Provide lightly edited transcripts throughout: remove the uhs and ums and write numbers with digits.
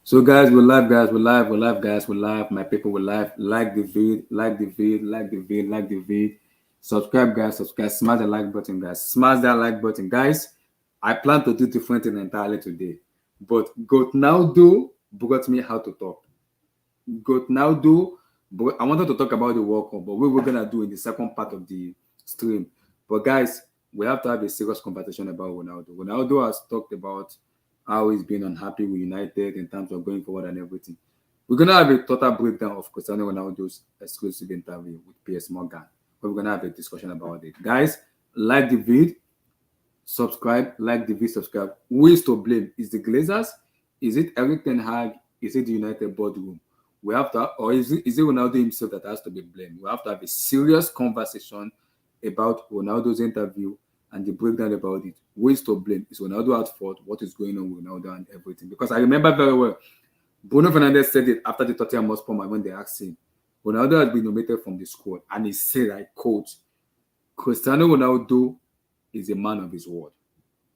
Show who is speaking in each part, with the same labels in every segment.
Speaker 1: So guys, we're live, guys. We're live. We're live, guys. We're live. My people, we're live. Like the vid, like the vid, like the vid, like the vid. Subscribe, guys. Subscribe. Smash the like button, guys. Smash that like button, guys. I plan to do different thing entirely today, but Goat now do brought me how to talk. Goat now do. But I wanted to talk about the World Cup, but we were gonna do in the second part of the stream. But guys, we have to have a serious conversation about Ronaldo. Ronaldo has talked about how he's been unhappy with United in terms of going forward and everything. We're gonna have a total breakdown of Cristiano Ronaldo's exclusive interview with PS Morgan. But we're gonna have a discussion about it. Guys, like the vid, subscribe, like the vid, subscribe. Who is to blame? Is the Glazers? Is it Eric Ten Hag? Is it the United boardroom? We have to, or is it Ronaldo himself that has to be blamed? We have to have a serious conversation about Ronaldo's interview and the breakdown about it. Who is to blame? Is Ronaldo at fault? What is going on with Ronaldo and everything? Because I remember very well, Bruno Fernandes said it after the Tottenham Hotspur match when they asked him, Ronaldo has been nominated from the squad, and he said, I quote, Cristiano Ronaldo is a man of his word.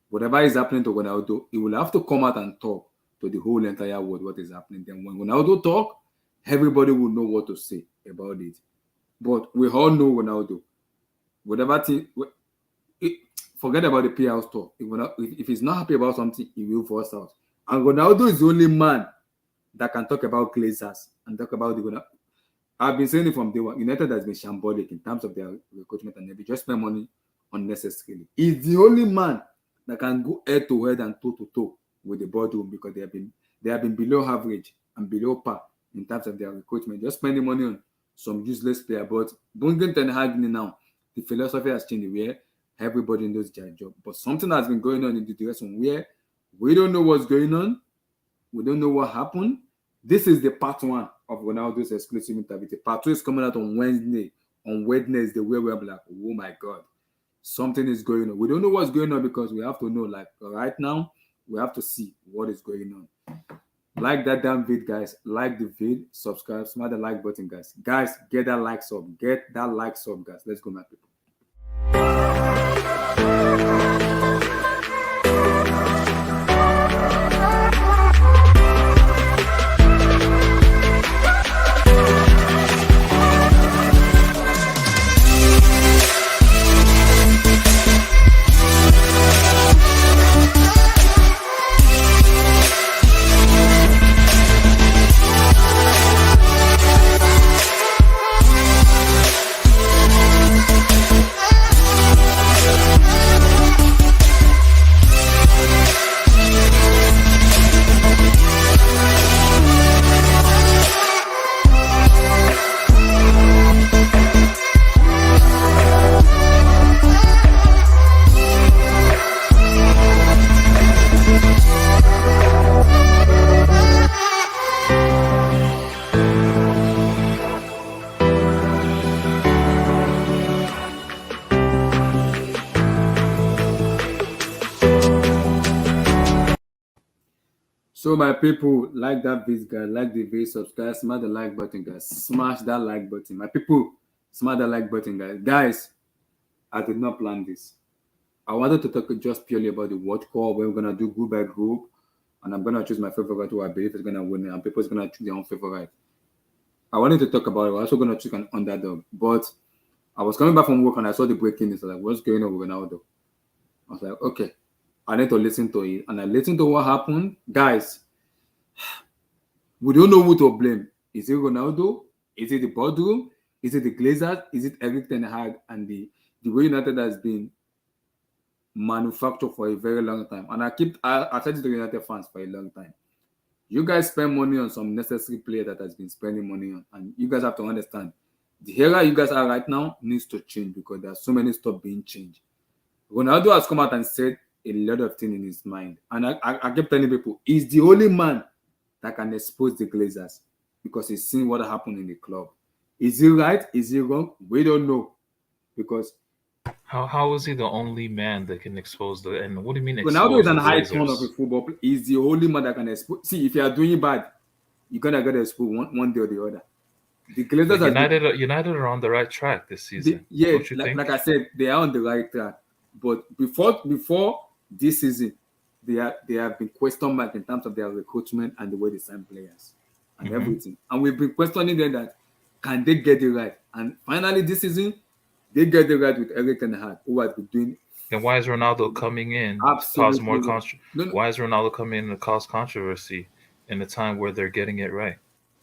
Speaker 1: Whatever is happening to Ronaldo, he will have to come out and talk to the whole entire world what is happening. Then when Ronaldo talk, everybody will know what to say about it. But we all know Ronaldo. Whatever thing, forget about the PR stuff. If he's not happy about something, he will force out. And Ronaldo is the only man that can talk about Glazers and talk about the Ronaldo. I've been saying it from day one. United has been shambolic in terms of their recruitment and they just spend money unnecessarily. He's the only man that can go head to head and toe to toe with the boardroom because they have been below average and below par in terms of their recruitment. Just spending money on some useless player. But bringing Ten Hag in now, the philosophy has changed where everybody knows their job. But something has been going on in the direction where we don't know what's going on. We don't know what happened. This is the part one of Ronaldo's exclusive interview. The part two is coming out on Wednesday. On Wednesday, where we're like, oh my God, something is going on. We don't know what's going on because we have to know, like right now, we have to see what is going on. Like that damn vid, guys. Like the vid, subscribe, smash the like button, guys. Guys, get that like sub. Get that like sub, guys. Let's go, my people. So my people, like that video, guys, like the video, subscribe, smash the like button, guys. Smash that like button. My people, smash the like button, guys. Guys, I did not plan this. I wanted to talk just purely about the World Cup. We're gonna do group by group, and I'm gonna choose my favorite who I believe is gonna win, and people's gonna choose their own favorite. I wanted to talk about it. We're also gonna choose an underdog, but I was coming back from work and I saw the breaking news. I was like, what's going on with Ronaldo? I was like, okay, I need to listen to it. And I listened to what happened. Guys, we don't know who to blame. Is it Ronaldo? Is it the boardroom? Is it the Glazers? Is it Eric Ten Hag and the way United has been manufactured for a very long time? And I said to the United fans for a long time. You guys spend money on some necessary player that has been spending money on. And you guys have to understand, the era you guys are right now needs to change because there are so many stuff being changed. Ronaldo has come out and said a lot of things in his mind. And I kept telling people, he's the only man that can expose the Glazers because he's seen what happened in the club. Is he right? Is he wrong? We don't know. Because
Speaker 2: how is he the only man that can expose the? And what do you mean expose
Speaker 1: Ronaldo is an
Speaker 2: the
Speaker 1: high ton of a
Speaker 2: Glazers?
Speaker 1: football player. He's the only man that can expose. See, if you are doing bad, you're gonna get exposed one day or the other. The Glazers
Speaker 2: But United are on the right track this season.
Speaker 1: yeah,
Speaker 2: Don't you think?
Speaker 1: like I said, they are on the right track. But before this season, they have been question mark in terms of their recruitment and the way they sign players and
Speaker 2: Hmm.
Speaker 1: everything. And we've been questioning them that can they get it right? And finally this season, they get it right with Eric and Hagg, who has been doing
Speaker 2: Then why is Ronaldo coming in to cause more
Speaker 1: absolutely well. No, no,
Speaker 2: Why is Ronaldo coming in to cause controversy in a time where they're getting it right?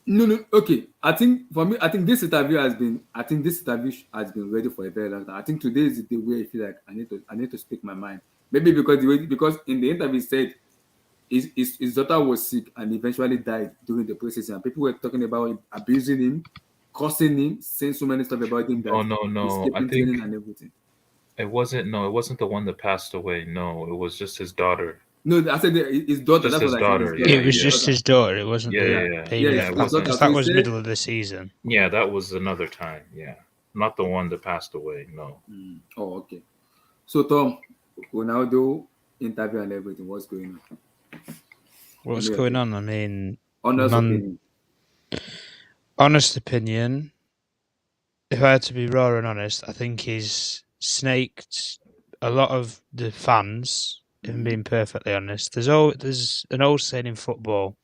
Speaker 1: no, no. Okay, I think for me, I think this interview has been. I think this interview has been ready for a very long time. I think today is the way I feel like I need to speak my mind. Maybe because because in the interview he said his daughter was sick and eventually died during the preseason. People were talking about him, abusing him, cursing him, saying so many stuff about him
Speaker 2: No,
Speaker 1: that
Speaker 2: no,
Speaker 1: he's
Speaker 2: no. I
Speaker 1: skipping
Speaker 2: think
Speaker 1: training and everything.
Speaker 2: it wasn't. No, it wasn't the one that passed away. No, it was just his daughter.
Speaker 1: No, I said his daughter.
Speaker 2: Just
Speaker 1: That's
Speaker 2: his
Speaker 1: what I said. His
Speaker 2: daughter.
Speaker 1: daughter.
Speaker 2: Yeah,
Speaker 3: It was
Speaker 1: His
Speaker 2: yeah,
Speaker 3: just
Speaker 1: daughter.
Speaker 3: his daughter. It wasn't
Speaker 2: yeah,
Speaker 3: the
Speaker 2: yeah, yeah.
Speaker 1: Yeah,
Speaker 3: baby
Speaker 2: Yeah,
Speaker 3: that
Speaker 2: it
Speaker 1: his
Speaker 3: passed away,
Speaker 2: wasn't.
Speaker 1: daughter.
Speaker 3: because
Speaker 1: So
Speaker 3: that
Speaker 1: he
Speaker 3: was
Speaker 1: said,
Speaker 3: middle of the season.
Speaker 2: Yeah, that was another time. Yeah, not the one that passed away. No.
Speaker 1: "Oh, okay." So Tom, Ronaldo interview and everything. What's going on? Give
Speaker 3: What's
Speaker 1: me your
Speaker 3: going
Speaker 1: take.
Speaker 3: on? I mean,
Speaker 1: Honest
Speaker 3: man,
Speaker 1: opinion.
Speaker 3: honest opinion. If I had to be raw and honest, I think he's snaked a lot of the fans. If I'm being perfectly honest, there's an old saying in football: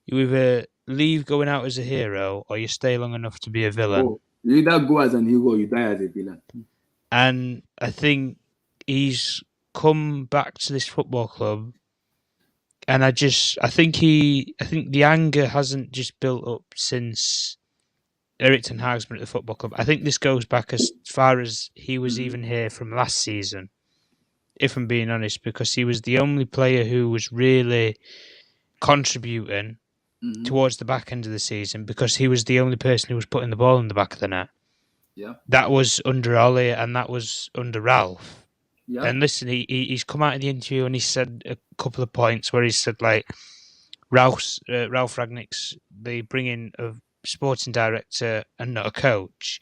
Speaker 3: you either leave going out as a hero, or you stay long enough to be a villain.
Speaker 1: Oh, you either go as an hero or you die as a villain.
Speaker 3: And I think he's come back to this football club, and I think the anger hasn't just built up since Eric Ten Hag's been at the football club. I think this goes back as far as he was even here from last season, if I'm being honest, because he was the only player who was really contributing towards the back end of the season, because he was the only person who was putting the ball in the back of the net.
Speaker 1: Yeah,
Speaker 3: That was under Ollie and that was under Ralph.
Speaker 1: yeah.
Speaker 3: And listen, he's come out in the interview and he said a couple of points where he said, like, Ralph Ragnick's the bringing of sporting director and not a coach.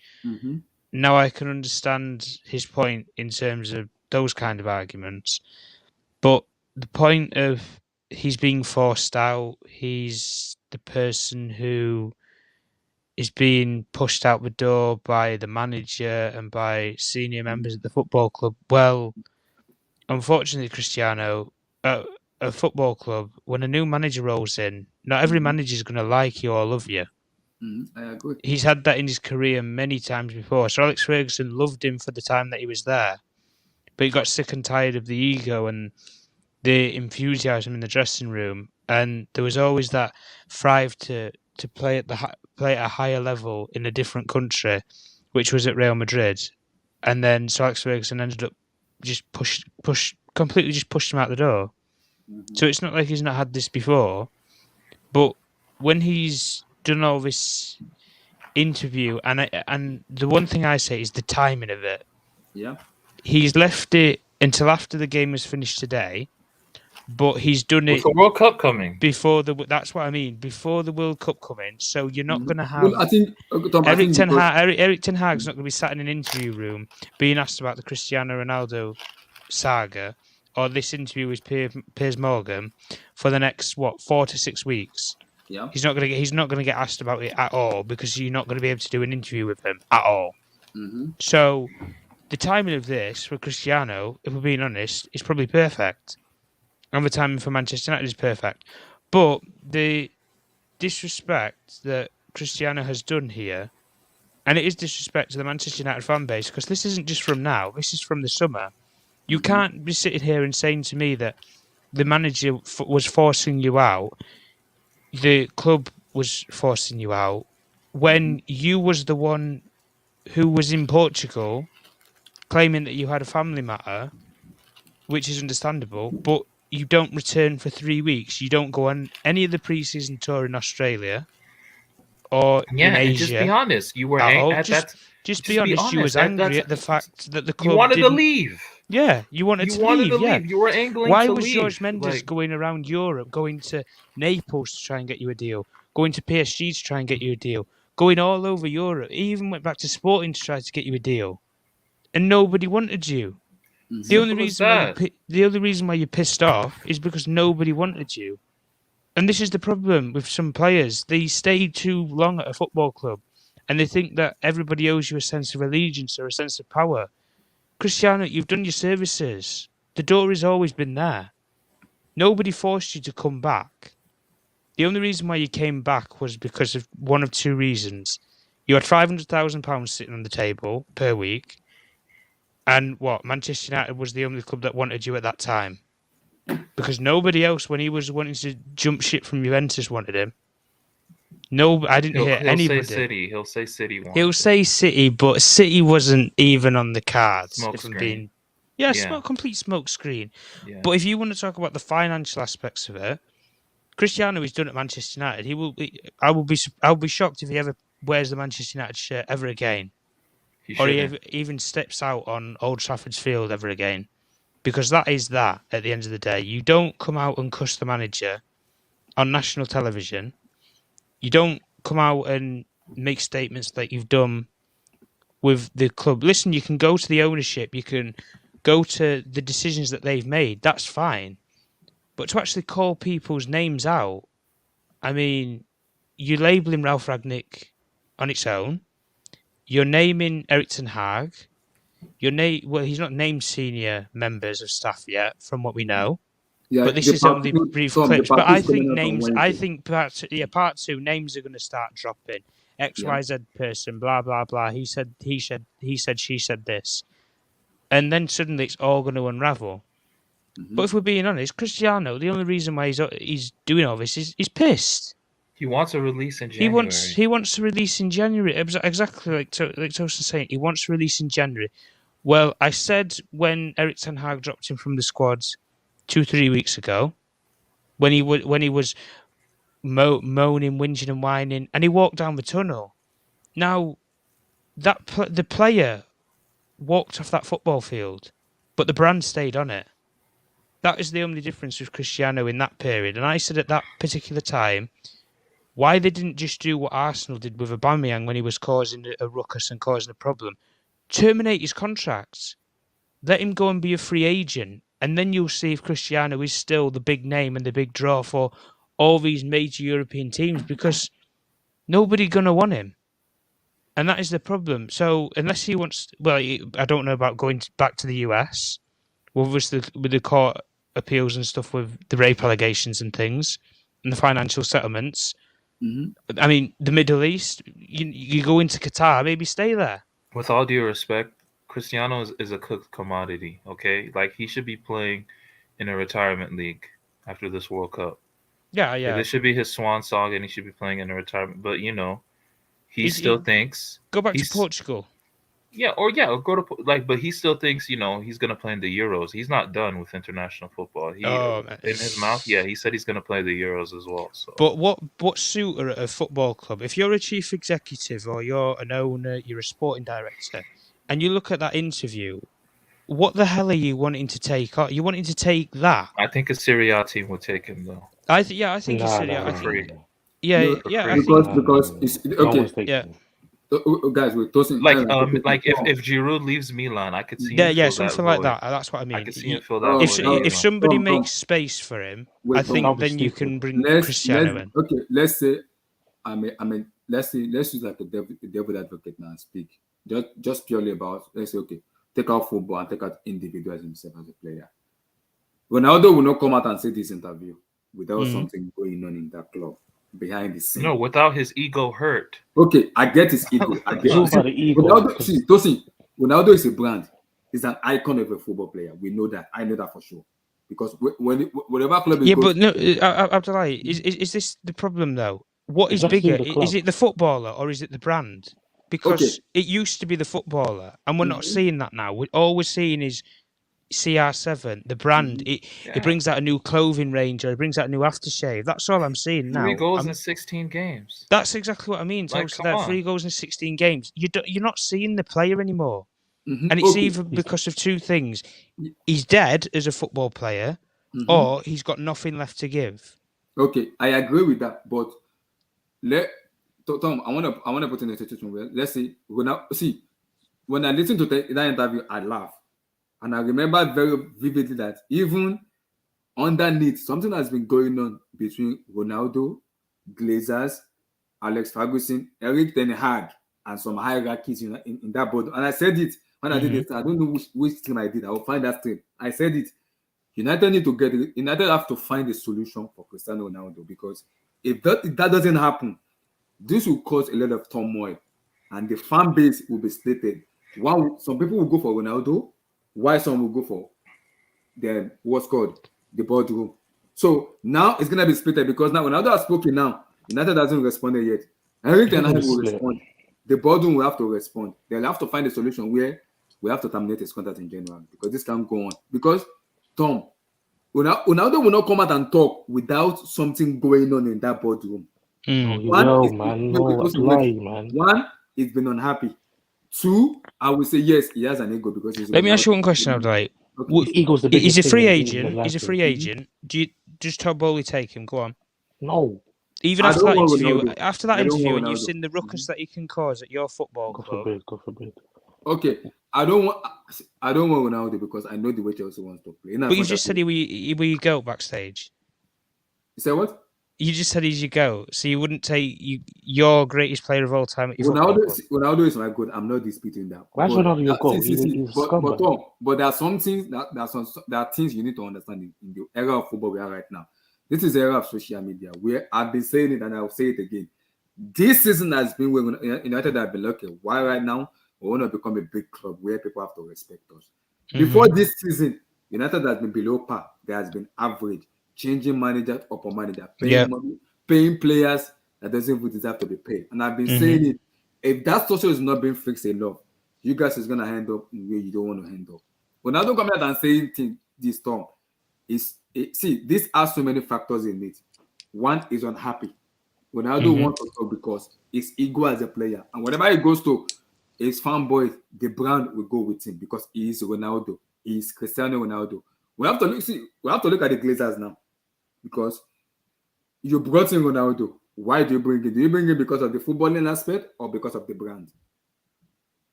Speaker 3: Now I can understand his point in terms of those kind of arguments, but the point of he's being forced out, he's the person who is being pushed out the door by the manager and by senior members at the football club. Well, unfortunately, Cristiano, a football club, when a new manager rolls in, not every manager is going to like you or love you.
Speaker 1: I agree.
Speaker 3: He's had that in his career many times before. Sir Alex Ferguson loved him for the time that he was there, but he got sick and tired of the ego and the enthusiasm in the dressing room, and there was always that thrive to play at play at a higher level in a different country, which was at Real Madrid, and then Sir Alex Ferguson ended up just completely just pushed him out the door. So it's not like he's not had this before, but when he's done all this interview, and the one thing I say is the timing of it.
Speaker 1: Yeah.
Speaker 3: He's left it until after the game was finished today, but he's done it
Speaker 2: With the World Cup coming.
Speaker 3: before the. That's what I mean. Before the World Cup coming, so you're not going to have.
Speaker 1: Well, I think Tom, I
Speaker 3: Eric
Speaker 1: think
Speaker 3: Ten
Speaker 1: because
Speaker 3: Hag. Eric Ten Hag's not going to be sat in an interview room being asked about the Cristiano Ronaldo saga or this interview with Piers Morgan for the next 4 to 6 weeks.
Speaker 1: yeah.
Speaker 3: He's not going to get asked about it at all, because you're not going to be able to do an interview with him at all. So the timing of this for Cristiano, if we're being honest, is probably perfect. And the timing for Manchester United is perfect. But the disrespect that Cristiano has done here, and it is disrespect to the Manchester United fan base, because this isn't just from now, this is from the summer. You can't be sitting here and saying to me that the manager was forcing you out, the club was forcing you out, when you was the one who was in Portugal claiming that you had a family matter, which is understandable, but you don't return for 3 weeks. You don't go on any of the pre-season tour in Australia or
Speaker 2: Yeah,
Speaker 3: in
Speaker 2: and just be
Speaker 3: Asia
Speaker 2: honest. You were
Speaker 3: at all.
Speaker 2: at that.
Speaker 3: Just be honest. You was
Speaker 2: honest.
Speaker 3: angry at the fact that the club
Speaker 2: You wanted to
Speaker 3: didn't.
Speaker 2: leave.
Speaker 3: Yeah, you wanted
Speaker 2: You
Speaker 3: to
Speaker 2: wanted
Speaker 3: leave.
Speaker 2: to
Speaker 3: Yeah.
Speaker 2: leave. You were angling
Speaker 3: Why
Speaker 2: to
Speaker 3: was
Speaker 2: leave.
Speaker 3: George Mendes
Speaker 2: Like,
Speaker 3: going around Europe, going to Naples to try and get you a deal, going to PSG to try and get you a deal, going all over Europe? He even went back to Sporting to try to get you a deal, and nobody wanted you. The only
Speaker 2: simple as
Speaker 3: reason why
Speaker 2: that.
Speaker 3: the only reason why you're pissed off is because nobody wanted you. And this is the problem with some players. They stay too long at a football club and they think that everybody owes you a sense of allegiance or a sense of power. Cristiano, you've done your services. The door has always been there. Nobody forced you to come back. The only reason why you came back was because of one of two reasons. You had £500,000 sitting on the table per week, and Manchester United was the only club that wanted you at that time. Because nobody else, when he was wanting to jump ship from Juventus, wanted him. No, I didn't hear
Speaker 2: He'll
Speaker 3: anybody.
Speaker 2: say City. He'll say City.
Speaker 3: He'll say City, but City wasn't even on the cards.
Speaker 2: Smoke
Speaker 3: if I'm
Speaker 2: screen.
Speaker 3: being, yeah, complete smoke screen.
Speaker 2: Yeah.
Speaker 3: But if you want to talk about the financial aspects of it, Cristiano is done at Manchester United. I will be shocked if he ever wears the Manchester United shirt ever again, or he even steps out on Old Trafford's field ever again, because that is that. At the end of the day, you don't come out and cuss the manager on national television. You don't come out and make statements like you've done with the club. Listen, you can go to the ownership, you can go to the decisions that they've made. That's fine. But to actually call people's names out, I mean, you're labelling Ralph Ragnick on its own. You're naming Erik ten Hag. He's not named senior members of staff yet, from what we know.
Speaker 1: Yeah,
Speaker 3: but this is only brief clips. But I think names. I think part two names are going to start dropping. XYZ person, blah blah blah. He said, she said this, and then suddenly it's all going to unravel. But if we're being honest, Cristiano, the only reason why he's doing all this is he's pissed.
Speaker 2: He wants a release in January.
Speaker 3: He wants to release in January. Exactly like Tosin's saying. He wants to release in January. Well, I said when Erik ten Hag dropped him from the squad 2-3 weeks ago, when he was moaning, whinging, and whining, and he walked down the tunnel. Now, the player walked off that football field, but the brand stayed on it. That is the only difference with Cristiano in that period. And I said at that particular time, why they didn't just do what Arsenal did with Aubameyang when he was causing a ruckus and causing a problem. Terminate his contracts. Let him go and be a free agent. And then you'll see if Cristiano is still the big name and the big draw for all these major European teams, because nobody's going to want him. And that is the problem. So unless he wants... Well, I don't know about going back to the US with the court appeals and stuff with the rape allegations and things and the financial settlements. Mm-hmm. I mean, the Middle East, you go into Qatar, maybe stay there.
Speaker 2: With all due respect, Cristiano is a cooked commodity, okay? Like, he should be playing in a retirement league after this World Cup.
Speaker 3: Yeah.
Speaker 2: Like, this should be his swan song, and he should be playing in a retirement. But, he still thinks...
Speaker 3: Go back to Portugal.
Speaker 2: Or go to... but he still thinks, he's going to play in the Euros. He's not done with international football. In his mouth, he said he's going to play the Euros as well. So.
Speaker 3: But what suitor at a football club, if you're a chief executive or you're an owner, you're a sporting director, and you look at that interview, what the hell are you wanting to take? Are you wanting to take that?
Speaker 2: I think a Serie A team would take him, though.
Speaker 3: I think a Serie A.
Speaker 2: Free.
Speaker 1: Because it's okay.
Speaker 3: Yeah.
Speaker 1: Guys, we're tossing.
Speaker 2: If Giroud leaves Milan, I could see.
Speaker 3: Something like that. That's what I mean.
Speaker 2: I could see him fill that.
Speaker 3: If somebody makes space for him, I think then you can bring Cristiano in.
Speaker 1: Okay, let's say, let's use like a devil advocate now and speak just purely about. Let's say, okay, take out football and take out individuals himself as a player. Ronaldo will not come out and say this interview without something going on in that club. Behind the scene.
Speaker 2: No, without his ego hurt.
Speaker 1: Okay, I get his ego. I get Ronaldo is a brand. He's an icon of a football player. We know that. I know that for sure. Because whatever club is
Speaker 3: but no, Abdullahi, is this the problem though? What is bigger? Is it the footballer or is it the brand? Because it used to be the footballer, and we're not seeing that now. All we're seeing is CR7, the brand. It brings out a new clothing range, or it brings out a new aftershave. That's all I'm seeing now.
Speaker 2: 3 goals in 16 games.
Speaker 3: That's exactly what I mean. So that 3 goals in 16 games. You're not seeing the player anymore. Mm-hmm. And it's either because of two things. He's dead as a football player, or he's got nothing left to give.
Speaker 1: Okay, I agree with that. But Tom, I want to put in a situation where, let's say, when I listen to that interview, I laugh. And I remember very vividly that even underneath, something has been going on between Ronaldo, Glazers, Alex Ferguson, Erik ten Hag, and some hierarchies in that board. And I said it when I did it. I don't know which stream I did. I will find that stream. I said it. United have to find a solution for Cristiano Ronaldo, because if that doesn't happen, this will cause a lot of turmoil, and the fan base will be splitted. Some people will go for Ronaldo, while some will go for the boardroom. So now it's gonna be split, because now Ronaldo has spoken now. United hasn't responded yet. Eric and I will respond. The boardroom will have to respond. They'll have to find a solution where we have to terminate his contract in January, because this can't go on. Because Tom, Ronaldo will not come out and talk without something going on in that boardroom. One, he's been unhappy. Two, I will say yes, he has an ego because he's.
Speaker 3: Let me ask you one question, Abdullah. He's a free agent. He's a free agent. Does Todd Bowley take him? Go on.
Speaker 4: No.
Speaker 3: Even after that interview, and you've seen the ruckus that he can cause at your football club.
Speaker 4: God forbid.
Speaker 1: Okay, I don't want Ronaldo because I know the way Chelsea wants to play.
Speaker 3: But you just said he were your goat backstage.
Speaker 1: You said what?
Speaker 3: You just said he's your goat, so you wouldn't take your greatest player of all time at your
Speaker 1: Ronaldo is my goat. I'm not disputing that.
Speaker 4: Why is Ronaldo your goat?
Speaker 1: But there are some things there are things you need to understand in the era of football we are right now. This is the era of social media where I've been saying it and I'll say it again. This season has been when United have been lucky. Why right now? We want to become a big club where people have to respect us. Before this season, United has been below par. There has been average, changing manager upon manager, paying money, paying players that doesn't even deserve to be paid. And I've been saying it. If that social is not being fixed enough, you guys is gonna end up in where you don't want to end up. When I don't come out and saying this Tom, this has so many factors in it. One is unhappy. Ronaldo wants to talk because his ego as a player, and whatever he goes to, his fanboys, the brand will go with him because he is Ronaldo. He is Cristiano Ronaldo. We have to look at the Glazers now, because you brought in Ronaldo. Why do you bring him? Do you bring him because of the footballing aspect or because of the brand?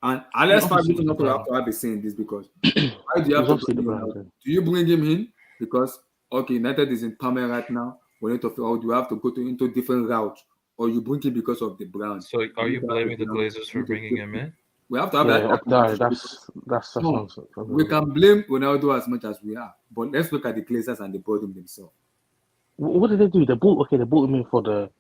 Speaker 1: And Alex Ferguson not have to be saying this, because why do you have to bring him Ronaldo? Do you bring him in because United is in turmoil right now? We need to figure out, do you have to go into different routes, or you bring him because of the brand?
Speaker 2: So are you blaming the Glazers for bringing him in?
Speaker 1: We have to have
Speaker 4: that's nonsense.
Speaker 1: We can blame Ronaldo as much as we are, but let's look at the Glazers and the boardroom themselves.
Speaker 4: What did they do? They bought him in for the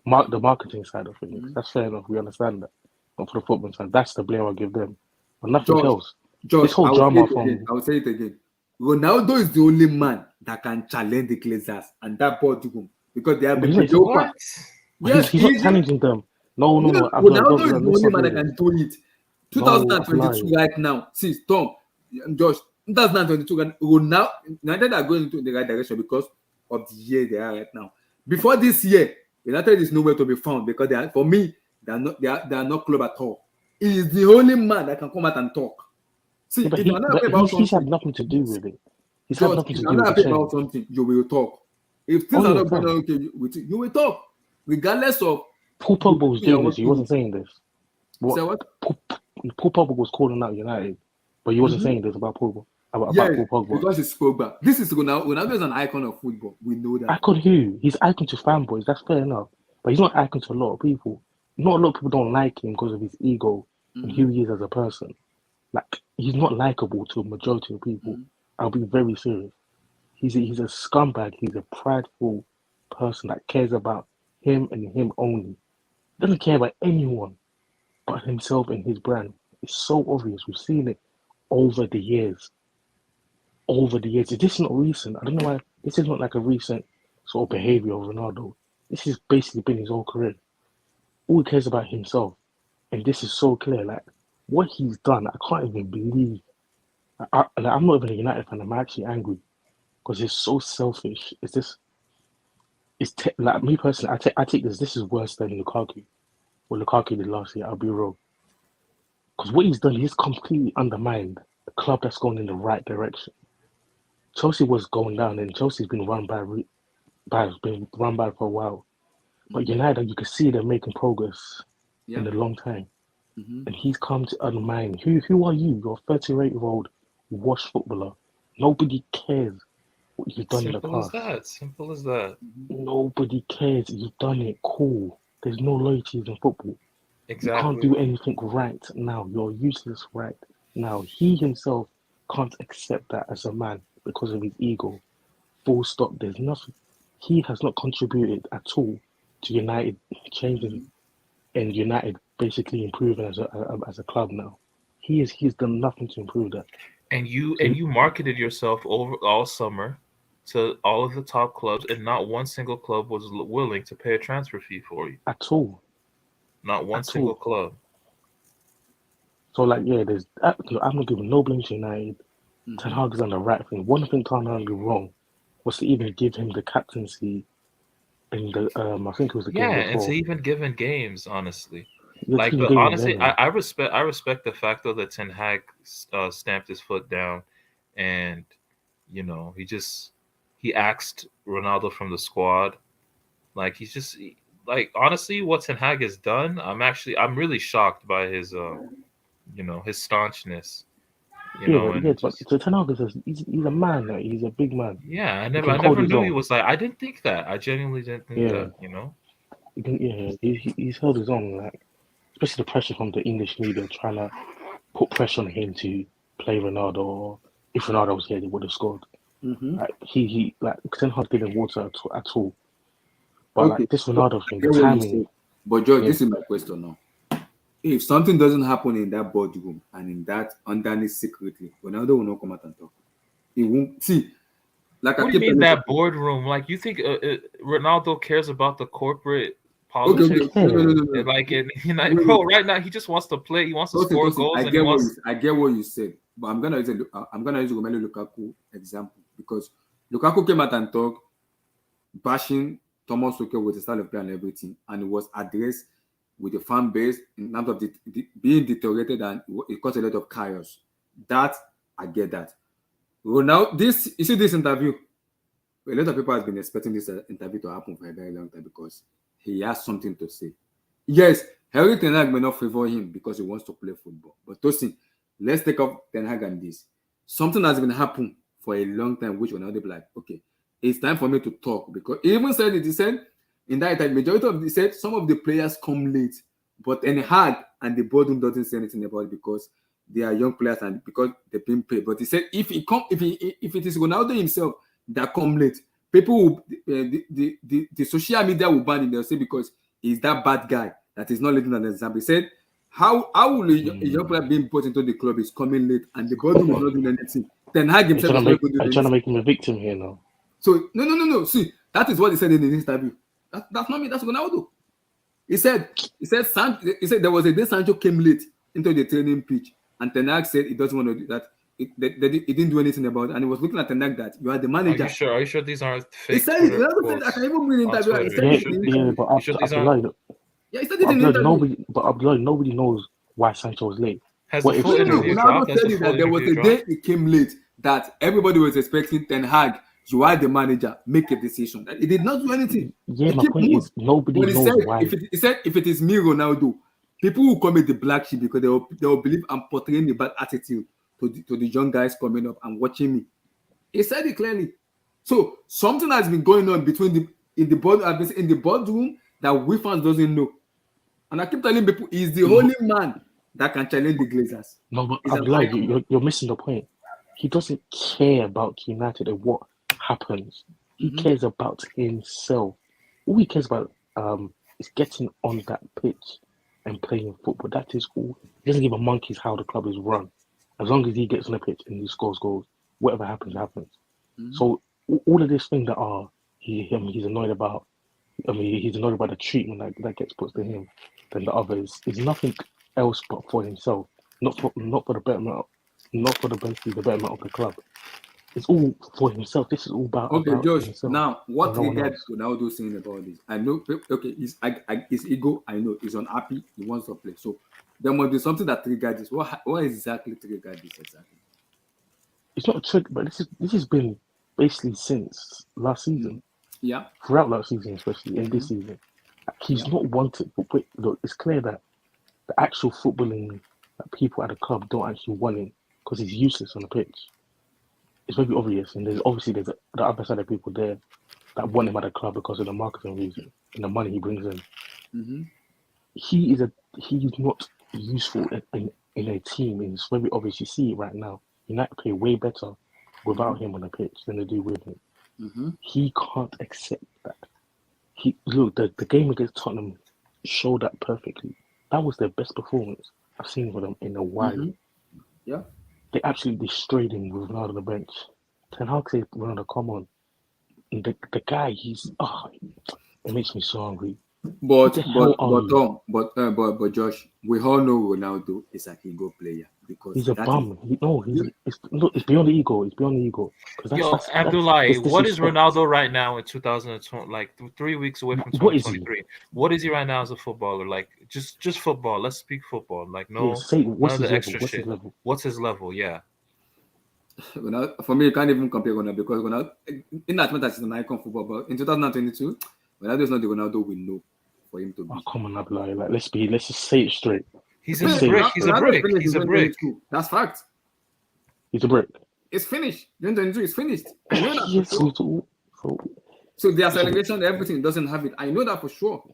Speaker 4: marketing side of things. That's fair enough. We understand that. But for the football side, that's the blame I'll give them. But nothing else. This whole drama
Speaker 1: I will say it again. Ronaldo is the only man that can challenge the Glazers and that boardroom, because they have been
Speaker 4: what? Yes, he's not challenging them. No.
Speaker 1: Ronaldo is the only man that can do it. 2022 right now. See, Tom, Josh, 2022, Ronaldo, United are going into the right direction because of the year they are right now. Before this year, United is nowhere to be found, because they are not club at all. He is the only man that can come out and talk. See,
Speaker 4: he's had nothing to do with it. He's had nothing to do with it.
Speaker 1: About something, you will talk. If things are not going okay with you, you will talk, regardless of.
Speaker 4: Paul Pogba was doing this. He wasn't saying this.
Speaker 1: Say what?
Speaker 4: Paul Pogba was calling out United, but he wasn't saying this about Pogba. About Paul Pogba.
Speaker 1: Because it's Pogba. This is Ronaldo is an icon of football. We know that.
Speaker 4: Icon who? He's icon to fanboys. That's fair enough. But he's not icon to a lot of people. Not a lot of people don't like him because of his ego and who he is as a person. Like, he's not likable to a majority of people. I'll be very serious. He's a scumbag. He's a prideful person that cares about him and him only. Doesn't care about anyone but himself and his brand. It's so obvious. We've seen it over the years. This is not recent. I don't know why. This is not like a recent sort of behavior of Ronaldo. This has basically been his whole career. All he cares about himself. And this is so clear. Like, what he's done, I can't even believe. I'm not even a United fan. I'm actually angry because it's so selfish. Like, me personally, I take this. This is worse than Lukaku. What Lukaku did last year, I'll be wrong. Because what he's done, he's completely undermined the club that's going in the right direction. Chelsea was going down, and Chelsea's been run by for a while. But United, you can see they're making progress in a long time. And he's come to undermine. Who are you? You're a 38-year-old washed footballer. Nobody cares what you've done in the past.
Speaker 2: Simple as that.
Speaker 4: Nobody cares. You've done it. Cool. There's no loyalty in football.
Speaker 2: Exactly.
Speaker 4: You can't do anything right now. You're useless right now. He himself can't accept that as a man. because of his ego. Full stop. There's nothing. He has not contributed at all to United changing and United basically improving as a club now. He's done nothing to improve that.
Speaker 2: And you marketed yourself over all summer to all of the top clubs, and not one single club was willing to pay a transfer fee for you.
Speaker 4: At all.
Speaker 2: Not one single club.
Speaker 4: So there's I'm not giving no blame to United. Ten Hag is on the right thing. One thing Ten Hag did wrong was to even give him the captaincy in the I think it was the game before.
Speaker 2: And to even give in games, honestly.
Speaker 4: But
Speaker 2: honestly, I respect the fact though that Ten Hag stamped his foot down, and he axed Ronaldo from the squad. Honestly, what Ten Hag has done, I'm really shocked by his his staunchness.
Speaker 4: But Ten Hag he's a man. He's a big man.
Speaker 2: Yeah, I never knew he was like. I didn't think that. I genuinely didn't think that.
Speaker 4: He's held his own. Especially the pressure from the English media trying to put pressure on him to play Ronaldo. Or if Ronaldo was here, they would have scored. Ten Hag didn't water at all. But this Ronaldo thing, the timing.
Speaker 1: But George, this is my question now. If something doesn't happen in that boardroom and in that underneath secretly, Ronaldo will not come out and talk. He won't see.
Speaker 2: What do you mean that boardroom? You think Ronaldo cares about the corporate politics?
Speaker 1: Okay.
Speaker 2: Bro, right now he just wants to play. He wants to score goals.
Speaker 1: I get what you said, but I'm gonna use Romelu Lukaku example because Lukaku came out and talked, bashing Thomas Tuchel with the style of play and everything, and it was addressed with the fan base in terms of being deteriorated, and it caused a lot of chaos. That I get that. Ronaldo, you see this interview. A lot of people have been expecting this interview to happen for a very long time because he has something to say. Yes, Erik Ten Hag may not favor him because he wants to play football. But Tosin, let's take off Ten Hag and this. Something has been happening for a long time, which Ronaldo be like, okay, it's time for me to talk. Because he even said it, he said, in that time, majority of the said some of the players come late, but Ten Hag and the boardroom doesn't say anything about it because they are young players and because they're being paid. But he said if it is Ronaldo himself that come late, people will the social media will ban him. They'll say because he's that bad guy that is not leading an example. He said, how will a young player being put into the club is coming late and the boardroom is not doing anything? Ten Hag himself is not doing anything.
Speaker 4: Trying to make him a victim here now.
Speaker 1: So no. See, that is what he said in the interview. That's not me. That's Ronaldo. He said there was a day Sancho came late into the training pitch, and Ten Hag said he doesn't want to do that. He didn't do anything about it, and he was looking at Ten Hag that you are the manager.
Speaker 2: Are you sure these aren't fake?
Speaker 1: He said it. I can even bring the interview.
Speaker 4: He said it in the interview. Nobody knows why Sancho was late.
Speaker 1: Ronaldo said that there was a day he came late that everybody was expecting Ten Hag. You are the manager. Make a decision. He did not do anything.
Speaker 4: Yeah, my point is nobody knows why.
Speaker 1: He said if it is me, Ronaldo, people will call me the black sheep because they will believe I'm portraying the bad attitude to the young guys coming up and watching me. He said it clearly. So something has been going on in the boardroom that we fans doesn't know. And I keep telling people he's the only man that can challenge the Glazers.
Speaker 4: No, but Abdullah, you're missing the point. He doesn't care about United and what happens. He cares about himself. All he cares about is getting on that pitch and playing football. That is all. He doesn't give a monkey's how the club is run. As long as he gets on the pitch and he scores goals, whatever happens, happens. So all of this thing that he's annoyed about. He's annoyed about the treatment that gets put to him than the others. It's nothing else but for himself, not for the betterment, not for the betterment of the club. It's all for himself. This is all about.
Speaker 1: Okay,
Speaker 4: about
Speaker 1: Josh.
Speaker 4: himself.
Speaker 1: Now, what triggered Ronaldo saying about this? I know. Okay, his ego. I know he's unhappy. He wants to play. So there must be something that triggered this. What exactly triggered this? Exactly.
Speaker 4: It's not a trick, but this has been basically since last season.
Speaker 1: Yeah.
Speaker 4: Throughout last season, especially in this season, he's not wanted. But look, it's clear that the actual footballing that people at the club don't actually want him because he's useless on the pitch. It's very obvious, and there's the other side of people there that want him at the club because of the marketing reason and the money he brings in. He's not useful in a team. It's very obvious. You see it right now. United play way better without him on the pitch than they do with him.
Speaker 1: Mm-hmm.
Speaker 4: He can't accept that. The game against Tottenham showed that perfectly. That was their best performance I've seen for them in a while.
Speaker 1: Mm-hmm. Yeah.
Speaker 4: They absolutely destroyed him with Ronaldo on the bench. Ten Hag said, Ronaldo, come on. And the guy, it makes me so angry. Who
Speaker 1: But
Speaker 4: the
Speaker 1: but
Speaker 4: hell are
Speaker 1: but
Speaker 4: you?
Speaker 1: Tom, but Josh, we all know Ronaldo is a ego player because
Speaker 4: He's a
Speaker 1: that is
Speaker 4: bum. It's beyond the ego. It's beyond the ego. Because
Speaker 2: Yo, Abdullahi,
Speaker 4: that's
Speaker 2: what is
Speaker 4: disrespect.
Speaker 2: Ronaldo right now in 2020? Like 3 weeks away from
Speaker 4: What is he?
Speaker 2: 2023. What is he right now as a footballer? Like just football. Let's speak football. Like
Speaker 4: Yeah,
Speaker 2: no,
Speaker 4: say
Speaker 2: none
Speaker 4: what's
Speaker 2: of
Speaker 4: his
Speaker 2: the
Speaker 4: level?
Speaker 2: extra
Speaker 4: What's his
Speaker 2: shit.
Speaker 4: level?
Speaker 2: What's his level? Yeah.
Speaker 1: For me, you can't even compare Ronaldo because Ronaldo, in as much as he's an icon football, but in 2022, Ronaldo is not the Ronaldo we know for him to
Speaker 4: Oh
Speaker 1: be.
Speaker 4: come on, Abdullah. Like let's just say it straight.
Speaker 2: He's in
Speaker 4: Let's
Speaker 2: the
Speaker 4: say it
Speaker 2: brick. He's a
Speaker 4: straight.
Speaker 1: Ronaldo is
Speaker 2: brick.
Speaker 1: finished in
Speaker 2: He's a brick.
Speaker 1: 2022. That's fact.
Speaker 4: He's a brick.
Speaker 1: It's finished. 2022 is finished. I know that for
Speaker 4: Yes,
Speaker 1: sure.
Speaker 4: so
Speaker 1: So the acceleration, everything doesn't have it. I know that for sure.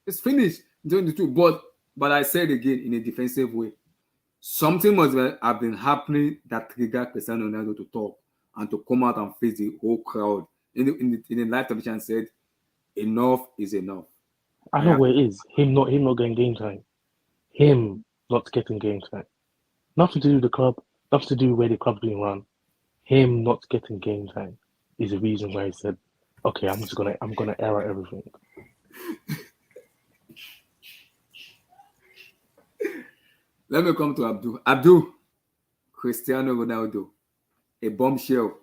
Speaker 1: It's finished in 2022. But I said again in a defensive way, something must have been happening that triggered Cristiano Ronaldo to talk and to come out and face the whole crowd in the live television and said, enough is enough.
Speaker 4: I
Speaker 1: I
Speaker 4: know
Speaker 1: have
Speaker 4: where
Speaker 1: to.
Speaker 4: it is. Him not getting game time. Him not getting game time. Nothing to do with the club. Nothing to do with where the club's being run. Him not getting game time is the reason why he said, "Okay, I'm gonna air out everything."
Speaker 1: Let me come to Abdul. Abdul, Cristiano Ronaldo, a bombshell.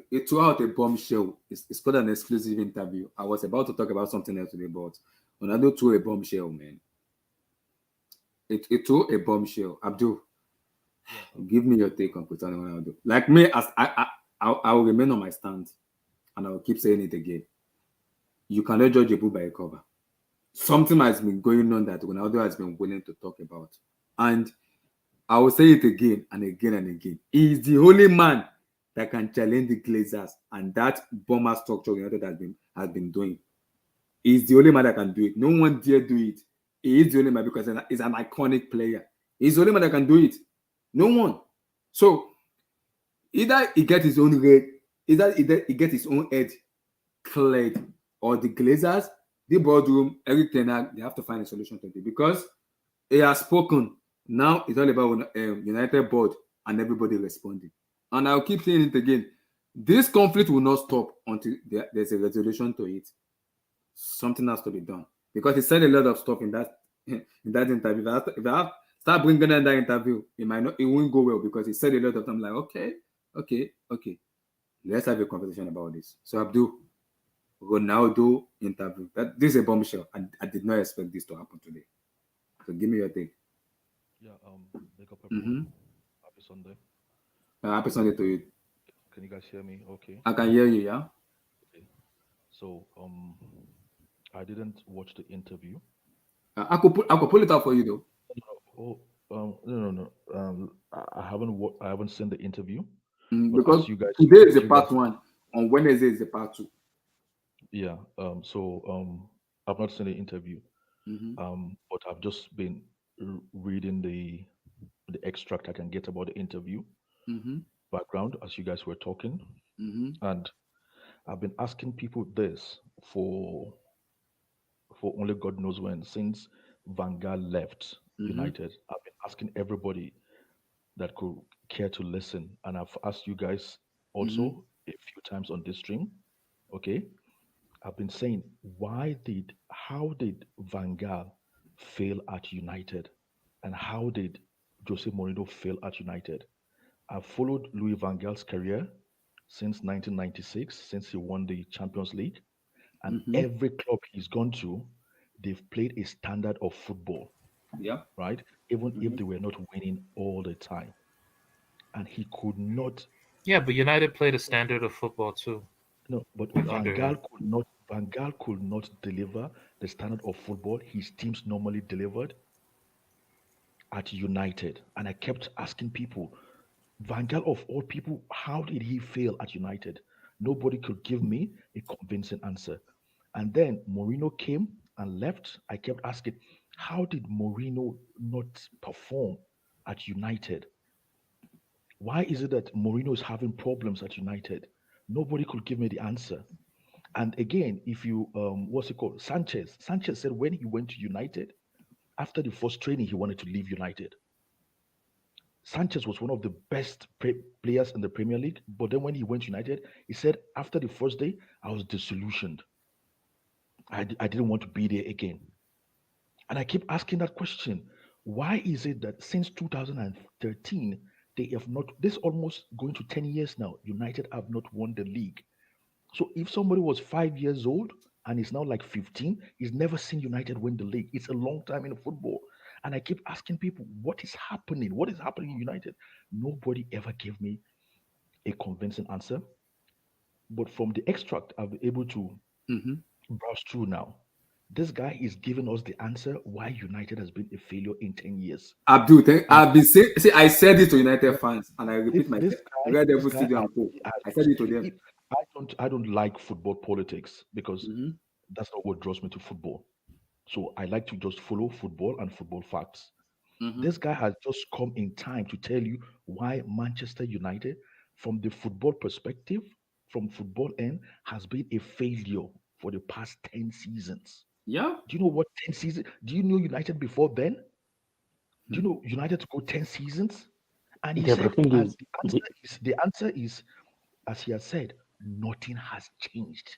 Speaker 1: It threw out a bombshell. It's called an exclusive interview. I was about to talk about something else today, but Ronaldo threw a bombshell, man. It threw a bombshell. Abdul, give me your take on Cristiano Ronaldo. Like me, as I will remain on my stand, and I will keep saying it again. You cannot judge a book by a cover. Something has been going on that Ronaldo has been willing to talk about, and I will say it again and again and again. He is the only man that can challenge the Glazers and that bomber structure United has been doing. He's the only man that can do it. No one dare do it. He is the only man because he's an iconic player. He's the only man that can do it. No one. So either he gets his own red, either he gets his own head cleared, or the Glazers, the boardroom, Eric Ten Hag, they have to find a solution to it because he has spoken. Now it's all about United board and everybody responding. And I'll keep saying it again. This conflict will not stop until there's a resolution to it. Something has to be done because he said a lot of stuff in that interview. If I start bringing in that interview, it won't go well because he said a lot of them. Like, okay, let's have a conversation about this. So Abdul, Ronaldo interview. This is a bombshell. I did not expect this to happen today. So give me your take.
Speaker 5: Yeah, wake up everyone. Happy Sunday.
Speaker 1: Happy Sunday to you.
Speaker 5: Can you guys hear me? Okay.
Speaker 1: I can hear you, yeah?
Speaker 5: Okay. So, I didn't watch the interview.
Speaker 1: I could pull it out for you though.
Speaker 5: Oh, no. I haven't seen the interview. But
Speaker 1: Because
Speaker 5: as you guys,
Speaker 1: today is the
Speaker 5: you
Speaker 1: part
Speaker 5: guys,
Speaker 1: one. On Wednesday is the part two.
Speaker 5: yeah. I've not seen the interview.
Speaker 1: Mm-hmm.
Speaker 5: But I've just been reading the extract I can get about the interview
Speaker 1: Mm-hmm.
Speaker 5: background as you guys were talking,
Speaker 1: Mm-hmm.
Speaker 5: and I've been asking people this for only God knows when, since Van Gaal left
Speaker 1: Mm-hmm.
Speaker 5: United. I've been asking everybody that could care to listen, and I've asked you guys
Speaker 1: Mm-hmm.
Speaker 5: also a few times on this stream. Okay, I've been saying, how did Van Gaal fail at United, and how did Jose Mourinho fail at United? I've followed Louis Van Gaal's career since 1996, since he won the Champions League. And
Speaker 1: Mm-hmm.
Speaker 5: every club he's gone to, they've played a standard of football,
Speaker 1: Yeah.
Speaker 5: right? Even
Speaker 1: Mm-hmm.
Speaker 5: if they were not winning all the time. And he could not,
Speaker 2: Yeah, but United played a standard of football too.
Speaker 5: but
Speaker 2: Under him.
Speaker 5: Van Gaal could not deliver the standard of football his teams normally delivered at United. And I kept asking people, Van Gaal of all people, how did he fail at United? Nobody could give me a convincing answer. And then Mourinho came and left. I kept asking, how did Mourinho not perform at United? Why is it that Mourinho is having problems at United? Nobody could give me the answer. And again, if you what's it called? Sanchez said when he went to United, after the first training, he wanted to leave United. Sanchez was one of the best players in the Premier League, but then when he went to United, he said after the first day, I was disillusioned. I didn't want to be there again. And I keep asking that question. Why is it that since 2013, they have not, this almost going to 10 years now, United have not won the league? So if somebody was 5 years old and is now like 15, he's never seen United win the league. It's a long time in football. And I keep asking people, what is happening? What is happening in United? Nobody ever gave me a convincing answer. But from the extract I've been able to browse through now, this guy is giving us the answer why United has been a failure in 10 years.
Speaker 1: Abdul,
Speaker 5: And
Speaker 1: I've been saying, see, I said it to United fans, and I repeat myself.
Speaker 5: this guy,
Speaker 1: Red Devil
Speaker 5: this guy
Speaker 1: Studio and Co.
Speaker 5: actually has
Speaker 1: I said it to them.
Speaker 5: I don't like football politics because that's not what draws me to football. So I like to just follow football and football facts. This guy has just come in time to tell you why Manchester United, from the football perspective, from football end, has been a failure for the past 10 seasons.
Speaker 1: Yeah.
Speaker 5: Do you know what 10 seasons? Do you know United before then? Do you know United to go 10 seasons? And he
Speaker 4: Yeah, but
Speaker 5: said,
Speaker 4: the thing
Speaker 5: and
Speaker 4: is,
Speaker 5: the answer is, as he has said, nothing has changed.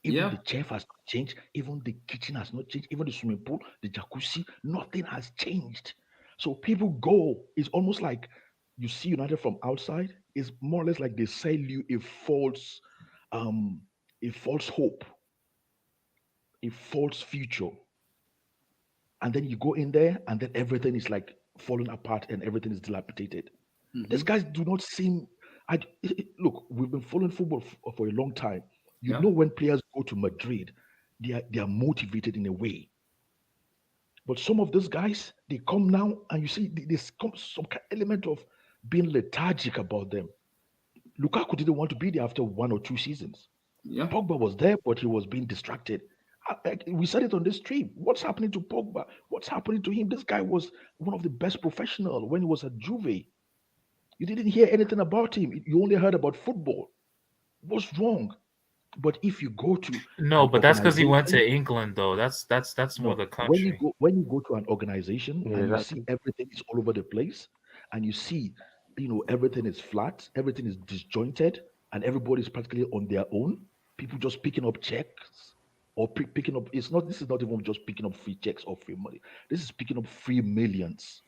Speaker 5: Even
Speaker 1: Yeah.
Speaker 5: the chef has not changed. Even the kitchen has not changed. Even the swimming pool, the jacuzzi, nothing has changed. So people go. It's almost like you see United from outside. It's more or less like they sell you um, a false hope, a false future, and then you go in there, and then everything is like falling apart and everything is dilapidated. These guys do not seem. Look, we've been following football for a long time. You
Speaker 1: Yeah.
Speaker 5: know when players go to Madrid, they are motivated in a way. But some of those guys, they come now and you see there's some element of being lethargic about them. Lukaku didn't want to be there after 1 or 2 seasons.
Speaker 1: Yeah.
Speaker 5: Pogba was there, but he was being distracted. We said it on this stream. What's happening to Pogba? What's happening to him? This guy was one of the best professional when he was at Juve. You didn't hear anything about him. You only heard about football. What's wrong? But if you go to
Speaker 2: No,
Speaker 5: an
Speaker 2: but that's because he went to
Speaker 5: organization,
Speaker 2: England, though. That's more
Speaker 5: no,
Speaker 2: the country.
Speaker 5: when you go to an organization
Speaker 4: yeah,
Speaker 5: and you see
Speaker 4: exactly.
Speaker 5: everything is all over the place, and you see, everything is flat, everything is disjointed, and everybody is practically on their own. People just picking up checks or picking up. It's not. This is not even just picking up free checks or free money. This is picking up free millions.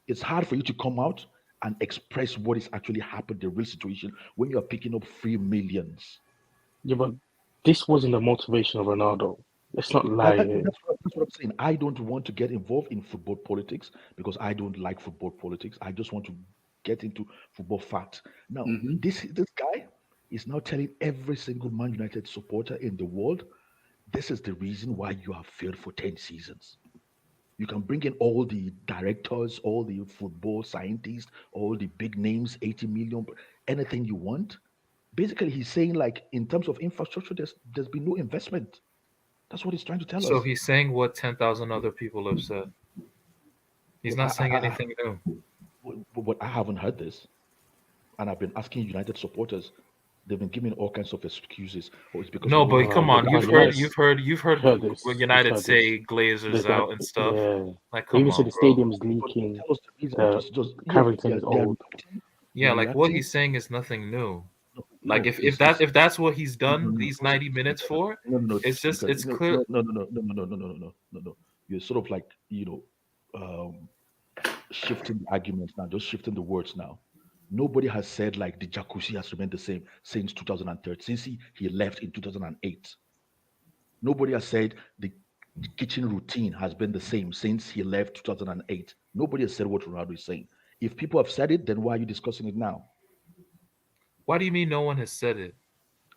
Speaker 5: It's hard for you to come out and express what is actually happened, the real situation, when you are picking up free millions.
Speaker 4: Yeah, but this wasn't the motivation of Ronaldo. Let's not lie here.
Speaker 5: That's what I'm saying. I don't want to get involved in football politics because I don't like football politics. I just want to get into football facts. Now, this guy is now telling every single Man United supporter in the world, this is the reason why you have failed for 10 seasons. You can bring in all the directors, all the football scientists, all the big names, 80 million, anything you want. Basically, he's saying like in terms of infrastructure, there's been no investment. That's what he's trying to tell
Speaker 2: So
Speaker 5: us.
Speaker 2: he's saying what 10,000 other people have said. He's
Speaker 5: But
Speaker 2: not saying anything new.
Speaker 5: I haven't heard this, and I've been asking United supporters. They've been giving all kinds of excuses. Oh, it's because of
Speaker 2: No,
Speaker 5: what
Speaker 2: but
Speaker 5: happened.
Speaker 2: come
Speaker 4: But
Speaker 2: on,
Speaker 4: guys,
Speaker 2: you've heard
Speaker 4: heard this.
Speaker 2: when
Speaker 4: We've
Speaker 2: United
Speaker 4: heard this.
Speaker 2: say Glazers
Speaker 4: That
Speaker 2: out and stuff.
Speaker 4: yeah,
Speaker 2: Like,
Speaker 4: they
Speaker 2: come
Speaker 4: even said
Speaker 2: on,
Speaker 4: the
Speaker 2: bro.
Speaker 4: stadium's
Speaker 5: But
Speaker 4: leaking.
Speaker 5: tell us the reason.
Speaker 4: The
Speaker 5: Just
Speaker 4: Carrington is
Speaker 5: they are
Speaker 4: old.
Speaker 5: reacting.
Speaker 2: Yeah,
Speaker 5: They're
Speaker 2: like what
Speaker 5: reacting.
Speaker 2: he's saying is nothing new.
Speaker 5: No,
Speaker 2: Like
Speaker 5: no,
Speaker 2: if that's what he's done
Speaker 5: no,
Speaker 2: these
Speaker 5: no,
Speaker 2: 90 minutes for,
Speaker 5: no, no, no,
Speaker 2: it's just
Speaker 5: speaker.
Speaker 2: it's clear.
Speaker 5: No. You're sort of like shifting the arguments now, just shifting the words now. Nobody has said like the jacuzzi has remained the same since 2013, since he left in 2008. Nobody has said the kitchen routine has been the same since he left 2008. Nobody has said what Ronaldo is saying. If people have said it, then why are you discussing it now?
Speaker 2: Why do you mean no one has said it?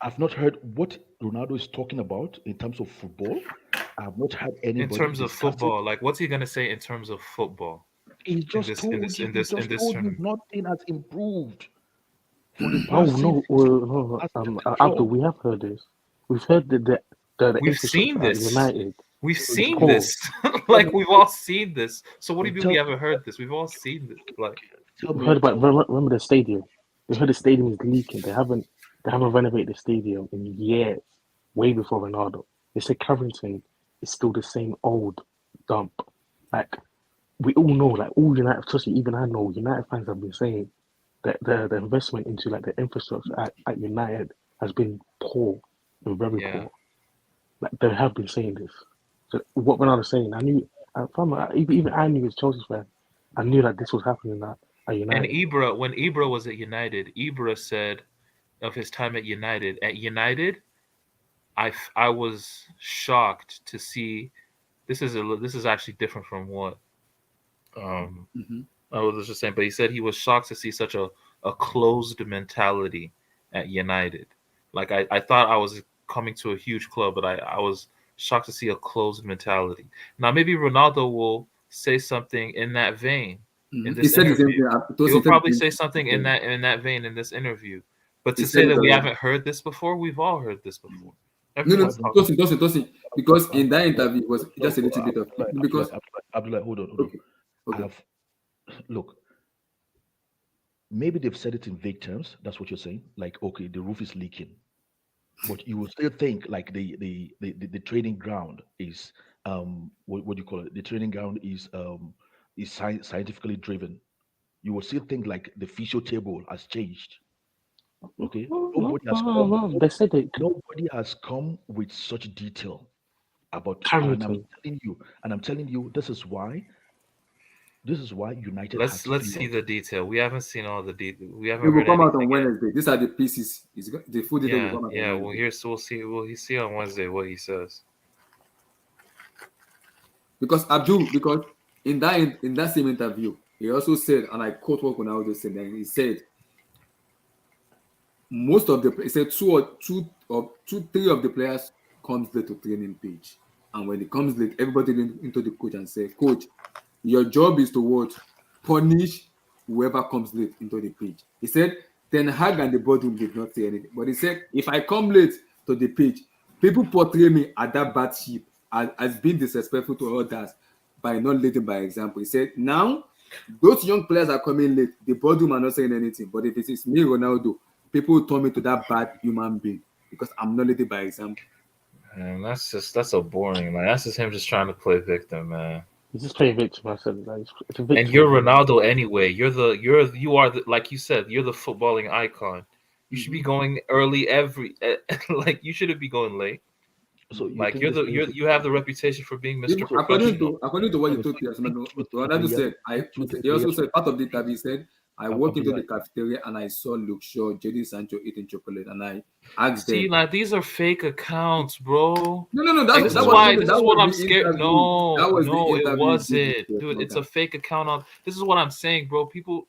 Speaker 5: I've not heard what Ronaldo is talking about in terms of football. I've not heard
Speaker 2: In
Speaker 5: anybody
Speaker 2: terms of
Speaker 5: discuss it.
Speaker 2: football, like what's he gonna say in terms of football?
Speaker 5: He just told you. He
Speaker 2: In
Speaker 5: just
Speaker 2: this
Speaker 5: told you
Speaker 2: tournament.
Speaker 5: nothing has improved for the
Speaker 4: No,
Speaker 5: past since
Speaker 4: no.
Speaker 5: past
Speaker 4: Abdul,
Speaker 5: 2012.
Speaker 4: we have heard this. We've heard the
Speaker 2: We've seen
Speaker 4: infrastructure at
Speaker 2: this.
Speaker 4: United
Speaker 2: We've
Speaker 4: is
Speaker 2: seen
Speaker 4: poor.
Speaker 2: this. Like we've all seen this. So what do you mean we
Speaker 5: Tell,
Speaker 2: haven't heard this? We've all seen this. Like
Speaker 4: heard about remember the stadium? They heard the stadium is leaking. They haven't renovated the stadium in years, way before Ronaldo. They said Carrington is still the same old dump. Like we all know, like all United, trust me, even I know United fans have been saying that the investment into like the infrastructure at United has been poor and very poor. Like they have been saying this. So what Ronaldo's saying, I knew. Even I knew as Chelsea fan, I knew that this was happening at United.
Speaker 2: And when Ibra was at United, Ibra said of his time at United, I was shocked to see. This is actually different from what I was just saying, but he said he was shocked to see such a closed mentality at United. Like I thought I was coming to a huge club, but I was shocked to see a closed mentality. Now maybe Ronaldo will say something in that vein in this interview. He'll probably say something in that vein in this interview. But to say that we haven't heard this before, we've all heard this before.
Speaker 1: Tosin, because in that interview it was just a little bit of because
Speaker 5: Abdullah, hold on. Okay. Look, maybe they've said it in vague terms. That's what you're saying. Like, okay, the roof is leaking, but you will still think like the training ground is what do you call it? The training ground is scientifically driven. You will still think like the physio table has changed. Okay,
Speaker 4: They said it.
Speaker 5: Nobody has come with such detail about
Speaker 4: Carrington.
Speaker 5: And I'm telling you, this is why United.
Speaker 2: Let's see the detail. We haven't seen all the detail. We haven't.
Speaker 1: It will come out on Wednesday. These are the pieces. The full detail will come out.
Speaker 2: Yeah. We'll see. We'll see on Wednesday what he says.
Speaker 1: Because in that same interview, he also said, and I quote what Ronaldo said, and he said, he said three of the players comes late to training page, and when it comes late, everybody went into the coach and said, "Coach, your job is to punish whoever comes late into the pitch." He said, Ten Hag and the boardroom did not say anything. But he said, if I come late to the pitch, people portray me as that bad sheep, as being disrespectful to others by not leading by example. He said, now, those young players are coming late. The boardroom are not saying anything. But if it is me, Ronaldo, people turn me to that bad human being because I'm not leading by example.
Speaker 2: Man, that's so boring. Like, that's just him just trying to play victim, man.
Speaker 4: He's just playing victim. I said, like, it's a victim.
Speaker 2: And you're Ronaldo anyway. You are like you said, you're the footballing icon. You should be going early like you shouldn't be going late. So like you have the reputation for being Mr. Professional.
Speaker 1: According to what you told us, Ronaldo said, he also said part of the interview, he said, I walked into the cafeteria and I saw Luke Shaw, Jadon Sancho eating chocolate, and I asked them.
Speaker 2: See, like these are fake accounts, bro.
Speaker 1: No.
Speaker 2: This is what I'm scared. No, it wasn't, dude. It's a fake account. This is what I'm saying, bro. People,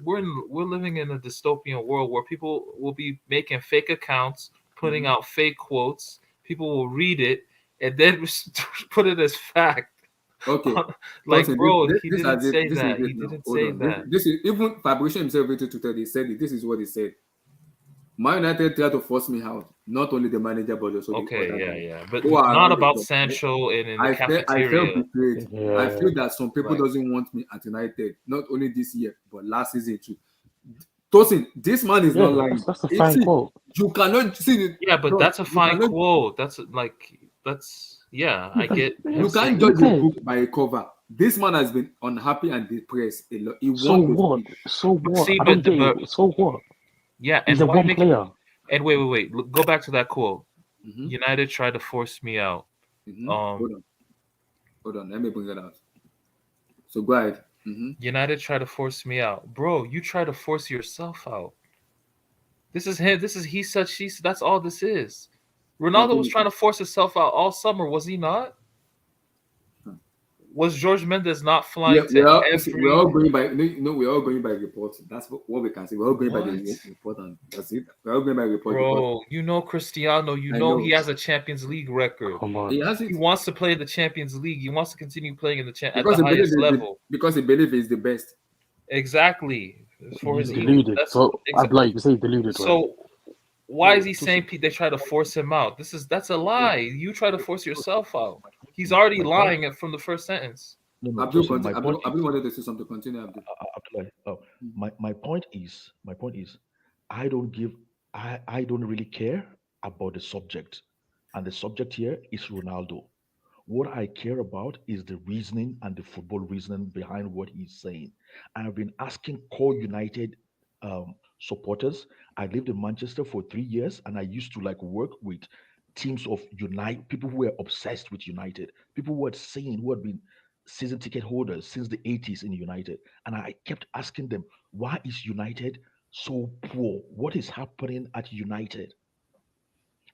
Speaker 2: we're living in a dystopian world where people will be making fake accounts, putting out fake quotes. People will read it and then put it as fact.
Speaker 1: Okay,
Speaker 2: like bro, he didn't say that. He didn't say that.
Speaker 1: This is even Fabricio himself went to Twitter. He said it. This is what he said. Man United tried to force me out. Not only the manager, but also
Speaker 2: the but not about Sancho and in the cafeteria.
Speaker 1: I felt betrayed. Yeah. I feel that some people doesn't want me at United. Not only this year, but last season too. Tosin, this man is not lying.
Speaker 4: That's a fine quote.
Speaker 1: You cannot see it.
Speaker 2: Yeah, but that's a fine quote. Yeah, I get.
Speaker 1: You can't judge a book by a cover. This man has been unhappy and depressed a lot.
Speaker 4: So what? So what?
Speaker 2: Yeah,
Speaker 4: he's a one player.
Speaker 2: And wait. Go back to that quote. United tried to force me out.
Speaker 1: Hold on. Let me bring that out. So go ahead.
Speaker 2: United tried to force me out, bro. You try to force yourself out. This is him. This is he said, she said. That's all this is. Ronaldo was trying to force himself out all summer, was he not? Was George Mendes not flying
Speaker 1: we're all going by reports. That's what we can say. We're all going by the report, and that's it. We're all going by report.
Speaker 2: Bro, you know Cristiano, you know he has a Champions League record.
Speaker 4: Come on.
Speaker 2: He wants to play the Champions League. He wants to continue playing at the highest level.
Speaker 1: Because he believes he's the best.
Speaker 2: Exactly. For
Speaker 4: he's deluded. I'd like to say deluded.
Speaker 2: So why is he saying they try to force him out? That's a lie. You try to force yourself out. He's already lying from the first sentence.
Speaker 1: Abdul wanted to say something. Continue, Abdul.
Speaker 5: My point is, I don't give, I don't really care about the subject, and the subject here is Ronaldo. What I care about is the reasoning and the football reasoning behind what he's saying. I've been asking core United supporters. I lived in Manchester for 3 years, and I used to like work with teams of United, people who were obsessed with United, people who had been season ticket holders since the 80s in United. And I kept asking them, why is United so poor? What is happening at United?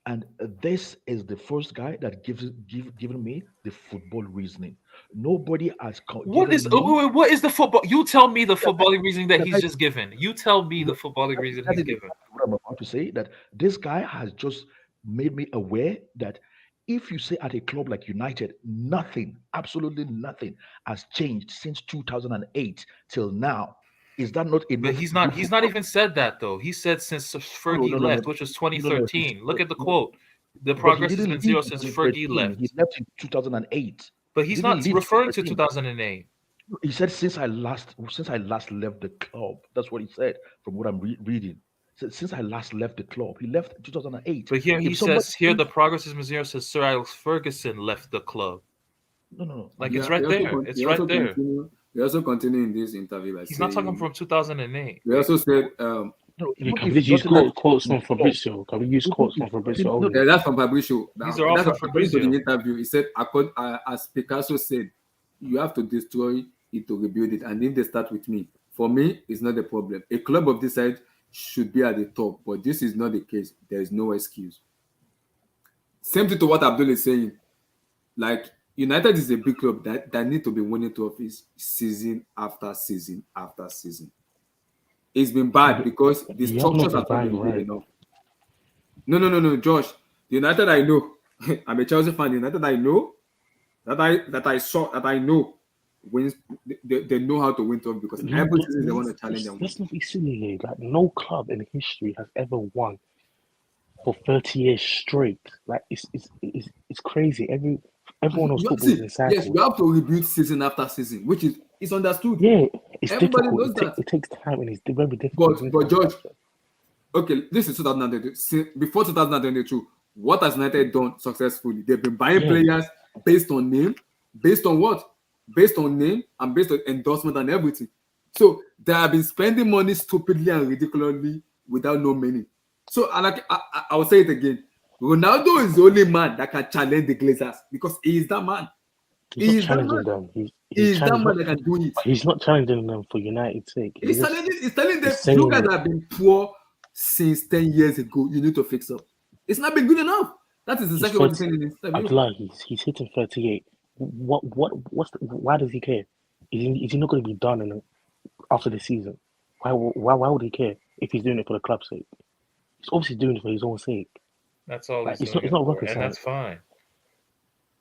Speaker 5: And this is the first guy that given me the football reasoning. Nobody has
Speaker 2: What is
Speaker 5: given me.
Speaker 2: what is the football? You tell me the
Speaker 5: Can I,
Speaker 2: footballing reasoning that
Speaker 5: can
Speaker 2: he's
Speaker 5: I,
Speaker 2: just given. You tell me the
Speaker 5: no,
Speaker 2: footballing reason
Speaker 5: that
Speaker 2: he's
Speaker 5: is
Speaker 2: given.
Speaker 5: exactly what I'm about to say. That this guy has just made me aware that if you say at a club like United, nothing, absolutely nothing has changed since 2008 till now. Is that not
Speaker 2: But
Speaker 5: enough
Speaker 2: he's
Speaker 5: good
Speaker 2: not. He's not
Speaker 5: football?
Speaker 2: even said that though. He said since
Speaker 5: No,
Speaker 2: Fergie
Speaker 5: no, no, no,
Speaker 2: left, which was
Speaker 5: no, no. He
Speaker 2: 2013. Look
Speaker 5: no,
Speaker 2: at the
Speaker 5: no,
Speaker 2: quote. The
Speaker 5: but he
Speaker 2: progress has
Speaker 5: didn't
Speaker 2: been
Speaker 5: leave
Speaker 2: zero
Speaker 5: in
Speaker 2: since Fergie
Speaker 5: 2013. He
Speaker 2: left.
Speaker 5: left in 2008.
Speaker 2: But
Speaker 5: He
Speaker 2: he's
Speaker 5: didn't
Speaker 2: not
Speaker 5: leave
Speaker 2: referring to
Speaker 5: 2013.
Speaker 2: 2008.
Speaker 5: He said since I last left the club. That's what he said from what I'm reading. Since I last left the club, he left in 2008.
Speaker 2: But here he
Speaker 5: If somebody
Speaker 2: says, here
Speaker 5: thinks
Speaker 2: the progress has been zero since Sir Alex Ferguson left the club.
Speaker 5: no, no, no,
Speaker 2: Like it's
Speaker 1: Yeah,
Speaker 2: right there. It's right there.
Speaker 1: he also continue in this interview by
Speaker 2: He's not talking
Speaker 1: saying
Speaker 2: from 2008.
Speaker 1: he also said
Speaker 5: no.
Speaker 4: Yeah,
Speaker 5: Even
Speaker 4: can we
Speaker 5: if
Speaker 4: just use
Speaker 5: nothing has
Speaker 4: quotes
Speaker 5: changed in
Speaker 4: from
Speaker 5: the club,
Speaker 4: Fabrizio? Can we use
Speaker 5: even
Speaker 4: quotes
Speaker 5: if
Speaker 4: from Fabrizio
Speaker 5: nothing, no,
Speaker 4: only?
Speaker 1: yeah, that's from Fabrizio.
Speaker 2: These are all
Speaker 1: That's
Speaker 2: from
Speaker 1: according to the
Speaker 2: Fabrizio.
Speaker 1: interview. He said, as Picasso said, you have to destroy it to rebuild it. And if they start with me, for me, it's not a problem. A club of this size should be at the top, but this is not the case. There is no excuse. Same thing to what Abdul is saying. Like United is a big club that need to be winning trophies season after season after season. It's been bad because the
Speaker 4: You have not
Speaker 1: structures
Speaker 4: been
Speaker 1: have not
Speaker 4: buying
Speaker 1: been good
Speaker 4: right.
Speaker 1: enough. No, Josh. The United I know, I'm a Chelsea fan. The United I know, that I know wins. They know how to win trophy because every season they want to challenge and win.
Speaker 4: Let's not be silly here. Like no club in history has ever won for 30 years straight. Like it's crazy. Everyone knows football is
Speaker 1: See,
Speaker 4: in
Speaker 1: yes,
Speaker 4: cycles.
Speaker 1: you have to rebuild season after season, which is it's understood.
Speaker 4: Yeah, it's
Speaker 1: Everybody
Speaker 4: difficult.
Speaker 1: knows that.
Speaker 4: It takes time and it's very difficult to win
Speaker 1: But George,
Speaker 4: championships.
Speaker 1: okay, this is 2022. Before 2022, what has United done successfully? They've been buying
Speaker 4: Yeah,
Speaker 1: players based on name, based on what? Based on name and based on endorsement and everything. So they have been spending money stupidly and ridiculously without no meaning. So and I will say it again. Ronaldo is the only man that can challenge the Glazers because he is that man.
Speaker 4: he's
Speaker 1: He
Speaker 4: not
Speaker 1: is that
Speaker 4: challenging
Speaker 1: man.
Speaker 4: them.
Speaker 1: He
Speaker 4: He's
Speaker 1: is that
Speaker 4: challenging.
Speaker 1: man that can do it.
Speaker 4: He's not challenging them for United's sake.
Speaker 1: He's telling them,
Speaker 4: He's
Speaker 1: you guys
Speaker 4: saying
Speaker 1: have been poor since 10 years ago. You need to fix up. It's not been good enough. That is
Speaker 4: he's
Speaker 1: exactly what he's
Speaker 4: 30.
Speaker 1: saying in this interview.
Speaker 4: Abdullah, he's hitting 38. Why does he care? Is he not going to be done after the season? Why would he care if he's doing it for the club's sake? He's obviously doing it for his own sake.
Speaker 2: That's all
Speaker 4: Like
Speaker 2: he's doing
Speaker 4: it's
Speaker 2: it
Speaker 4: not
Speaker 2: for,
Speaker 4: rocket
Speaker 2: and that's
Speaker 4: science.
Speaker 2: fine.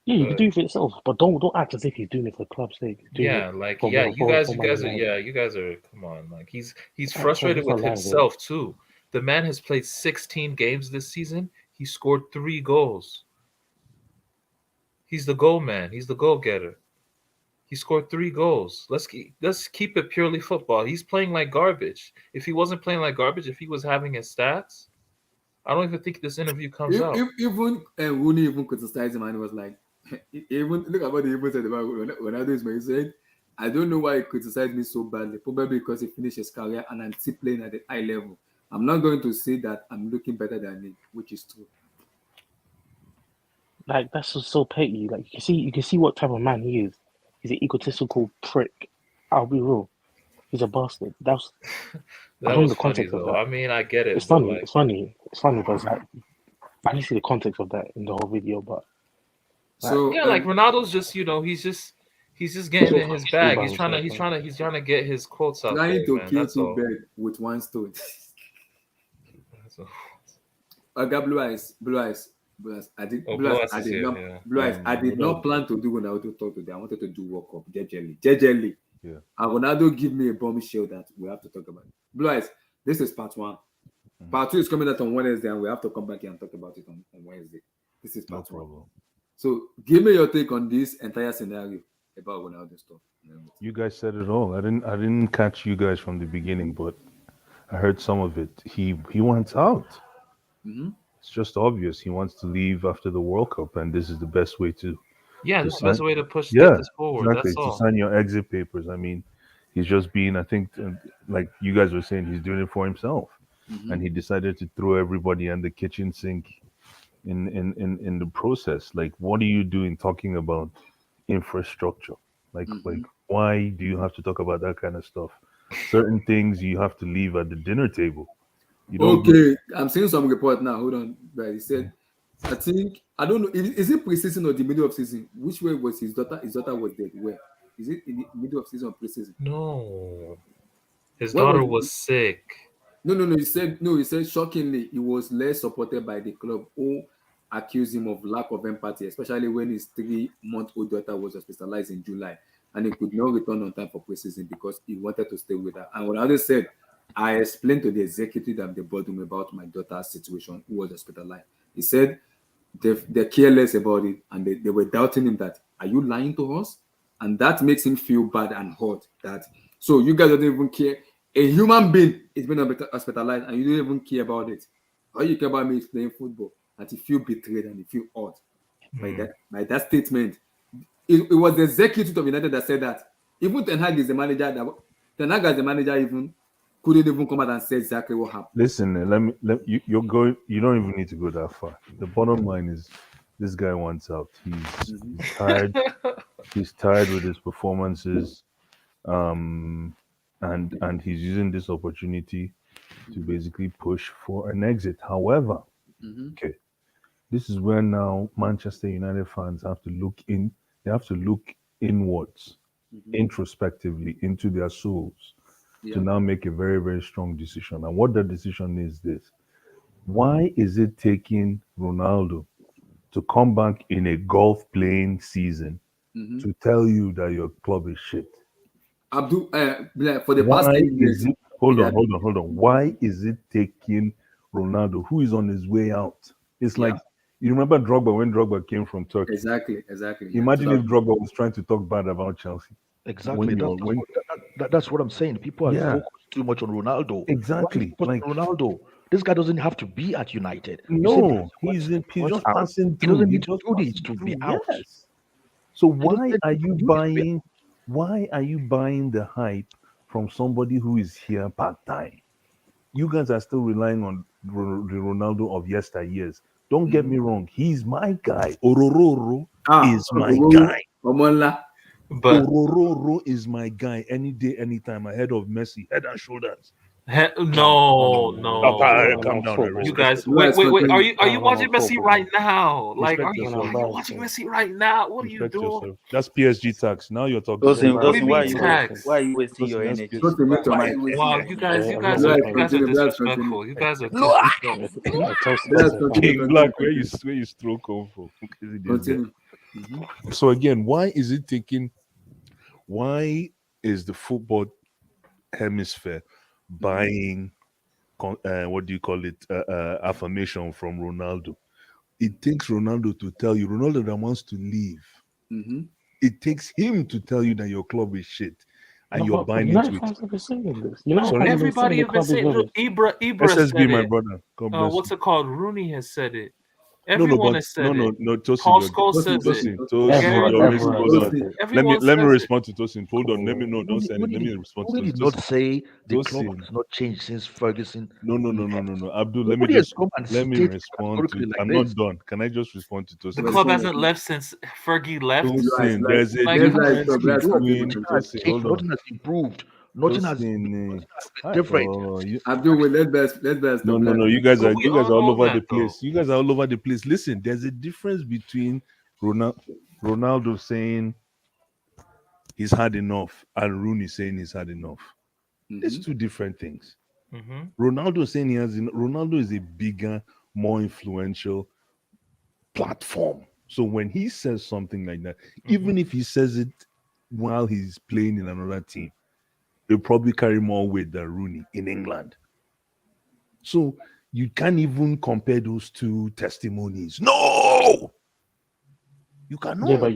Speaker 4: Yeah, you can
Speaker 2: But
Speaker 4: do it for yourself, but don't act as if he's doing it for the club's sake. He's doing it
Speaker 2: yeah, like
Speaker 4: for
Speaker 2: yeah,
Speaker 4: for Man United.
Speaker 2: you guys are. Come on, like he's
Speaker 4: Come,
Speaker 2: frustrated
Speaker 4: let's not
Speaker 2: with
Speaker 4: lie here.
Speaker 2: himself too. The man has played 16 games this season. He scored 3 goals. He's the goal man. He's the goal getter. He scored 3 goals. Let's keep it purely football. He's playing like garbage. If he wasn't playing like garbage, if he was having his stats, I don't even think this interview comes out.
Speaker 1: Even Rooney even criticized him and he was like, even look at what he even said about Ronaldo is he said, I don't know why he criticized me so badly. Probably because he finished his career and I'm still playing at the high level. I'm not going to say that I'm looking better than him, which is true.
Speaker 4: Like that's just so petty. Like you can see what type of man he is. He's an egotistical prick. I'll be real. He's a bastard. I
Speaker 2: That
Speaker 4: don't know
Speaker 2: was
Speaker 4: the
Speaker 2: funny
Speaker 4: context of
Speaker 2: though.
Speaker 4: that.
Speaker 2: I mean, I get it,
Speaker 4: It's
Speaker 2: but
Speaker 4: funny.
Speaker 2: like,
Speaker 4: It's funny. It's funny, but it's like I didn't see the context of that in the whole video. But like,
Speaker 1: So
Speaker 2: yeah, like Ronaldo's just he's just getting in his
Speaker 4: still
Speaker 2: bag.
Speaker 4: by himself, man.
Speaker 2: He's trying to get his quotes out
Speaker 1: trying
Speaker 2: there,
Speaker 1: to
Speaker 2: man.
Speaker 1: kill
Speaker 2: That's
Speaker 1: two
Speaker 2: all.
Speaker 1: birds with one stone.
Speaker 2: That's all.
Speaker 1: I got blue eyes.
Speaker 2: Oh, Blue Eyes is here. Yeah.
Speaker 1: blue eyes. I did not plan to do Ronaldo talk today. I wanted to do World Cup, jejely.
Speaker 5: Yeah.
Speaker 1: And Ronaldo give me a bombshell that we have to talk about. Blue eyes. This is part 1. Part 2 is coming out on Wednesday, and we have to come back here and talk about it on Wednesday. This is
Speaker 5: No
Speaker 1: part 1.
Speaker 5: problem.
Speaker 1: So give me your take on this entire scenario. about Ronaldo stuff. And everything.
Speaker 6: You guys said it all. I didn't catch you guys from the beginning, but I heard some of it. He wants out.
Speaker 1: Mm-hmm.
Speaker 6: It's just obvious. He wants to leave after the World Cup, and this is the best way
Speaker 2: Yeah,
Speaker 6: to
Speaker 2: this is the best
Speaker 6: sign.
Speaker 2: way to push get
Speaker 6: Yeah,
Speaker 2: this forward.
Speaker 6: exactly.
Speaker 2: That's
Speaker 6: To
Speaker 2: all.
Speaker 6: sign your exit papers. I mean, he's just being. I think, like you guys were saying, he's doing it for himself,
Speaker 1: Mm-hmm.
Speaker 6: and he decided to throw everybody in the kitchen sink in the process. Like, what are you doing talking about infrastructure? Like
Speaker 1: Mm-hmm.
Speaker 6: why do you have to talk about that kind of stuff? Certain things you have to leave at the dinner table. You don't go.
Speaker 1: Okay, I'm seeing some report now. Hold on, but he said, I think I don't know. Is it pre-season or the middle of season? Which way was his daughter? His daughter was dead. Where is it? In the middle of season or pre-season?
Speaker 2: No, his
Speaker 1: Where was
Speaker 2: daughter
Speaker 1: it?
Speaker 2: was sick.
Speaker 1: No, no, no. He said no. He said shockingly, he was less supported by the club who accused him of lack of empathy, especially when his 3-month-old daughter was hospitalized in July and he could not return on time for preseason because he wanted to stay with her. And Ronaldo said, "I explained to the executive and the boardroom about my daughter's situation, who was hospitalized." He said they're careless about it and they were doubting him that, are you lying to us? And that makes him feel bad and hurt that, so you guys don't even care. A human being is being hospitalized and you don't even care about it. All you care about me is playing football, and you feel betrayed and you feel hurt
Speaker 2: Mm.
Speaker 1: by that statement. It was the executive of United that said that. Even Ten Hag is the manager that Ten Hag as the manager even couldn't even come out and say exactly what happened.
Speaker 6: Listen, let you. You're going. You don't even need to go that far. The bottom line is, this guy wants out.
Speaker 1: Mm-hmm.
Speaker 6: He's tired. He's tired with his performances. And he's using this opportunity to
Speaker 1: Mm-hmm.
Speaker 6: basically push for an exit. However,
Speaker 1: Mm-hmm.
Speaker 6: okay, this is where now Manchester United fans have to look in. They have to look inwards,
Speaker 1: Mm-hmm.
Speaker 6: introspectively into their souls to
Speaker 1: Yeah.
Speaker 6: now make a very, very strong decision. And what that decision is this: why is it taking Ronaldo to come back in a golf playing season
Speaker 1: Mm-hmm.
Speaker 6: to tell you that your club is shit?
Speaker 1: Abdul, for the past
Speaker 6: Why
Speaker 1: 10
Speaker 6: is
Speaker 1: years,
Speaker 6: it? Hold
Speaker 1: he
Speaker 6: on,
Speaker 1: had,
Speaker 6: hold on, hold on. Why is it taking Ronaldo, who is on his way out? It's
Speaker 1: yeah,
Speaker 6: like, you remember Drogba when Drogba came from Turkey.
Speaker 1: exactly, yeah.
Speaker 6: Imagine if
Speaker 1: 2000,
Speaker 6: Drogba was trying to talk bad about Chelsea.
Speaker 5: Exactly.
Speaker 6: When
Speaker 5: That's
Speaker 6: you're
Speaker 5: that's
Speaker 6: when
Speaker 5: what, that's what I'm saying. People are
Speaker 6: Yeah,
Speaker 5: focused too much on Ronaldo. Why are you
Speaker 6: exactly.
Speaker 5: focused
Speaker 6: Like,
Speaker 5: on Ronaldo? This guy doesn't have to be at United. You said
Speaker 6: no,
Speaker 5: he
Speaker 6: he's
Speaker 5: wants
Speaker 6: just
Speaker 5: out.
Speaker 6: passing
Speaker 5: He
Speaker 6: through.
Speaker 5: doesn't
Speaker 6: He's
Speaker 5: need to
Speaker 6: just
Speaker 5: do this
Speaker 6: passing
Speaker 5: to be
Speaker 6: through.
Speaker 5: out.
Speaker 6: Yes. So
Speaker 5: He doesn't need to do this to be out.
Speaker 6: why are you buying the hype from somebody who is here part time? You guys are still relying on the Ronaldo of yesteryears. Don't get
Speaker 1: mm-hmm.
Speaker 6: me wrong, he's my guy. Orororo
Speaker 1: Ah,
Speaker 6: is my guy.
Speaker 1: Omonla.
Speaker 2: But
Speaker 6: Orororo is my guy any day, anytime, ahead of Messi, head and shoulders.
Speaker 2: no,
Speaker 6: Oh,
Speaker 2: no.
Speaker 6: calm down. I
Speaker 2: You
Speaker 6: respect
Speaker 2: guys,
Speaker 6: yourself.
Speaker 1: Let's
Speaker 2: wait. Are
Speaker 1: continue.
Speaker 2: you watching Messi right now? Like,
Speaker 6: Respect
Speaker 2: are
Speaker 6: yourself.
Speaker 2: you watching Messi right now? What are you
Speaker 6: Respect
Speaker 2: doing?
Speaker 6: yourself. That's PSG tax. Now you're talking.
Speaker 7: Tosin,
Speaker 2: What do you
Speaker 7: Tosin,
Speaker 2: mean tax?
Speaker 7: why are you wasting
Speaker 6: Tosin,
Speaker 7: your
Speaker 6: that's
Speaker 7: energy?
Speaker 6: PSG.
Speaker 1: Just to mute your
Speaker 7: Why are
Speaker 1: mic.
Speaker 7: you wasting
Speaker 2: Wow,
Speaker 7: your energy?
Speaker 1: Let's
Speaker 2: you guys are
Speaker 1: continue. Let's continue.
Speaker 2: disrespectful. You guys are
Speaker 7: No,
Speaker 2: disrespectful.
Speaker 1: Let's continue.
Speaker 6: King Black, where
Speaker 1: Continue.
Speaker 6: you stroke come from? Crazy this guy.
Speaker 1: Continue. Mm-hmm.
Speaker 6: So again, why is it taking? Why is the football hemisphere
Speaker 1: Mm-hmm.
Speaker 6: buying? What do you call it? Affirmation from Ronaldo. It takes Ronaldo to tell you, Ronaldo that wants to leave.
Speaker 1: Mm-hmm.
Speaker 6: It takes him to tell you that your club is shit, and
Speaker 4: No,
Speaker 6: you're
Speaker 4: but
Speaker 6: buying into
Speaker 4: United
Speaker 6: it.
Speaker 4: fans have been saying this.
Speaker 2: No,
Speaker 4: United
Speaker 6: Sorry,
Speaker 4: fans have been saying
Speaker 2: everybody
Speaker 4: the
Speaker 2: have been
Speaker 4: club is
Speaker 2: saying. Look,
Speaker 4: rubbish.
Speaker 2: Ibra
Speaker 6: SSB,
Speaker 2: said
Speaker 6: my
Speaker 2: it.
Speaker 6: brother. God bless
Speaker 2: What's
Speaker 6: you.
Speaker 2: it called? Rooney has said it.
Speaker 6: No, no,
Speaker 2: Everyone
Speaker 6: but
Speaker 2: has said it.
Speaker 6: no, Tosin,
Speaker 2: Paul
Speaker 6: you're
Speaker 2: Scholes
Speaker 1: Tosin,
Speaker 2: says it.
Speaker 1: Tosin,
Speaker 6: Tosin,
Speaker 1: Tosin,
Speaker 6: Tosin,
Speaker 2: Gary
Speaker 4: Everyone,
Speaker 6: you're
Speaker 2: Neville
Speaker 6: racist.
Speaker 4: everyone
Speaker 6: Hold
Speaker 2: says
Speaker 6: on.
Speaker 2: it.
Speaker 4: said it.
Speaker 2: Everyone
Speaker 6: Let me
Speaker 2: says it.
Speaker 6: respond to Tosin. Hold on. Let me no, don't send it. Let me respond to
Speaker 5: Rooney did
Speaker 6: Tosin.
Speaker 5: not say the club
Speaker 6: Tosin.
Speaker 5: has not changed since Ferguson
Speaker 6: No,
Speaker 5: left.
Speaker 6: no. Abdul,
Speaker 5: Nobody has come and
Speaker 6: let me
Speaker 5: stated
Speaker 6: respond to.
Speaker 5: categorically like
Speaker 6: I'm not
Speaker 5: this.
Speaker 6: done. Can I just respond to
Speaker 2: The
Speaker 6: Tosin?
Speaker 1: Well,
Speaker 2: club
Speaker 1: so,
Speaker 2: hasn't left since Fergie left.
Speaker 1: Lies,
Speaker 6: Tosin,
Speaker 1: lies.
Speaker 6: there's a
Speaker 2: Like,
Speaker 1: Let's
Speaker 2: come
Speaker 1: lies.
Speaker 2: on.
Speaker 6: difference
Speaker 1: Stop. Let's
Speaker 5: Improved.
Speaker 1: continue.
Speaker 6: between
Speaker 5: Nothing has
Speaker 6: Tosin.
Speaker 5: changed.
Speaker 6: Hold on.
Speaker 5: Nothing has improved. Nothing has
Speaker 6: Tosin,
Speaker 5: been different since
Speaker 1: Abdul, wait, let's
Speaker 6: no,
Speaker 1: stop.
Speaker 6: no,
Speaker 1: Let's
Speaker 6: no.
Speaker 2: But we
Speaker 6: You guys
Speaker 2: all
Speaker 6: are all
Speaker 2: know
Speaker 6: over the
Speaker 2: that, though.
Speaker 6: place. You guys are all over the place. Listen, there's a difference between Ronaldo saying he's had enough and Rooney saying he's had enough. It's
Speaker 1: Mm-hmm.
Speaker 6: two different things.
Speaker 2: Hmm.
Speaker 6: Ronaldo saying Ronaldo is a bigger, more influential platform. So when he says something like that, even if he says it while he's playing in another team, it'll probably carry more weight than Rooney in England. So you can't even compare those two testimonies. No,
Speaker 5: You cannot.
Speaker 2: But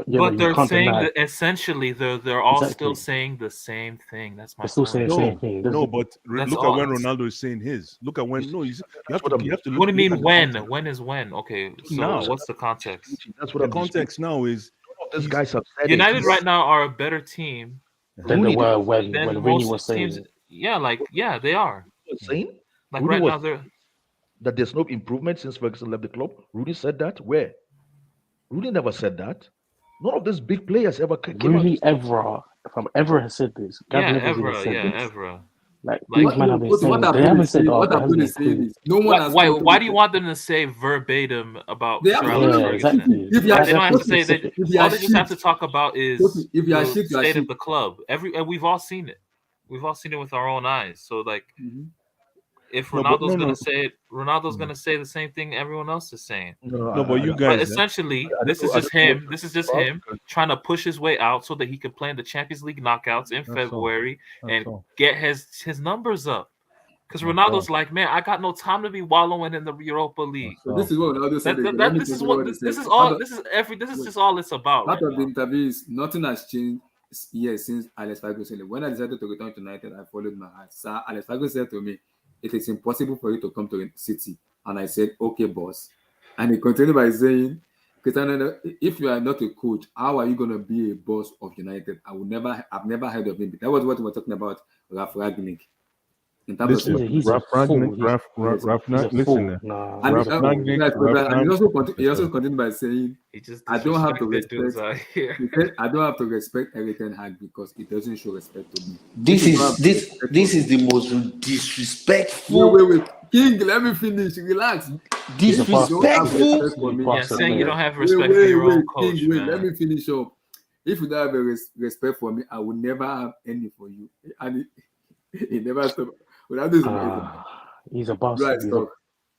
Speaker 4: you
Speaker 2: they're
Speaker 4: can't
Speaker 2: saying
Speaker 4: deny.
Speaker 2: that essentially they're all still
Speaker 4: Exactly.
Speaker 2: saying the same thing. That's my
Speaker 4: They're still saying
Speaker 2: point.
Speaker 4: the same
Speaker 6: No,
Speaker 4: thing.
Speaker 6: no, but
Speaker 2: That's
Speaker 6: look at
Speaker 2: all.
Speaker 6: when Ronaldo is saying his. Look at when no, you
Speaker 5: That's what I'm.
Speaker 6: have to
Speaker 2: What do you
Speaker 6: look
Speaker 2: mean
Speaker 6: at the
Speaker 2: when?
Speaker 6: context.
Speaker 2: When is when? Okay, so
Speaker 6: Now,
Speaker 2: what's the context?
Speaker 5: That's what
Speaker 6: the
Speaker 5: I'm disputing.
Speaker 6: context now is
Speaker 5: None of these
Speaker 6: he's
Speaker 5: guys have said it.
Speaker 2: United right now are a better team
Speaker 4: Than they
Speaker 5: Rooney
Speaker 4: were when
Speaker 2: than
Speaker 4: Rooney
Speaker 2: most
Speaker 4: was
Speaker 2: teams.
Speaker 4: saying.
Speaker 2: Yeah, they are.
Speaker 5: was saying.
Speaker 2: Like
Speaker 5: Rooney
Speaker 2: right
Speaker 5: was
Speaker 2: now, they're
Speaker 5: that there's no improvement since Ferguson left the club. Rooney said that. Where? Rooney never said that. None of these big players ever came out to
Speaker 4: Rooney,
Speaker 5: say
Speaker 4: Evra, from Evra has said this. Gavin Evers even said this.
Speaker 2: Evra.
Speaker 4: Like
Speaker 2: Like
Speaker 4: these men have been
Speaker 1: What
Speaker 4: saying. They
Speaker 1: Abdul
Speaker 4: haven't
Speaker 1: is
Speaker 4: said,
Speaker 1: saying,
Speaker 4: "Oh,
Speaker 1: what
Speaker 4: there hasn't
Speaker 1: Abdul is saying
Speaker 4: improved."
Speaker 1: is no one has come to
Speaker 2: why do
Speaker 1: the
Speaker 2: you want them to say verbatim about
Speaker 1: They
Speaker 2: Sir
Speaker 1: have
Speaker 2: Alex
Speaker 4: Yeah,
Speaker 2: Ferguson?
Speaker 4: exactly.
Speaker 1: if you
Speaker 2: Like,
Speaker 1: are
Speaker 2: they don't have to say that.
Speaker 4: specific.
Speaker 1: if you
Speaker 2: All
Speaker 1: are
Speaker 2: they just have
Speaker 1: shit,
Speaker 2: to talk about is
Speaker 1: if you are
Speaker 2: the
Speaker 1: shit, you are
Speaker 2: state of
Speaker 1: shit.
Speaker 2: the club. And we've all seen it. We've all seen it with our own eyes. So like, if
Speaker 6: no, but
Speaker 2: Ronaldo's
Speaker 6: no,
Speaker 2: gonna
Speaker 6: no,
Speaker 2: say it, Ronaldo's
Speaker 6: Mm.
Speaker 2: gonna say the same thing everyone else is saying.
Speaker 6: no, but you
Speaker 2: But
Speaker 6: guys,
Speaker 2: essentially,
Speaker 5: I
Speaker 2: this
Speaker 5: don't
Speaker 2: is
Speaker 5: know- I
Speaker 2: just
Speaker 5: don't know what
Speaker 2: him.
Speaker 5: you're
Speaker 2: This is
Speaker 5: talking
Speaker 2: just
Speaker 5: about
Speaker 2: him
Speaker 5: because
Speaker 2: trying to push his way out so that he can play in the Champions League knockouts in
Speaker 6: That's all.
Speaker 2: February
Speaker 6: That's
Speaker 2: and
Speaker 6: all.
Speaker 2: get his numbers up. Because
Speaker 6: That's
Speaker 2: Ronaldo's
Speaker 6: all.
Speaker 2: like, man, I got no time to be wallowing in the Europa League.
Speaker 6: That's
Speaker 1: So
Speaker 6: all.
Speaker 1: this is what Ronaldo said.
Speaker 2: That,
Speaker 1: Again.
Speaker 2: that,
Speaker 1: Let
Speaker 2: that
Speaker 1: me
Speaker 2: this is
Speaker 1: continue
Speaker 2: what
Speaker 1: what he
Speaker 2: this
Speaker 1: said.
Speaker 2: is all this is just all it's about
Speaker 1: Part
Speaker 2: right
Speaker 1: of the
Speaker 2: now.
Speaker 1: interview is nothing has changed since Alex Ferguson left. When I decided to return to United, I followed my heart. Sir, Alex Ferguson said to me, "It is impossible for you to come to City." And I said, "Okay, boss." And he continued by saying, "Cristiano, if you are not a coach, how are you going to be a boss of United? I've never heard of him." That was what we were talking about, Ralf Ragnick, in terms of
Speaker 6: Listen,
Speaker 4: He's a
Speaker 6: Raf
Speaker 4: fool.
Speaker 6: Ragnick,
Speaker 1: yes.
Speaker 4: He's a
Speaker 6: listen,
Speaker 4: fool. Nah,
Speaker 1: And
Speaker 4: he's
Speaker 6: Raf
Speaker 4: a fool.
Speaker 6: Ragnick,
Speaker 1: guys,
Speaker 6: Raf
Speaker 1: and
Speaker 6: Ragnick.
Speaker 1: he also continued by saying,
Speaker 2: He just
Speaker 1: I don't have to
Speaker 2: disrespected dudes
Speaker 1: respect.
Speaker 2: out here.
Speaker 1: He said, I don't have to respect Eric Ten Hag because he doesn't show respect to me.
Speaker 7: This
Speaker 1: If you don't
Speaker 7: is
Speaker 1: have to
Speaker 7: this
Speaker 1: respect
Speaker 7: this
Speaker 1: for
Speaker 7: is
Speaker 1: me,
Speaker 7: the most disrespectful,
Speaker 1: wait. King, let me finish. Relax.
Speaker 4: He's a
Speaker 1: If you don't
Speaker 4: bastard.
Speaker 1: have
Speaker 7: disrespectful.
Speaker 1: respect for
Speaker 4: He's a
Speaker 1: me,
Speaker 2: Yeah,
Speaker 4: bastard
Speaker 2: saying you
Speaker 4: player.
Speaker 2: don't have respect for your own coach,
Speaker 1: King, let
Speaker 2: man.
Speaker 1: me finish up. If you don't have respect for me, I will never have any for you. And he never stopped. Without this,
Speaker 4: He's a
Speaker 1: right
Speaker 4: bastard.
Speaker 1: stuff.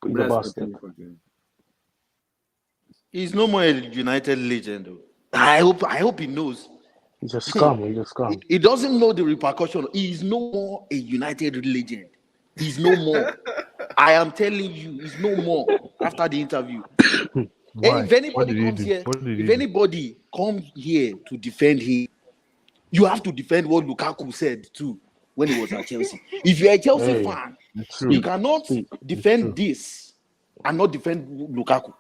Speaker 4: He's a bastard.
Speaker 1: Continue.
Speaker 7: He's no more a United legend. Though. I hope he knows.
Speaker 4: He's a scum. He's a scum.
Speaker 7: He doesn't know the repercussion. He is no more a United legend. He's no more. I am telling you, he's no more after the interview.
Speaker 6: Why?
Speaker 7: If
Speaker 6: What
Speaker 7: anybody
Speaker 6: did he
Speaker 7: comes
Speaker 6: do?
Speaker 7: here,
Speaker 6: What did he
Speaker 7: if
Speaker 6: do?
Speaker 7: anybody comes here to defend him, you have to defend what Lukaku said too when he was at Chelsea. If you're a Chelsea
Speaker 4: Hey,
Speaker 7: fan,
Speaker 6: It's
Speaker 7: you
Speaker 6: true.
Speaker 7: cannot
Speaker 4: Speak.
Speaker 7: defend this and not defend Lukaku.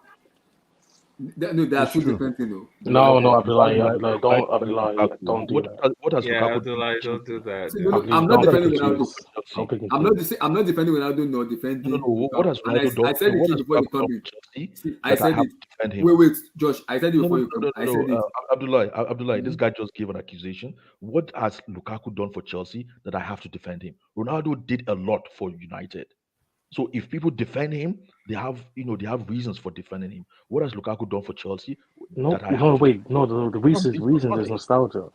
Speaker 1: No, there are
Speaker 6: It's
Speaker 1: two
Speaker 6: true.
Speaker 1: different things, though.
Speaker 4: No,
Speaker 5: why
Speaker 4: Abdullahi,
Speaker 5: do
Speaker 4: Abdullahi,
Speaker 5: why
Speaker 4: don't, Abdullahi, don't do that.
Speaker 5: what has
Speaker 2: Yeah,
Speaker 5: Lukaku
Speaker 2: Abdullah,
Speaker 5: done?
Speaker 2: don't do that.
Speaker 1: See,
Speaker 2: dude.
Speaker 1: no, I'm not
Speaker 4: Don't
Speaker 1: defending
Speaker 4: pick
Speaker 1: Ronaldo.
Speaker 4: his. Don't pick
Speaker 1: I'm not defending Ronaldo nor
Speaker 5: No.
Speaker 1: defending
Speaker 5: What has
Speaker 1: Lukaku. And
Speaker 5: Ronaldo done?
Speaker 1: I said
Speaker 5: No,
Speaker 1: it
Speaker 5: what
Speaker 1: to you
Speaker 5: has
Speaker 1: before you
Speaker 5: Lukaku done
Speaker 1: come
Speaker 5: for
Speaker 1: in.
Speaker 5: Chelsea
Speaker 1: See, I
Speaker 5: that I
Speaker 1: said
Speaker 5: have
Speaker 1: it.
Speaker 5: to defend him?
Speaker 1: Wait, Josh. I said it before you come. I said it.
Speaker 5: Abdullah, this guy just gave an accusation. What has Lukaku done for Chelsea that I have to defend him? Ronaldo did a lot for United. So if people defend him, they have reasons for defending him. What has Lukaku done for Chelsea
Speaker 4: No,
Speaker 5: that I
Speaker 4: no,
Speaker 5: have to?
Speaker 4: wait, no. The reasons
Speaker 5: It's
Speaker 4: is
Speaker 5: nothing.
Speaker 4: nostalgia.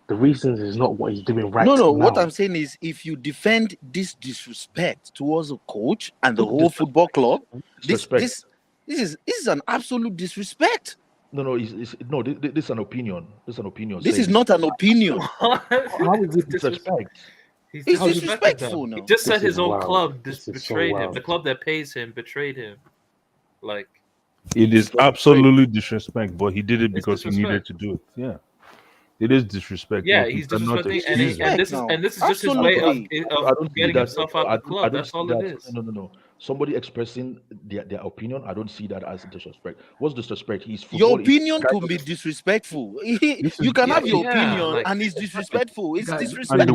Speaker 4: The reasons is not what he's doing right
Speaker 7: No.
Speaker 4: now.
Speaker 7: What I'm saying is, if you defend this disrespect towards a coach and the whole
Speaker 5: Disrespect.
Speaker 7: football club, this
Speaker 5: Disrespect.
Speaker 7: is an absolute disrespect.
Speaker 5: No. This is an opinion. This is an opinion.
Speaker 7: This is
Speaker 5: saying
Speaker 7: not an opinion.
Speaker 5: how is it disrespect?
Speaker 2: He's
Speaker 7: It's
Speaker 2: disrespected
Speaker 7: disrespectful
Speaker 2: them. He
Speaker 7: now.
Speaker 2: just said
Speaker 4: This is
Speaker 2: his own
Speaker 4: wild.
Speaker 2: club
Speaker 4: This is so
Speaker 2: betrayed him. The
Speaker 4: wild.
Speaker 2: club that pays him betrayed him. Like,
Speaker 6: It is absolutely disrespect, but he did it
Speaker 2: it's
Speaker 6: because he needed
Speaker 2: disrespect.
Speaker 6: to do it. Yeah, it is disrespect.
Speaker 2: Yeah,
Speaker 6: Look, we
Speaker 2: he's
Speaker 6: cannot
Speaker 2: disrespecting,
Speaker 6: excuse it.
Speaker 7: Disrespect now.
Speaker 2: and this is just his way
Speaker 7: Absolutely.
Speaker 5: I
Speaker 2: of
Speaker 5: don't see
Speaker 2: getting
Speaker 5: that.
Speaker 2: himself out the club.
Speaker 5: don't
Speaker 2: That's
Speaker 5: see
Speaker 2: all it
Speaker 5: that.
Speaker 2: is.
Speaker 5: No. Somebody expressing their opinion, I don't see that as disrespect. What's disrespect? He's
Speaker 7: Your
Speaker 5: football.
Speaker 7: opinion
Speaker 5: Guy
Speaker 7: could be
Speaker 5: doesn't-
Speaker 7: disrespectful.
Speaker 6: This
Speaker 7: You
Speaker 6: is
Speaker 7: can
Speaker 2: Yeah,
Speaker 7: have your
Speaker 2: yeah,
Speaker 7: opinion
Speaker 2: like
Speaker 7: and it's disrespectful. It's
Speaker 1: Guys,
Speaker 7: disrespect.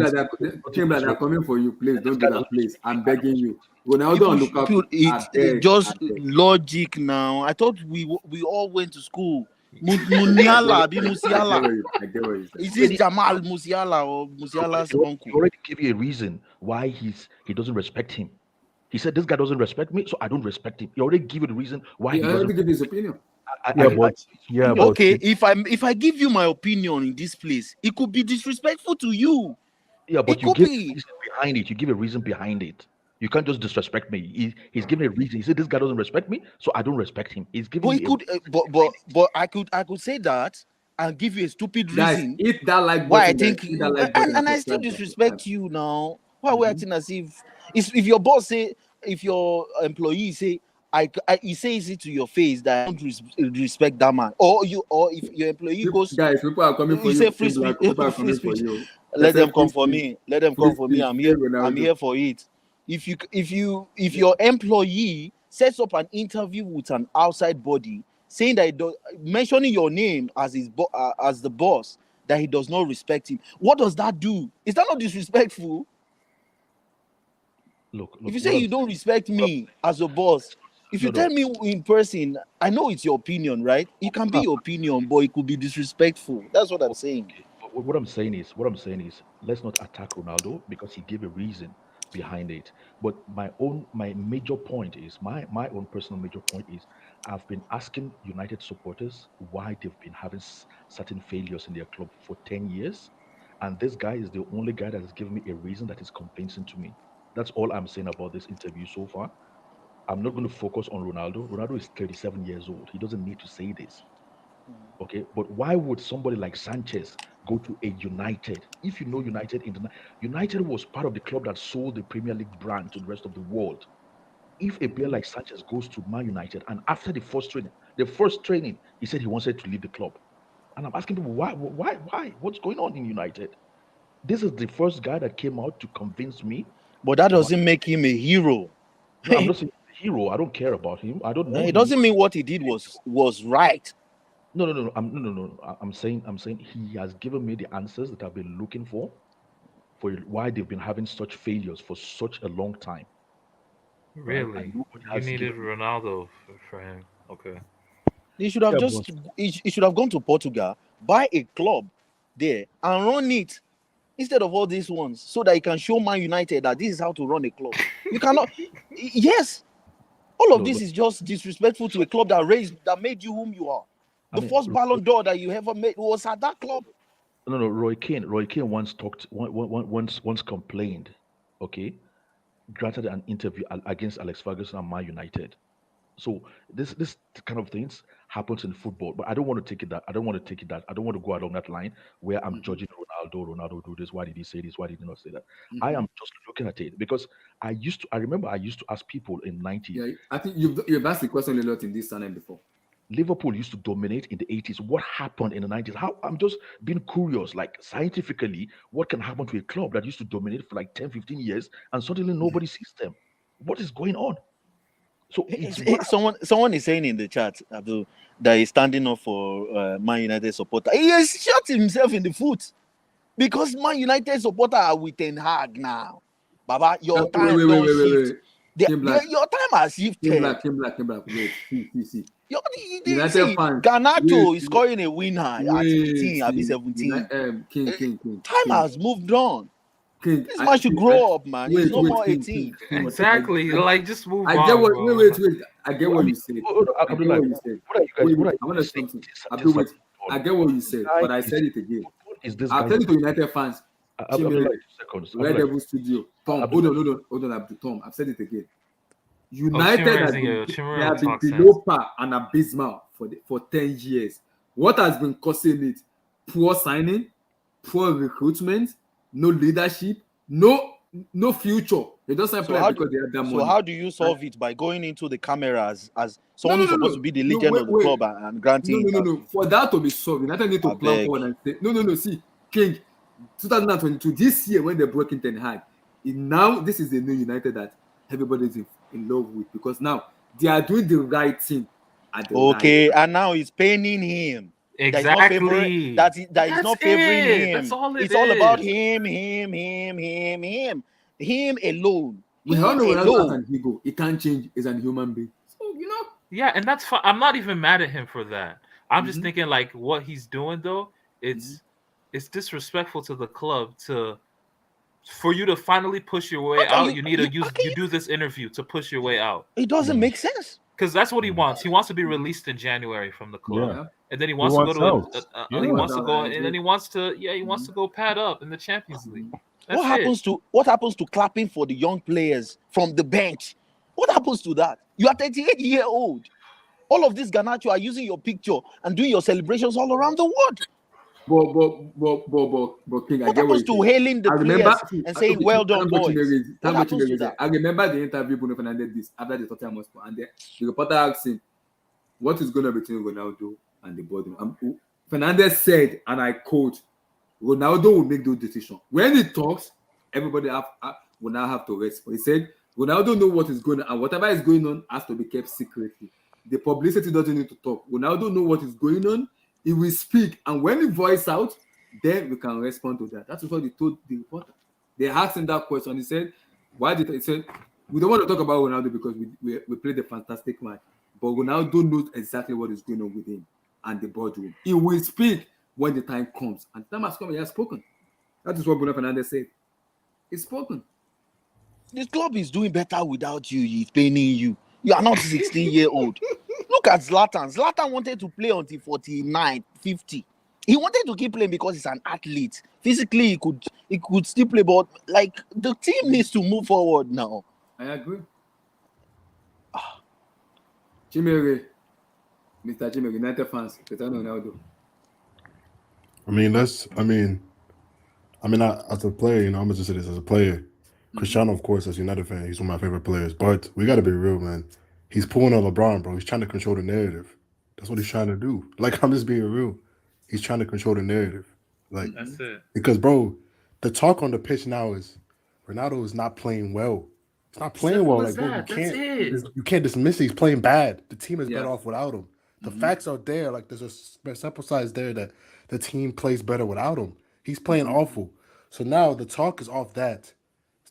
Speaker 1: Team that are coming for you, please don't do that, please. I'm begging you. Ronaldo
Speaker 7: People,
Speaker 1: and Lukaku,
Speaker 7: it's just logic now. I thought we all went to school. Muniala, Abi Musiala.
Speaker 1: I get what you
Speaker 7: Is
Speaker 1: said.
Speaker 7: this Jamal Musiala or Musiala's
Speaker 5: He
Speaker 7: uncle?
Speaker 5: already gave you a reason why he doesn't respect him. He said this guy doesn't respect me, so I don't respect him. He already gave you the reason why
Speaker 1: He
Speaker 5: he
Speaker 1: already
Speaker 5: doesn't.
Speaker 1: give his opinion.
Speaker 7: Okay, if I give you my opinion in this place, it could be disrespectful to you.
Speaker 5: Yeah, but
Speaker 7: It
Speaker 5: you
Speaker 7: could
Speaker 5: give
Speaker 7: be.
Speaker 5: a reason behind it. You give a reason behind it. You can't just disrespect me. He's giving a reason. He said this guy doesn't respect me, so I don't respect him. He's giving
Speaker 7: But it
Speaker 5: you
Speaker 7: could, but I could say that and give you a stupid
Speaker 1: Guys,
Speaker 7: reason
Speaker 1: hit that like
Speaker 7: why I
Speaker 1: button.
Speaker 7: think,
Speaker 1: Hit that like button
Speaker 7: and I still
Speaker 1: subscribe,
Speaker 7: disrespect
Speaker 1: subscribe.
Speaker 7: you now. Why are we acting as if your boss say, if your employee say, he says it to your face that I don't respect that man, or if your employee goes,
Speaker 1: Guys, people are coming for
Speaker 7: you
Speaker 1: you.
Speaker 7: say free speech,
Speaker 1: People are
Speaker 7: free
Speaker 1: coming for
Speaker 7: speech.
Speaker 1: you.
Speaker 7: Let
Speaker 1: They say
Speaker 7: them come
Speaker 1: free
Speaker 7: for
Speaker 1: speech,
Speaker 7: me. Let them
Speaker 1: free
Speaker 7: come for me.
Speaker 1: speech,
Speaker 7: I'm
Speaker 1: free
Speaker 7: here. I'm
Speaker 1: Ronaldo.
Speaker 7: here for it. If your employee sets up an interview with an outside body saying that mentioning your name as as the boss, that he does not respect him, what does that do? Is that not disrespectful?
Speaker 5: Look,
Speaker 7: If you
Speaker 5: what
Speaker 7: say you don't respect me as a boss, if you
Speaker 5: no,
Speaker 7: tell me in person, I know it's your opinion, right? It can be your opinion, but it could be disrespectful. That's what I'm saying.
Speaker 5: okay. But what I'm saying is, let's not attack Ronaldo because he gave a reason behind it. But my major point is my own personal major point is, I've been asking United supporters why they've been having certain failures in their club for 10 years, and this guy is the only guy that has given me a reason that is convincing to me. That's all I'm saying about this interview so far. I'm not going to focus on Ronaldo. Ronaldo is 37 years old. He doesn't need to say this. Okay, but why would somebody like Sanchez go to a United? If you know United, United was part of the club that sold the Premier League brand to the rest of the world. If a player like Sanchez goes to Man United and after the first training, he said he wanted to leave the club, and I'm asking people why? What's going on in United? This is the first guy that came out to convince me.
Speaker 7: But that
Speaker 5: Why?
Speaker 7: doesn't make him a hero.
Speaker 5: No, I'm not saying he's a hero. I don't care about him. I don't know
Speaker 7: It
Speaker 5: him.
Speaker 7: doesn't mean what he did was right.
Speaker 5: No. I'm saying he has given me the answers that I've been looking for why they've been having such failures for such a long time, right? And
Speaker 2: Really?
Speaker 5: nobody
Speaker 2: You
Speaker 5: has
Speaker 2: needed
Speaker 5: given me.
Speaker 2: Ronaldo for him. Okay.
Speaker 7: He should have
Speaker 6: Yeah, but
Speaker 7: he should have gone to Portugal, buy a club there, and run it instead of all these ones, so that he can show Man United that this is how to run a club. You cannot. Yes, all of
Speaker 5: No,
Speaker 7: this
Speaker 5: no.
Speaker 7: is just disrespectful to
Speaker 5: So
Speaker 7: a club that made you whom you are.
Speaker 5: I
Speaker 7: The
Speaker 5: mean,
Speaker 7: first Ballon d'Or that you ever made was at that club.
Speaker 5: no. Roy Keane once talked, once complained. Okay, granted an interview against Alex Ferguson and Man United. So this kind of things happens in football, but I don't want to take it that I don't want to take it that I don't want to go along that line where I'm
Speaker 7: Mhm,
Speaker 5: judging Ronaldo. Ronaldo do this. Why did he say this? Why did he not say that? I
Speaker 7: mhm.
Speaker 5: am just looking at it because I remember I used to ask people in '90s.
Speaker 1: Yeah, I think you've asked the question a lot in this channel before.
Speaker 5: Liverpool used to dominate in the '80s. What happened in the '90s? How I'm just being curious, like scientifically, what can happen to a club that used to dominate for like 10, 15 years and suddenly nobody sees them? What is going on? So it's what
Speaker 7: Someone is saying in the chat, Abdul, that he's standing up for Man United supporter. He has shot himself in the foot because Man United supporter are with Ten Hag now. Baba, your time don't shift.
Speaker 1: Wait. Kim Black,
Speaker 7: Your time has shifted.
Speaker 1: Kim Black. Wait, see.
Speaker 7: You
Speaker 1: United
Speaker 7: see,
Speaker 1: fans,
Speaker 7: Garnacho is scoring a winner at
Speaker 1: wait,
Speaker 7: 18, at
Speaker 1: see.
Speaker 7: 17. Time
Speaker 1: King.
Speaker 7: has moved on.
Speaker 1: King,
Speaker 7: This man should grow up, man. He's no more 18.
Speaker 2: Exactly. Like, just move
Speaker 1: I get
Speaker 2: on,
Speaker 1: what.
Speaker 2: bro.
Speaker 1: Wait. I get
Speaker 5: I
Speaker 1: what
Speaker 5: mean,
Speaker 1: you said. I get
Speaker 5: Abdullah,
Speaker 1: what you said.
Speaker 5: what are you guys?
Speaker 1: Wait,
Speaker 5: What are
Speaker 1: I
Speaker 5: you
Speaker 1: want to
Speaker 5: guys
Speaker 1: say
Speaker 5: saying?
Speaker 1: something.
Speaker 5: This
Speaker 1: Wait.
Speaker 5: football.
Speaker 1: I get what you
Speaker 5: This
Speaker 1: said,
Speaker 5: guy
Speaker 1: but I
Speaker 5: is
Speaker 1: said it again.
Speaker 5: football is this
Speaker 1: I'll
Speaker 5: guy.
Speaker 1: tell it to United fans.
Speaker 5: Abdullah,
Speaker 1: Chimere,
Speaker 5: 2 seconds.
Speaker 1: Red
Speaker 5: Abdullah,
Speaker 1: Devil Studio. Tom,
Speaker 5: Abdullah,
Speaker 1: hold on, Abdul Tom. I've said it again.
Speaker 2: Oh,
Speaker 1: United
Speaker 2: Chimera is
Speaker 1: has
Speaker 2: in
Speaker 1: been
Speaker 2: here.
Speaker 1: they
Speaker 2: Chimera will
Speaker 1: have been
Speaker 2: talk sense.
Speaker 1: below par and abysmal for 10 years. What has been causing it? Poor signing, poor recruitment, no leadership, no future. They don't sign
Speaker 7: So
Speaker 1: players
Speaker 7: how do
Speaker 1: because they have that
Speaker 7: so
Speaker 1: money.
Speaker 7: how do you
Speaker 1: And
Speaker 7: solve it? By going into the cameras as
Speaker 1: no,
Speaker 7: someone who's supposed to be the legend of the
Speaker 1: wait.
Speaker 7: club and granting
Speaker 1: No.
Speaker 7: interview?
Speaker 1: For that to be solved, United need to
Speaker 7: I
Speaker 1: plan
Speaker 7: beg.
Speaker 1: forward and say, no. See, King, 2022, this year when they broke in Ten Hag, now this is the new United that everybody's in love with because now they are doing the right thing at the right
Speaker 7: Okay,
Speaker 1: time.
Speaker 7: and now it's paining him. That is not favoring
Speaker 2: Exactly.
Speaker 7: that is
Speaker 2: That's
Speaker 7: not favoring
Speaker 2: it. That's
Speaker 7: him.
Speaker 2: all it
Speaker 7: It's all about
Speaker 2: is.
Speaker 7: him. Him alone.
Speaker 1: We all
Speaker 7: Him
Speaker 1: know Ronaldo has
Speaker 7: alone.
Speaker 1: an ego. He can't change. He's a human being. So,
Speaker 2: Yeah, and that's fine. I'm not even mad at him for that. I'm just
Speaker 1: Mhm.
Speaker 2: thinking like what he's doing though.
Speaker 1: Mhm.
Speaker 2: It's disrespectful to the club to for you to finally push your way
Speaker 7: How can
Speaker 2: out.
Speaker 7: you,
Speaker 2: You need to
Speaker 7: how
Speaker 2: use
Speaker 7: can
Speaker 2: you
Speaker 7: you
Speaker 2: do this interview to push your way out
Speaker 7: it doesn't make sense.
Speaker 2: because that's what he
Speaker 6: Mm.
Speaker 2: wants. He wants to be released in January from the club,
Speaker 6: Yeah.
Speaker 1: Yeah.
Speaker 2: and then he
Speaker 6: He
Speaker 2: wants to go
Speaker 6: wants
Speaker 2: to
Speaker 6: out.
Speaker 1: He
Speaker 2: he
Speaker 6: Yeah.
Speaker 1: wants
Speaker 2: wants to
Speaker 1: out.
Speaker 2: go
Speaker 1: I
Speaker 2: and then
Speaker 1: agree.
Speaker 2: he wants to go pad up in the Champions League.
Speaker 7: What
Speaker 2: That's it.
Speaker 7: happens to clapping for the young players from the bench? What happens to that? You are 38-year-old. All of these Garnacho are using your picture and doing your celebrations all around the world.
Speaker 1: King, I
Speaker 7: What
Speaker 1: get what
Speaker 7: happens
Speaker 1: you
Speaker 7: to
Speaker 1: say.
Speaker 7: hailing the
Speaker 1: I remember,
Speaker 7: players and saying, "Well done, boys"? What happens to that?
Speaker 1: I remember the interview Bruno Fernandes did after the Tottenham Hotspur, and the reporter asked him, "What is going on between Ronaldo and the body?" Fernandes said, and I quote, "Ronaldo will make those decisions. When he talks, everybody will now have to rest." He said, "Ronaldo knows what is going on, and whatever is going on has to be kept secretly. The publicity doesn't need to talk. Ronaldo knows what is going on. He will speak, and when he voice out, then we can respond to that." That's what he told the reporter. They asked him that question. He said, "Why did he said we don't want to talk about Ronaldo because we played a fantastic match, but Ronaldo knows exactly what is going on with him and the boardroom. He will speak when the time comes, and the time has come. He has spoken." That is what Bruno Fernandes said. He's spoken.
Speaker 7: This club is doing better without you. He's paying you. You are not 16-year-old. Look at Zlatan. Zlatan wanted to play until 49, 50. He wanted to keep playing because he's an athlete. Physically, he could still play, but like the team needs to move forward now.
Speaker 1: I agree. Chimere, Mr. Chimere, United fans, Cristiano Ronaldo.
Speaker 8: As a player, I'm gonna just say this as a player. Cristiano, of course, as a United fan, he's one of my favorite players. But we got to be real, man. He's pulling on LeBron, bro. He's trying to control the narrative. That's what he's trying to do. Like, I'm just being real. He's trying to control the narrative. Like,
Speaker 2: That's it.
Speaker 8: because, bro, the talk on the pitch now is Ronaldo is not playing well. He's not playing well. Like, bro, you can't dismiss it. He's playing bad. The team is better off without him. The facts are there. Like, there's a sample size there that the team plays better without him. He's playing awful. So now the talk is off that.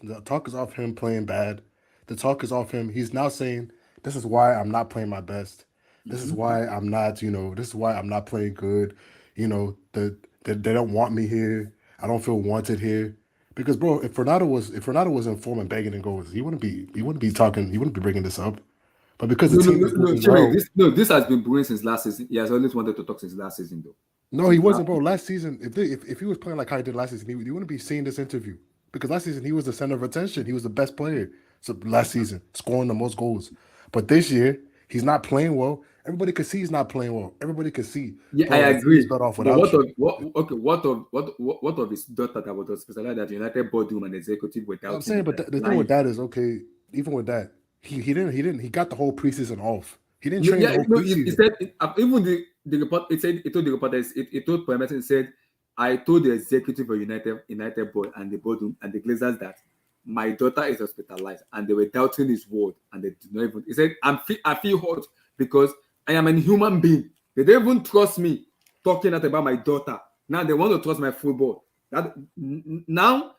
Speaker 8: The talk is off him playing bad. The talk is off him. He's now saying, this is why I'm not playing my best. This is why I'm not, this is why I'm not playing good. They don't want me here. I don't feel wanted here. Because, bro, if Ronaldo was in form and begging and goals, he wouldn't be bringing this up. But because the team is doing well,
Speaker 1: this has been brewing since last season. He has always wanted to talk since last season, though.
Speaker 8: No, he wasn't, bro. Last season, if he was playing like how he did last season, he wouldn't be seeing this interview. Because last season, he was the center of attention. He was the best player. So last season, scoring the most goals. But this year, he's not playing well. Everybody could see he's not playing well. Everybody could see.
Speaker 1: Yeah, I agree.
Speaker 8: He's better off
Speaker 1: But
Speaker 8: without
Speaker 1: what of his daughter that was specialized at United boardroom and executive without?
Speaker 8: I'm saying, but the thing with that is, okay, even with that, he got the whole preseason off. He didn't train the whole preseason.
Speaker 1: He said, even the report, it told the reporters, it told Premier, it said, "I told the executive of United board and the boardroom and the Glazers that my daughter is hospitalized, and they were doubting his word, and they did not even." He said, I feel hurt because I am a human being. They don't even trust me talking about my daughter. Now they want to trust my football. Now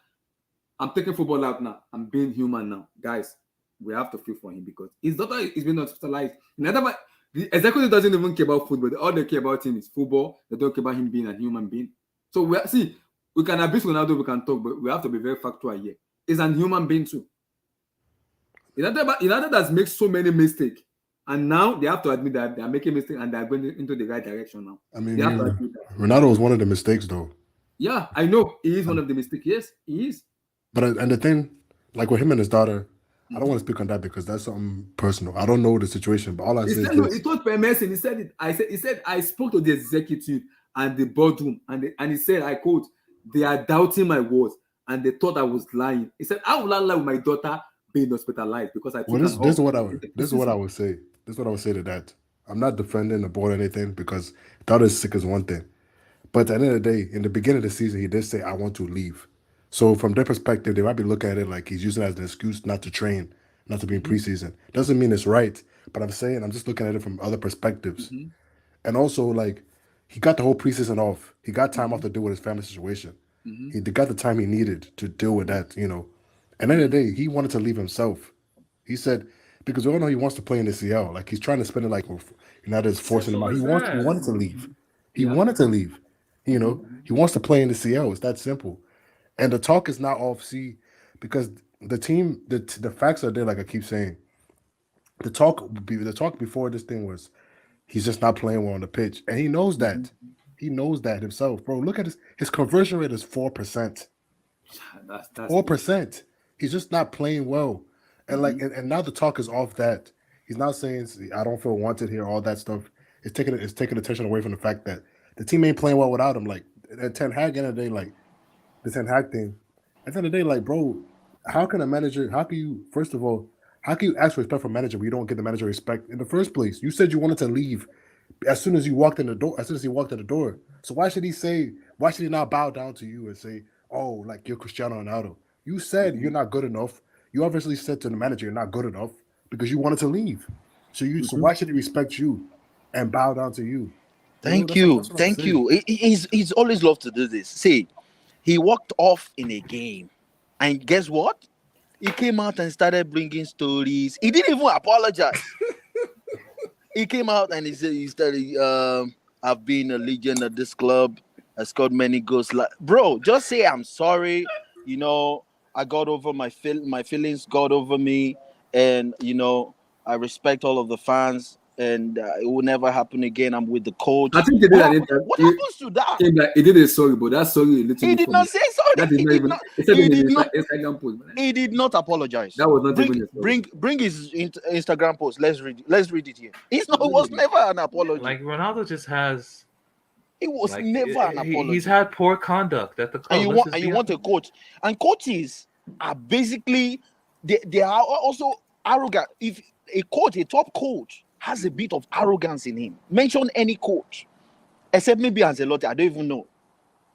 Speaker 1: I'm taking football out now. I'm being human now, guys. We have to feel for him because his daughter is being hospitalized. The executive doesn't even care about football. All they care about him is football. They don't care about him being a human being. So we can abuse Ronaldo, we can talk, but we have to be very factual here. He's a human being too. United has made so many mistakes, and now they have to admit that they are making mistakes and they are going into the right direction now.
Speaker 8: Ronaldo was one of the mistakes, though.
Speaker 1: Yeah, I know he is one of the mistakes. Yes, he is.
Speaker 8: But and the thing, like with him and his daughter, I don't want to speak on that because that's something personal. I don't know the situation, but all I say is
Speaker 1: he told Permesin, he said it. He said I spoke to the executive and the boardroom, and he said, I quote, "They are doubting my words and they thought I was lying." He said, "How will I lie with my daughter being hospitalized because I?"
Speaker 8: This is what I would say. This is what I would say to that. I'm not defending the board or anything because daughter is sick is one thing, but at the end of the day, in the beginning of the season, he did say, "I want to leave." So from their perspective, they might be looking at it like he's using it as an excuse not to train, not to be in preseason. Doesn't mean it's right, but I'm just looking at it from other perspectives. And also, like, he got the whole preseason off. He got time off to deal with his family situation. He got the time he needed to deal with that, And at the end of the day, he wanted to leave himself. He said, because we all know he wants to play in the CL. Like, he's trying to spend it like United's forcing him out. He wanted to leave. He wanted to leave. He wants to play in the CL. It's that simple. And the talk is not off because the team, the facts are there, like I keep saying. The talk before this thing was he's just not playing well on the pitch. And he knows that. He knows that himself. Bro, look at his conversion rate is 4%. That's 4%. He's just not playing well. And and now the talk is off that. He's not saying I don't feel wanted here, all that stuff. It's taking attention away from the fact that the team ain't playing well without him. Like Ten Hag end of the day, like the Ten Hag thing. At the end of the day, like, bro, how can a manager? How can you? First of all, how can you ask for respect from a manager when you don't get the manager respect in the first place? You said you wanted to leave as soon as you walked in the door. As soon as he walked in the door. So why should he say? Why should he not bow down to you and say, "Oh, like you're Cristiano Ronaldo"? You said you're not good enough. You obviously said to the manager you're not good enough because you wanted to leave. So why should he respect you and bow down to you?
Speaker 7: Thank
Speaker 8: That's,
Speaker 7: you.
Speaker 8: that's what I'm
Speaker 7: Thank
Speaker 8: saying.
Speaker 7: you. He's always loved to do this. See, he walked off in a game. And guess what? He came out and started bringing stories. He didn't even apologize. He came out and he started, I've been a legend at this club. I scored many goals. Like, bro, just say I'm sorry. You know, I got over my feelings got over me. And, you know, I respect all of the fans. And it will never happen again. I'm with the coach.
Speaker 1: I think he did that.
Speaker 7: What happens to that?
Speaker 1: He did a sorry, but that sorry a little
Speaker 7: He
Speaker 1: bit
Speaker 7: did
Speaker 1: for
Speaker 7: not
Speaker 1: me.
Speaker 7: say sorry.
Speaker 1: That did
Speaker 7: He
Speaker 1: not
Speaker 7: did
Speaker 1: even.
Speaker 7: not.
Speaker 1: He said
Speaker 7: He
Speaker 1: in
Speaker 7: did
Speaker 1: his
Speaker 7: not.
Speaker 1: Instagram post. Man.
Speaker 7: He did not apologize.
Speaker 1: That was not even a sorry.
Speaker 7: Bring his Instagram post. Let's read it here. It was never an apology.
Speaker 2: Like Ronaldo just has.
Speaker 7: It was
Speaker 2: Like,
Speaker 7: never an apology.
Speaker 2: He's had poor conduct at the club.
Speaker 7: And you want a coach. And coaches are basically they are also arrogant. If a top coach, has a bit of arrogance in him, mention any coach, except maybe Ancelotti. I don't even know.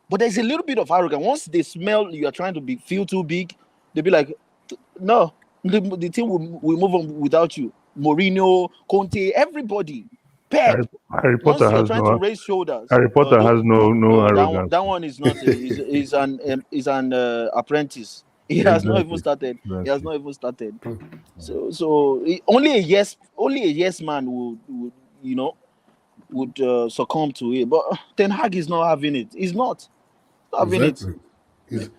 Speaker 7: But there's a little bit of arrogance. Once they smell you are trying to feel too big, they'll be like, no, the team will move on without you. Mourinho, Conte, everybody. Pep.
Speaker 6: Harry
Speaker 7: Once
Speaker 6: Potter
Speaker 7: you're
Speaker 6: has
Speaker 7: trying
Speaker 6: no.
Speaker 7: to raise shoulders.
Speaker 6: Harry Potter has no arrogance.
Speaker 7: That one is not. He's an apprentice. He has not even started. He has not even started. So only a yes man would succumb to it. But Ten Hag is not having it. He's not having
Speaker 8: Exactly.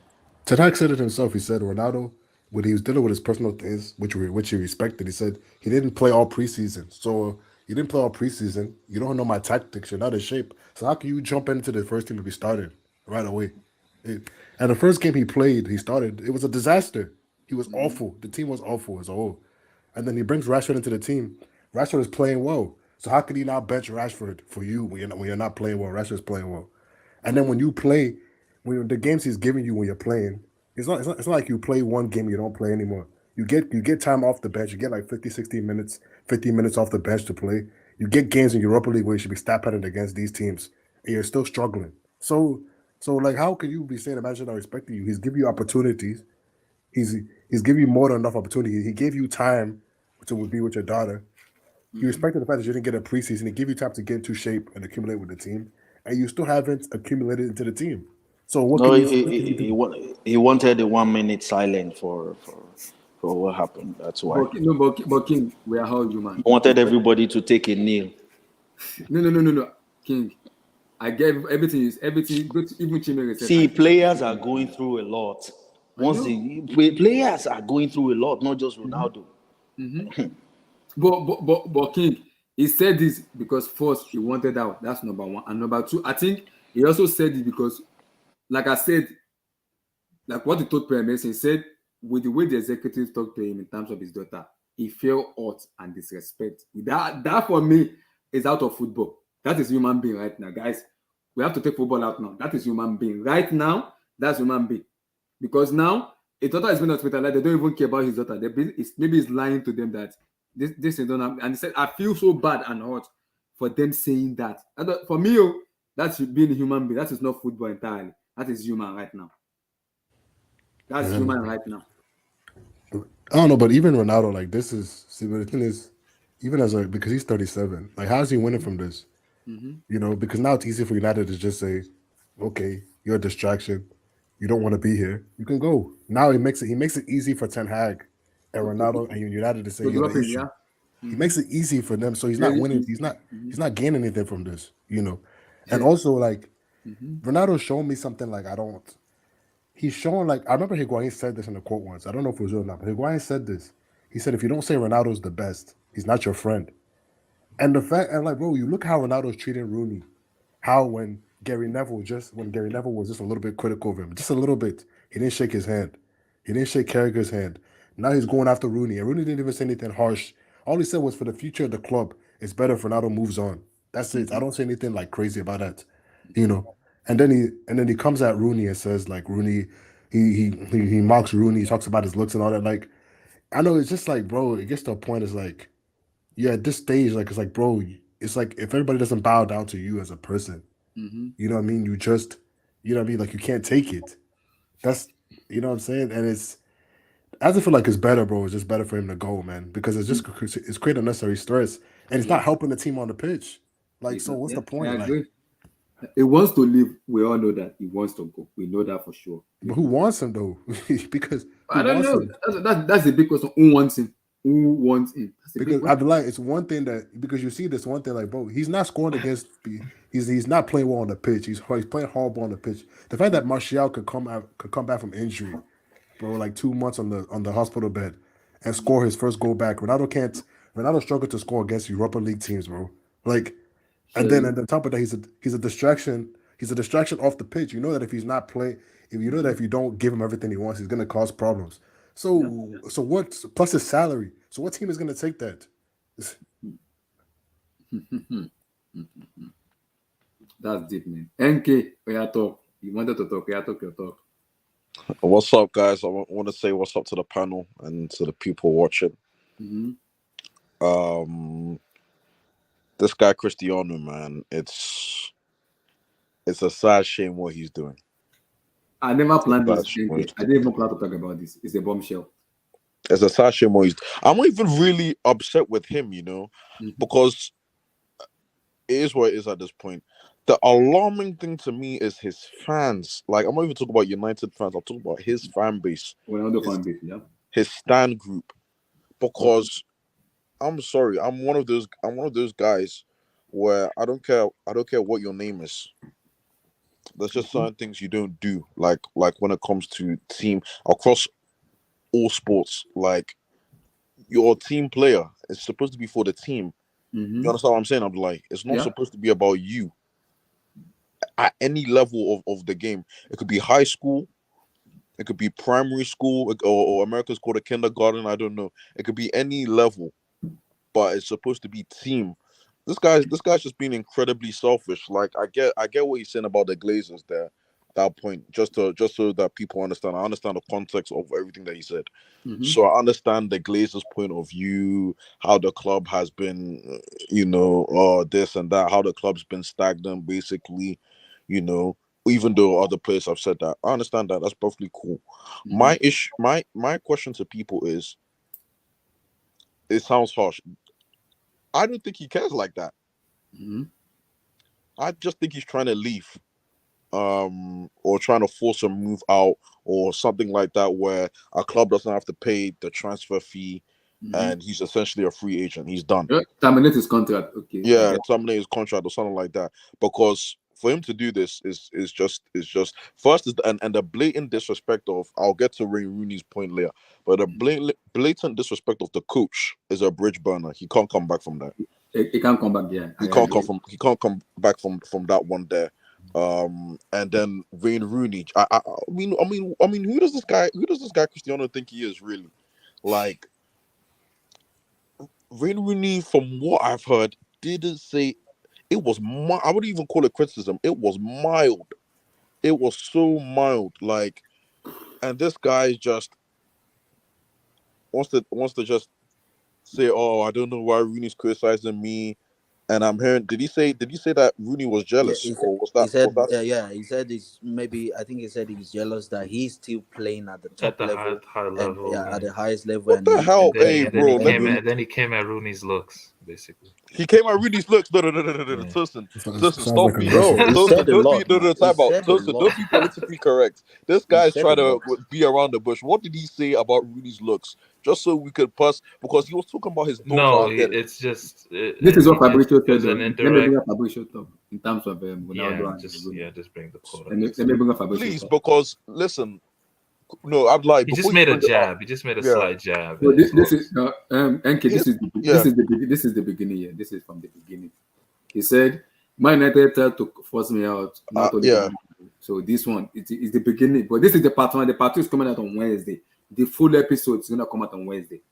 Speaker 8: Ten Hag said it himself. He said Ronaldo, when he was dealing with his personal things, which he respected, he said he didn't play all preseason. So you didn't play all preseason. You don't know my tactics. You're not in shape. So how can you jump into the first team to be started right away? And the first game he played, he started. It was a disaster. He was awful. The team was awful as a whole. And then he brings Rashford into the team. Rashford is playing well. So how could he not bench Rashford for you when you're not playing well? Rashford's playing well. And then when you play, when the games he's giving you when you're playing, it's not like you play one game, you don't play anymore. You get time off the bench. You get like 50, 60 minutes, 50 minutes off the bench to play. You get games in Europa League where you should be stat patterned against these teams, and you're still struggling. So like, how can you be saying the manager not respecting you? He's giving you opportunities. He's giving you more than enough opportunity. He gave you time to be with your daughter. He respected the fact that you didn't get a preseason. He gave you time to get into shape and accumulate with the team, and you still haven't accumulated into the team. So what
Speaker 7: No,
Speaker 8: can you do?
Speaker 7: he wanted a 1 minute silent for what happened. That's why.
Speaker 1: But King, we are all human.
Speaker 7: He wanted everybody to take a kneel.
Speaker 1: No, King. I gave everything. Even Chimere said.
Speaker 7: See, players are going through a lot. Players are going through a lot, not just Ronaldo.
Speaker 1: But King, he said this because first he wanted out. That's number one, and number two, I think he also said it because, like I said, like what he told Prime Minister, he said with the way the executives talked to him in terms of his daughter, he felt hurt and disrespect. That for me is out of football. That is human being right now, guys. We have to take football out now. That is human being right now. That's human being, because now a daughter is being hospitalized. They don't even care about his daughter. Maybe he's lying to them that this is done. And he said, I feel so bad and hurt for them saying that. For me, that's being a human being. That is not football entirely. That is human right now. That's human right now.
Speaker 8: I don't know, but even Ronaldo, like this is. See, but the thing is, even because he's 37, like how's he winning from this? You know, because now it's easy for United to just say, okay, you're a distraction. You don't want to be here. You can go. Now he makes it easy for Ten Hag and Ronaldo and United to say you're the issue. He makes it easy for them, so he's not winning. He's not gaining anything from this, you know. And also, like, Ronaldo showed me something like I don't. He's showing, like, I remember Higuain said this in a quote once. I don't know if it was real or not, but Higuain said this. He said, if you don't say Ronaldo's the best, he's not your friend. And the fact, and like, bro, you look how Ronaldo's treating Rooney. How when Gary Neville was just a little bit critical of him, just a little bit, he didn't shake his hand. He didn't shake Carragher's hand. Now he's going after Rooney, and Rooney didn't even say anything harsh. All he said was, for the future of the club, it's better if Ronaldo moves on. That's it. I don't say anything like crazy about that, you know. And then he comes at Rooney and says like Rooney, he mocks Rooney, he talks about his looks and all that. Like I know it's just like, bro, it gets to a point. It's like, yeah, at this stage, like it's like, bro, it's like if everybody doesn't bow down to you as a person, you know what I mean? You just, you know what I mean? Like you can't take it. That's, you know what I'm saying? And I just feel like it's better, bro. It's just better for him to go, man, because it's creating unnecessary stress, and it's not helping the team on the pitch. Like, so what's the
Speaker 1: I
Speaker 8: point? Like,
Speaker 1: agree. He wants to leave. We all know that he wants to go. We know that for sure.
Speaker 8: but who wants him though? Because
Speaker 1: I
Speaker 8: who
Speaker 1: don't
Speaker 8: wants
Speaker 1: know.
Speaker 8: him?
Speaker 1: That's the big question. Who wants him? Who wants him? That's the big
Speaker 8: Because
Speaker 1: question.
Speaker 8: I'd be like, it's one thing that because you see this one thing, like, bro, he's not scoring against. He's not playing well on the pitch. He's playing horrible on the pitch. The fact that Martial could come back from injury, bro, like 2 months on the hospital bed, and score his first goal back. Ronaldo struggled to score against Europa League teams, bro. Like, and then on top of that, he's a distraction. He's a distraction off the pitch. You know that if he's not playing, if you know that if you don't give him everything he wants, he's gonna cause problems. So what? Plus his salary. So what team is gonna take that?
Speaker 1: That's deep, man. NK, we are talk. You wanted to talk. We are talk your talk.
Speaker 9: What's up, guys? I want to say what's up to the panel and to the people watching. This guy Cristiano, man, it's a sad shame what he's doing.
Speaker 1: I never planned this.
Speaker 9: Sad shame what he's
Speaker 1: I didn't even plan to talk about this. It's a bombshell.
Speaker 9: It's a sad shame what he's. I'm not even really upset with him, you know, because it is what it is at this point. The alarming thing to me is his fans. Like, I'm not even talking about United fans. I'm talking about his fan base.
Speaker 1: Ronaldo fan base, yeah.
Speaker 9: His stan group. Because I'm sorry, I'm one of those guys where I don't care what your name is. There's just certain things you don't do. Like when it comes to team across all sports. Like, you're a team player. It's supposed to be for the team. You understand what I'm saying? I'm like, it's not supposed to be about you. At any level of the game, it could be high school, it could be primary school, or America's called a kindergarten. I don't know. It could be any level, but it's supposed to be team. This guy's just being incredibly selfish. Like, I get what he's saying about the Glazers there. That point, just so that people understand. I understand the context of everything that he said. So I understand the Glazers' point of view, how the club has been, this and that, how the club's been stagnant, basically, even though other players have said that. I understand that. That's perfectly cool. My question to people is, it sounds harsh. I don't think he cares like that. I just think he's trying to leave. Or trying to force a move out or something like that, where a club doesn't have to pay the transfer fee and he's essentially a free agent. He's done.
Speaker 1: Terminate his contract. Okay.
Speaker 9: Yeah, terminate his contract or something like that. Because for him to do this is just first is and the blatant disrespect of, I'll get to Ray Rooney's point later, but the blatant disrespect of the coach is a bridge burner. He can't come back from that.
Speaker 1: He can't come back. Yeah,
Speaker 9: he can't come back from that one there. And then Wayne Rooney. I mean, who does this guy Cristiano think he is, really? Like, Wayne Rooney, from what I've heard, didn't say it was. I wouldn't even call it criticism. It was mild. It was so mild. Like, and this guy just wants to just say, "Oh, I don't know why Rooney's criticizing me." And I'm hearing, did he say that Rooney was jealous, or was that?
Speaker 7: He said, he said it's maybe. I think he said he's jealous that he's still playing at the top level,
Speaker 2: high level,
Speaker 7: at the highest level.
Speaker 9: What the hell, bro?
Speaker 2: Then he came at Rooney's looks, basically.
Speaker 9: He came at Rooney's looks. No. Listen, stop
Speaker 8: like
Speaker 9: me.
Speaker 7: Bro, he said a lot.
Speaker 9: Time out. Don't be politically correct. This guy's trying to be around the bush. What did he say about Rooney's looks? Just so we could pass, because he was talking about his daughter.
Speaker 2: No, it's just
Speaker 1: this is what Fabrizio said.
Speaker 2: An
Speaker 1: Let me
Speaker 2: indirect.
Speaker 1: bring up Fabrizio talk in terms of Ronaldo.
Speaker 2: Just bring the quote.
Speaker 1: Let me bring up Fabrizio.
Speaker 9: Please, because listen, no, I'm like,
Speaker 2: he just made a jab. He just made a slight jab.
Speaker 1: So this is NK. This is the beginning. Yeah, this is from the beginning. He said, "My United tried to force me out." So this one is the beginning, but this is the part one. The part two is coming out on Wednesday. The full episode is gonna come out on Wednesday.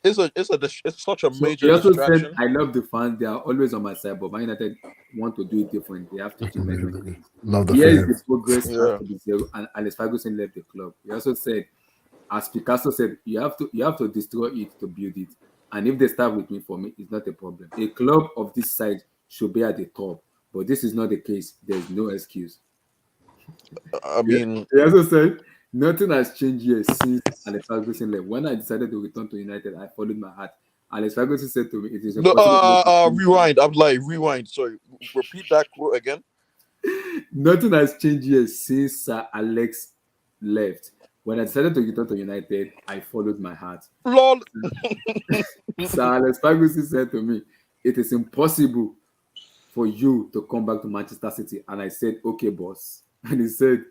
Speaker 9: it's such a
Speaker 1: So
Speaker 9: major
Speaker 1: he also said,
Speaker 9: distraction.
Speaker 1: "I love the fans. They are always on my side, but Man United want to do it different. They have to change many things.
Speaker 8: Love the
Speaker 1: Here is the
Speaker 8: fans.
Speaker 1: progress
Speaker 9: Yeah.
Speaker 1: after the zero." And Alex Ferguson left the club. He also said, as Picasso said, you have to destroy it to build it. And if they start with me, for me, it's not a problem. A club of this size should be at the top, but this is not the case. There's no excuse.
Speaker 9: I
Speaker 1: Yeah.
Speaker 9: mean,
Speaker 1: He also said, nothing has changed here since Alex Ferguson left. When I decided to return to United, I followed my heart. Alex Ferguson said to me, it is
Speaker 9: no,
Speaker 1: impossible not to change.
Speaker 9: rewind. I'm like, rewind. Sorry, repeat that quote again.
Speaker 1: Nothing has changed here since Sir Alex left. When I decided to return to United, I followed my heart.
Speaker 9: Lol.
Speaker 1: Sir Alex Ferguson said to me, it is impossible for you to come back to Manchester City. And I said, okay, boss. And he said,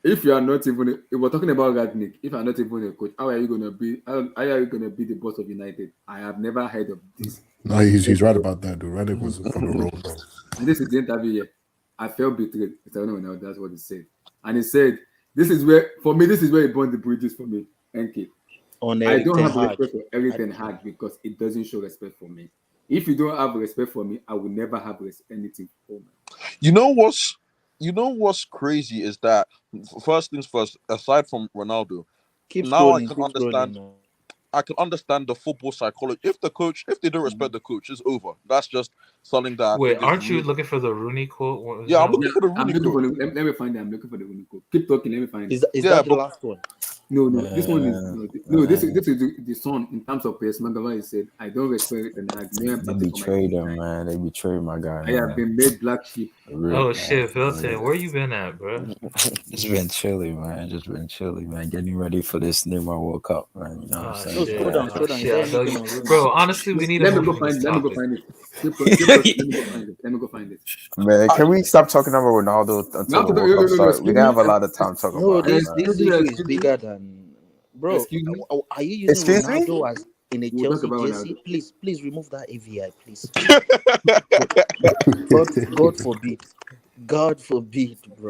Speaker 1: if you are not even, if we're talking about Ragnick, if you're not even a coach, how are you going to be? How are you going to be the boss of United? I have never heard of this.
Speaker 8: No, he's right about that, dude. Renick was from the road, bro.
Speaker 1: And this is the interview here. I felt betrayed. That's what he said. And he said, this is where he burned the bridges for me. NK.
Speaker 7: On
Speaker 1: I don't
Speaker 7: Ten
Speaker 1: have
Speaker 7: Hag.
Speaker 1: respect for everything Hag because it doesn't show respect for me. If you don't have respect for me, I will never have anything for me.
Speaker 9: You know what's crazy is that first things first. Aside from Ronaldo,
Speaker 7: Keep
Speaker 9: now I
Speaker 7: scrolling.
Speaker 9: can
Speaker 7: Keep
Speaker 9: understand.
Speaker 7: scrolling.
Speaker 9: I can understand the football psychology. If they don't respect the coach, it's over. That's just something that I
Speaker 2: Wait,
Speaker 9: think is
Speaker 2: aren't you
Speaker 9: really-
Speaker 2: looking for the Rooney quote? What was
Speaker 9: Yeah, I'm
Speaker 2: that?
Speaker 9: looking for the
Speaker 1: I'm
Speaker 9: Rooney
Speaker 1: looking for
Speaker 9: quote.
Speaker 1: let me find it. I'm looking for the Rooney quote. Keep talking. Let me find it.
Speaker 7: Is
Speaker 9: Yeah,
Speaker 7: that the
Speaker 9: but-
Speaker 7: last one?
Speaker 1: No. This one is this is the son in terms of Piers Morgan. He said, "I don't respect and I have no
Speaker 10: They
Speaker 1: empathy for my
Speaker 10: betrayed him,
Speaker 1: team.
Speaker 10: man. They betrayed my guy.
Speaker 1: I have been made black sheep."
Speaker 10: Real
Speaker 2: Oh
Speaker 10: man.
Speaker 2: shit, Vilton, where you been at, bro?
Speaker 10: Just been chilling, man. Just been chilling, man. Getting ready for this Neymar World Cup, man. You know what I'm
Speaker 2: Oh
Speaker 10: saying?
Speaker 7: No,
Speaker 2: shit,
Speaker 7: scroll down,
Speaker 2: oh,
Speaker 7: scroll down. Is
Speaker 2: shit,
Speaker 7: there
Speaker 2: I know
Speaker 7: anything
Speaker 2: you,
Speaker 7: on Rooney?
Speaker 2: bro. Honestly, we need
Speaker 1: Let
Speaker 2: to
Speaker 1: me
Speaker 2: move
Speaker 1: go
Speaker 2: from
Speaker 1: find
Speaker 2: this
Speaker 1: it. Let me go
Speaker 2: topic.
Speaker 1: find it. Keep talking. Let me go find it.
Speaker 10: Man, can we stop talking about Ronaldo until the World Cup starts? We can have a lot of time talking
Speaker 7: No,
Speaker 10: about it,
Speaker 7: this
Speaker 10: man.
Speaker 7: this
Speaker 1: Excuse me,
Speaker 7: issue is
Speaker 1: excuse me.
Speaker 7: bigger than, bro.
Speaker 1: Excuse me.
Speaker 7: Are you using
Speaker 10: Excuse me?
Speaker 7: Ronaldo as in a
Speaker 1: We'll talk
Speaker 7: Chelsea
Speaker 1: about
Speaker 7: jersey?
Speaker 1: Ronaldo.
Speaker 7: Please remove that AVI, please. God forbid. God forbid, bro.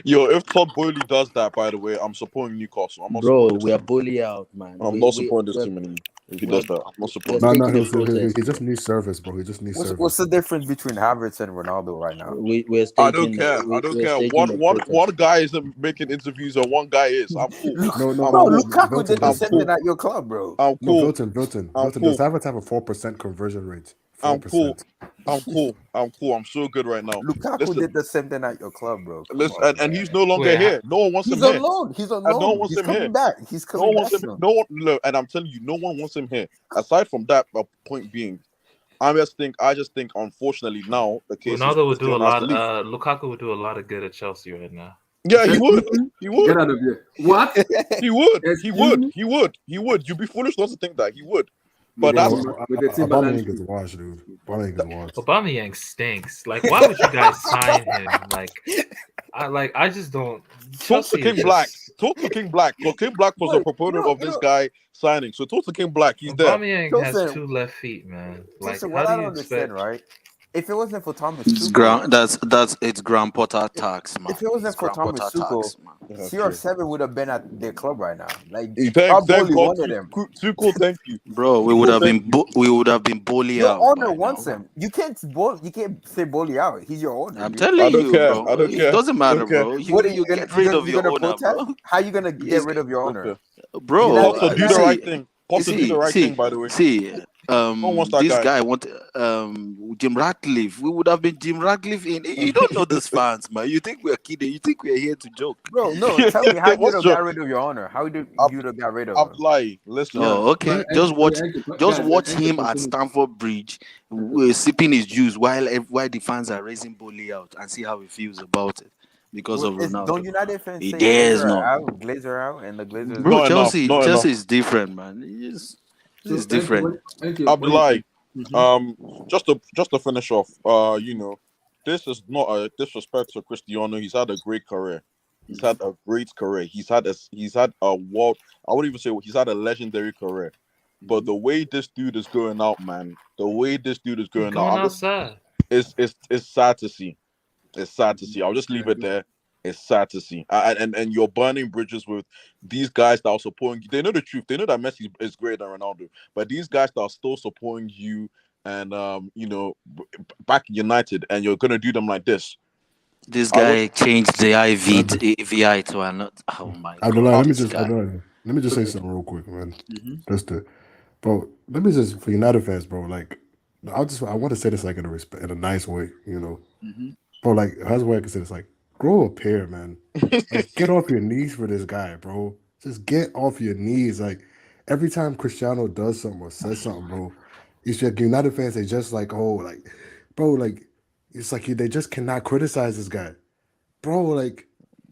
Speaker 9: Yo, if Todd Boehly does that, by the way, I'm supporting Newcastle. I'm not
Speaker 7: Bro,
Speaker 9: supporting
Speaker 7: we
Speaker 9: this
Speaker 7: are
Speaker 9: team.
Speaker 7: bully out, man.
Speaker 9: I'm not supporting this team anymore. If he
Speaker 7: we're-
Speaker 9: does that, I'm not
Speaker 7: we're
Speaker 9: supporting.
Speaker 8: No,
Speaker 9: this
Speaker 7: taking
Speaker 8: he,
Speaker 7: the protest.
Speaker 8: he just needs service, bro. He just needs
Speaker 10: What's
Speaker 8: service.
Speaker 10: the difference between Havertz and Ronaldo right now?
Speaker 7: We're
Speaker 9: I
Speaker 7: staking.
Speaker 9: don't care. I don't care. One guy isn't making interviews and one guy is. I'm cool.
Speaker 8: No,
Speaker 9: I'm
Speaker 10: Bro,
Speaker 9: cool.
Speaker 10: Lukaku did the
Speaker 9: I'm
Speaker 10: same
Speaker 9: cool.
Speaker 10: thing at your club, bro.
Speaker 9: I'm
Speaker 8: No,
Speaker 9: cool.
Speaker 8: Vilton.
Speaker 9: I'm
Speaker 8: Does
Speaker 9: cool.
Speaker 8: Havertz have a 4% conversion rate?
Speaker 9: I'm
Speaker 8: 4%.
Speaker 9: cool. I'm cool. I'm so good right now.
Speaker 10: Lukaku
Speaker 9: Listen,
Speaker 10: did the same thing at your club, bro. Come
Speaker 9: listen,
Speaker 10: on,
Speaker 9: and
Speaker 10: man.
Speaker 9: he's no longer
Speaker 2: Wait,
Speaker 9: here. No one wants
Speaker 10: He's
Speaker 9: him here.
Speaker 10: on loan. He's on
Speaker 9: No one
Speaker 10: loan.
Speaker 9: wants
Speaker 10: He's
Speaker 9: him
Speaker 10: coming
Speaker 9: here.
Speaker 10: back. He's
Speaker 9: No
Speaker 10: coming
Speaker 9: one
Speaker 10: back
Speaker 9: wants him.
Speaker 10: soon.
Speaker 9: No one. Look, and I'm telling you, no one wants him here. Aside from that, point being, I just think, unfortunately, now the case is
Speaker 2: Ronaldo would do a
Speaker 9: Cristiano has
Speaker 2: lot.
Speaker 9: to leave.
Speaker 2: Lukaku would do a lot of good at Chelsea right now.
Speaker 9: Yeah, he would. He
Speaker 1: Get
Speaker 9: would.
Speaker 1: out of here. What?
Speaker 9: He would. He
Speaker 1: Excuse
Speaker 9: would.
Speaker 1: me?
Speaker 9: He would. He would. You'd be foolish not to think that he would.
Speaker 1: With
Speaker 9: But
Speaker 1: the
Speaker 9: that's
Speaker 1: team- with the Timberland
Speaker 8: Aubameyang gets washed, dude. Aubameyang gets washed.
Speaker 2: Aubameyang stinks. Like, why would you guys sign him? I just don't.
Speaker 9: talk to
Speaker 2: Chelsea
Speaker 9: King
Speaker 2: is
Speaker 9: Black.
Speaker 2: just-
Speaker 9: Talk to King Black. Because King Black was a proponent of this guy signing. So talk to King Black. He's there.
Speaker 2: Aubameyang has
Speaker 10: Joseph-
Speaker 2: 2 left feet, man. Like,
Speaker 10: Listen,
Speaker 2: how
Speaker 10: what
Speaker 2: do
Speaker 10: I
Speaker 2: you
Speaker 10: don't understand,
Speaker 2: expect?
Speaker 10: right? If it wasn't for Thomas
Speaker 7: It's
Speaker 10: Tuchel,
Speaker 7: it's Graham Potter tax, man.
Speaker 10: if it wasn't
Speaker 7: It's
Speaker 10: for
Speaker 7: Graham
Speaker 10: Thomas
Speaker 7: Potter
Speaker 10: Tuchel,
Speaker 7: tax, man.
Speaker 10: CR7 would have been at their club right now. Like,
Speaker 9: Thank
Speaker 10: Boli
Speaker 9: God.
Speaker 10: wanted him.
Speaker 9: Tuchel, thank you.
Speaker 7: Bro, we
Speaker 9: Tuchel,
Speaker 7: would have
Speaker 9: thank
Speaker 7: been we would have been bully
Speaker 10: Your
Speaker 7: out.
Speaker 10: owner
Speaker 7: by
Speaker 10: wants
Speaker 7: now.
Speaker 10: him. You can't say Boli out. He's your owner.
Speaker 7: I'm
Speaker 10: dude.
Speaker 7: telling
Speaker 9: I don't
Speaker 7: you,
Speaker 9: care.
Speaker 7: bro.
Speaker 9: I don't care.
Speaker 7: It doesn't matter,
Speaker 9: Don't care.
Speaker 7: bro.
Speaker 10: What are
Speaker 7: You
Speaker 10: gonna
Speaker 7: get rid of
Speaker 10: you
Speaker 7: your
Speaker 10: gonna
Speaker 7: owner,
Speaker 10: protest?
Speaker 7: bro.
Speaker 10: How you gonna get rid of your owner?
Speaker 9: Okay.
Speaker 7: Bro,
Speaker 9: Potter, do the
Speaker 7: see,
Speaker 9: right thing. Potter, do the right thing, by the way.
Speaker 7: Wants
Speaker 9: that
Speaker 7: this
Speaker 9: guy.
Speaker 7: guy want Jim Ratcliffe. We would have been Jim Ratcliffe in. You don't know these fans, man. You think we're kidding? You think we're here to joke?
Speaker 10: Bro, no, tell me how you
Speaker 9: What's
Speaker 10: would have got rid of your owner. How did you have got rid of him?
Speaker 9: Abdullahi, listen.
Speaker 7: Oh, okay.
Speaker 1: But-
Speaker 7: Just watch
Speaker 1: guys,
Speaker 7: him at Stamford Bridge, sipping his juice while the fans are raising bully out, and see how he feels about it because of
Speaker 10: Don't
Speaker 7: Ronaldo.
Speaker 10: United fans
Speaker 7: He
Speaker 10: say
Speaker 7: dares
Speaker 10: Glazer
Speaker 7: not.
Speaker 10: out, Glazer out, and the Glazers?
Speaker 7: Bro,
Speaker 9: Not enough,
Speaker 7: Chelsea
Speaker 9: not enough.
Speaker 7: is different, man. It's different.
Speaker 9: Abdullahi,
Speaker 1: Mhm.
Speaker 9: just to finish off, this is not a disrespect to Cristiano. He's had a great career. He's had a great career. He's had a world. I wouldn't even say he's had a legendary career. But the way this dude is going out, man,
Speaker 2: Going
Speaker 9: I'm
Speaker 2: outside.
Speaker 9: it's sad to see. It's sad to see. I'll just leave it there. It's sad to see, and you're burning bridges with these guys that are supporting you. They know the truth. They know that Messi is greater than Ronaldo, but these guys that are still supporting you and back United, and you're gonna do them like this.
Speaker 7: This guy changed the VI to another. Oh my
Speaker 8: Abdullah,
Speaker 7: god!
Speaker 8: let me just say something real quick, man. Bro. Let me just for United fans, bro. Like, I want to say this like in a nice way, you know. Bro, like how's the way I can say this? Like, grow a pair, man. Like, get off your knees for this guy, bro. Just get off your knees. Like, every time Cristiano does something or says something, bro, it's like United fans. They just like, oh, like, bro, like, it's like they just cannot criticize this guy, bro. Like,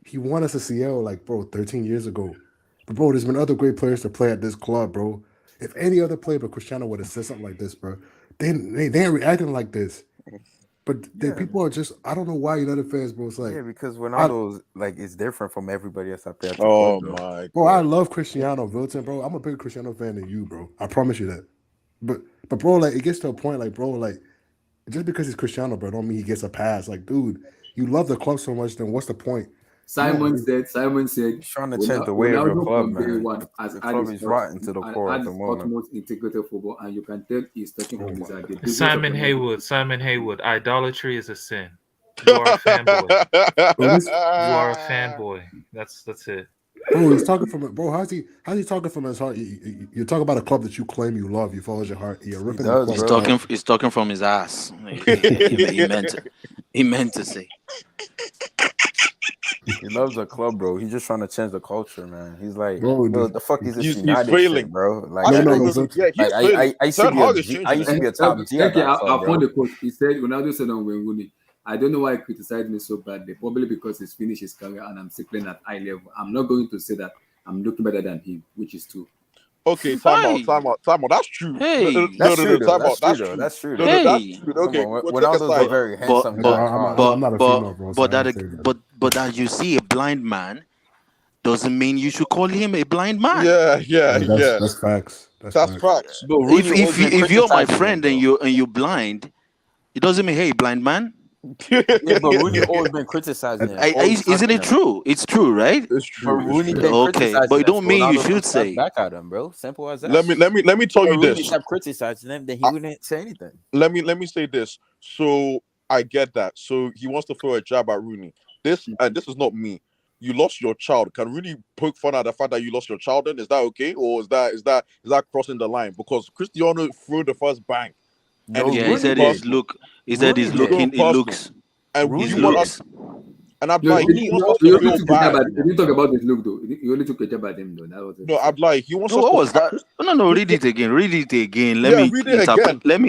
Speaker 8: he won us a CL, like, bro, 13 years ago. But bro, there's been other great players to play at this club, bro. If any other player but Cristiano would have said something like this, bro, they ain't reacting like this. But people are just, I don't know why United fans, bro. It's like,
Speaker 10: because Ronaldo's like it's different from everybody else out there.
Speaker 9: Oh my god,
Speaker 8: bro, I love Cristiano Vilton, bro. I'm a bigger Cristiano fan than you, bro. I promise you that. But bro, like it gets to a point, like, bro, like just because he's Cristiano, bro, don't mean he gets a pass. Like, dude, you love the club so much, then what's the point?
Speaker 1: Simon said,
Speaker 10: he's trying to change the way of your club, man.
Speaker 1: The
Speaker 10: club is rotten to the core at the moment.
Speaker 1: Utmost integrated football, and you can tell he's talking from his heart.
Speaker 2: Simon Haywood, idolatry is a sin. You are a fanboy. You are a fanboy. That's it.
Speaker 8: Bro, he's talking from bro. How's he talking from his heart? You talk about a club that you claim you love. You follow your heart. You're ripping.
Speaker 7: He's talking from his ass. He meant to say.
Speaker 10: He loves the club, bro. He's just trying to change the culture, man. He's like,
Speaker 8: bro,
Speaker 10: the fuck is this
Speaker 9: he's
Speaker 10: United
Speaker 9: failing,
Speaker 10: shit, bro? Like,
Speaker 9: I
Speaker 10: used to be a top G.
Speaker 1: I found the quote. He said, Ronaldo said on Wenguni, I don't know why he criticized me so badly. Probably because he's finished his career and I'm still playing at high level. I'm not going to say that I'm looking better than him, which is true.
Speaker 9: Okay, time out. That's true.
Speaker 10: Hey, that's true. That's true.
Speaker 9: Okay,
Speaker 10: Ronaldo's a very handsome guy.
Speaker 8: I'm not a female, bro.
Speaker 7: But that you see a blind man doesn't mean you should call him a blind man.
Speaker 9: Yeah.
Speaker 8: That's facts. That's
Speaker 9: facts.
Speaker 7: If you're my friend and you're blind, it doesn't mean hey blind man.
Speaker 10: Yeah, but Rooney always been criticizing him.
Speaker 7: Isn't it true? It's true, right?
Speaker 9: It's true.
Speaker 10: But Rooney
Speaker 7: okay, but it don't mean you should say
Speaker 10: back at him, bro. Simple as that.
Speaker 9: Let me tell you this.
Speaker 10: If kept criticizing him, then he wouldn't say anything.
Speaker 9: Let me say this. So I get that. So he wants to throw a jab at Rooney. This is not me. You lost your child. Can Rooney poke fun at the fact that you lost your child? Then is that okay, or is that crossing the line? Because Cristiano threw the first bang.
Speaker 7: And he said his look. He said he's looking. It looks.
Speaker 9: And
Speaker 7: Rooney looks.
Speaker 9: And I'm like, he wants us to feel bad.
Speaker 1: He didn't talk about his look though. He only took a jab at him though. That was it.
Speaker 9: No, I'm like, he wants.
Speaker 7: What was that? No. Read it again. Read it again. Let me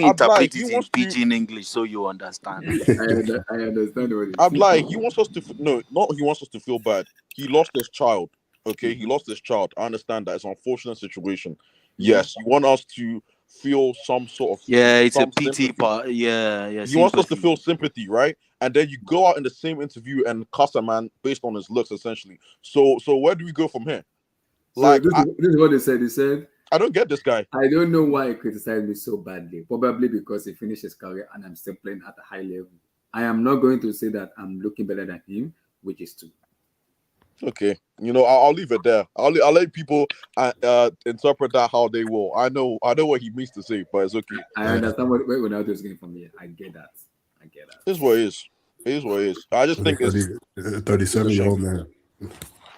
Speaker 7: interpret it in pidgin English so you understand.
Speaker 1: I understand what
Speaker 9: I'm like, he wants us to he wants us to feel bad. He lost his child. Okay, he lost his child. I understand that it's an unfortunate situation. Yes, you want us to feel some sort of
Speaker 7: it's a pity part. Yeah.
Speaker 9: He wants us to feel sympathy, right? And then you go out in the same interview and cuss a man based on his looks, essentially. So where do we go from here?
Speaker 1: Like this is what they said. He said,
Speaker 9: I don't get this guy.
Speaker 1: I don't know why he criticized me so badly. Probably because he finished his career and I'm still playing at a high level. I am not going to say that I'm looking better than him, which is true.
Speaker 9: Okay, I'll leave it there. I'll let people interpret that how they will. I know what he means to say, but it's okay.
Speaker 1: I understand where Ronaldo is getting from here. I get that.
Speaker 9: It's what it is. It is what it is. I just think it's
Speaker 8: a 37-year-old man.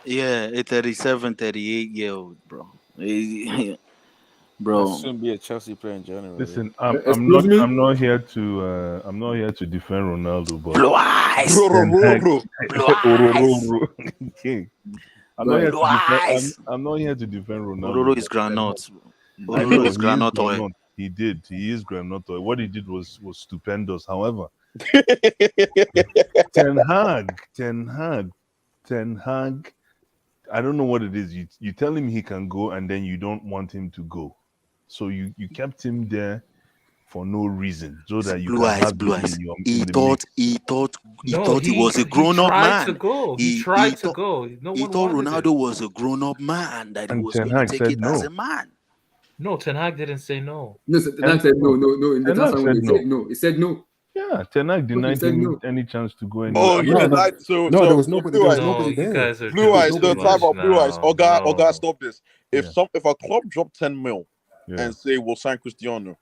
Speaker 7: Yeah, a 37, 38-year-old, bro. Bro,
Speaker 10: shouldn't be a Chelsea player in general.
Speaker 6: Listen, I'm not here to defend Ronaldo, but
Speaker 7: blue eyes.
Speaker 6: I'm not here to defend Ronaldo.
Speaker 7: Ororo is granite. Ororo is granite oil.
Speaker 6: He is granite oil. What he did was stupendous. However, Ten Hag, I don't know what it is. You tell him he can go, and then you don't want him to go. So you kept him there for no reason, so that you
Speaker 7: blue eyes. He thought he was a grown-up man.
Speaker 2: He tried to go.
Speaker 7: He thought Ronaldo was a grown-up man, that he was going to take it as a man.
Speaker 2: No, Ten Hag didn't say no.
Speaker 1: No, Ten Hag said no. In the transfer, he said no. He said no.
Speaker 6: Yeah, Ten Hag denied
Speaker 1: said
Speaker 6: him
Speaker 1: no.
Speaker 6: any chance to go anywhere.
Speaker 9: Oh, you
Speaker 8: No,
Speaker 9: denied. So
Speaker 8: there was
Speaker 9: so
Speaker 8: nobody.
Speaker 9: Blue
Speaker 8: There was
Speaker 9: Eyes,
Speaker 2: No,
Speaker 8: nobody
Speaker 2: you
Speaker 8: there.
Speaker 2: guys are
Speaker 9: Blue
Speaker 2: doing
Speaker 9: Eyes,
Speaker 2: too
Speaker 9: the
Speaker 2: much
Speaker 9: time out. Blue Eyes.
Speaker 2: now.
Speaker 9: Oga,
Speaker 2: No.
Speaker 9: stop this. If
Speaker 6: Yeah.
Speaker 9: if a club dropped 10 mil
Speaker 6: Yeah.
Speaker 9: and say we'll sign Cristiano,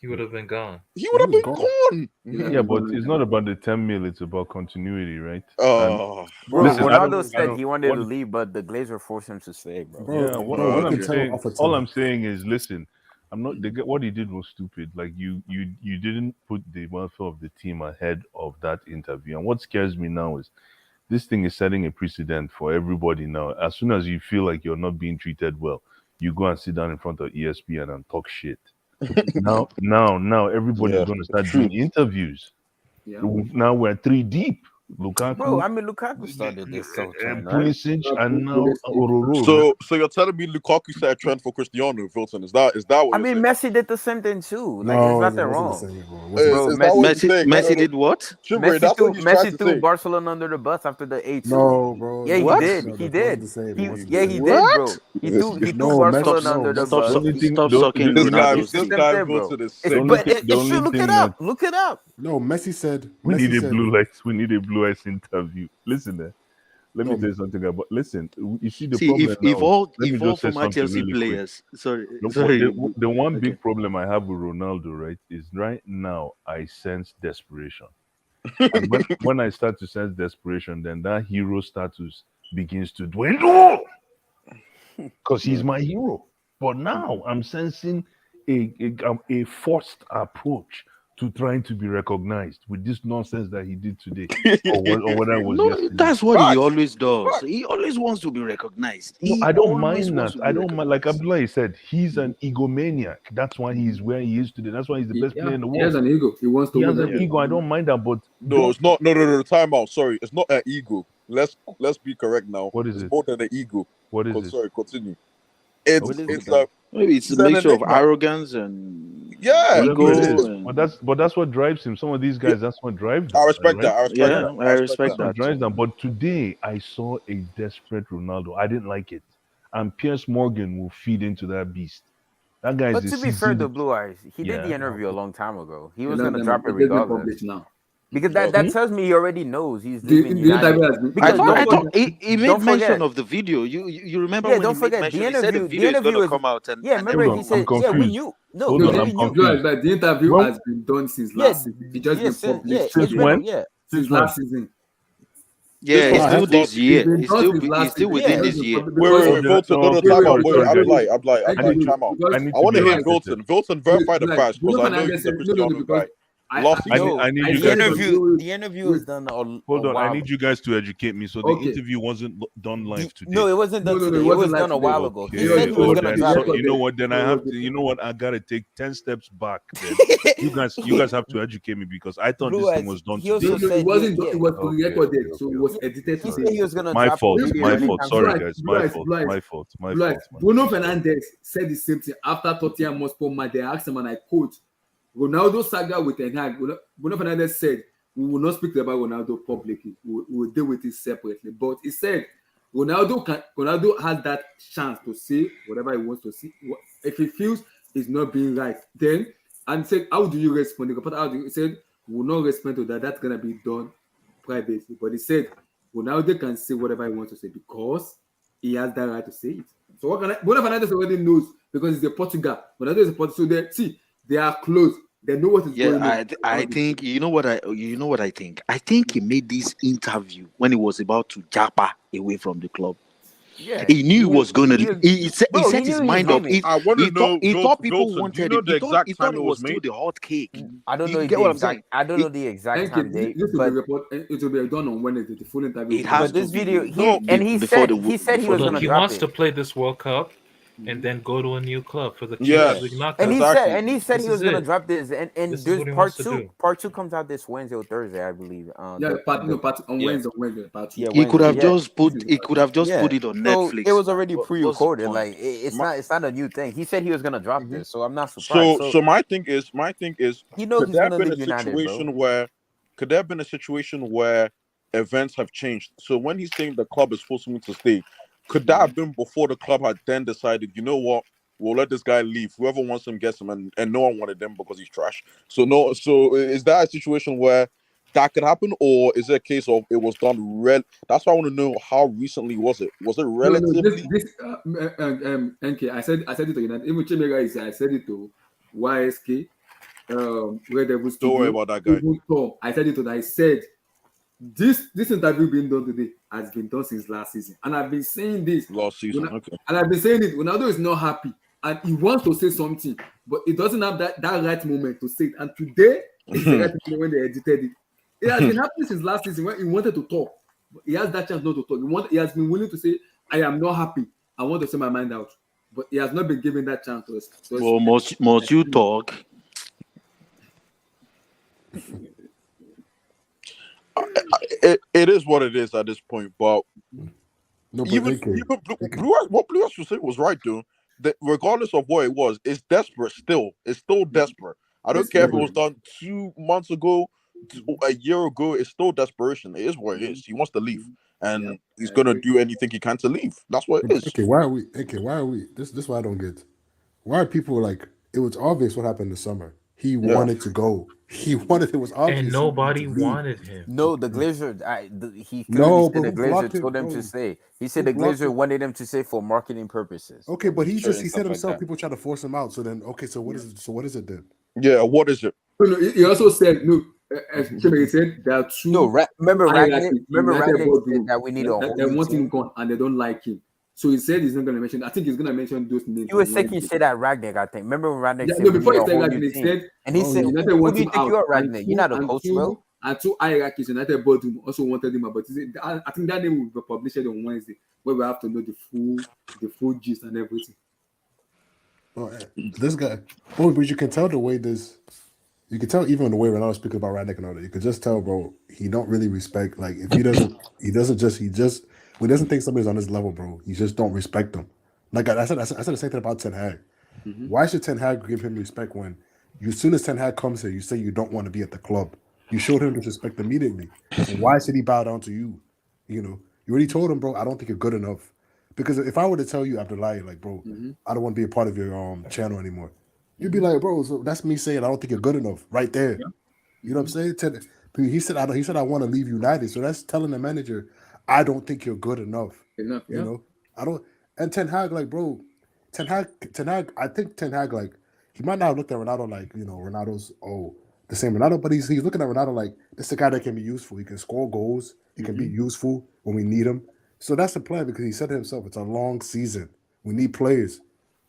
Speaker 2: He would have been gone.
Speaker 9: he would have
Speaker 8: was
Speaker 9: been
Speaker 8: gone.
Speaker 9: gone.
Speaker 6: Yeah, but it's not about the 10 mil, it's about continuity, right?
Speaker 9: Oh,
Speaker 10: Bro,
Speaker 6: Listen, I
Speaker 10: Ronaldo
Speaker 6: don't
Speaker 10: said he wanted
Speaker 6: what,
Speaker 10: to leave, but the Glazer forced him to stay, bro.
Speaker 8: Bro,
Speaker 6: yeah,
Speaker 8: bro,
Speaker 6: what
Speaker 8: you
Speaker 6: I'm
Speaker 8: can tell
Speaker 6: saying,
Speaker 8: off a
Speaker 6: all
Speaker 8: 10.
Speaker 6: I'm saying is, listen, what he did was stupid. Like you didn't put the welfare of the team ahead of that interview. And what scares me now is this thing is setting a precedent for everybody now. As soon as you feel like you're not being treated well, you go and sit down in front of ESPN and talk shit. Now everybody's
Speaker 9: yeah,
Speaker 6: going to
Speaker 9: it's
Speaker 6: start
Speaker 9: true.
Speaker 6: doing interviews.
Speaker 1: Yeah.
Speaker 6: Now we're 3 deep.
Speaker 10: Bro,
Speaker 6: Lukaku,
Speaker 10: I mean, Lukaku started this so trend, right?
Speaker 6: Pulisic, and now Ororo.
Speaker 9: So you're telling me Lukaku set a trend for Cristiano, Wilton? Is that what
Speaker 10: I
Speaker 9: you're
Speaker 10: mean,
Speaker 9: saying?
Speaker 10: Messi did the same thing too. Like,
Speaker 8: No,
Speaker 10: there's
Speaker 8: it
Speaker 10: nothing
Speaker 8: wasn't the
Speaker 10: wrong.
Speaker 8: same, bro. It wasn't
Speaker 9: Is,
Speaker 10: Bro,
Speaker 8: the
Speaker 9: is that what
Speaker 10: Messi,
Speaker 9: he's saying?
Speaker 7: Messi did what?
Speaker 9: Chibre, that's what he's trying
Speaker 10: Messi
Speaker 9: to
Speaker 10: threw
Speaker 9: say.
Speaker 10: Barcelona under the bus after the 8-2.
Speaker 8: same. No, bro.
Speaker 10: Yeah, he
Speaker 7: What?
Speaker 10: did.
Speaker 8: No,
Speaker 10: He
Speaker 8: that wasn't
Speaker 10: did.
Speaker 8: the same.
Speaker 10: He,
Speaker 8: It wasn't
Speaker 10: yeah,
Speaker 8: the
Speaker 10: he
Speaker 8: same.
Speaker 10: did,
Speaker 7: What?
Speaker 10: bro. He threw
Speaker 8: No,
Speaker 10: Barcelona
Speaker 8: Messi,
Speaker 10: under the
Speaker 7: Stop,
Speaker 10: bus.
Speaker 6: The only thing,
Speaker 7: stop sucking
Speaker 9: This guy,
Speaker 7: Ronaldo's
Speaker 9: this
Speaker 7: thing.
Speaker 9: guy
Speaker 10: Same thing, bro.
Speaker 9: Wilton is
Speaker 10: It's,
Speaker 6: the only
Speaker 10: but
Speaker 6: thing,
Speaker 10: it,
Speaker 6: the
Speaker 10: it's true.
Speaker 6: only
Speaker 10: Look
Speaker 6: thing
Speaker 10: it
Speaker 6: that
Speaker 10: up. Look it up.
Speaker 8: No, Messi said.
Speaker 6: we need
Speaker 8: Messi
Speaker 6: a
Speaker 8: said.
Speaker 6: blue light. We need a blue eyes interview. Listen, let me
Speaker 8: No,
Speaker 6: tell you something about. Listen, you see the
Speaker 7: See,
Speaker 6: problem
Speaker 7: if
Speaker 6: now.
Speaker 7: all
Speaker 6: Let me
Speaker 7: if all
Speaker 6: just say
Speaker 7: former
Speaker 6: something
Speaker 7: Chelsea
Speaker 6: really quick.
Speaker 7: players, sorry,
Speaker 6: The one
Speaker 7: okay.
Speaker 6: big problem I have with Ronaldo, right, is right now I sense desperation. And when I start to sense desperation, then that hero status begins to dwindle because he's my hero. But now I'm sensing a forced approach to trying to be recognized with this nonsense that he did today, or what I was
Speaker 7: No,
Speaker 6: yesterday.
Speaker 7: that's what he
Speaker 9: Facts.
Speaker 7: always does. He always wants to be recognized.
Speaker 6: No,
Speaker 7: He
Speaker 6: I don't
Speaker 7: always
Speaker 6: mind
Speaker 7: wants
Speaker 6: that.
Speaker 7: to be
Speaker 6: I don't mind. Like
Speaker 7: recognized.
Speaker 6: Abdullah said, he's an egomaniac. That's why he's where he is today. That's why he's the best player in the
Speaker 1: He has
Speaker 6: world.
Speaker 1: an ego. He wants to
Speaker 6: He
Speaker 1: win
Speaker 6: has an
Speaker 1: everything.
Speaker 6: ego. I don't mind that. But
Speaker 9: No, it's not. No. Time out. Sorry, it's not an ego. Let's be correct now.
Speaker 6: What is
Speaker 9: It's
Speaker 6: it?
Speaker 9: more than an ego.
Speaker 6: What is it?
Speaker 9: Sorry, continue. It's
Speaker 10: What is
Speaker 9: it's
Speaker 10: it,
Speaker 9: a
Speaker 7: Maybe it's
Speaker 9: he's
Speaker 7: a
Speaker 9: an
Speaker 7: mixture of
Speaker 9: enigma.
Speaker 7: arrogance and
Speaker 9: Yeah,
Speaker 6: Whatever it
Speaker 9: it's,
Speaker 7: ego,
Speaker 6: is.
Speaker 9: it's
Speaker 7: and
Speaker 6: But that's what drives him. Some of these
Speaker 9: yeah,
Speaker 6: guys, that's what drives them.
Speaker 9: I respect
Speaker 6: Right?
Speaker 9: that. I respect
Speaker 7: yeah,
Speaker 9: that.
Speaker 7: I respect
Speaker 6: That's what
Speaker 7: that
Speaker 6: drives
Speaker 7: too.
Speaker 6: them. But today I saw a desperate Ronaldo. I didn't like it. And Pierce Morgan will feed into that beast. That guy is
Speaker 10: But
Speaker 6: a
Speaker 10: to be fair, the
Speaker 6: seasoned.
Speaker 10: Blue Eyes, he did the
Speaker 6: Yeah.
Speaker 10: interview a long time ago. He
Speaker 1: A
Speaker 10: was
Speaker 1: long
Speaker 10: gonna
Speaker 1: time
Speaker 10: drop
Speaker 1: ago.
Speaker 10: it
Speaker 1: It just been
Speaker 10: regardless.
Speaker 1: published now.
Speaker 10: Because that
Speaker 9: Okay.
Speaker 10: tells me he already knows he's
Speaker 1: The
Speaker 10: leaving
Speaker 1: interview
Speaker 10: United.
Speaker 1: has been.
Speaker 10: Because
Speaker 7: I
Speaker 10: don't
Speaker 7: thought he made
Speaker 10: don't
Speaker 7: mention
Speaker 10: forget.
Speaker 7: of the video. You remember
Speaker 10: Yeah,
Speaker 7: when
Speaker 10: don't
Speaker 7: he made
Speaker 10: forget
Speaker 7: mention? He said the video is gonna come out, and
Speaker 10: Yeah,
Speaker 7: and
Speaker 10: remember
Speaker 6: Hold
Speaker 10: he
Speaker 6: on,
Speaker 10: said,
Speaker 6: I'm
Speaker 10: yeah, we
Speaker 6: confused.
Speaker 10: knew. No,
Speaker 6: Hold
Speaker 10: we
Speaker 6: on, I'm
Speaker 10: already knew.
Speaker 6: confused.
Speaker 1: But the interview
Speaker 6: Well,
Speaker 1: has been done since
Speaker 10: Yeah,
Speaker 1: last season. It just been published.
Speaker 6: Since
Speaker 10: it's been
Speaker 6: when?
Speaker 10: yeah.
Speaker 1: Since
Speaker 6: when?
Speaker 1: last season.
Speaker 7: yeah,
Speaker 9: This
Speaker 7: it's
Speaker 9: was
Speaker 7: still
Speaker 9: last
Speaker 7: this
Speaker 9: season.
Speaker 7: year.
Speaker 1: It's been done since
Speaker 7: It's
Speaker 1: last
Speaker 7: still
Speaker 1: season.
Speaker 7: within
Speaker 1: It
Speaker 7: this
Speaker 1: just been
Speaker 7: year.
Speaker 1: published
Speaker 9: Wait,
Speaker 1: because
Speaker 9: wait, Wilton. No,
Speaker 6: okay,
Speaker 9: time out.
Speaker 6: sorry,
Speaker 9: Wait,
Speaker 6: sorry, guys.
Speaker 9: Time out.
Speaker 6: I need
Speaker 9: I
Speaker 6: to
Speaker 9: want
Speaker 6: be
Speaker 9: to hear
Speaker 6: educated.
Speaker 9: Wilton verify the facts because
Speaker 1: Bruno
Speaker 9: I know
Speaker 1: Fernandes
Speaker 9: he's a
Speaker 1: said no,
Speaker 9: Cristiano
Speaker 1: because
Speaker 9: guy. Last
Speaker 10: No,
Speaker 9: season,
Speaker 6: I need you
Speaker 10: the
Speaker 6: guys to
Speaker 10: interview was done a
Speaker 6: hold on. I
Speaker 10: while
Speaker 6: need you guys to educate me. So the
Speaker 1: Okay.
Speaker 6: interview wasn't done live today.
Speaker 10: No, it wasn't done
Speaker 1: No,
Speaker 10: today.
Speaker 1: it
Speaker 10: It
Speaker 1: wasn't
Speaker 10: was
Speaker 1: live
Speaker 10: done a
Speaker 1: today.
Speaker 10: while ago. He
Speaker 6: Okay.
Speaker 10: said he was
Speaker 6: Oh,
Speaker 10: gonna
Speaker 6: then
Speaker 10: drop
Speaker 6: so
Speaker 10: it.
Speaker 6: you know what? Then I
Speaker 1: No,
Speaker 6: have to. You know what? I gotta take 10 steps back. Then you guys have to educate me because I thought
Speaker 10: Blue
Speaker 6: this thing
Speaker 10: Eyes,
Speaker 6: was done
Speaker 10: he also
Speaker 6: today.
Speaker 1: No,
Speaker 10: said
Speaker 1: it wasn't.
Speaker 10: yeah.
Speaker 1: It was
Speaker 6: Okay,
Speaker 1: pre-recorded,
Speaker 6: okay,
Speaker 1: so
Speaker 6: okay,
Speaker 1: it was
Speaker 6: okay.
Speaker 1: edited.
Speaker 10: He
Speaker 6: Sorry.
Speaker 10: said he was gonna
Speaker 6: My
Speaker 10: drop
Speaker 6: fault.
Speaker 10: it
Speaker 6: My
Speaker 10: anytime
Speaker 6: fault.
Speaker 10: soon.
Speaker 6: Sorry, guys. My fault.
Speaker 1: Blue Eyes.
Speaker 6: My fault. My
Speaker 1: Like
Speaker 6: fault.
Speaker 1: Bruno Fernandes said the same thing after Tottenham Hotspur match. They asked him, and I quote: "Ronaldo saga with Ten Hag." Bruno Fernandes said, "We will not speak about Ronaldo publicly. We will deal with it separately." But he said, Ronaldo has that chance to say whatever he wants to say. If he feels it's not being right, then and said, "How do you respond?" He said, "We will not respond to that. That's gonna be done privately." But he said, Ronaldo can say whatever he wants to say because he has that right to say it. So what can Bruno Fernandes already knows because he's a Portugal. Ronaldo is a Portugal. So they are close. They know what is going on.
Speaker 7: I think you know what I think. I think he made this interview when he was about to japa away from the club.
Speaker 10: Yeah,
Speaker 7: He knew he was gonna. He set
Speaker 10: he
Speaker 7: his
Speaker 10: knew
Speaker 7: mind up.
Speaker 10: leaving.
Speaker 9: I want to know.
Speaker 7: He thought people
Speaker 9: Wilton, do you
Speaker 7: wanted
Speaker 9: know
Speaker 7: him.
Speaker 9: the
Speaker 7: He
Speaker 9: exact
Speaker 7: thought
Speaker 9: time
Speaker 7: it
Speaker 9: it
Speaker 7: was
Speaker 9: was
Speaker 7: still
Speaker 9: made?
Speaker 7: the hot cake.
Speaker 10: I don't
Speaker 7: You
Speaker 10: know
Speaker 7: get
Speaker 10: the
Speaker 7: what I'm saying?
Speaker 10: exact. I don't know the exact time date,
Speaker 1: This will
Speaker 10: but
Speaker 1: be report. It will be done on Wednesday. The full interview.
Speaker 7: It has
Speaker 10: but this
Speaker 7: to be
Speaker 10: video,
Speaker 7: before
Speaker 10: he said he was
Speaker 2: Look,
Speaker 10: gonna
Speaker 2: he
Speaker 10: drop
Speaker 2: wants
Speaker 10: it.
Speaker 2: to play this World Cup and then go to a new club for the
Speaker 9: Yes.
Speaker 2: Champions League knockout.
Speaker 10: And
Speaker 9: Exactly.
Speaker 10: he said
Speaker 2: This
Speaker 10: he was
Speaker 2: is
Speaker 10: gonna
Speaker 2: it.
Speaker 10: drop this, and
Speaker 2: This is
Speaker 10: there's
Speaker 2: what he
Speaker 10: part
Speaker 2: wants to
Speaker 10: two.
Speaker 2: do.
Speaker 10: Part 2 comes out this Wednesday or Thursday, I believe.
Speaker 1: Part on
Speaker 2: Yeah.
Speaker 1: Wednesday. Part 2.
Speaker 10: Yeah,
Speaker 7: He could
Speaker 10: Wednesday.
Speaker 7: have
Speaker 10: Yeah,
Speaker 7: just put. He could have just
Speaker 10: yeah.
Speaker 7: put it on
Speaker 10: So
Speaker 7: Netflix.
Speaker 10: it was already
Speaker 7: What's the
Speaker 10: pre-recorded.
Speaker 7: point?
Speaker 10: Like it's
Speaker 9: My-
Speaker 10: not a new thing. He said he was gonna drop this, so I'm not surprised.
Speaker 9: So my thing is,
Speaker 10: he knows
Speaker 9: could
Speaker 10: he's
Speaker 9: there
Speaker 10: gonna
Speaker 9: have been a
Speaker 10: leave United, bro.
Speaker 9: situation where events have changed? So when he's saying the club is forcing him to stay, could that have been before the club had then decided, you know what, we'll let this guy leave. Whoever wants him gets him, and no one wanted him because he's trash. So no, so is that a situation where that could happen, or is it a case of it was done That's why I want to know how recently was it? Was it
Speaker 1: No,
Speaker 9: relatively?
Speaker 1: NK, I said it to United. Even Chimera is I said it to YSK, Red Devil
Speaker 9: Don't worry
Speaker 1: Studio.
Speaker 9: about that guy.
Speaker 1: Even Tom, I said it to that. I said this interview being done today has been done since last season, and I've been saying this
Speaker 9: Last season, okay.
Speaker 1: and I've been saying it. Ronaldo is not happy, and he wants to say something, but he doesn't have that right moment to say it. And today is the right moment when they edited it. It has been happening since last season when he wanted to talk, but he has that chance not to talk. He has been willing to say, "I am not happy. I want to say my mind out," but he has not been given that chance to us.
Speaker 11: Well, must you talk?
Speaker 9: It is what it is at this point, but
Speaker 8: No, but
Speaker 9: even
Speaker 8: AK,
Speaker 9: what Blue was saying was right, dude. That regardless of what it was, it's desperate still. It's still desperate. I don't
Speaker 1: It's
Speaker 9: care if it was
Speaker 1: desperate.
Speaker 9: done 2 months ago, a year ago. It's still desperation. It is what it is. He wants to leave, and he's gonna do anything he can to leave. That's what it is.
Speaker 8: okay, why are we this is why I don't get. Why are people like it was obvious what happened this summer. He wanted to go. He wanted it was obvious.
Speaker 2: And nobody wanted him.
Speaker 10: No, the Glazer. He clearly
Speaker 8: No,
Speaker 10: said
Speaker 8: but
Speaker 10: the
Speaker 8: who
Speaker 10: Glazer
Speaker 8: blocked him,
Speaker 10: told him
Speaker 8: bro?
Speaker 10: to say. He said
Speaker 8: Who
Speaker 10: the
Speaker 8: blocked
Speaker 10: Glazer
Speaker 8: him?
Speaker 10: wanted him to say for marketing purposes.
Speaker 8: Okay, but he
Speaker 10: and
Speaker 8: said
Speaker 10: stuff like
Speaker 8: himself
Speaker 10: that.
Speaker 8: people try to force him out. So then okay, so what is it then?
Speaker 9: Yeah, what is it?
Speaker 1: No, he also said no. He said there are two.
Speaker 10: No, remember Ragnick?
Speaker 1: hierarchies in
Speaker 10: Remember
Speaker 1: United
Speaker 10: Ragnick said
Speaker 1: boardroom
Speaker 10: that we need a whole
Speaker 1: they
Speaker 10: new
Speaker 1: want him
Speaker 10: team.
Speaker 1: gone and they don't like him. So he said he's not going to mention. I think he's going to mention those names.
Speaker 10: He was saying he said that Ragnick. I think. Remember when Ragnick said
Speaker 1: no,
Speaker 10: we
Speaker 1: before
Speaker 10: need
Speaker 1: he
Speaker 10: a
Speaker 1: said
Speaker 10: whole
Speaker 1: that,
Speaker 10: new
Speaker 1: he
Speaker 10: team,
Speaker 1: said,
Speaker 10: and he said,
Speaker 1: United
Speaker 10: "Who
Speaker 1: want
Speaker 10: do you
Speaker 1: him
Speaker 10: think
Speaker 1: out.
Speaker 10: you are,
Speaker 1: And
Speaker 10: Ragnick? You're not a coach, Will."
Speaker 1: And two hierarchies, United boardroom also wanted him out. But I think that name will be published on Wednesday, where we have to know the full gist and everything.
Speaker 8: Oh, this guy. Oh, but you can tell the way this. You can tell even the way Ronaldo speaking about Ragnick and all that. You could just tell, bro. He don't really respect. Like if he doesn't when he doesn't think somebody's on his level, bro. He just don't respect them. Like I said the same thing about Ten Hag. Why should Ten Hag give him respect when as soon as Ten Hag comes here, you say you don't want to be at the club? You showed him disrespect immediately. So why should he bow down to you? You know, you already told him, bro. I don't think you're good enough. Because if I were to tell you, Abdullahi, like, bro, I don't want to be a part of your channel anymore. You'd be like, bro, so that's me saying I don't think you're good enough, right there. Yeah. You know what I'm saying? He said I want to leave United, so that's telling the manager I don't think you're good enough. You know, I don't. And Ten Hag, like, bro, Ten Hag. I think Ten Hag, like, he might not have looked at Ronaldo like, Ronaldo's the same Ronaldo, but he's looking at Ronaldo like this is a guy that can be useful. He can score goals. He can be useful when we need him. So that's the plan because he said to himself, it's a long season. We need players.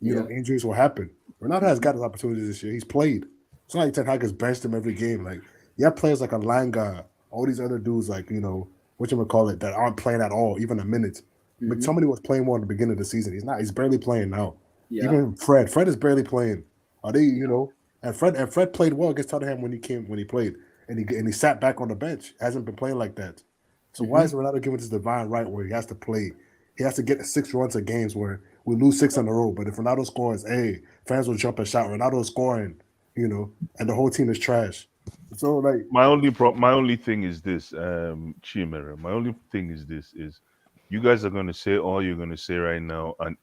Speaker 8: Injuries will happen. Ronaldo has got his opportunities this year. He's played. It's not like Ten Hag has benched him every game. Like, you have players like a Langa, all these other dudes, like, whatchamacallit, that aren't playing at all, even a minute. McTominay was playing more in the beginning of the season. He's barely playing now. Yeah. Even Fred is barely playing. Are they, and Fred played well against Tottenham when he played. And he sat back on the bench. Hasn't been playing like that. So why is Ronaldo given this divine right where he has to play? He has to get 6 runs of games where we lose 6 in a row. But if Ronaldo scores, fans will jump and shout, Ronaldo's scoring, and the whole team is trash. So, like,
Speaker 6: my only thing is this, Chimera. My only thing is this: is you guys are going to say all you're going to say right now, and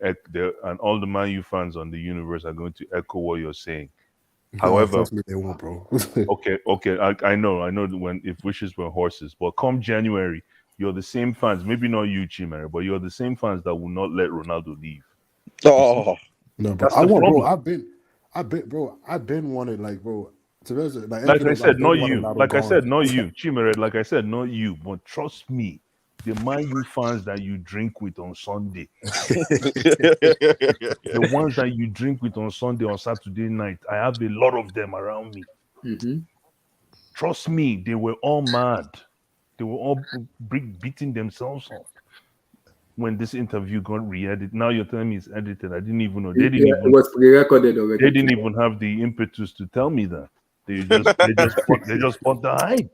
Speaker 6: all the Man U fans on the universe are going to echo what you're saying. However,
Speaker 8: trust me, they won't, bro.
Speaker 6: okay. I know when if wishes were horses, but come January, you're the same fans. Maybe not you, Chimera, but you're the same fans that will not let Ronaldo leave.
Speaker 9: Oh
Speaker 8: no, but I want, bro. I've been wanted, like, bro.
Speaker 6: Like I said, not you. Like I said, not you, Chimera. Like I said, not you. But trust me, the Man U fans that you drink with on Sunday, the ones that you drink with on Sunday or Saturday night, I have a lot of them around me. Trust me, they were all mad. They were all beating themselves up when this interview got re-edited. Now you're telling me it's edited. I didn't even know.
Speaker 1: It was pre-recorded already.
Speaker 6: They didn't even have the impetus to tell me that. They just bought the hype.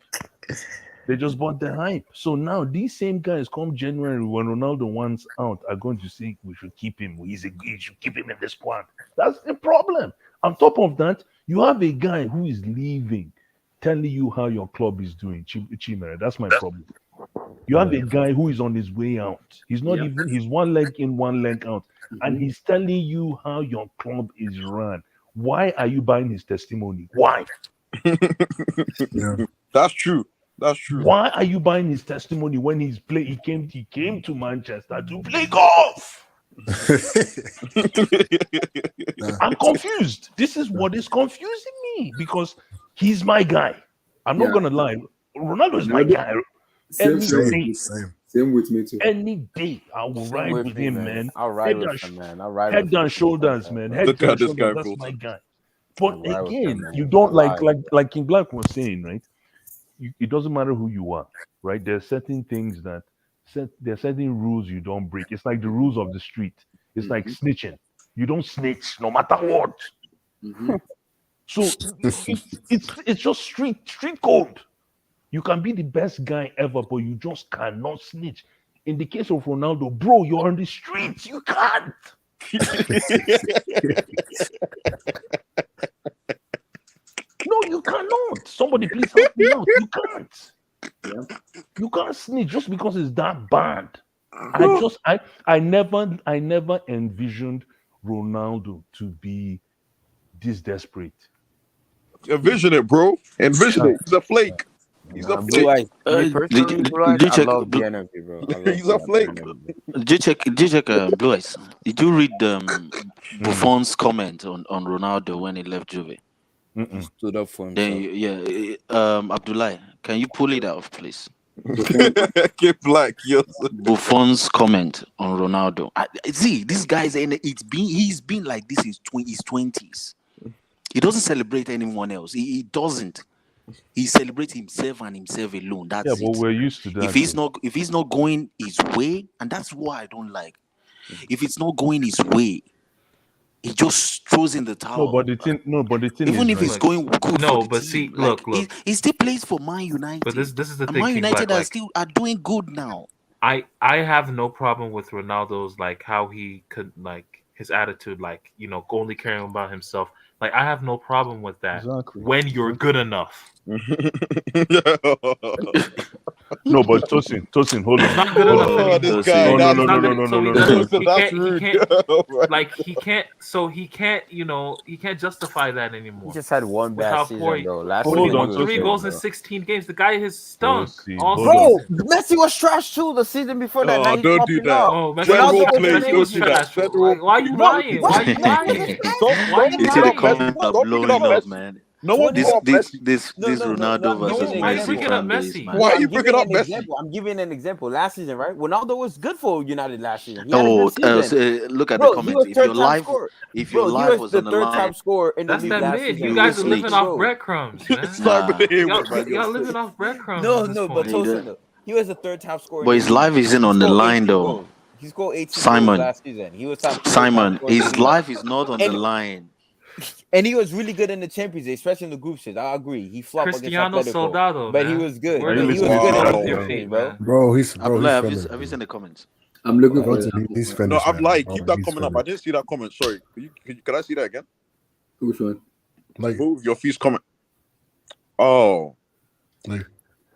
Speaker 6: They just bought the hype. So now these same guys come January when Ronaldo wants out are going to say we should keep him. You should keep him in the squad. That's the problem. On top of that, you have a guy who is leaving, telling you how your club is doing. Chimera, that's my problem. You have a guy who is on his way out. He's not even, he's one leg in, one leg out. And he's telling you how your club is run. Why are you buying his testimony? Why?
Speaker 9: That's true. That's true.
Speaker 6: Why are you buying his testimony when he came to Manchester to play golf? I'm confused. This is what is confusing me because he's my guy. I'm not gonna lie. Ronaldo is my guy.
Speaker 1: Same with me too.
Speaker 6: Any day I will ride with him, man.
Speaker 10: I'll ride with him, man. I'll ride
Speaker 6: Head
Speaker 10: with
Speaker 6: down,
Speaker 10: him.
Speaker 6: shoulders, man. Head
Speaker 9: Look
Speaker 6: down,
Speaker 9: at this
Speaker 6: shoulders.
Speaker 9: guy,
Speaker 6: That's
Speaker 9: bro.
Speaker 6: my guy. But
Speaker 10: I'll ride with
Speaker 6: again,
Speaker 10: him, man.
Speaker 6: you don't
Speaker 10: I'll
Speaker 6: like King Black was saying, right? It doesn't matter who you are, right? There are certain things there are certain rules you don't break. It's like the rules of the street. It's like snitching. You don't snitch no matter what. So it's just street code. You can be the best guy ever, but you just cannot snitch. In the case of Ronaldo, bro, you're on the streets. You can't. No, you cannot. Somebody please help me out. You can't. You can't snitch just because it's that bad. I never envisioned Ronaldo to be this desperate.
Speaker 9: Envision it, bro. Envision it. He's a flake. He's a flake.
Speaker 10: Do check.
Speaker 1: I love the energy, bro. I love
Speaker 9: He's a flake.
Speaker 10: Do check. Blue Eyes. Did you read Buffon's comment on Ronaldo when he left Juve?
Speaker 1: Stood up for himself.
Speaker 10: Then Abdullah, can you pull it out, please?
Speaker 9: Get black, yo.
Speaker 10: Buffon's comment on Ronaldo. See, this guy's he's been like this in his 20s. He doesn't celebrate anyone else. He doesn't. He celebrates himself and himself alone. That's it.
Speaker 6: But we're used to that.
Speaker 10: If he's not going his way, and that's what I don't like. If it's not going his way, he just throws in the towel.
Speaker 6: No, but the thing
Speaker 10: even
Speaker 6: is,
Speaker 10: if it's going good.
Speaker 2: No,
Speaker 10: for the
Speaker 2: but
Speaker 10: team,
Speaker 2: see,
Speaker 10: like,
Speaker 2: look.
Speaker 10: he still plays for Man United.
Speaker 2: But this is the
Speaker 10: and
Speaker 2: thing.
Speaker 10: Man
Speaker 2: King
Speaker 10: United
Speaker 2: Black,
Speaker 10: are doing good now.
Speaker 2: I have no problem with Ronaldo's like how he could like his attitude, like only caring about himself. Like I have no problem with that when you're good enough.
Speaker 6: No, but Tosin, hold on.
Speaker 2: Not good enough anymore.
Speaker 9: This guy.
Speaker 2: He can't justify that anymore.
Speaker 1: He just had one bad season, bro. Last
Speaker 2: Three
Speaker 1: season,
Speaker 2: goals in 16 games. The guy has stunk.
Speaker 1: Bro, Messi was trash too the season before that.
Speaker 9: Oh, don't do that.
Speaker 2: Oh,
Speaker 9: Messi was trash.
Speaker 2: Why are you lying? Why are you lying?
Speaker 10: You see the comments are blowing up, man.
Speaker 9: No one
Speaker 10: this Ronaldo versus Messi fan base, man.
Speaker 9: Why are you bringing up Messi?
Speaker 1: I'm giving an example. Last season, right? Ronaldo was good for United last season.
Speaker 10: Look at the comments. If your life was on the line,
Speaker 1: top scorer in the league last season.
Speaker 2: You guys are living off breadcrumbs, man. Y'all living off breadcrumbs.
Speaker 1: No, but Tosin, he was the third top scorer.
Speaker 10: But his life isn't on the line, though.
Speaker 1: He scored 18 goals last season. He was top.
Speaker 10: Simon, his life is not on the line.
Speaker 1: And he was really good in the Champions League, especially in the group stage. I agree. He flopped
Speaker 2: Cristiano
Speaker 1: against Atletico,
Speaker 2: Soldado,
Speaker 1: but
Speaker 2: man.
Speaker 1: he was good.
Speaker 2: He
Speaker 1: was good in the group stage, bro.
Speaker 10: Have you seen the comments?
Speaker 8: I'm looking for these finished.
Speaker 9: No, I'm like, keep that comment up. I didn't see that comment. Sorry. Can I see that again?
Speaker 8: Which one? Like,
Speaker 9: move your feast comment. Oh.
Speaker 8: Like,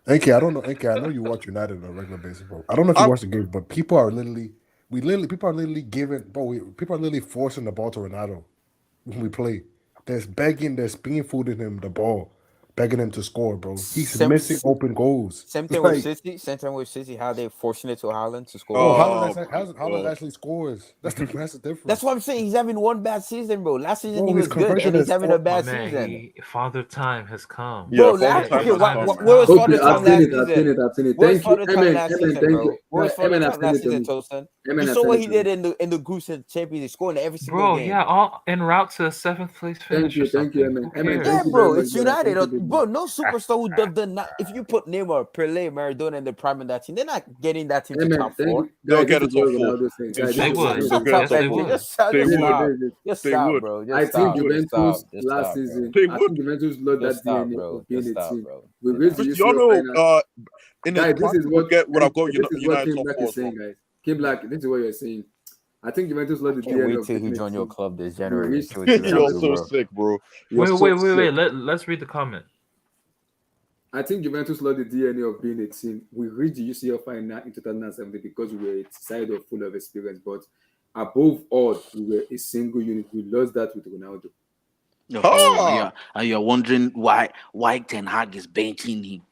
Speaker 8: NK, I don't know. NK, I know you watch United on a regular basis, bro. I don't know if you watch the game, but people are literally forcing the ball to Ronaldo when we play. There's being food in him the ball, begging him to score, bro. He's missing open goals.
Speaker 1: Same thing with City. How they forcing it to Haaland to score.
Speaker 8: Haaland actually scores. That's the difference.
Speaker 1: That's what I'm saying. He's having one bad season, bro. Last season he was good, and he's having a bad season.
Speaker 2: Father time has come.
Speaker 1: Bro, where was Father Time last season?
Speaker 8: I've seen it.
Speaker 1: Where was Father Time last season, bro? Where was Father Time last season, Tosin? You saw what he did in the group stage Champions League, scoring every single game.
Speaker 2: Bro, yeah, all en route to a 7th place finish.
Speaker 8: Thank you,
Speaker 1: yeah, bro, it's United. Bro, no superstar who does the not. If you put Neymar, Pelé, Maradona in the prime of that team, they're not getting that team to top 4.
Speaker 9: They'll get it to 4.
Speaker 1: Just stop, bro.
Speaker 8: I think Juventus last season. I think Juventus lost that DNA of being a team.
Speaker 9: Y'all know,
Speaker 8: this is what
Speaker 9: I've got
Speaker 8: United top 4 saying, guys. Kim Black, this is what you're saying. I think Juventus lost the DNA.
Speaker 1: Wait till he join your club this January.
Speaker 9: You're so sick, bro.
Speaker 2: Wait. Let's read the comment.
Speaker 1: I think Juventus lost the DNA of being a team. We reached the UCL final in 2017 because we were a side of full of experience. But above all, we were a single unit. We lost that with Ronaldo.
Speaker 10: Oh, and you're wondering why Ten Hag is benching him.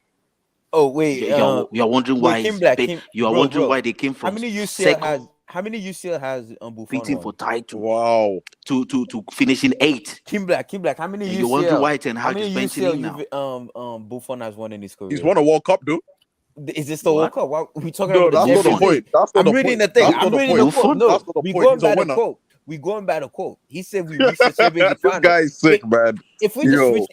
Speaker 12: Oh wait,
Speaker 10: You're wondering why
Speaker 12: Kim Black,
Speaker 10: you are wondering why they came from
Speaker 12: how many UCL has Buffon
Speaker 10: competing
Speaker 12: won?
Speaker 10: for title.
Speaker 9: Wow.
Speaker 10: To finishing 8.
Speaker 12: Kim Black, how many
Speaker 10: And
Speaker 12: UCL?
Speaker 10: you're wondering why Ten
Speaker 12: How
Speaker 10: Hag
Speaker 12: many
Speaker 10: is benching him now.
Speaker 12: UCL Buffon has won in his career?
Speaker 9: He's won a World Cup, dude.
Speaker 12: Is this the World Cup? Why we talking
Speaker 9: No,
Speaker 12: about the
Speaker 9: that's not the
Speaker 12: Champions
Speaker 9: point.
Speaker 12: League?
Speaker 9: That's not
Speaker 12: I'm
Speaker 9: the
Speaker 12: reading
Speaker 9: point.
Speaker 12: the thing.
Speaker 9: That's
Speaker 12: I'm
Speaker 9: not the
Speaker 12: reading the
Speaker 9: point.
Speaker 12: quote. No,
Speaker 9: That's not the
Speaker 12: we
Speaker 9: point.
Speaker 12: going
Speaker 9: He's a
Speaker 12: by the
Speaker 9: winner.
Speaker 12: quote. We going by the quote. He said we reached the Champions League
Speaker 9: This
Speaker 12: final.
Speaker 9: guy is sick, man.
Speaker 12: If we just
Speaker 9: Yo.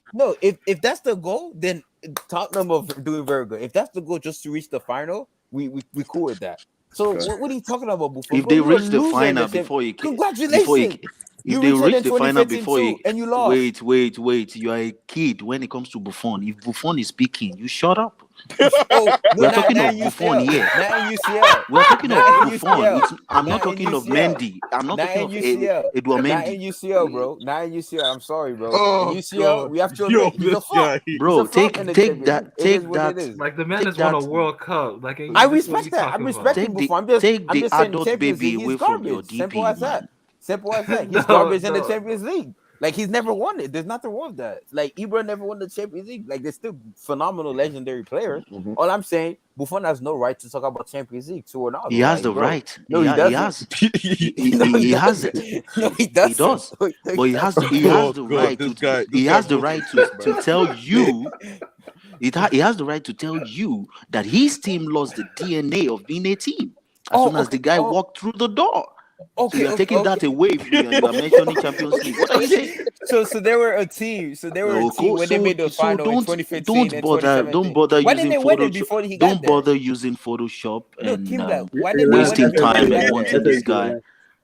Speaker 12: switch, if that's the goal, then Tottenham are doing very good. If that's the goal, just to reach the final, we cool with that. So what are you talking about, Buffon?
Speaker 10: If they reach the final before he
Speaker 12: congratulations.
Speaker 10: If they reach the final before
Speaker 12: and you lost.
Speaker 10: Wait. You are a kid when it comes to Buffon. If Buffon is speaking, you shut up.
Speaker 12: We're
Speaker 10: talking of Buffon here.
Speaker 12: Not in UCL.
Speaker 10: We're talking of Buffon. I'm
Speaker 12: Not
Speaker 10: not
Speaker 12: in
Speaker 10: talking of
Speaker 12: UCL.
Speaker 10: Mendy. I'm not
Speaker 12: Not
Speaker 10: talking
Speaker 12: in
Speaker 10: of
Speaker 12: UCL.
Speaker 10: Edouard
Speaker 12: Not in
Speaker 10: Mendy.
Speaker 12: UCL, bro. Not in UCL. I'm sorry, bro.
Speaker 9: Oh,
Speaker 12: in UCL,
Speaker 9: God.
Speaker 12: we have to
Speaker 9: Yo,
Speaker 12: admit he's a
Speaker 9: this
Speaker 12: flop.
Speaker 9: guy.
Speaker 10: Bro,
Speaker 12: He's a flop in the
Speaker 10: take
Speaker 12: Champions
Speaker 10: that.
Speaker 12: League. It
Speaker 10: Take
Speaker 12: is what
Speaker 10: that.
Speaker 12: it is.
Speaker 2: Like the man
Speaker 10: Take
Speaker 2: has won a
Speaker 10: that.
Speaker 2: World Cup. Like
Speaker 12: I
Speaker 2: this is what
Speaker 12: respect
Speaker 2: we
Speaker 12: that. I'm
Speaker 2: talking
Speaker 12: respecting
Speaker 10: Take
Speaker 12: Buffon.
Speaker 10: the
Speaker 12: I'm just saying
Speaker 10: adult
Speaker 12: Champions
Speaker 10: baby
Speaker 12: League, he's
Speaker 10: away from your
Speaker 12: garbage. Simple
Speaker 10: DP,
Speaker 12: as that.
Speaker 10: man.
Speaker 12: Simple as that. He's
Speaker 2: No,
Speaker 12: garbage in the
Speaker 2: no.
Speaker 12: Champions League. Like he's never won it. There's nothing wrong with that. Like Ibra never won the Champions League. Like they're still phenomenal, legendary players.
Speaker 9: Mhm.
Speaker 12: All I'm saying, Buffon has no right to talk about Champions League to Ronaldo.
Speaker 10: He has
Speaker 12: Like,
Speaker 10: the
Speaker 12: bro.
Speaker 10: right.
Speaker 12: No,
Speaker 10: he
Speaker 12: he doesn't.
Speaker 10: has.
Speaker 12: No,
Speaker 10: He has
Speaker 12: doesn't.
Speaker 10: it.
Speaker 12: No, he
Speaker 10: He
Speaker 12: doesn't.
Speaker 10: does.
Speaker 12: No,
Speaker 10: But he has
Speaker 12: doesn't.
Speaker 10: the
Speaker 9: God,
Speaker 10: right
Speaker 9: this
Speaker 10: to
Speaker 9: guy-
Speaker 10: he
Speaker 9: this
Speaker 10: has
Speaker 9: guy
Speaker 10: the
Speaker 9: broke
Speaker 10: right
Speaker 9: his
Speaker 10: to
Speaker 9: shit, man.
Speaker 10: tell you he has the right to tell you that his team lost the DNA of being a team as soon as the guy walked through the door. So you're taking that away from you and you are mentioning Champions League. What are you saying?
Speaker 12: So they were a team. So they were a team when they made the final in 2015 and 2017.
Speaker 10: Don't bother
Speaker 12: Why
Speaker 10: using
Speaker 12: didn't they win it
Speaker 10: Photoshop.
Speaker 12: before he got
Speaker 10: Don't
Speaker 12: there?
Speaker 10: bother using Photoshop
Speaker 12: No,
Speaker 10: and
Speaker 12: Kimba, why didn't they
Speaker 10: wasting
Speaker 12: win it before
Speaker 10: time
Speaker 12: he
Speaker 10: and
Speaker 12: got
Speaker 10: wanting
Speaker 12: there?
Speaker 10: this guy.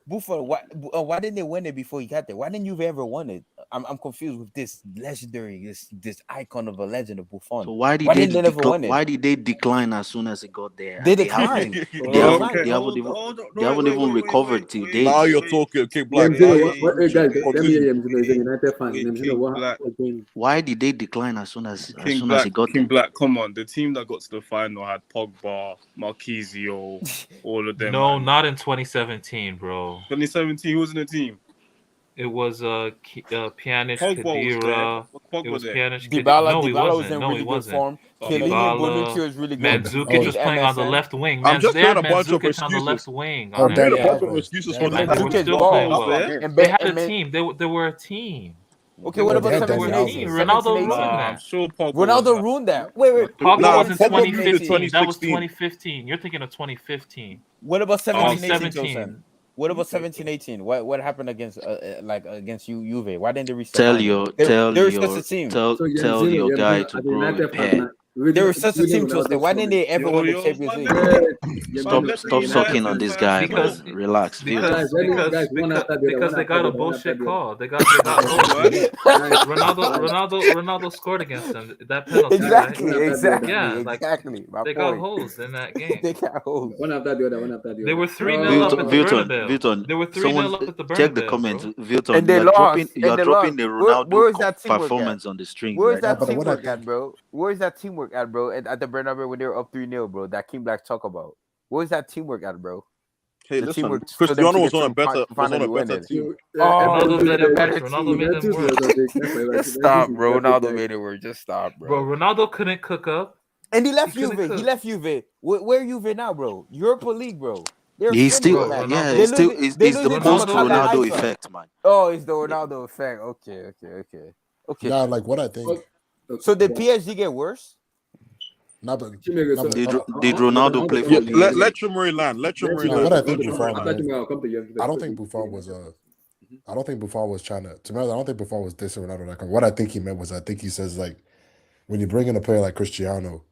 Speaker 12: Buffon, why didn't they win it before he got there? Why didn't you ever won it? I'm confused with this legendary, this icon of a legend of Buffon.
Speaker 10: So why did
Speaker 12: didn't they never win it?
Speaker 10: why did they decline as soon as it got there?
Speaker 12: They
Speaker 10: And
Speaker 12: declined.
Speaker 10: They haven't even recovered till date.
Speaker 9: Now you're talking, King Black.
Speaker 1: Hey,
Speaker 9: Now
Speaker 1: guys, let me hear you. He's a
Speaker 13: Wait,
Speaker 1: United fan.
Speaker 13: wait,
Speaker 1: You know what?
Speaker 13: Black.
Speaker 1: Again.
Speaker 10: Why did they decline as soon as
Speaker 13: King
Speaker 10: it got
Speaker 13: King
Speaker 10: there?
Speaker 13: Black, come on. The team that got to the final had Pogba, Marquisio, all of them.
Speaker 2: No,
Speaker 13: man.
Speaker 2: not in 2017, bro.
Speaker 13: 2017, who was in the team?
Speaker 2: It was Pjanic,
Speaker 13: Pogba was
Speaker 2: Khedira.
Speaker 13: there.
Speaker 2: It was
Speaker 13: there.
Speaker 2: Pjanic,
Speaker 12: Dybala,
Speaker 2: No, he
Speaker 12: Dybala was
Speaker 2: wasn't.
Speaker 12: in
Speaker 2: No,
Speaker 12: really
Speaker 2: he
Speaker 12: good
Speaker 2: wasn't.
Speaker 12: form. Chiellini and Bonucci was really good.
Speaker 2: Mandzukic was playing on the left wing.
Speaker 9: I'm just hearing a
Speaker 2: Mandzukic
Speaker 9: bunch of
Speaker 2: on the
Speaker 9: excuses.
Speaker 2: left wing.
Speaker 8: Oh,
Speaker 2: on
Speaker 9: I
Speaker 2: that
Speaker 9: heard a
Speaker 2: game.
Speaker 9: bunch of excuses from
Speaker 2: And they were
Speaker 12: Mandzukic
Speaker 2: still
Speaker 12: ball.
Speaker 2: playing
Speaker 13: was
Speaker 2: well.
Speaker 13: there.
Speaker 12: And
Speaker 2: They had a
Speaker 12: and-
Speaker 2: team. They were a team.
Speaker 12: Okay, what about
Speaker 8: They had
Speaker 12: 17,
Speaker 8: Daniel
Speaker 12: 18?
Speaker 8: Alves.
Speaker 2: Ronaldo
Speaker 12: 17,
Speaker 2: ruined
Speaker 12: 18?
Speaker 13: Nah,
Speaker 2: that.
Speaker 13: I'm sure Pogba
Speaker 12: Ronaldo
Speaker 13: was
Speaker 12: ruined that. Wait.
Speaker 2: Pogba
Speaker 9: Nah,
Speaker 2: was in
Speaker 9: Pogba moved to
Speaker 2: 2015. That was
Speaker 9: 2016.
Speaker 2: 2015. You're thinking of 2015.
Speaker 12: What about 17, 18,
Speaker 2: 17.
Speaker 12: Tosin? What about 17, 18? What happened against against Juve? Why didn't they reach the
Speaker 10: Tell
Speaker 12: final?
Speaker 10: your
Speaker 12: They were such a team.
Speaker 10: tell
Speaker 1: So, yeah,
Speaker 10: tell
Speaker 1: Zeno,
Speaker 10: your
Speaker 1: yeah,
Speaker 10: guy
Speaker 1: because
Speaker 10: to
Speaker 1: as a
Speaker 10: grow a
Speaker 1: United fan,
Speaker 10: pair.
Speaker 12: They were such a team, Tosin. Why didn't they ever win the Champions League?
Speaker 10: Stop sucking on this guy,
Speaker 2: Because-
Speaker 10: man. Relax.
Speaker 2: Because they got a bullshit call. They got Ronaldo scored against them. That penalty.
Speaker 12: Exactly,
Speaker 2: Right?
Speaker 12: exactly,
Speaker 2: Yeah, like,
Speaker 12: exactly. My
Speaker 2: They got
Speaker 12: point.
Speaker 2: holes in that game.
Speaker 12: They got holes.
Speaker 1: One after the other.
Speaker 2: They were 3-0 up at the Bernabeu. They were 3-0 up at the Bernabeu.
Speaker 10: Check the comments,
Speaker 2: bro.
Speaker 10: Vilton.
Speaker 12: And they
Speaker 10: You're
Speaker 12: lost,
Speaker 10: dropping,
Speaker 12: and
Speaker 10: you're
Speaker 12: they
Speaker 10: dropping the
Speaker 12: lost.
Speaker 10: Ronaldo
Speaker 12: Where is that teamwork
Speaker 10: performance on the string.
Speaker 12: Where's
Speaker 10: right
Speaker 12: that
Speaker 10: now.
Speaker 8: but what I
Speaker 12: teamwork at, bro? Where's that teamwork at, bro? At the Bernabeu when they were up 3-0, bro. That King Black talk about. Where's that teamwork at, bro?
Speaker 9: Hey,
Speaker 12: The
Speaker 9: listen,
Speaker 12: teamwork for them
Speaker 9: Cristiano
Speaker 12: to
Speaker 9: was
Speaker 12: get
Speaker 9: on a
Speaker 12: to
Speaker 9: better
Speaker 12: finally win it.
Speaker 9: team.
Speaker 2: Ronaldo made it worse. Ronaldo made them worse.
Speaker 12: Just stop, bro. Ronaldo made it work. Just stop, bro.
Speaker 2: Bro, Ronaldo couldn't cook up.
Speaker 12: And he left
Speaker 2: He couldn't
Speaker 12: Juve. He
Speaker 2: cook.
Speaker 12: left Juve. Where Juve now, bro? Europa League, bro. They're
Speaker 10: He's
Speaker 12: spinning,
Speaker 10: still,
Speaker 12: man.
Speaker 10: yeah,
Speaker 12: They
Speaker 10: it's still,
Speaker 12: losing-
Speaker 10: it's
Speaker 12: they
Speaker 10: the
Speaker 12: losing to
Speaker 10: post
Speaker 12: Maccabi
Speaker 10: Ronaldo
Speaker 12: Haifa.
Speaker 10: effect, man.
Speaker 12: Oh, it's the Ronaldo effect. Okay.
Speaker 8: Nah, like what I think.
Speaker 12: So did PSG get worse?
Speaker 8: Nah, but
Speaker 10: Did Ronaldo play for
Speaker 9: Yeah,
Speaker 10: PSG?
Speaker 9: let Chumari land. Let Chumari
Speaker 8: Nah,
Speaker 9: land.
Speaker 8: what I think
Speaker 9: Let Chumari
Speaker 8: Buffon
Speaker 9: land.
Speaker 8: I don't think Buffon was I don't think Buffon was trying to be honest, I don't think Buffon was dissing Ronaldo. Like what I think he meant was I think he says like when you bring in a player like Cristiano,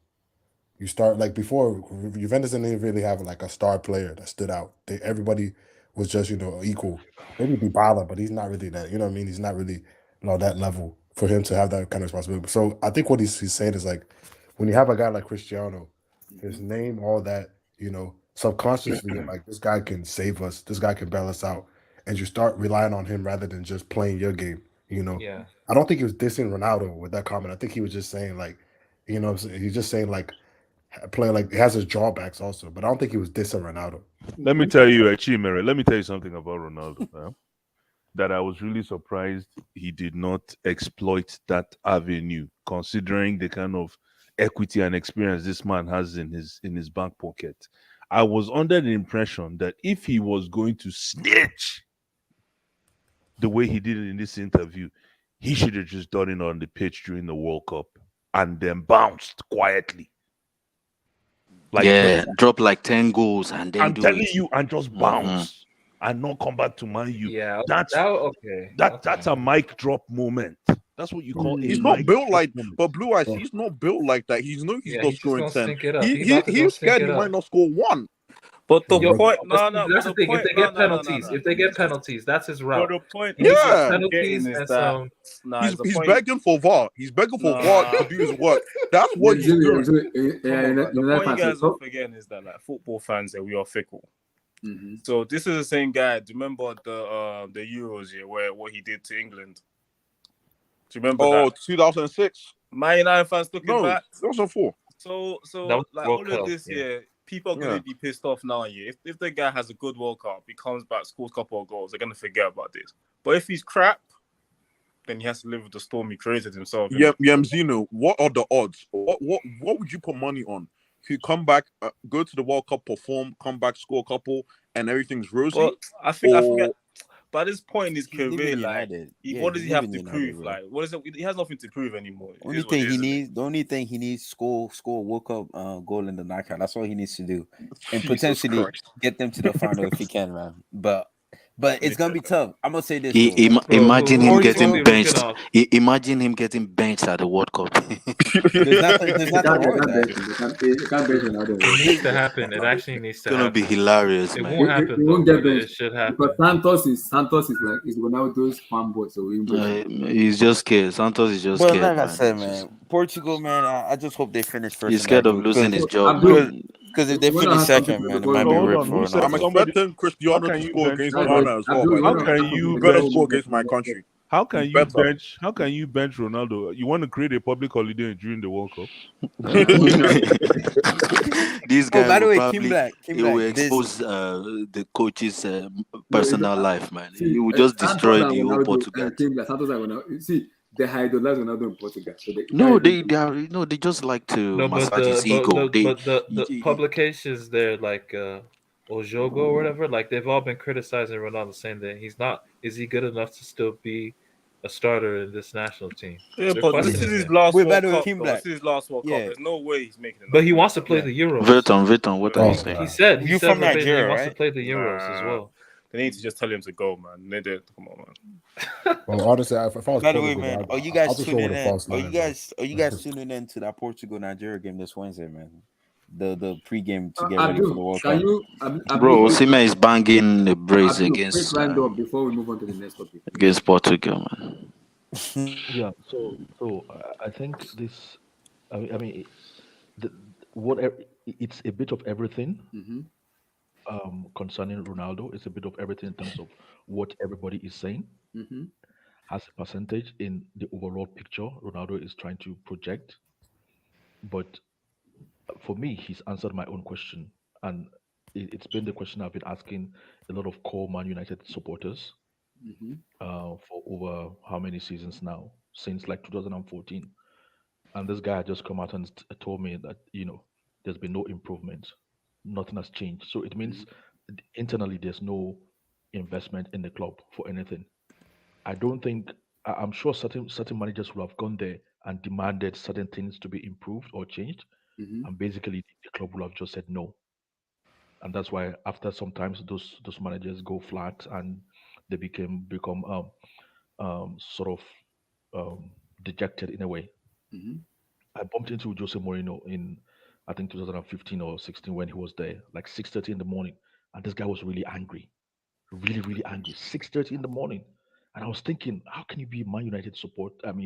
Speaker 8: you start like before Juventus didn't really have like a star player that stood out. Everybody was just, equal. Maybe Dybala, but he's not really that, you know what I mean? He's not really that level for him to have that kind of responsibility. So I think what he's saying is like when you have a guy like Cristiano, his name, all that, subconsciously, like this guy can save us, this guy can bail us out, and you start relying on him rather than just playing your game.
Speaker 2: Yeah.
Speaker 8: I don't think he was dissing Ronaldo with that comment. I think he was just saying like, You know, he's just saying like play like he has his drawbacks also, but I don't think he was dissing Ronaldo.
Speaker 6: Let me tell you, Chimere, let me tell you something about Ronaldo. That I was really surprised he did not exploit that avenue, considering the kind of equity and experience this man has in his back pocket. I was under the impression that if he was going to snitch the way he did it in this interview, he should have just done it on the pitch during the World Cup and then bounced quietly. Like
Speaker 10: Yeah, drop like 10 goals and then
Speaker 6: I'm
Speaker 10: do
Speaker 6: telling
Speaker 10: it.
Speaker 6: you, and just bounce and not come back to Man U.
Speaker 2: Yeah,
Speaker 6: That's
Speaker 2: okay.
Speaker 6: That's a mic drop moment. That's what you call a
Speaker 9: He's not
Speaker 6: mic
Speaker 9: built
Speaker 6: drop
Speaker 9: like,
Speaker 6: moment.
Speaker 9: but Blue Eyes, he's not built like that. He's not
Speaker 2: Yeah,
Speaker 9: not
Speaker 2: he's just
Speaker 9: scoring
Speaker 2: gonna
Speaker 9: 10.
Speaker 2: stink it up. He's about to go
Speaker 9: He's
Speaker 2: stink
Speaker 9: scared
Speaker 2: it
Speaker 9: he
Speaker 2: up.
Speaker 9: might not score one.
Speaker 13: But the
Speaker 2: Yo,
Speaker 13: point,
Speaker 2: but
Speaker 13: no,
Speaker 2: that's
Speaker 13: but
Speaker 2: the
Speaker 13: the
Speaker 2: thing. If
Speaker 13: point,
Speaker 2: they get
Speaker 13: no.
Speaker 2: penalties, if they get penalties, that's his
Speaker 13: But
Speaker 2: route.
Speaker 13: the point
Speaker 2: He needs
Speaker 13: is,
Speaker 2: some
Speaker 9: Yeah.
Speaker 2: penalties and some.
Speaker 9: He's
Speaker 13: the point.
Speaker 9: begging for VAR. He's begging for VAR to do his work. That's what he's doing.
Speaker 13: The point you guys are forgetting is that like football fans, that we are fickle.
Speaker 1: Mm-hmm.
Speaker 13: So this is the same guy. Do you remember the Euros year where what he did to England? Do you remember that?
Speaker 9: 2006.
Speaker 13: Man United fans looking
Speaker 9: No,
Speaker 13: back.
Speaker 9: 2004.
Speaker 13: So
Speaker 2: That was
Speaker 13: like
Speaker 2: World
Speaker 13: all of
Speaker 2: Cup,
Speaker 13: this
Speaker 2: yeah.
Speaker 13: year, people are gonna be pissed off now. Yeah, if the guy has a good World Cup, he comes back, scores a couple of goals, they're gonna forget about this. But if he's crap, then he has to live with the storm he created himself.
Speaker 9: Yeah, Zeno, what are the odds? What would you put money on? If you come back, go to the World Cup, perform, come back, score a couple, and everything's rosy?
Speaker 13: But I think by this point in his career, like, what does he have to prove?
Speaker 12: Bro.
Speaker 13: Like, what is it? He has nothing to prove anymore.
Speaker 12: The only thing he needs, score a World Cup goal in the knockout. That's all he needs to do, and potentially get them to the final if he can, man. But it's gonna be tough. I'm gonna say this.
Speaker 10: Imagine him getting benched. Imagine him getting benched at the World Cup.
Speaker 12: There's nothing wrong with that.
Speaker 2: It needs to happen. It actually needs to happen.
Speaker 10: It's gonna be hilarious,
Speaker 2: It
Speaker 10: man.
Speaker 2: won't happen.
Speaker 1: It won't get
Speaker 2: It should happen.
Speaker 1: because Santos is Ronaldo's fanboy, so
Speaker 10: He's just scared. Santos is just
Speaker 12: But
Speaker 10: scared.
Speaker 12: like I said, man, Portugal, man, I just hope they finish first.
Speaker 10: He's scared of losing his job.
Speaker 12: Because if they finish second, man, it might be ripped for Ronaldo.
Speaker 9: I'm expecting Cristiano to score against Ghana as well.
Speaker 6: How can you
Speaker 9: better score against my country?
Speaker 6: How can you bench Ronaldo? You want to create a public holiday during the World Cup?
Speaker 10: This guy
Speaker 12: by the way,
Speaker 10: probably he will expose the coach's personal life, man. He will just destroy the whole Portugal.
Speaker 1: See, they idolize Ronaldo in Portugal. So
Speaker 10: they just like to massage his
Speaker 2: but
Speaker 10: ego.
Speaker 2: The publications there, like Ojogo or whatever, like they've all been criticizing Ronaldo, saying that he's not. Is he good enough to still be a starter in this national team?
Speaker 13: Yeah,
Speaker 2: They're
Speaker 13: but this is
Speaker 2: questioning
Speaker 13: his
Speaker 2: it.
Speaker 13: last World Cup.
Speaker 12: This
Speaker 13: This is his last World Cup. There's no way he's making it.
Speaker 2: But he wants to play the Euros.
Speaker 10: Verton, what are you saying?
Speaker 2: He said
Speaker 12: You from
Speaker 2: verbatim
Speaker 12: Nigeria,
Speaker 2: he wants to
Speaker 12: right?
Speaker 2: play the Euros as well.
Speaker 13: They need to just tell him to go, man. They did. Come on, man.
Speaker 8: Well, honestly, if I was
Speaker 12: By the way,
Speaker 8: Portugal,
Speaker 12: man,
Speaker 8: I'll
Speaker 12: are you guys
Speaker 8: just go
Speaker 12: tuning
Speaker 8: with a
Speaker 12: in?
Speaker 8: false
Speaker 12: Are
Speaker 8: nine,
Speaker 12: you guys tuning in to that Portugal Nigeria game this Wednesday, man? The pregame to get ready for the World Cup.
Speaker 10: Bro, Osimhen is banging the brace against
Speaker 1: before we move on to the next topic.
Speaker 10: against Portugal, man.
Speaker 5: Yeah. So I think this. I mean, it's a bit of everything.
Speaker 1: Mm-hmm.
Speaker 5: Concerning Ronaldo, it's a bit of everything in terms of what everybody is saying.
Speaker 1: Mm-hmm.
Speaker 5: As a percentage in the overall picture, Ronaldo is trying to project. But for me, he's answered my own question, and it's been the question I've been asking a lot of core Man United supporters
Speaker 1: Mm-hmm.
Speaker 5: for over how many seasons now, since like 2014. And this guy had just come out and told me that there's been no improvement, nothing has changed. So it means internally there's no investment in the club for anything. I don't think I'm sure certain managers would have gone there and demanded certain things to be improved or changed,
Speaker 1: Mm-hmm.
Speaker 5: and basically the club would have just said no. And that's why after sometimes those managers go flat and they become sort of dejected in a way.
Speaker 1: Mm-hmm.
Speaker 5: I bumped into Jose Mourinho in I think 2015 or 16 when he was there, like 6:30 in the morning, and this guy was really angry, really angry. 6:30 in the morning, and I was thinking, how can you be Man United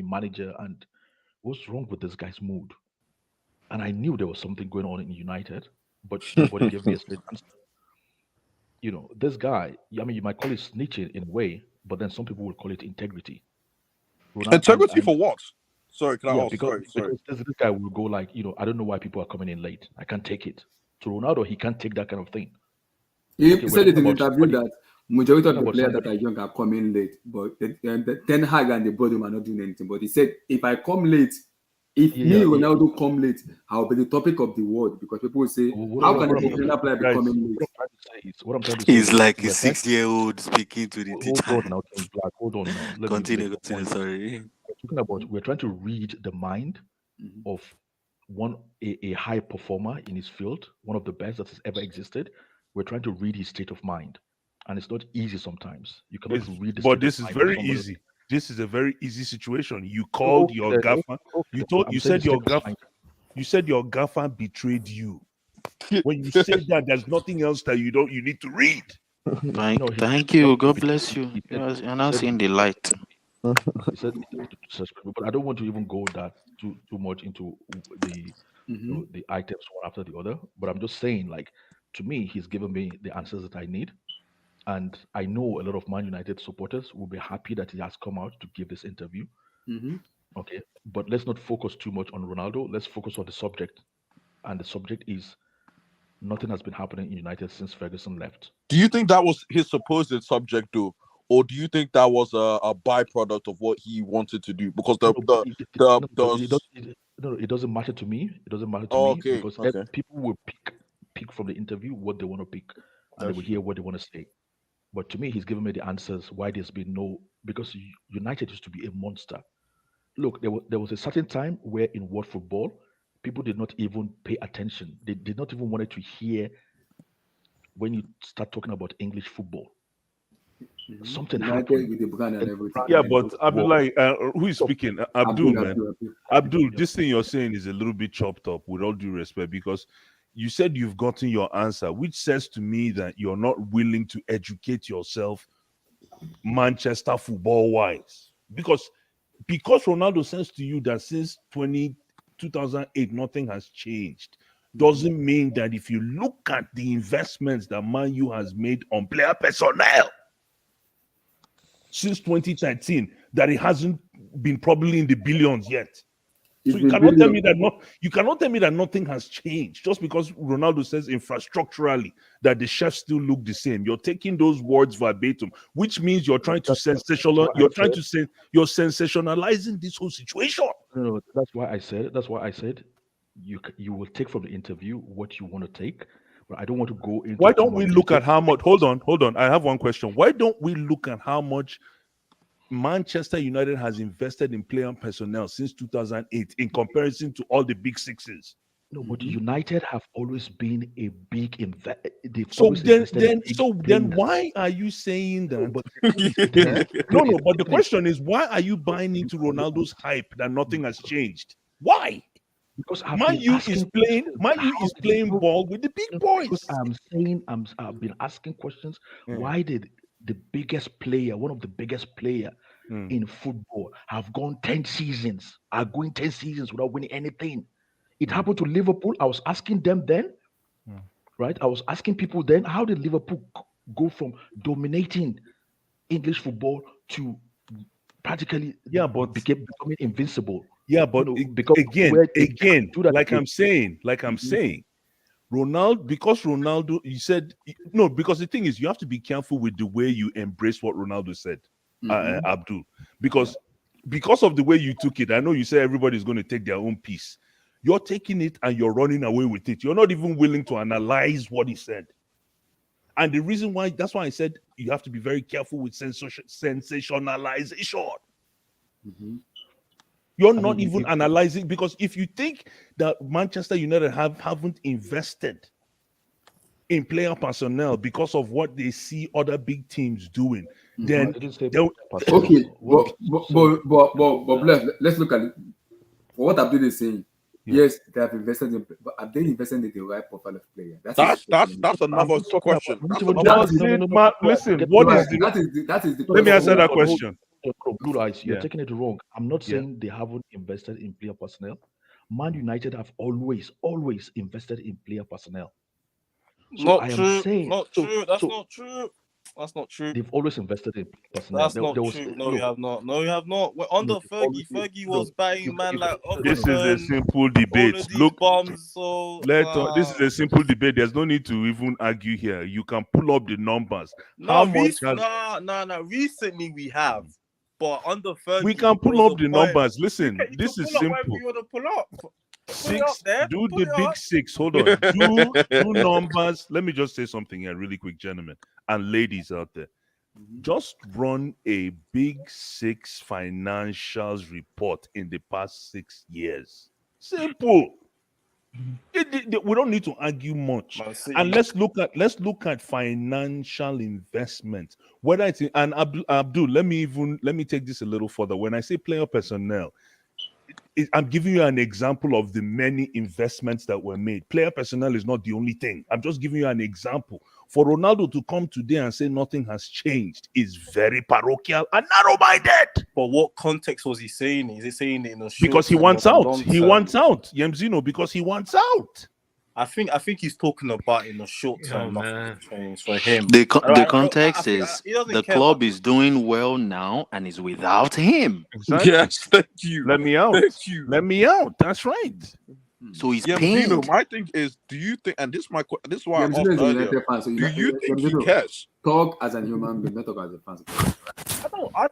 Speaker 5: manager, and what's wrong with this guy's mood? And I knew there was something going on in United, but nobody gave me a straight answer. This guy, you might call it snitching in a way, but then some people would call it integrity.
Speaker 9: Integrity for what? Sorry, can I
Speaker 5: Yeah,
Speaker 9: ask?
Speaker 5: because
Speaker 9: Sorry.
Speaker 5: because this guy will go like, I don't know why people are coming in late. I can't take it. To Ronaldo, he can't take that kind of thing.
Speaker 1: He
Speaker 5: Okay, we're
Speaker 1: said it
Speaker 5: talking
Speaker 1: in an
Speaker 5: about
Speaker 1: interview
Speaker 5: somebody.
Speaker 1: that majority
Speaker 5: We're
Speaker 1: of
Speaker 5: talking
Speaker 1: the
Speaker 5: about
Speaker 1: players that
Speaker 5: somebody.
Speaker 1: are young are coming late, but the Ten Hag and the body are not doing anything. But he said, if I come late, if me
Speaker 5: Yeah,
Speaker 1: Ronaldo come late, I'll be the topic of the world because people will say, how can a professional player be
Speaker 6: guys,
Speaker 1: coming late?
Speaker 5: what I'm trying to say
Speaker 10: He's
Speaker 5: is
Speaker 10: like a
Speaker 5: we're trying.
Speaker 10: 6-year-old speaking to the
Speaker 5: Hold on
Speaker 10: teacher.
Speaker 5: now, King Black. Hold on now. Let me
Speaker 10: Continue,
Speaker 5: make my
Speaker 10: continue.
Speaker 5: point.
Speaker 10: Sorry.
Speaker 5: We're talking about we're trying to read the mind of a high performer in his field, one of the best that has ever existed. We're trying to read his state of mind, and it's not easy sometimes. You cannot read the
Speaker 6: but
Speaker 5: state of
Speaker 6: this is
Speaker 5: mind of
Speaker 6: very
Speaker 5: somebody.
Speaker 6: easy. This is a very easy situation. You
Speaker 5: No,
Speaker 6: called
Speaker 5: okay,
Speaker 6: your
Speaker 5: then,
Speaker 6: gaffer.
Speaker 5: okay, but I'm saying the state of mind.
Speaker 6: You said your gaffer betrayed you. When you say that, there's nothing else that you need to read.
Speaker 10: Thank you. God bless you. You're now seeing the light.
Speaker 5: He said to suspect me, but I don't want to even go that too much into the the items one after the other. But I'm just saying, like, to me, he's given me the answers that I need, and I know a lot of Man United supporters will be happy that he has come out to give this interview. Okay, but let's not focus too much on Ronaldo. Let's focus on the subject, and the subject is nothing has been happening in United since Ferguson left.
Speaker 9: Do you think that was his supposed subject, though, or do you think that was a byproduct of what he wanted to do? Because
Speaker 5: it doesn't matter to me. It doesn't matter to
Speaker 9: Oh,
Speaker 5: me
Speaker 9: okay,
Speaker 5: because
Speaker 9: okay.
Speaker 5: people will pick from the interview what they want to pick, and they
Speaker 9: That's
Speaker 5: will hear what they want to say. But to me, he's given me the answers why there's been no, because United used to be a monster. Look, there was a certain time where in world football, people did not even pay attention. They did not even wanted to hear when you start talking about English football. Something
Speaker 1: United
Speaker 5: happened.
Speaker 1: with the brand and everything.
Speaker 6: Yeah, but Abdullah, who is speaking? Abdul, man. Abdul, this thing you're saying is a little bit chopped up, with all due respect, because you said you've gotten your answer, which says to me that you're not willing to educate yourself Manchester football wise. Because Ronaldo says to you that since 2008 nothing has changed, doesn't mean that if you look at the investments that Man U has made on player personnel since 2013, that it hasn't been probably in the billions yet. So you cannot tell me that nothing has changed just because Ronaldo says infrastructurally that the chefs still look the same. You're taking those words verbatim, which means you're trying to you're sensationalizing this whole situation.
Speaker 5: No, that's why I said. That's why I said you will take from the interview what you want to take, but I don't want to go into.
Speaker 6: Why don't we look at how much? Hold on. I have one question. Why don't we look at how much Manchester United has invested in player personnel since 2008 in comparison to all the big sixes?
Speaker 5: No, but United have always been a big investor.
Speaker 6: So then why are you saying that? No, but the question is, why are you buying into Ronaldo's hype that nothing has changed? Why?
Speaker 5: Because
Speaker 6: Man U is playing ball with the big boys.
Speaker 5: Because I've been asking questions. Why did the biggest player, one of the biggest player in football, have gone 10 seasons, are going 10 seasons without winning anything? It happened to Liverpool. I was asking them then, right? I was asking people then, how did Liverpool go from dominating English football to practically becoming invincible?
Speaker 6: Yeah, but again, like I'm saying, Ronaldo, you said no, because the thing is, you have to be careful with the way you embrace what Ronaldo said, Abdul, because of the way you took it. I know you say everybody's going to take their own piece. You're taking it and you're running away with it. You're not even willing to analyze what he said. And the reason why, that's why I said you have to be very careful with sensationalization. You're not even analyzing, because if you think that Manchester United haven't invested in player personnel because of what they see other big teams doing, then
Speaker 1: okay, but let's look at it. For what Abdul is saying, yes, they have invested in, but are they invested in the right profile of player?
Speaker 9: That's another question.
Speaker 6: Listen, what is the?
Speaker 1: That is the.
Speaker 6: Let me answer that question.
Speaker 5: Blue Eyes, you're taking it wrong. I'm not saying they haven't invested in player personnel. Man United have always invested in player personnel. So
Speaker 13: Not
Speaker 5: I am
Speaker 13: true.
Speaker 5: saying,
Speaker 13: not true. That's not true. That's not true.
Speaker 5: They've always invested in personnel.
Speaker 13: That's not true. No, we have not. No, we have not. We're under Fergie. Fergie was buying man like
Speaker 6: This is a
Speaker 13: Overton,
Speaker 6: simple
Speaker 13: all
Speaker 6: debate.
Speaker 13: of these
Speaker 6: Look,
Speaker 13: bombs. So
Speaker 6: this is a simple debate. There's no need to even argue here. You can pull up the numbers.
Speaker 13: no,
Speaker 6: How much has
Speaker 13: no. Recently we have, but under Fergie,
Speaker 6: we can pull
Speaker 13: there was
Speaker 6: up
Speaker 13: a
Speaker 6: the
Speaker 13: point-
Speaker 6: numbers? Listen,
Speaker 13: You
Speaker 6: this
Speaker 13: can
Speaker 6: is
Speaker 13: pull up whatever
Speaker 6: simple.
Speaker 13: you want to pull up. Pull it up
Speaker 6: Six,
Speaker 13: there.
Speaker 6: do
Speaker 13: Pull
Speaker 6: the
Speaker 13: it
Speaker 6: big
Speaker 13: up.
Speaker 6: six. Hold on. Do numbers. Let me just say something here, really quick, gentlemen and ladies out there. Just run a big six financials report in the past 6 years. Simple. We don't need to argue much.
Speaker 13: Man City.
Speaker 6: And let's look at financial investment. Whether it's and Abdul, let me take this a little further. When I say player personnel, I'm giving you an example of the many investments that were made. Player personnel is not the only thing. I'm just giving you an example. For Ronaldo to come today and say nothing has changed is very parochial and narrow-minded.
Speaker 13: But what context was he saying? Is he saying it in a short
Speaker 6: Because he
Speaker 13: term
Speaker 6: wants
Speaker 13: or a
Speaker 6: out.
Speaker 13: long
Speaker 6: He
Speaker 13: term?
Speaker 6: wants out. Yemzino, because he wants out.
Speaker 13: I think he's talking about in the short term. Nothing changed for him.
Speaker 10: The
Speaker 13: I
Speaker 10: context
Speaker 13: think
Speaker 10: is
Speaker 13: he doesn't
Speaker 10: the
Speaker 13: care
Speaker 10: club
Speaker 13: about-
Speaker 10: is doing well now and is without him.
Speaker 6: Exactly.
Speaker 9: Yes, thank you.
Speaker 6: Let me out.
Speaker 9: Thank you.
Speaker 6: Let me out. That's right.
Speaker 10: So he's
Speaker 9: Yeah,
Speaker 10: paying.
Speaker 9: Zeno, my thing is, do you think? And this is this is why I
Speaker 1: Yemzino
Speaker 9: asked
Speaker 1: is a
Speaker 9: earlier.
Speaker 1: United fan, so
Speaker 9: Do you think he
Speaker 1: Yemzino,
Speaker 9: cares?
Speaker 1: talk as a human being, not talk as a fan.
Speaker 13: I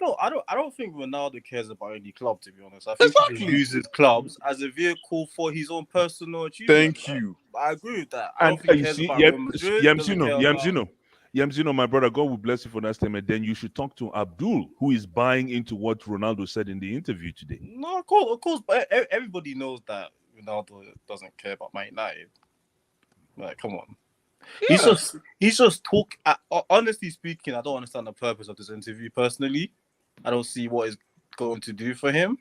Speaker 13: don't think Ronaldo cares about any club, to be honest. I think he just uses clubs as a vehicle for his own personal achievement.
Speaker 9: Thank you.
Speaker 13: I agree with that. I don't
Speaker 6: And
Speaker 13: think he
Speaker 6: you
Speaker 13: cares
Speaker 6: see,
Speaker 13: about Real Madrid, doesn't care about-
Speaker 6: Yemzino, my brother, God will bless you for that statement. Then you should talk to Abdul, who is buying into what Ronaldo said in the interview today.
Speaker 13: No, of course, but everybody knows that Ronaldo doesn't care about Man United. Like, come on.
Speaker 9: Yeah.
Speaker 13: He's just talk. Honestly speaking, I don't understand the purpose of this interview. Personally, I don't see what it's going to do for him.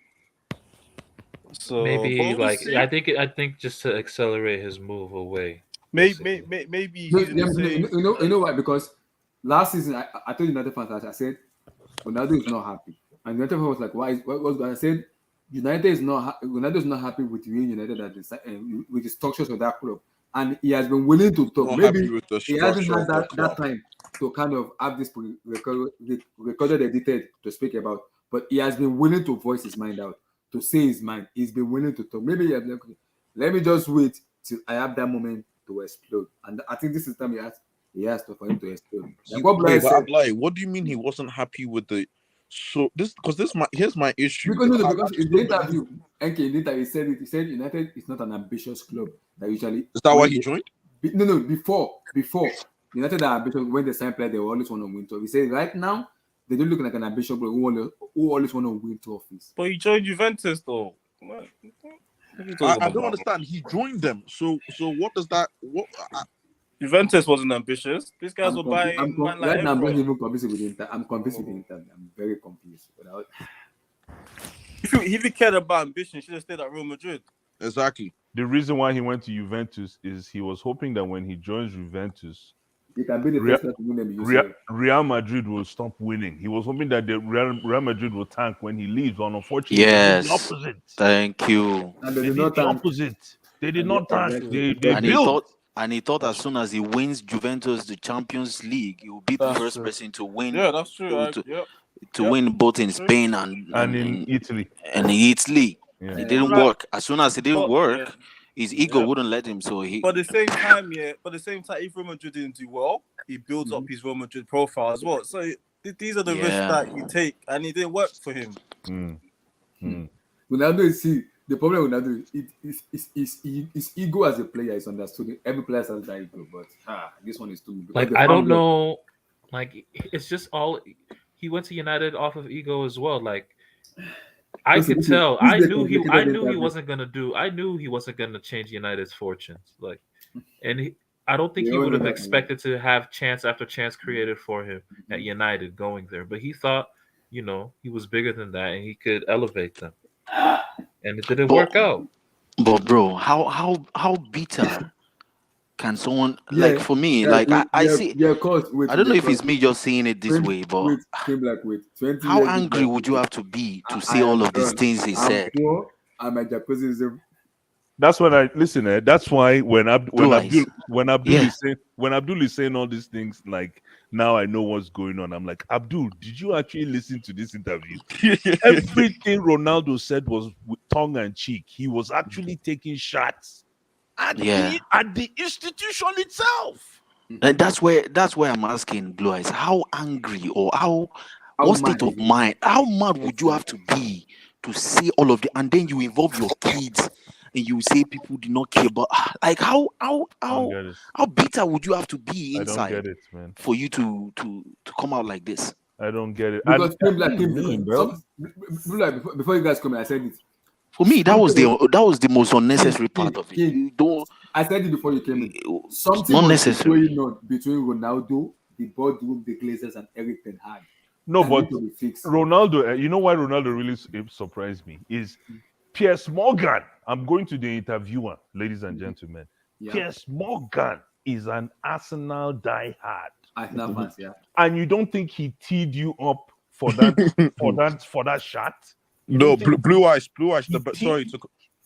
Speaker 13: So
Speaker 2: Maybe
Speaker 13: but we'll
Speaker 2: like
Speaker 13: see.
Speaker 2: I think just to accelerate his move away.
Speaker 13: maybe
Speaker 1: No,
Speaker 13: he's gonna say,
Speaker 1: you know why? Because last season I told United fans that I said Ronaldo is not happy, and United fans was like, "Why? What was going?" I said Ronaldo is not happy with the way United with the structures of that club, and he has been willing to talk.
Speaker 9: Not
Speaker 1: Maybe
Speaker 9: happy with the
Speaker 1: he hasn't
Speaker 9: structure
Speaker 1: had
Speaker 9: of the
Speaker 1: that
Speaker 9: club.
Speaker 1: time to kind of have this recorded edited to speak about, but he has been willing to voice his mind out, to say his mind. He's been willing to talk. Maybe he has, let me just wait till I have that moment to explode, and I think this is the time he has to for him to explode. Like what Blair
Speaker 9: Wait, but
Speaker 1: said,
Speaker 9: Ablai, what do you mean he wasn't happy with the? So here's my issue.
Speaker 1: because in the interview, NK in the interview he said United is not an ambitious club that usually.
Speaker 9: Is that why he joined?
Speaker 1: No, before United are ambitious when they sign players, they always want to win trophies. He said right now they don't look like an ambitious club who always want to win trophies.
Speaker 13: but he joined Juventus though. What?
Speaker 9: I don't understand. He joined them. So what does that? What?
Speaker 13: Juventus wasn't ambitious. These guys were buying man like
Speaker 1: right now, I'm not
Speaker 13: Evra.
Speaker 1: even convinced with Inter. I'm convinced with Inter. I'm very confused.
Speaker 13: If he cared about ambition, he should have stayed at Real Madrid.
Speaker 9: Exactly.
Speaker 6: The reason why he went to Juventus is he was hoping that when he joins Juventus,
Speaker 1: He can be the first to win them.
Speaker 6: Real Madrid will stop winning. He was hoping that the Real Madrid will tank when he leaves. And unfortunately,
Speaker 10: Yes.
Speaker 6: they did the opposite.
Speaker 10: Thank you.
Speaker 1: And
Speaker 6: They did the opposite. They did not tank. They built.
Speaker 10: And he thought as soon as he wins Juventus the Champions League, he will be the
Speaker 13: That's
Speaker 10: first
Speaker 13: true.
Speaker 10: person to win.
Speaker 13: Yeah, that's true.
Speaker 10: To win both in Spain
Speaker 6: and in Italy.
Speaker 10: And in Italy.
Speaker 6: Yeah.
Speaker 10: It didn't work. As soon as it didn't work, his ego wouldn't let him. So he.
Speaker 13: But at the same time, if Real Madrid didn't do well, he builds up his Real Madrid profile as well. So these are the risks that you take, and it didn't work for him.
Speaker 1: Ronaldo is the problem with Ronaldo is his ego as a player is understood. Every player has that ego, but this one is too big.
Speaker 2: Like I don't know, like it's just all he went to United off of ego as well. Like I could tell. I knew he wasn't gonna change United's fortunes. Like, and I don't think he would have expected to have chance after chance created for him at United going there. But he thought, he was bigger than that and he could elevate them. And it didn't work out.
Speaker 10: But bro, how bitter can someone like for me? I see.
Speaker 1: Yeah, of course.
Speaker 10: I don't know if it's me just saying it this way, but how angry would you have to be to say all of these things he said?
Speaker 1: Poor, I'm a jacuzzi.
Speaker 6: That's when I listen. That's why when Abdul
Speaker 10: Yeah.
Speaker 6: is saying all these things, like now I know what's going on. I'm like, Abdul, did you actually listen to this interview? Everything Ronaldo said was with tongue and cheek. He was actually taking shots at
Speaker 10: Yeah.
Speaker 6: the institution itself.
Speaker 10: And that's where I'm asking Blue Eyes, how angry or what state
Speaker 1: mad
Speaker 10: of mind, how mad would you have to be to say all of the, and then you involve your kids and you say people do not care about, like how
Speaker 6: get it.
Speaker 10: how bitter would you have to be
Speaker 6: I don't get
Speaker 10: inside
Speaker 6: it, man.
Speaker 10: for you to come out like this?
Speaker 6: I don't get it.
Speaker 1: Because
Speaker 12: What do you mean, bro?
Speaker 1: Before you guys come, I said it.
Speaker 10: For me, that was the most unnecessary part of it. You don't.
Speaker 1: I said it before you came in.
Speaker 10: It's
Speaker 1: Something
Speaker 10: not
Speaker 1: was
Speaker 10: necessary.
Speaker 1: going on between Ronaldo, the boardroom, the Glazers, and Eric Ten Hag.
Speaker 6: No,
Speaker 1: That
Speaker 6: but
Speaker 1: need to be fixed.
Speaker 6: Ronaldo, you know why Ronaldo really surprised me is Piers Morgan. I'm going to the interviewer, ladies and gentlemen.
Speaker 1: Yeah.
Speaker 6: Piers Morgan is an Arsenal diehard.
Speaker 1: Arsenal fans, yeah.
Speaker 6: And you don't think he teed you up for that for that shot? You
Speaker 9: No,
Speaker 6: don't think
Speaker 9: blue eyes. Sorry to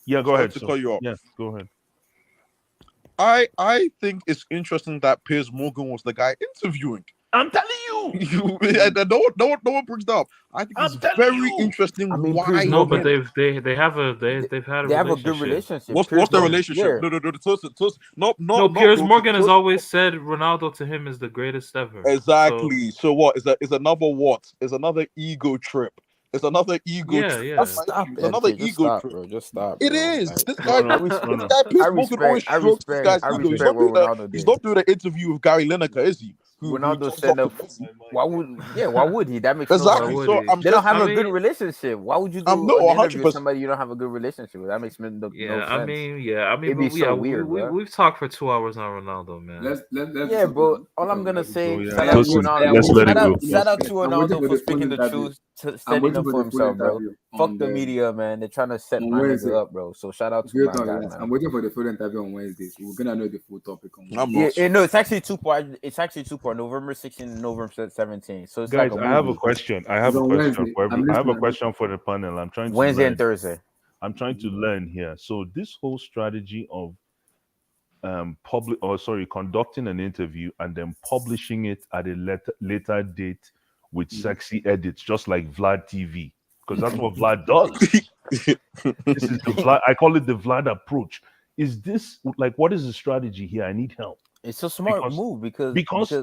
Speaker 6: yeah, go ahead.
Speaker 9: to cut you off.
Speaker 6: Yeah, go ahead.
Speaker 9: I think it's interesting that Piers Morgan was the guy interviewing.
Speaker 6: I'm telling you.
Speaker 9: And no one brings that up. I think it's very interesting.
Speaker 12: I mean,
Speaker 9: why?
Speaker 12: Piers
Speaker 2: No,
Speaker 12: Morgan-
Speaker 2: but they've had a
Speaker 12: They have a
Speaker 2: relationship.
Speaker 12: good relationship.
Speaker 9: What's
Speaker 12: Piers
Speaker 9: their
Speaker 12: Morgan-
Speaker 9: relationship?
Speaker 12: Yeah.
Speaker 9: No,
Speaker 2: Piers
Speaker 9: no,
Speaker 2: Morgan has
Speaker 9: Piers-
Speaker 2: always said Ronaldo to him is the greatest ever.
Speaker 9: Exactly. So what is another what? Is another ego trip. It's another ego
Speaker 2: Yeah,
Speaker 9: trip.
Speaker 2: yeah.
Speaker 9: That's
Speaker 12: Stop,
Speaker 9: it's another
Speaker 12: MK, just
Speaker 9: ego
Speaker 12: stop,
Speaker 9: trip.
Speaker 12: bro. Just stop.
Speaker 9: It
Speaker 12: bro.
Speaker 9: is.
Speaker 12: Like,
Speaker 9: This guy,
Speaker 6: No,
Speaker 9: this
Speaker 6: no.
Speaker 9: guy, Piers
Speaker 12: I
Speaker 9: Morgan always
Speaker 12: respect-
Speaker 9: strokes this guy's
Speaker 12: I
Speaker 9: ego. He's
Speaker 12: respect
Speaker 9: not doing
Speaker 12: what
Speaker 9: that.
Speaker 12: Ronaldo
Speaker 9: He's
Speaker 12: did.
Speaker 9: not doing an interview with Gary Lineker, is he? Who
Speaker 12: Ronaldo
Speaker 9: talks
Speaker 12: stand
Speaker 9: off
Speaker 12: up.
Speaker 9: the-
Speaker 12: Why would he? That makes
Speaker 9: Exactly.
Speaker 12: no sense.
Speaker 9: So I'm
Speaker 12: They don't
Speaker 9: just,
Speaker 12: have
Speaker 2: I
Speaker 12: a good
Speaker 2: mean-
Speaker 12: relationship. Why would you do
Speaker 9: No,
Speaker 12: an interview
Speaker 9: 100%.
Speaker 12: with somebody you don't have a good relationship with? That makes no sense.
Speaker 2: I mean,
Speaker 12: It'd be
Speaker 2: but
Speaker 12: so weird, bro.
Speaker 2: we've talked for 2 hours on Ronaldo, man.
Speaker 1: Let's
Speaker 12: Yeah, bro. All I'm gonna say,
Speaker 6: yeah.
Speaker 12: shout out to
Speaker 6: Tosin,
Speaker 12: Ronaldo.
Speaker 6: let's let it go.
Speaker 12: Shout out to
Speaker 1: I'm waiting
Speaker 12: Ronaldo
Speaker 1: for
Speaker 12: for
Speaker 1: the
Speaker 12: speaking
Speaker 1: full
Speaker 12: the
Speaker 1: interview.
Speaker 12: truth,
Speaker 1: I'm
Speaker 12: standing
Speaker 1: waiting
Speaker 12: up
Speaker 1: for
Speaker 12: for
Speaker 1: the full
Speaker 12: himself, bro.
Speaker 1: interview
Speaker 12: Fuck
Speaker 1: on
Speaker 12: the media, man. They're trying to set
Speaker 1: on
Speaker 12: my
Speaker 1: Wednesday.
Speaker 12: nigga up, bro. So shout out to my guy,
Speaker 1: I'm
Speaker 12: man.
Speaker 1: waiting for the full interview on Wednesdays. We're gonna know the full topic on
Speaker 9: I'm
Speaker 1: Wednesday.
Speaker 12: Yeah, no, it's actually two part. It's actually 2 part. November 16 and November 17. So it's
Speaker 6: Guys,
Speaker 12: like a
Speaker 6: I have a
Speaker 12: movie.
Speaker 6: question. I have
Speaker 1: It's
Speaker 6: a
Speaker 1: on
Speaker 6: question
Speaker 1: Wednesday.
Speaker 6: for
Speaker 1: I'm
Speaker 6: every, I have a
Speaker 1: listening.
Speaker 6: question for the panel. I'm trying to
Speaker 12: Wednesday
Speaker 6: learn.
Speaker 12: and Thursday.
Speaker 6: I'm trying to learn here. So this whole strategy of conducting an interview and then publishing it at a later date with sexy edits, just like Vlad TV, because that's what Vlad does. This is the Vlad. I call it the Vlad approach. Is this like what is the strategy here? I need help.
Speaker 12: It's a smart move because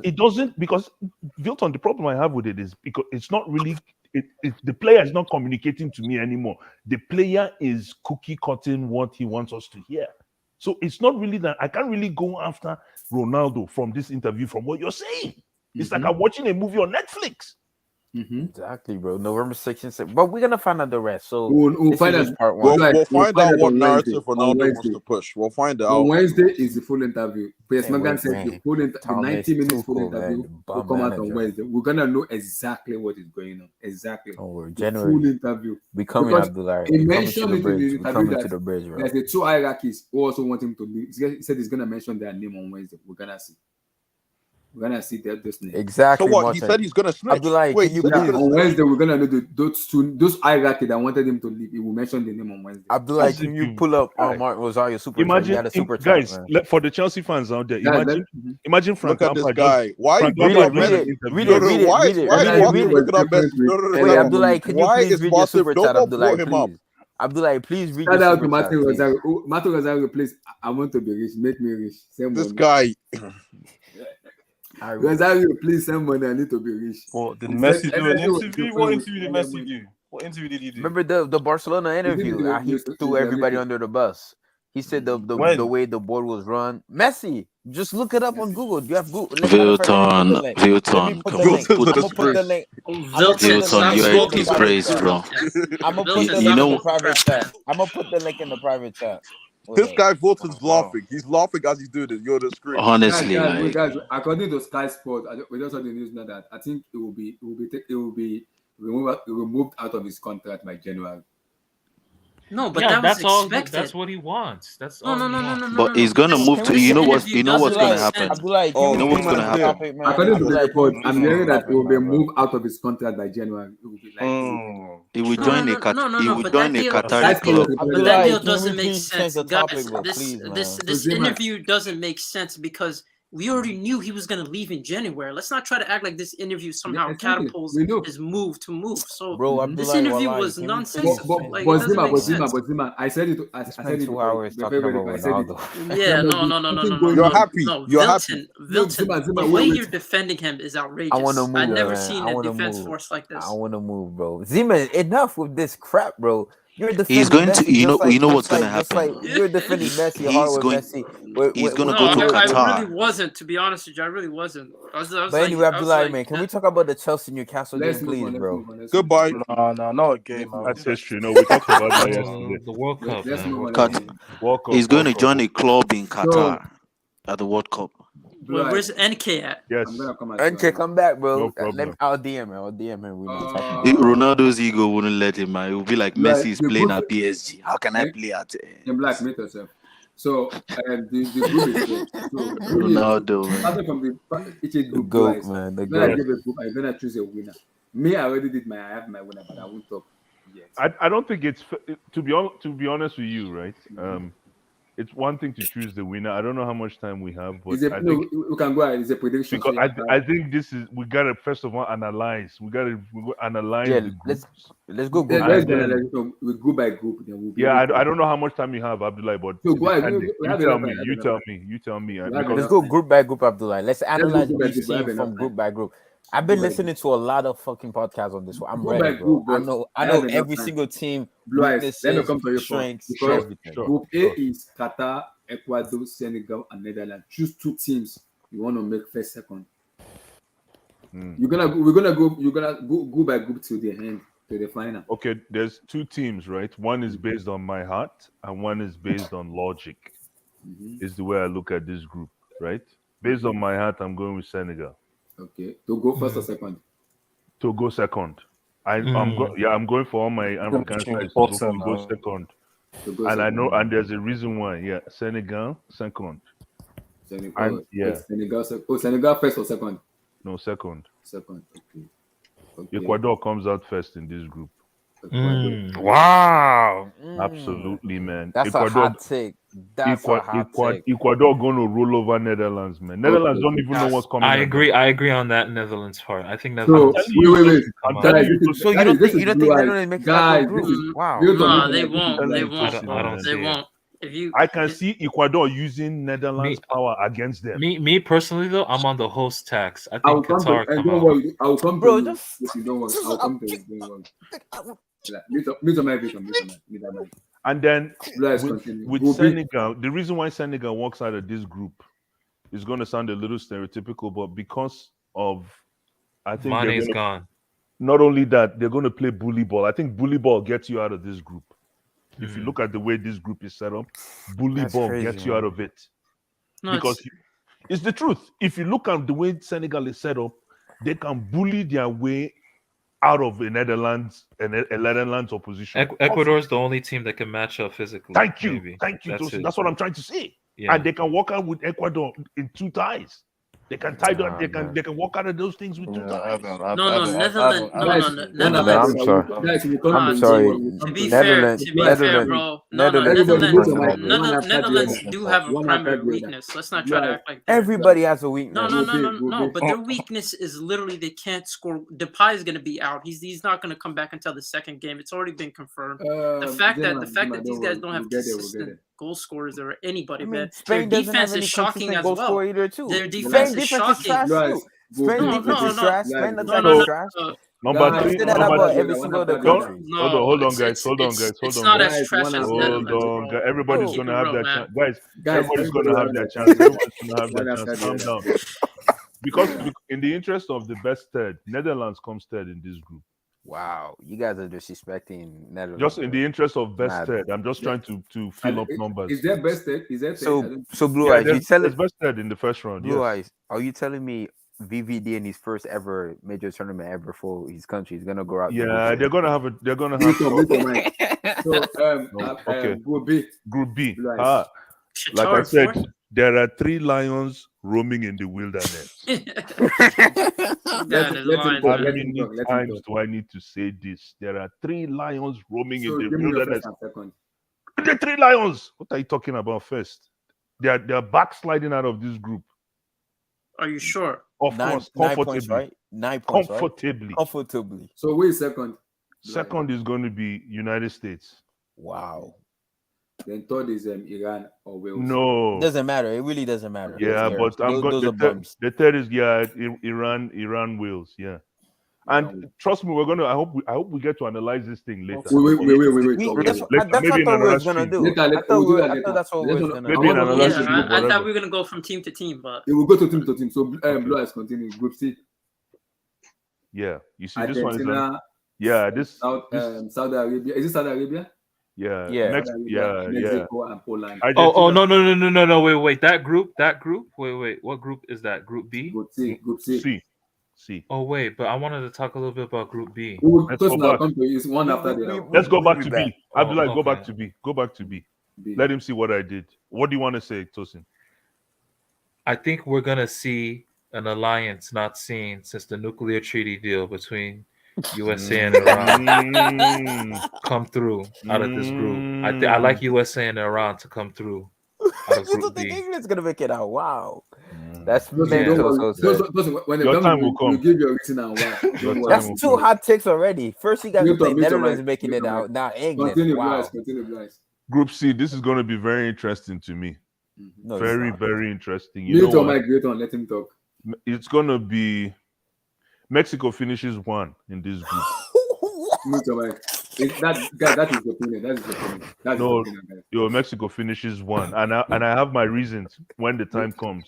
Speaker 6: it doesn't because Vilton, the problem I have with it is because it's not really the player is not communicating to me anymore. The player is cookie cutting what he wants us to hear. So it's not really that I can't really go after Ronaldo from this interview from what you're saying. It's like I'm watching a movie on Netflix.
Speaker 12: Exactly, bro. November 16th. But we're gonna find out the rest. So
Speaker 1: We'll find out
Speaker 12: part one.
Speaker 9: We'll find out what
Speaker 1: on
Speaker 9: narrative
Speaker 1: Wednesday.
Speaker 9: Ronaldo wants to push. We'll find out.
Speaker 1: On Wednesday is the full interview. Piers
Speaker 12: Can't
Speaker 1: Morgan
Speaker 12: wait,
Speaker 1: said
Speaker 12: man.
Speaker 1: the 90 minutes full
Speaker 12: Tuchel, man,
Speaker 1: interview
Speaker 12: the
Speaker 1: will
Speaker 12: bum
Speaker 1: come out on
Speaker 12: manager.
Speaker 1: Wednesday. We're gonna know exactly what is going on. Exactly.
Speaker 12: Oh,
Speaker 1: The
Speaker 12: January.
Speaker 1: full interview.
Speaker 12: We coming,
Speaker 1: Because
Speaker 12: Abdullah.
Speaker 1: he
Speaker 12: We coming to
Speaker 1: mentioned
Speaker 12: the
Speaker 1: it in
Speaker 12: bridge.
Speaker 1: the
Speaker 12: We
Speaker 1: interview
Speaker 12: coming
Speaker 1: that
Speaker 12: to the bridge, bro.
Speaker 1: there's the two hierarchies who also want him to leave. He said he's gonna mention their name on Wednesday. We're gonna see. We're gonna see those names.
Speaker 12: Exactly.
Speaker 9: So what?
Speaker 12: Martin.
Speaker 9: He said he's gonna snitch.
Speaker 12: Abdullah,
Speaker 9: Wait,
Speaker 12: can you
Speaker 9: he said he's
Speaker 12: please?
Speaker 9: gonna
Speaker 1: On
Speaker 9: snitch?
Speaker 1: Wednesday, we're gonna know those hierarchy that wanted him to leave. He will mention the name on Wednesday.
Speaker 12: Abdullah,
Speaker 6: Positive
Speaker 12: can you pull up
Speaker 6: guy.
Speaker 12: Martin Rosario super chat?
Speaker 6: Imagine,
Speaker 12: You got a super chat,
Speaker 6: guys,
Speaker 12: man.
Speaker 6: for the Chelsea fans out there,
Speaker 1: Guys,
Speaker 6: imagine Frank
Speaker 9: Look at this
Speaker 6: Lampard
Speaker 9: guy. Why
Speaker 6: Frank
Speaker 9: read
Speaker 6: Lampard
Speaker 9: it,
Speaker 6: does
Speaker 9: read
Speaker 6: an
Speaker 9: it,
Speaker 6: interview.
Speaker 12: read it, read it,
Speaker 9: why
Speaker 12: read
Speaker 9: is
Speaker 12: it,
Speaker 9: why
Speaker 12: read
Speaker 9: is
Speaker 12: it,
Speaker 9: Martin
Speaker 12: read it.
Speaker 9: looking up Messi?
Speaker 12: Wait, Abdullah, can you
Speaker 9: Why
Speaker 12: please
Speaker 9: is
Speaker 12: read your
Speaker 9: Martin?
Speaker 12: super
Speaker 9: Don't
Speaker 12: chat, Abdullah,
Speaker 9: blow him up.
Speaker 12: please? Abdullah, please read
Speaker 1: Shout
Speaker 12: your
Speaker 1: out to
Speaker 12: super chat,
Speaker 1: Martin
Speaker 12: please.
Speaker 1: Rosario. Oh, Martin Rosario, please. I want to be rich. Make me rich. Send
Speaker 9: This
Speaker 1: money.
Speaker 9: guy.
Speaker 1: Rosario, please send money. I need to be rich.
Speaker 13: What did
Speaker 1: He
Speaker 13: Messi
Speaker 1: said
Speaker 13: do an
Speaker 1: everything was
Speaker 13: interview?
Speaker 1: different
Speaker 13: What
Speaker 1: with
Speaker 13: interview did
Speaker 1: Lionel
Speaker 13: Messi
Speaker 1: Messi.
Speaker 13: do? What interview did he do?
Speaker 12: Remember the Barcelona interview?
Speaker 1: did
Speaker 12: He
Speaker 1: the
Speaker 12: threw everybody
Speaker 1: Messi.
Speaker 12: under the bus. He said the
Speaker 13: When?
Speaker 12: way the board was run. Messi, just look it up on Google. Do you have Google? Matter of fact, let me put the link. Let me
Speaker 10: Vilton,
Speaker 12: put
Speaker 10: come
Speaker 12: the
Speaker 10: on,
Speaker 12: link.
Speaker 9: Vilton's
Speaker 12: I'm
Speaker 9: a
Speaker 12: gonna put the link.
Speaker 10: Vilton, you are a disgrace, bro.
Speaker 12: I'm gonna put the
Speaker 10: You
Speaker 12: link in
Speaker 10: know,
Speaker 12: the private chat. I'm gonna put the link in the private chat.
Speaker 9: This guy Volton's laughing. He's laughing as he's doing it. You're the screen.
Speaker 10: honestly,
Speaker 1: Guys, according to Sky Sports, we just saw the news now that I think it will be removed out of his contract by January.
Speaker 14: No, but
Speaker 2: Yeah,
Speaker 14: that was
Speaker 2: that's all.
Speaker 14: expected.
Speaker 2: That's what he wants. That's
Speaker 14: No,
Speaker 2: all
Speaker 14: no,
Speaker 2: he
Speaker 14: no, no,
Speaker 2: wants.
Speaker 14: no, no,
Speaker 10: But
Speaker 14: no,
Speaker 10: he's
Speaker 14: no.
Speaker 10: gonna
Speaker 14: This,
Speaker 10: move to.
Speaker 14: this
Speaker 10: You know what?
Speaker 14: interview
Speaker 10: You know what's
Speaker 14: doesn't
Speaker 10: gonna
Speaker 14: make
Speaker 10: happen.
Speaker 14: sense.
Speaker 12: Abdullah, can
Speaker 9: Oh,
Speaker 12: we
Speaker 10: You know
Speaker 12: move
Speaker 10: what's
Speaker 12: on
Speaker 10: gonna
Speaker 12: to the
Speaker 10: happen.
Speaker 12: topic, man?
Speaker 1: According to the
Speaker 12: Abdullah, can we
Speaker 1: report,
Speaker 12: move
Speaker 1: I'm
Speaker 12: on to
Speaker 1: hearing
Speaker 12: the
Speaker 1: that he
Speaker 12: topic,
Speaker 1: will be
Speaker 12: man, bro?
Speaker 1: moved out of his contract by January. It will be like
Speaker 10: He will
Speaker 14: No, no,
Speaker 10: join
Speaker 14: no, no, no,
Speaker 10: He
Speaker 14: no.
Speaker 10: will
Speaker 14: But
Speaker 10: join
Speaker 14: that
Speaker 10: a
Speaker 14: deal,
Speaker 10: Qatari
Speaker 1: that's
Speaker 14: that deal,
Speaker 10: club.
Speaker 1: the
Speaker 14: but that
Speaker 12: Abdullah,
Speaker 14: deal
Speaker 12: can we
Speaker 14: doesn't make
Speaker 12: please change
Speaker 14: sense,
Speaker 12: the
Speaker 14: guys.
Speaker 12: topic, bro?
Speaker 14: This
Speaker 12: Please,
Speaker 14: this
Speaker 12: man.
Speaker 14: this
Speaker 1: Zima.
Speaker 14: interview doesn't make sense because we already knew he was gonna leave in January. Let's not try to act like this interview somehow
Speaker 1: Exactly.
Speaker 14: catapults
Speaker 1: We know.
Speaker 14: his move to move. So
Speaker 12: Bro,
Speaker 14: this
Speaker 12: Abdullah,
Speaker 14: interview
Speaker 12: wallahi,
Speaker 14: was
Speaker 12: can we please
Speaker 14: nonsensical.
Speaker 12: change
Speaker 14: Like
Speaker 12: the
Speaker 14: it
Speaker 1: But
Speaker 14: doesn't
Speaker 12: topic,
Speaker 14: make
Speaker 12: man?
Speaker 14: sense.
Speaker 1: Zima, I said it. I
Speaker 12: We
Speaker 1: said
Speaker 12: spent
Speaker 1: it
Speaker 12: 2
Speaker 1: before.
Speaker 12: hours
Speaker 1: Before
Speaker 12: talking about
Speaker 1: everybody, I said it.
Speaker 12: Ronaldo.
Speaker 14: Yeah,
Speaker 1: There must
Speaker 14: no,
Speaker 1: be
Speaker 14: no, no, no, no,
Speaker 1: something
Speaker 14: no,
Speaker 1: going
Speaker 9: you're
Speaker 14: no,
Speaker 1: on.
Speaker 9: happy.
Speaker 14: no.
Speaker 9: You're happy.
Speaker 1: No,
Speaker 14: Vilton,
Speaker 1: Zima,
Speaker 14: the way
Speaker 1: wait.
Speaker 14: you're defending him is
Speaker 12: I want to
Speaker 14: outrageous.
Speaker 12: move,
Speaker 14: I've never
Speaker 12: man.
Speaker 14: seen
Speaker 12: I
Speaker 14: a
Speaker 12: want to
Speaker 14: defense
Speaker 12: move.
Speaker 14: force like
Speaker 12: I
Speaker 14: this.
Speaker 12: want to move, bro. Zima, enough with this crap, bro. You're
Speaker 10: He's
Speaker 12: defending
Speaker 10: going to.
Speaker 12: Messi
Speaker 10: You know what's gonna
Speaker 12: just like
Speaker 10: happen.
Speaker 12: you're defending Messi hard
Speaker 10: He's
Speaker 12: with
Speaker 10: going.
Speaker 12: Messi.
Speaker 10: He's gonna
Speaker 14: No,
Speaker 10: go to
Speaker 14: I
Speaker 12: Wait.
Speaker 14: really
Speaker 10: Qatar.
Speaker 14: wasn't. To be honest with you, I really wasn't. I was
Speaker 12: But
Speaker 14: like,
Speaker 12: anyway,
Speaker 14: I was
Speaker 12: Abdullah,
Speaker 14: like,
Speaker 12: man, can we talk about the Chelsea Newcastle
Speaker 1: Let's
Speaker 12: game,
Speaker 1: move
Speaker 12: please,
Speaker 1: on. Let's
Speaker 12: bro?
Speaker 1: move on. Let's move
Speaker 9: Goodbye.
Speaker 13: No, not a game,
Speaker 1: Let's move
Speaker 13: man.
Speaker 1: on.
Speaker 6: That's history. No, we talked about that
Speaker 2: Oh,
Speaker 6: yesterday.
Speaker 2: the World Cup,
Speaker 1: Let's
Speaker 2: man.
Speaker 1: move on.
Speaker 2: World
Speaker 1: Let's
Speaker 2: Cup.
Speaker 1: move on.
Speaker 6: World Cup.
Speaker 10: He's going
Speaker 6: World
Speaker 10: to
Speaker 6: Cup.
Speaker 10: join a club in
Speaker 1: So,
Speaker 10: Qatar at the World Cup.
Speaker 1: Blue
Speaker 14: where's
Speaker 1: Eyes,
Speaker 14: NK at?
Speaker 6: Yes.
Speaker 1: I'm gonna come at you.
Speaker 12: Okay, come back, bro.
Speaker 6: No problem.
Speaker 12: I'll DM him. I'll DM him. We need to talk about
Speaker 10: Ronaldo's ego wouldn't let him, man. It would be like
Speaker 1: Blue Eyes,
Speaker 10: Messi is
Speaker 1: the
Speaker 10: playing
Speaker 1: group
Speaker 10: at PSG. How can I
Speaker 1: eh,
Speaker 10: play at
Speaker 1: in black, mate yourself. So, the group is there. So,
Speaker 10: Ronaldo, man?
Speaker 1: starting from each
Speaker 12: the
Speaker 1: group, Blue
Speaker 12: goat,
Speaker 1: Eyes.
Speaker 12: man. The
Speaker 1: When I
Speaker 12: goat.
Speaker 1: give a group, I'm gonna choose a winner. Me, I already did I have my winner, but I won't talk yet.
Speaker 6: I don't think it's to be honest with you, right? It's one thing to choose the winner. I don't know how much time we have, but I think
Speaker 1: we can go ahead. It's a prediction.
Speaker 6: because
Speaker 1: So
Speaker 6: I think this is we gotta first of all analyze. We gotta analyze
Speaker 12: Yeah,
Speaker 6: the groups.
Speaker 12: let's go
Speaker 1: then
Speaker 12: group
Speaker 1: let's
Speaker 12: by
Speaker 1: go
Speaker 12: group.
Speaker 1: like, so we group by group. Then we'll be
Speaker 6: Yeah,
Speaker 1: able to-
Speaker 6: I don't know how much time you have, Abdullah, but
Speaker 1: So go ahead.
Speaker 6: depending.
Speaker 1: We
Speaker 6: You
Speaker 1: have
Speaker 6: tell
Speaker 1: enough
Speaker 6: me.
Speaker 1: time, we
Speaker 6: You
Speaker 1: have
Speaker 6: tell
Speaker 1: enough
Speaker 6: me. You tell me.
Speaker 1: We have
Speaker 6: Because
Speaker 12: Let's
Speaker 1: enough
Speaker 12: go
Speaker 1: time.
Speaker 12: group by group, Abdullah. Let's
Speaker 1: go
Speaker 12: analyze
Speaker 1: group by
Speaker 12: each
Speaker 1: group. We have
Speaker 12: team from
Speaker 1: enough
Speaker 12: group
Speaker 1: time.
Speaker 12: by group. I've been
Speaker 1: Group by
Speaker 12: listening to a lot of fucking podcasts on this one. I'm
Speaker 1: Group by
Speaker 12: ready, bro.
Speaker 1: group,
Speaker 12: I
Speaker 1: but
Speaker 12: know
Speaker 1: I have enough
Speaker 12: every
Speaker 1: time.
Speaker 12: single team,
Speaker 1: Blue Eyes, let me
Speaker 12: weaknesses,
Speaker 1: come to you first.
Speaker 12: strengths,
Speaker 1: Because
Speaker 12: everything.
Speaker 6: Sure.
Speaker 1: Group A is Qatar, Ecuador, Senegal, and Netherlands. Choose two teams you want to make first, second. You're gonna go by group till the end, to the final.
Speaker 6: Okay, there's two teams, right? One is based on my heart, and one is based on logic. Is the way I look at this group, right? Based on my heart, I'm going with Senegal.
Speaker 1: Okay, to go first or second.
Speaker 6: To go second. I'm going for all my African sides to
Speaker 13: Bottom,
Speaker 6: go
Speaker 13: man.
Speaker 6: second.
Speaker 1: To go
Speaker 6: And I
Speaker 1: second.
Speaker 6: know, and there's a reason why. Yeah, Senegal second.
Speaker 1: Senegal.
Speaker 6: yeah.
Speaker 1: Senegal first or second?
Speaker 6: No, second.
Speaker 1: Second. Okay.
Speaker 6: Ecuador comes out first in this group.
Speaker 2: Wow.
Speaker 6: Absolutely, man.
Speaker 12: That's a hot take. That's a hot take.
Speaker 6: Ecuador going to roll over Netherlands, man. Netherlands don't even know what's coming.
Speaker 2: I agree on that Netherlands part. I think
Speaker 1: So
Speaker 2: Netherlands.
Speaker 1: wait.
Speaker 6: I'm
Speaker 1: Guys,
Speaker 6: telling you,
Speaker 12: So you don't think Netherlands make it out of the
Speaker 1: Guys,
Speaker 12: group? Wow.
Speaker 14: No, they won't.
Speaker 6: telling
Speaker 14: They
Speaker 6: you,
Speaker 14: won't.
Speaker 6: Tosin,
Speaker 2: I don't
Speaker 6: man.
Speaker 2: see
Speaker 14: They
Speaker 2: it.
Speaker 14: won't. If you,
Speaker 6: I can see Ecuador using Netherlands power against them.
Speaker 2: Me personally though, I'm on the host tax. I
Speaker 1: I'll
Speaker 2: think
Speaker 1: come to
Speaker 2: Qatar
Speaker 1: and
Speaker 2: come
Speaker 1: don't
Speaker 2: out.
Speaker 1: worry. I'll come
Speaker 12: Bro,
Speaker 1: to you. If you don't worry, I'll come to you. Don't worry. Mute on my video. Mute on my.
Speaker 6: And then
Speaker 1: Let's continue.
Speaker 6: with
Speaker 1: Group B.
Speaker 6: Senegal, the reason why Senegal walks out of this group is going to sound a little stereotypical, but because of, I think they're
Speaker 2: Mane's
Speaker 6: gonna,
Speaker 2: gone.
Speaker 6: not only that, they're going to play bully ball. I think bully ball gets you out of this group. If you look at the way this group is set up, bully
Speaker 12: That's
Speaker 6: ball
Speaker 12: crazy,
Speaker 6: gets you
Speaker 12: man.
Speaker 6: out of it.
Speaker 14: no,
Speaker 6: Because it's the truth. If you look at the way Senegal is set up, they can bully their way out of a Netherlands opposition.
Speaker 2: Ecuador is the only team that can match up physically.
Speaker 6: Thank you,
Speaker 2: maybe.
Speaker 6: thank you.
Speaker 2: That's
Speaker 6: Tosin.
Speaker 2: it.
Speaker 6: That's what I'm trying to say.
Speaker 2: Yeah.
Speaker 6: And they can walk out with Ecuador in two ties. They can tie down.
Speaker 12: man.
Speaker 6: They can walk out of those things with two ties.
Speaker 14: Netherlands.
Speaker 12: I'm sorry.
Speaker 1: Guys, we
Speaker 14: I'm
Speaker 1: come
Speaker 12: sorry.
Speaker 14: To be fair, bro. Netherlands do have a primary weakness. Let's not try to act like that.
Speaker 12: Everybody has a weakness.
Speaker 14: No. But their weakness is literally they can't score. Depay is going to be out. He's not going to come back until the second game. It's already been confirmed. The fact that these guys don't have consistent goal scorers or anybody, man. Their defense is shocking as well. Their defense is shocking.
Speaker 12: Spain defense is trash. Spain
Speaker 14: No,
Speaker 12: defense
Speaker 14: no,
Speaker 12: is trash.
Speaker 6: Number three.
Speaker 12: Say that about every single other country.
Speaker 6: Hold on, guys. Hold on, guys.
Speaker 14: It's not as trash as
Speaker 6: Hold
Speaker 14: Netherlands,
Speaker 6: on,
Speaker 14: bro.
Speaker 6: guys. Everybody's
Speaker 14: Keep
Speaker 6: gonna
Speaker 14: it
Speaker 6: have
Speaker 14: real,
Speaker 6: their
Speaker 14: man.
Speaker 6: chance, guys. Everybody's gonna have their chance. Everybody's gonna have their chance. Calm down. Because in the interest of the best third, Netherlands comes third in this group.
Speaker 12: Wow, you guys are disrespecting Netherlands.
Speaker 6: Just in the interest of best
Speaker 12: Mad.
Speaker 6: third, I'm just trying to fill up numbers.
Speaker 1: Is there best third? Is there
Speaker 12: So Blue Eyes, you
Speaker 6: there's
Speaker 12: telling
Speaker 6: best third in the first round.
Speaker 12: Blue
Speaker 6: Yes.
Speaker 12: Eyes, are you telling me VVD in his first ever major tournament ever for his country. He's gonna go out.
Speaker 6: Yeah, they're gonna have.
Speaker 1: So
Speaker 6: okay.
Speaker 1: Group B.
Speaker 6: Group B.
Speaker 1: Right.
Speaker 6: Like I
Speaker 14: Qatar,
Speaker 6: said,
Speaker 14: fourth.
Speaker 6: there are 3 lions roaming in the wilderness.
Speaker 14: That is lying,
Speaker 6: How
Speaker 14: man.
Speaker 6: many times do I need to say this? There are 3 lions roaming in the
Speaker 1: give me your
Speaker 6: wilderness.
Speaker 1: first and second.
Speaker 6: The 3 lions. What are you talking about first? They're backsliding out of this group.
Speaker 14: Are you sure?
Speaker 6: Of course,
Speaker 12: 9
Speaker 6: comfortably.
Speaker 12: points, right? 9 points,
Speaker 6: comfortably.
Speaker 12: Right? Comfortably.
Speaker 1: So who is second?
Speaker 6: Second is going to be United States.
Speaker 12: Wow.
Speaker 1: Then third is Iran or Wales.
Speaker 6: No,
Speaker 12: doesn't matter. It really doesn't matter.
Speaker 6: Yeah, but I'm going. The third is Iran, Wales. Yeah, and trust me, we're gonna. I hope we get to analyze this thing later.
Speaker 1: Wait.
Speaker 12: That's what we were gonna do. I thought that's what we were gonna do.
Speaker 6: Maybe in another stream.
Speaker 14: I thought we were gonna go from team to team, but
Speaker 1: it will go to team to team. So Blue Eyes continue. Group C.
Speaker 6: Yeah, you see
Speaker 1: Argentina,
Speaker 6: this one is. Yeah, this
Speaker 1: Saudi Arabia. Is it Saudi Arabia?
Speaker 6: Yeah,
Speaker 1: Mexico and Poland.
Speaker 2: No, wait, that group, wait, what group is that? Group B?
Speaker 1: Group C.
Speaker 2: Oh wait, but I wanted to talk a little bit about Group B.
Speaker 1: Let's go back. One after the other.
Speaker 6: Let's go back to B. Abdullah,
Speaker 2: okay.
Speaker 6: Go back to B. Go back to B. Let him see what I did. What do you want to say, Tosin?
Speaker 2: I think we're gonna see an alliance not seen since the nuclear treaty deal between USA and Iran come through out of this group. I like USA and Iran to come through out of
Speaker 12: You
Speaker 2: Group
Speaker 12: don't think
Speaker 2: B.
Speaker 12: England's gonna make it out? Wow, that's
Speaker 1: When
Speaker 6: Your time will come.
Speaker 1: You give your reason and why.
Speaker 12: That's 2 hot takes already. First, you guys say Netherlands making it out. Now England.
Speaker 1: Continue,
Speaker 12: Wow.
Speaker 1: guys.
Speaker 6: Group C. This is going to be very interesting to me.
Speaker 12: No,
Speaker 6: very interesting.
Speaker 1: You know what? Let him talk.
Speaker 6: It's going to be Mexico finishes 1 in this group.
Speaker 1: That is the opinion. That is the opinion. That's the opinion, guys.
Speaker 6: Mexico finishes 1, and I have my reasons when the time comes.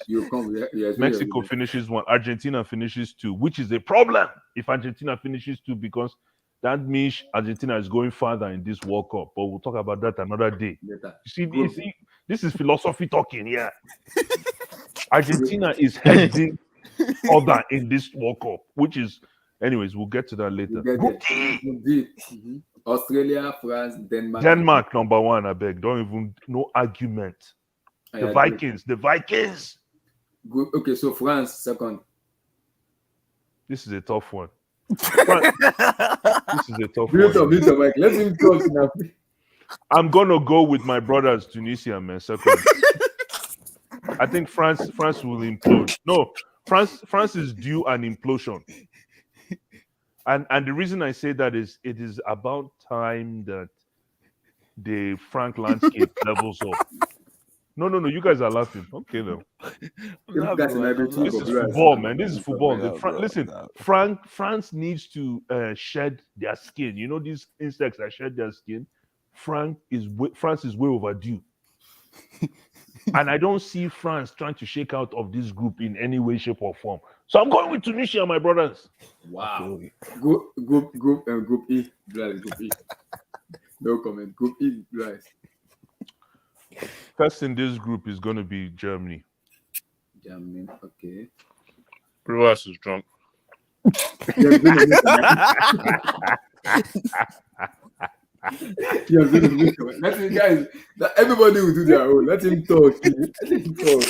Speaker 6: Mexico finishes 1, Argentina finishes 2, which is a problem if Argentina finishes 2 because that means Argentina is going further in this World Cup. But we'll talk about that another day. You see, this is philosophy talking here. Argentina is heading further in this World Cup, which is. Anyways, we'll get to that later.
Speaker 1: Australia, France, Denmark.
Speaker 6: Denmark number 1, I beg. Don't even no argument. The Vikings.
Speaker 1: Good. Okay, so France second.
Speaker 6: This is a tough one. This is a tough one.
Speaker 1: Mike. Let him talk now.
Speaker 6: I'm gonna go with my brothers, Tunisia, man. Second. I think France will implode. No, France is due an implosion. And the reason I say that is it is about time that the Frank landscape levels up. No, you guys are laughing. Okay, though. This is football, man. This is football. France needs to shed their skin. You know these insects that shed their skin? France is way overdue. And I don't see France trying to shake out of this group in any way, shape, or form. So I'm going with Tunisia, my brothers.
Speaker 1: Wow. Group E. Group E. No comment. Group E.
Speaker 6: First in this group is going to be Germany.
Speaker 1: Germany, okay.
Speaker 13: Blue Eyes is drunk.
Speaker 1: Guys, everybody will do their own. Let him talk.
Speaker 14: Well,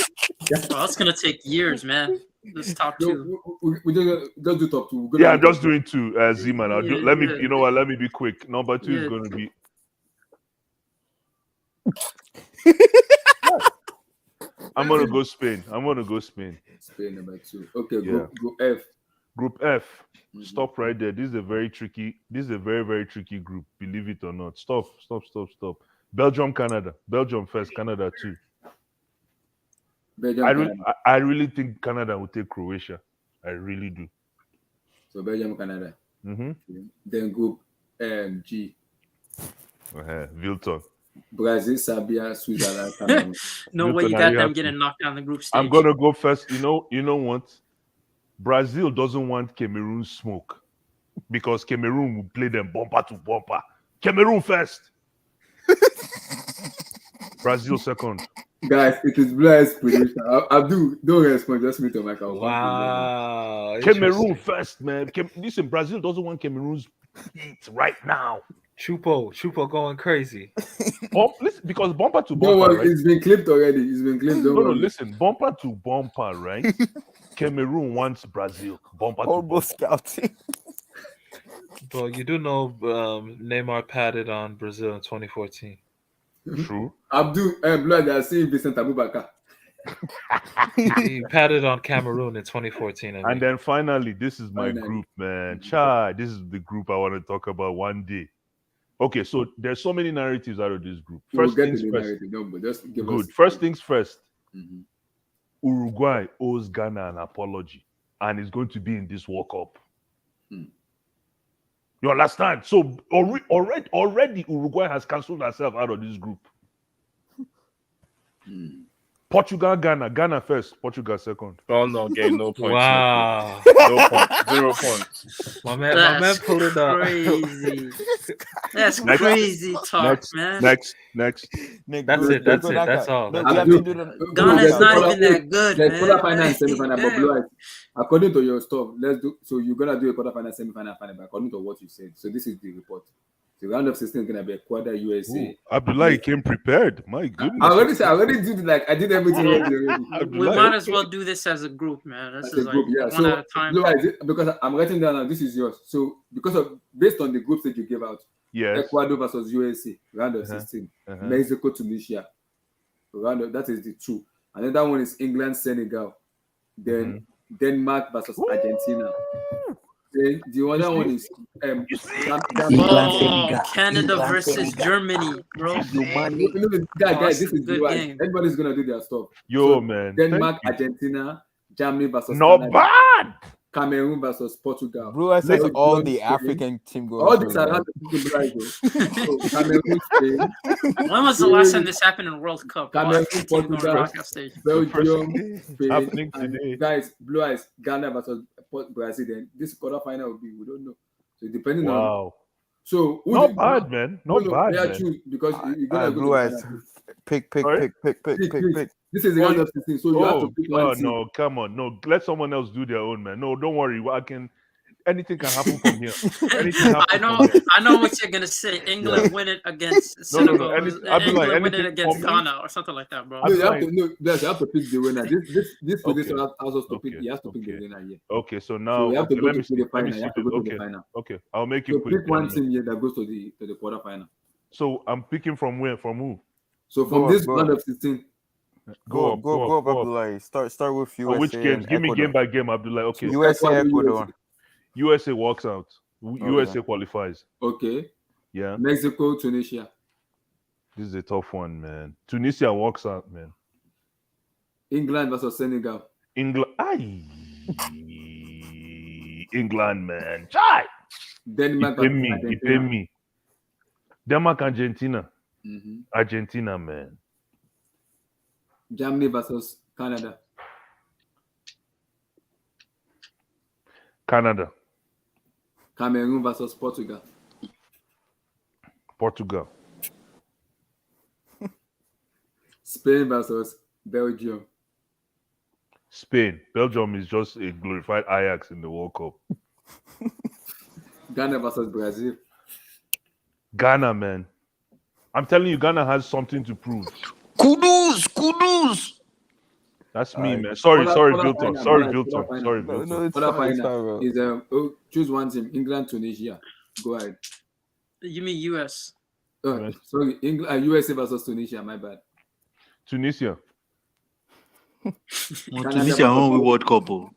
Speaker 14: that's gonna take years, man. This top 2.
Speaker 1: We just do top 2.
Speaker 6: Yeah, I'm just doing 2. Z-Man. Let me. You know what? Let me be quick. Number 2 is going to be. I'm gonna go Spain.
Speaker 1: Spain number 2. Okay, Group F.
Speaker 6: Group F. Stop right there. This is a very, very tricky group. Believe it or not. Stop. Belgium, Canada. Belgium first. Canada 2. I really think Canada will take Croatia. I really do.
Speaker 1: So Belgium, Canada.
Speaker 6: Mm-hmm.
Speaker 1: Then Group G.
Speaker 6: Wilton.
Speaker 1: Brazil, Serbia, Switzerland, Cameroon.
Speaker 14: No way you got them getting knocked down the group stage.
Speaker 6: I'm gonna go first. You know what? Brazil doesn't want Cameroon smoke because Cameroon will play them bumper to bumper. Cameroon first. Brazil second.
Speaker 1: Guys, it is Blue Eyes prediction. Abdul, don't respond. Just mute your mic.
Speaker 2: Wow.
Speaker 6: Cameroon first, man. Listen, Brazil doesn't want Cameroon's beat right now.
Speaker 2: Chupo going crazy.
Speaker 6: Listen, because bumper to
Speaker 1: Don't
Speaker 6: bumper,
Speaker 1: worry,
Speaker 6: right?
Speaker 1: it's been clipped already. It's been clipped. Don't
Speaker 6: No,
Speaker 1: worry.
Speaker 6: listen, bumper to bumper, right? Cameroon wants Brazil. Bumper to
Speaker 12: Horrible
Speaker 6: bumper.
Speaker 12: scouting.
Speaker 2: Well, you do know Neymar padded on Brazil in 2014.
Speaker 6: True.
Speaker 1: Abdul, blood, I see Vincent Abubakar.
Speaker 2: He padded on Cameroon in 2014.
Speaker 6: And then finally, this is my group, man. This is the group I want to talk about one day. Okay, so there's so many narratives out of this group. First things first. Good. First things first.
Speaker 1: Mm-hmm.
Speaker 6: Uruguay owes Ghana an apology, and it's going to be in this World Cup. You understand? So already Uruguay has cancelled herself out of this group. Portugal, Ghana first, Portugal second.
Speaker 13: Oh no, game, no points.
Speaker 2: Wow.
Speaker 13: No points. 0 points.
Speaker 2: My man pulled it up.
Speaker 14: Crazy. That's crazy talk, man.
Speaker 6: Next.
Speaker 2: That's it. That's all.
Speaker 14: Ghana's not even that good, man.
Speaker 1: Quarterfinal and semi-final, but Blue Eyes, according to your stuff, let's do. So you're gonna do a quarterfinal, semi-final, final, but according to what you said. So this is the report. The round of 16 is gonna be Ecuador, USA.
Speaker 6: Abdullah came prepared. My goodness.
Speaker 1: I already did I did everything already.
Speaker 14: We might as well do this as a group, man. This is like one at a time.
Speaker 1: Blue Eyes, because I'm writing down now. This is yours. So based on the groups that you gave out, Ecuador versus USA, round of 16, Mexico, Tunisia, that is the 2. Another one is England, Senegal, then Denmark versus Argentina. Then the other one is
Speaker 14: Canada versus Germany, bro.
Speaker 1: Guys, this is Blue Eyes. Everybody's gonna do their stuff.
Speaker 6: Man.
Speaker 1: Denmark, Argentina, Germany versus
Speaker 6: not
Speaker 1: Canada.
Speaker 6: Bad.
Speaker 1: Cameroon versus Portugal.
Speaker 12: Blue Eyes says all the African team goes.
Speaker 1: All these are not the Cameroon, Spain.
Speaker 14: When was the last time this happened in World Cup?
Speaker 1: Cameroon, Portugal, Belgium,
Speaker 6: happening
Speaker 1: Spain,
Speaker 6: today.
Speaker 1: Guys, Blue Eyes, Ghana versus Brazil. Then this quarterfinal will be, we don't know. So depending on. So
Speaker 6: not bad, man. Not bad.
Speaker 1: Yeah,
Speaker 6: man.
Speaker 1: True, because you're gonna go
Speaker 12: Blue Eyes. Pick.
Speaker 1: This is the round of 16, so you have to pick one team.
Speaker 6: No, come on. No, let someone else do their own, man. No, don't worry. Anything can happen from here.
Speaker 14: I know what you're gonna say. England win it against Senegal. England win it against Ghana or something like that, bro.
Speaker 1: You have to pick the winner. This position allows us to pick. You have to pick the winner here.
Speaker 6: Okay, so now
Speaker 1: you have to go to the final. You have to go to the final.
Speaker 6: Okay, I'll make you
Speaker 1: pick one team here that goes to the quarterfinal.
Speaker 6: So I'm picking from where? From who?
Speaker 1: So from this round of 16.
Speaker 12: Go, Abdullah. Start with USA.
Speaker 6: Which games? Give me game by game, Abdullah. Okay.
Speaker 12: USA, Ecuador.
Speaker 6: USA walks out. USA qualifies.
Speaker 1: Okay.
Speaker 6: Yeah.
Speaker 1: Mexico, Tunisia.
Speaker 6: This is a tough one, man. Tunisia walks out, man.
Speaker 1: England versus Senegal.
Speaker 6: England, man. Chai.
Speaker 1: Denmark.
Speaker 6: You pay me. Denmark, Argentina.
Speaker 1: Mm-hmm.
Speaker 6: Argentina, man.
Speaker 1: Germany versus Canada.
Speaker 6: Canada.
Speaker 1: Cameroon versus Portugal.
Speaker 6: Portugal.
Speaker 1: Spain versus Belgium.
Speaker 6: Spain. Belgium is just a glorified Ajax in the World Cup.
Speaker 1: Ghana versus Brazil.
Speaker 6: Ghana, man. I'm telling you, Ghana has something to prove.
Speaker 10: Kudus.
Speaker 6: That's me, man. Sorry, Bilton. Sorry, Bilton.
Speaker 1: No, is choose one team. England, Tunisia. Go ahead.
Speaker 14: You mean US?
Speaker 1: Sorry, England, USA versus Tunisia. My bad.
Speaker 6: Tunisia.
Speaker 10: Tunisia won World Cup.
Speaker 14: World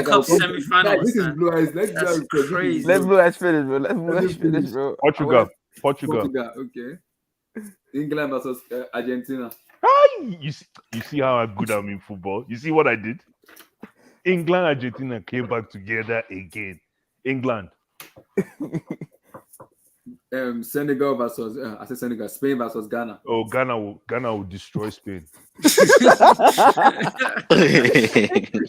Speaker 14: Cup semi-final.
Speaker 1: This is Blue Eyes. Let's
Speaker 14: crazy.
Speaker 12: Let Blue Eyes finish, bro. Let Blue Eyes finish, bro.
Speaker 6: Portugal.
Speaker 1: Okay. England versus Argentina.
Speaker 6: You see how good I'm in football? You see what I did? England, Argentina came back together again. England.
Speaker 1: Senegal versus I said Senegal. Spain versus Ghana.
Speaker 6: Oh, Ghana will destroy Spain.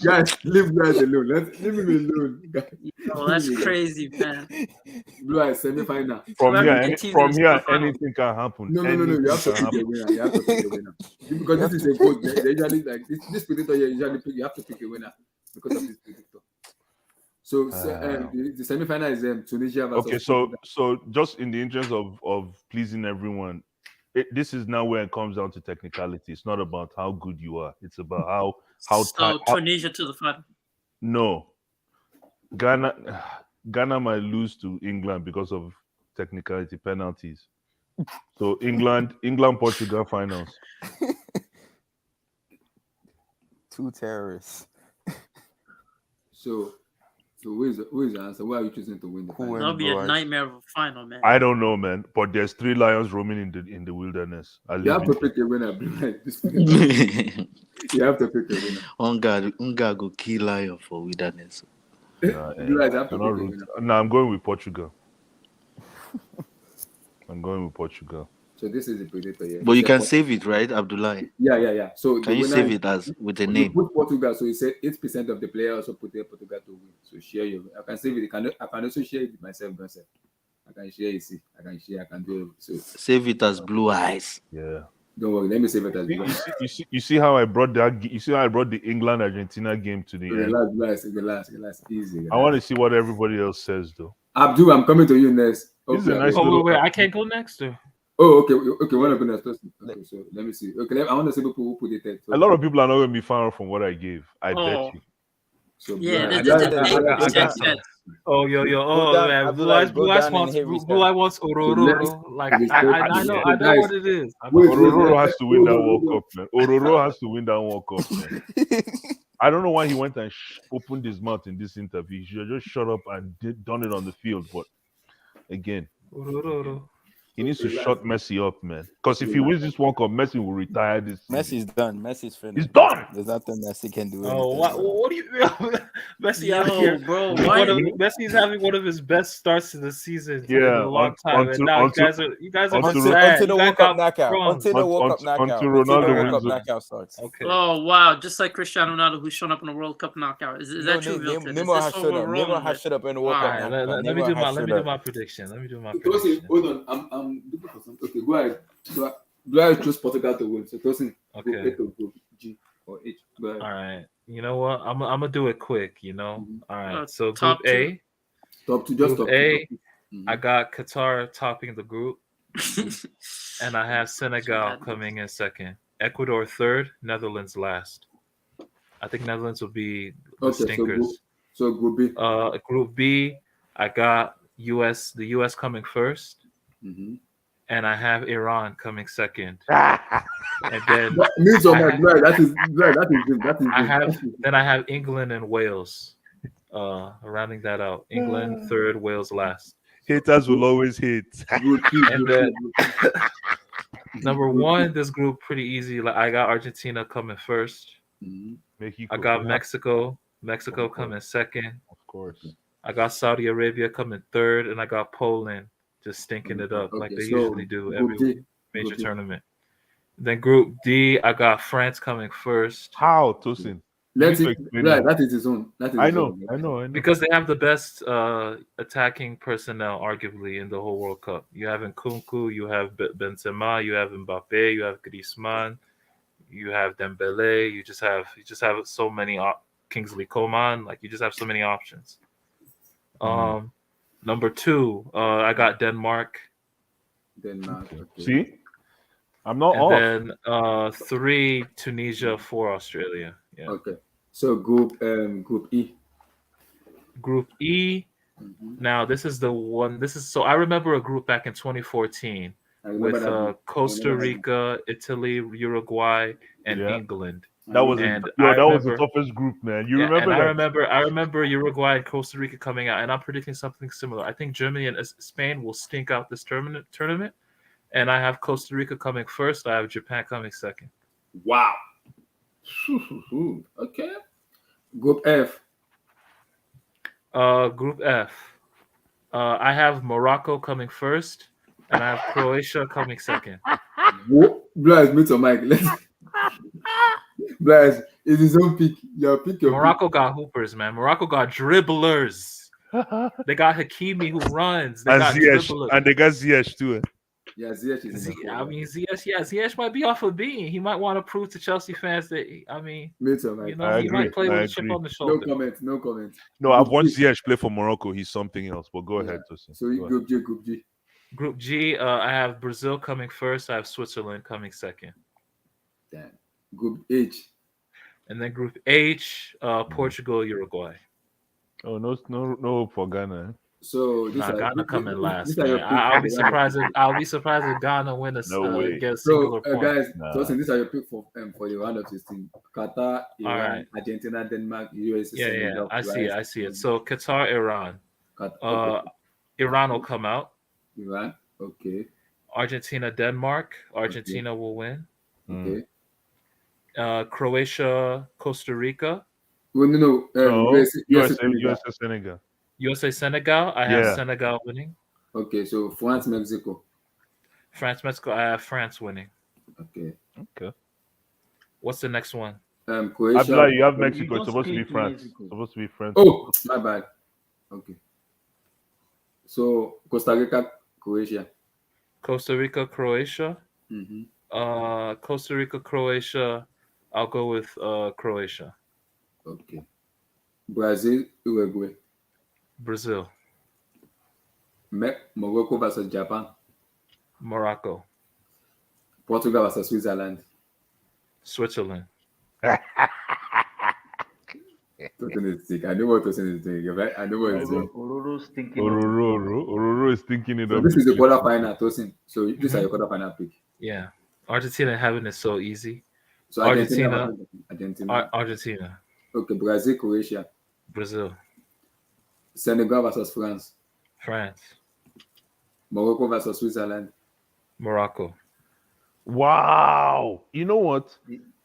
Speaker 1: Guys, leave guys alone. Leave me alone.
Speaker 14: Oh, that's crazy, man.
Speaker 1: Blue Eyes semi-final.
Speaker 6: From
Speaker 14: Whoever
Speaker 6: here,
Speaker 14: gets you
Speaker 6: from
Speaker 14: this
Speaker 6: here,
Speaker 14: final.
Speaker 6: anything can happen.
Speaker 1: No.
Speaker 6: Anything
Speaker 1: You have to
Speaker 6: can
Speaker 1: pick a
Speaker 6: happen.
Speaker 1: winner. You have to pick a winner because this is a vote. They usually like this predictor. You usually pick. You have to pick a winner because of this predictor. So the semi-final is Tunisia versus.
Speaker 6: Okay, so just in the interest of pleasing everyone, this is now where it comes down to technicality. It's not about how good you are. It's about how
Speaker 14: Tunisia to the final.
Speaker 6: No, Ghana might lose to England because of technicality penalties. So England, Portugal finals.
Speaker 12: Two terrorists.
Speaker 1: So who is the answer? Why are you choosing to win the final?
Speaker 14: That'll be a nightmare of a final, man.
Speaker 6: I don't know, man. But there's 3 lions roaming in the wilderness.
Speaker 1: You have to pick a winner. You have to pick a winner.
Speaker 10: Unga go kill lion for wilderness.
Speaker 6: I'm going with Portugal.
Speaker 1: So this is the predictor, yeah.
Speaker 10: But you can save it, right, Abdullahi?
Speaker 1: Yeah. So
Speaker 10: can you save it as with a name?
Speaker 1: Put Portugal, so you said 8% of the players also put their Portugal to win. So share your. I can save it. I can also share it with myself. I can share it. I can do it. So
Speaker 10: save it as Blue Eyes.
Speaker 6: Yeah.
Speaker 1: Don't worry. Let me save it as Blue Eyes.
Speaker 6: You see how I brought that? You see how I brought the England Argentina game to the end?
Speaker 1: Relax. Easy.
Speaker 6: I want to see what everybody else says, though.
Speaker 1: Abdul, I'm coming to you next.
Speaker 2: Wait, I can't go next, or?
Speaker 1: Oh, okay. One of the next. Okay, so let me see. Okay, I want to see people who put it.
Speaker 6: A lot of people are not going to be far from what I gave. I bet you.
Speaker 1: So
Speaker 14: yeah,
Speaker 2: Oh, man. Blue Eyes wants Ororo. Like I know what it is.
Speaker 6: Ororo has to win that World Cup, man. Ororo has to win that World Cup, man. I don't know why he went and opened his mouth in this interview. He should have just shut up and done it on the field. But again, he needs to shut Messi up, man. Because if he wins this World Cup, Messi will retire this season.
Speaker 12: Messi's done. Messi's finished.
Speaker 6: He's done.
Speaker 12: There's nothing Messi can do.
Speaker 2: Oh, what do you Messi out here,
Speaker 14: bro?
Speaker 2: Messi's having one of his best starts to the season in a long time, and now you guys are
Speaker 12: sad. Until the World Cup knockout. Until the World Cup knockout.
Speaker 6: Until Ronaldo wins
Speaker 12: knockout starts.
Speaker 14: Okay. Oh wow! Just like Cristiano Ronaldo, who's shown up in the World Cup knockout. Is that true?
Speaker 12: Neymar has showed up in the World Cup.
Speaker 2: Let me do my prediction.
Speaker 1: Hold on, I'm looking for something. Okay, go ahead. Do I choose Portugal to win? So Tosin,
Speaker 2: okay.
Speaker 1: Go G or H. Go ahead.
Speaker 2: All right. You know what? I'm gonna do it quick. You know. All right. So
Speaker 14: top
Speaker 2: Group A.
Speaker 1: Top A.
Speaker 2: I got Qatar topping the group, and I have Senegal coming in second. Ecuador third. Netherlands last. I think Netherlands will be the stinkers.
Speaker 1: So Group B.
Speaker 2: Group B. I got the US coming first.
Speaker 1: Mm-hmm.
Speaker 2: And I have Iran coming second. And then I have England and Wales. Rounding that out. England third, Wales last.
Speaker 6: Haters will always hate.
Speaker 2: And then number 1, this group pretty easy. Like I got Argentina coming first.
Speaker 1: Mm-hmm.
Speaker 2: I got Mexico coming second.
Speaker 6: Of course.
Speaker 2: I got Saudi Arabia coming third, and I got Poland just stinking it up like they usually do every major tournament. Then Group D, I got France coming first.
Speaker 6: How, Tosin?
Speaker 1: That is his own.
Speaker 6: I know.
Speaker 2: Because they have the best attacking personnel, arguably, in the whole World Cup. You have Nkunku, you have Benzema, you have Mbappe, you have Griezmann, you have Dembele. You just have so many. Kingsley Coman, like you just have so many options. Number 2, I got Denmark.
Speaker 1: Okay.
Speaker 6: See, I'm not off.
Speaker 2: And then 3, Tunisia, 4, Australia. Yeah.
Speaker 1: Okay. So Group E.
Speaker 2: Group E. Mm-hmm. Now this is the one. So I remember a group back in 2014 with Costa Rica, Italy, Uruguay, and England.
Speaker 6: That was the toughest group, man. You remember that?
Speaker 2: I remember Uruguay and Costa Rica coming out, and I'm predicting something similar. I think Germany and Spain will stink out this tournament, and I have Costa Rica coming first. I have Japan coming second.
Speaker 1: Wow. Okay. Group F.
Speaker 2: Group F. I have Morocco coming first, and I have Croatia coming second.
Speaker 1: Blaise, mute your mic. Blaise, it's his own pick. Your pick.
Speaker 2: Morocco got hoopers, man. Morocco got dribblers. They got Hakimi who runs. They
Speaker 6: And
Speaker 2: got
Speaker 6: Ziyech,
Speaker 2: dribblers.
Speaker 6: and they got Ziyech too.
Speaker 1: Yeah, Ziyech is
Speaker 2: Ziyech might be off a bean. He might want to prove to Chelsea fans that he might play with a chip on the shoulder.
Speaker 1: No comment.
Speaker 6: No, I've watched Ziyech play for Morocco. He's something else. But go ahead, Tosin.
Speaker 1: So Group G.
Speaker 2: Group G, I have Brazil coming first. I have Switzerland coming second.
Speaker 1: Damn. Group H.
Speaker 2: And then Group H, Portugal, Uruguay.
Speaker 6: Oh, no hope for Ghana.
Speaker 2: So Ghana coming last. I'll be surprised if Ghana win get a singular point.
Speaker 1: Guys, Tosin, these are your pick for the round of 16. Qatar, Iran, Argentina, Denmark, USA.
Speaker 2: Yeah, I see it. So Qatar, Iran. Iran will come out.
Speaker 1: Iran, okay.
Speaker 2: Argentina, Denmark. Argentina will win.
Speaker 1: Okay.
Speaker 2: Croatia, Costa Rica.
Speaker 1: Well, no.
Speaker 6: USA, Senegal.
Speaker 2: USA, Senegal. I have Senegal winning.
Speaker 1: Okay, so France, Mexico.
Speaker 2: France, Mexico. I have France winning.
Speaker 1: Okay.
Speaker 2: What's the next one?
Speaker 1: Croatia.
Speaker 6: Abdullah, you have Mexico. It's supposed to be France.
Speaker 1: Oh, my bad. Okay. So Costa Rica, Croatia.
Speaker 2: Costa Rica, Croatia.
Speaker 1: Mm-hmm.
Speaker 2: Costa Rica, Croatia. I'll go with Croatia.
Speaker 1: Okay. Brazil, Uruguay.
Speaker 2: Brazil.
Speaker 1: Morocco versus Japan.
Speaker 2: Morocco.
Speaker 1: Portugal versus Switzerland.
Speaker 2: Switzerland.
Speaker 1: Tosin is sick. I know what Tosin is doing. Right? I know what he's doing.
Speaker 6: Ororo is thinking it
Speaker 1: so
Speaker 6: up.
Speaker 1: This is the quarterfinal, Tosin. So these are your quarterfinal pick.
Speaker 2: Yeah. Argentina having it so easy.
Speaker 1: So
Speaker 2: Argentina.
Speaker 1: Argentina. Okay, Brazil, Croatia.
Speaker 2: Brazil.
Speaker 1: Senegal versus France.
Speaker 2: France.
Speaker 1: Morocco versus Switzerland.
Speaker 2: Morocco.
Speaker 6: Wow. You know what?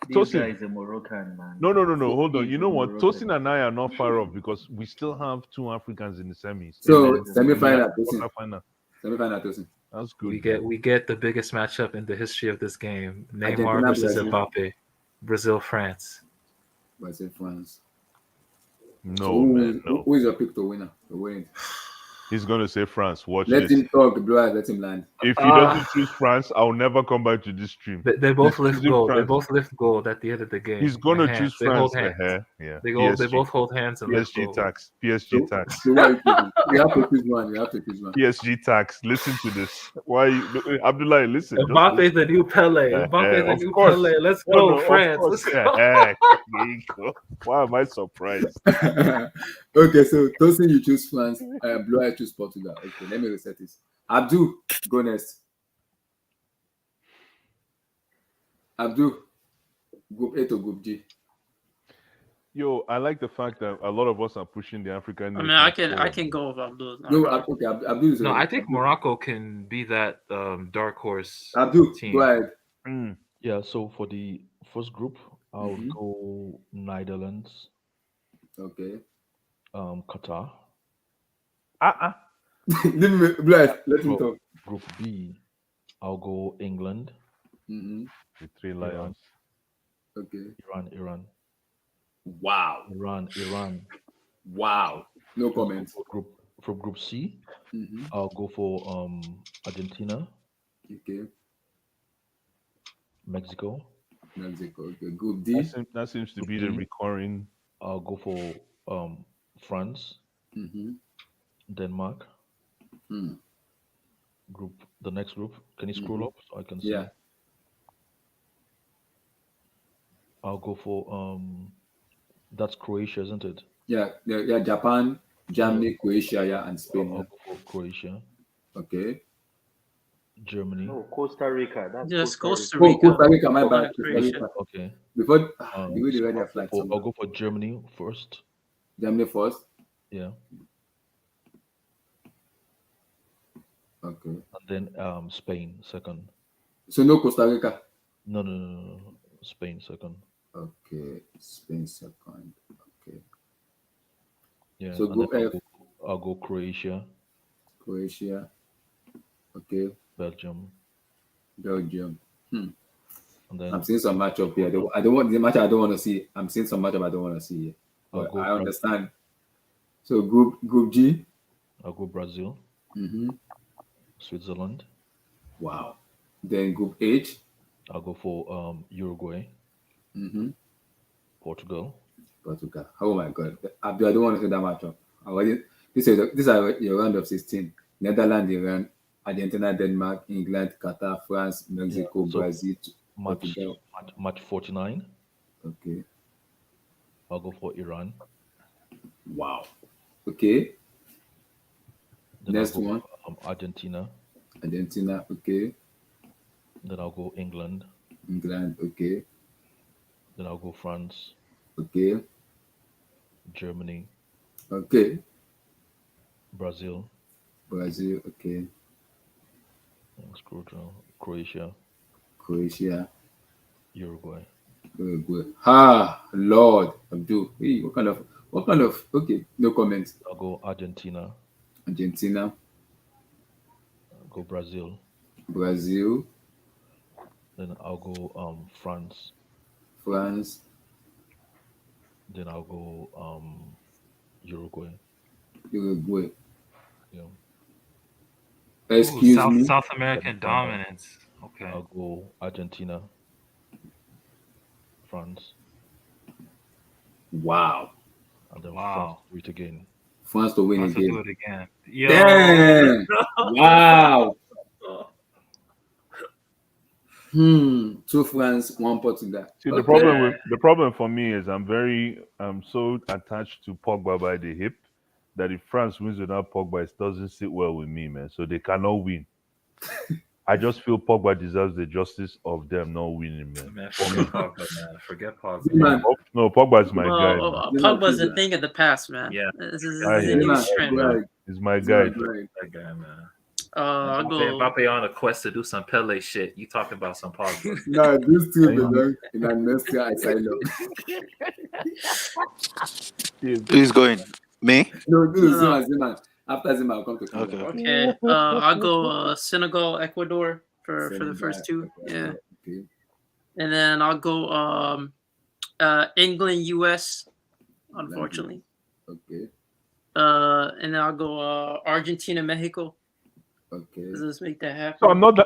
Speaker 11: This guy is a Moroccan, man.
Speaker 6: No. Hold on. You know what? Tosin and I are not far off because we still have 2 Africans in the semis.
Speaker 1: So semi-final, Tosin.
Speaker 6: That's good.
Speaker 2: We get the biggest matchup in the history of this game. Neymar versus Mbappe. Brazil, France.
Speaker 1: Brazil, France.
Speaker 6: No.
Speaker 1: Who is your pick to win?
Speaker 6: He's going to say France.
Speaker 1: Let him talk, bro. Let him land.
Speaker 6: If he doesn't choose France, I'll never come back to this stream.
Speaker 2: They both lift gold. They both lift gold at the end of the game.
Speaker 6: He's going to choose France.
Speaker 2: Yeah. They both hold hands and
Speaker 6: PSG tax. PSG tax.
Speaker 1: So you have to choose one.
Speaker 6: PSG tax. Listen to this. Why, Abdullah? Listen.
Speaker 2: Mbappe the new Pele. Mbappe the new Pele. Let's go, France. Let's go.
Speaker 6: Why am I surprised?
Speaker 1: Okay, so Tosin, you choose France. Blue, I choose Portugal. Okay, let me reset this. Abdul, go next. Abdul, Group A to Group G.
Speaker 6: Yo, I like the fact that a lot of us are pushing the African.
Speaker 14: I mean, I can go with Abdul.
Speaker 1: Okay, Abdul is.
Speaker 2: No, I think Morocco can be that dark horse.
Speaker 1: Abdul,
Speaker 2: team.
Speaker 1: go ahead.
Speaker 5: Yeah. So for the first group, I'll go Netherlands.
Speaker 1: Okay.
Speaker 5: Qatar.
Speaker 1: Let him talk.
Speaker 5: Group B, I'll go England.
Speaker 1: Mm-hmm.
Speaker 6: The 3 Lions.
Speaker 1: Okay.
Speaker 5: Iran.
Speaker 1: Wow.
Speaker 5: Iran.
Speaker 1: Wow. No comment.
Speaker 5: For Group C, I'll go for Argentina.
Speaker 1: Okay.
Speaker 5: Mexico.
Speaker 1: Okay. Group D.
Speaker 6: That seems to be the recurring.
Speaker 5: I'll go for France. Denmark. The next group. Can you scroll up so I can see?
Speaker 1: Yeah.
Speaker 5: I'll go for that's Croatia, isn't it?
Speaker 1: Yeah. Japan, Germany, Croatia, and Spain.
Speaker 5: I'll go for Croatia.
Speaker 1: Okay.
Speaker 5: Germany.
Speaker 11: No, Costa Rica. That's
Speaker 14: Yes, Costa
Speaker 1: Rica.
Speaker 14: Rica.
Speaker 1: Costa Rica, my bad.
Speaker 5: Okay.
Speaker 1: Before the ready flight.
Speaker 5: I'll go for Germany first.
Speaker 1: Germany first.
Speaker 5: Yeah.
Speaker 1: Okay.
Speaker 5: And then Spain second.
Speaker 1: So no Costa Rica.
Speaker 5: No. Spain second.
Speaker 1: Okay, Spain second. Okay.
Speaker 5: Yeah.
Speaker 1: So group F.
Speaker 5: I'll go Croatia.
Speaker 1: Okay.
Speaker 5: Belgium.
Speaker 1: And
Speaker 5: then
Speaker 1: I'm seeing some matchup here. I don't want the match I don't want to see. I'm seeing some matchup I don't want to see here. But I understand. So Group G.
Speaker 5: I'll go Brazil,
Speaker 1: Mm-hmm.
Speaker 5: Switzerland.
Speaker 1: Wow. Then Group H.
Speaker 5: I'll go for Uruguay,
Speaker 1: Mm-hmm.
Speaker 5: Portugal.
Speaker 1: Portugal. Oh my God. I don't want to say that matchup. These are your round of 16. Netherlands, Iran, Argentina, Denmark, England, Qatar, France, Mexico,
Speaker 5: So
Speaker 1: Brazil,
Speaker 5: match
Speaker 1: Portugal.
Speaker 5: match 49.
Speaker 1: Okay.
Speaker 5: I'll go for Iran.
Speaker 1: Wow. Okay.
Speaker 5: Then
Speaker 1: Next
Speaker 5: I'll go
Speaker 1: one.
Speaker 5: Argentina.
Speaker 1: Argentina. Okay.
Speaker 5: Then I'll go England.
Speaker 1: England. Okay.
Speaker 5: Then I'll go France,
Speaker 1: Okay.
Speaker 5: Germany,
Speaker 1: Okay.
Speaker 5: Brazil.
Speaker 1: Brazil. Okay.
Speaker 5: Scroll down. Croatia,
Speaker 1: Croatia.
Speaker 5: Uruguay.
Speaker 1: Uruguay. Ah, Lord. Abdul. Hey, what kind of okay, no comments.
Speaker 5: I'll go Argentina.
Speaker 1: Argentina.
Speaker 5: I'll go Brazil.
Speaker 1: Brazil.
Speaker 5: Then I'll go France.
Speaker 1: France.
Speaker 5: Then I'll go Uruguay.
Speaker 1: Uruguay.
Speaker 5: Yeah.
Speaker 1: Excuse me.
Speaker 2: South American dominance. Okay.
Speaker 5: I'll go Argentina, France,
Speaker 1: Wow.
Speaker 5: and then
Speaker 2: Wow.
Speaker 5: France to do it again.
Speaker 1: France to win
Speaker 2: France will
Speaker 1: again.
Speaker 2: do it again. Yo.
Speaker 1: Damn. Wow. Two France, one Portugal.
Speaker 6: See,
Speaker 1: Okay.
Speaker 6: the problem for me is I'm so attached to Pogba by the hip that if France wins without Pogba, it doesn't sit well with me, man. So they cannot win. I just feel Pogba deserves the justice of them not winning, man.
Speaker 2: Man, forget Pogba, man. Forget Pogba.
Speaker 1: Man.
Speaker 6: No, Pogba is my guy. Man.
Speaker 14: Pogba's a thing of the past, man.
Speaker 2: Yeah.
Speaker 14: This is
Speaker 6: I
Speaker 14: a
Speaker 6: hear
Speaker 14: new
Speaker 6: you,
Speaker 14: trend.
Speaker 6: man. He's my guy.
Speaker 2: That guy, man.
Speaker 14: I'll go.
Speaker 2: Mbappe on a quest to do some Pele shit. You talking about some Pogba?
Speaker 1: No, these two belong in a next year asylum.
Speaker 10: Who's going? Me?
Speaker 1: No, this is Zima. After Zima, I'll come to Canada.
Speaker 14: Okay. I'll go Senegal, Ecuador for the first two. Yeah.
Speaker 1: Okay.
Speaker 14: And then I'll go England, US, unfortunately.
Speaker 1: Okay.
Speaker 14: And then I'll go Argentina, Mexico.
Speaker 1: Okay.
Speaker 14: Let's make that happen.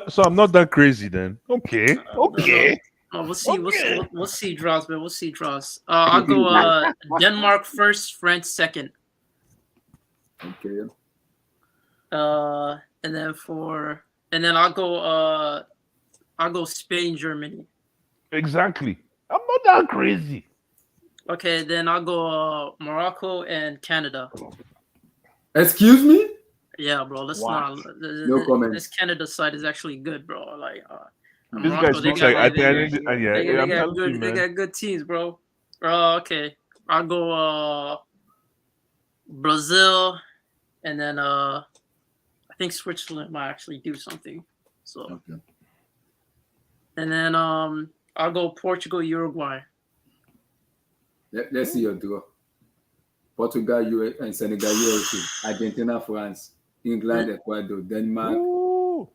Speaker 6: So I'm not that crazy then. Okay. Okay.
Speaker 14: No, we'll see. We'll see draws, man. We'll see draws. I'll go Denmark first, France second.
Speaker 1: Okay.
Speaker 14: And then I'll go Spain, Germany.
Speaker 6: Exactly. I'm not that crazy.
Speaker 14: Okay, then I'll go Morocco and Canada.
Speaker 1: Excuse me?
Speaker 14: Yeah, bro. Let's not.
Speaker 1: No comment.
Speaker 14: This Canada side is actually good, bro. Like
Speaker 6: This guy speaks like
Speaker 14: they got good teams, bro. Okay, I'll go Brazil, and then I think Switzerland might actually do something. So,
Speaker 1: okay.
Speaker 14: And then I'll go Portugal, Uruguay.
Speaker 1: Let's see your draw. Portugal, US, and Senegal, USA, Argentina, France, England, Ecuador, Denmark,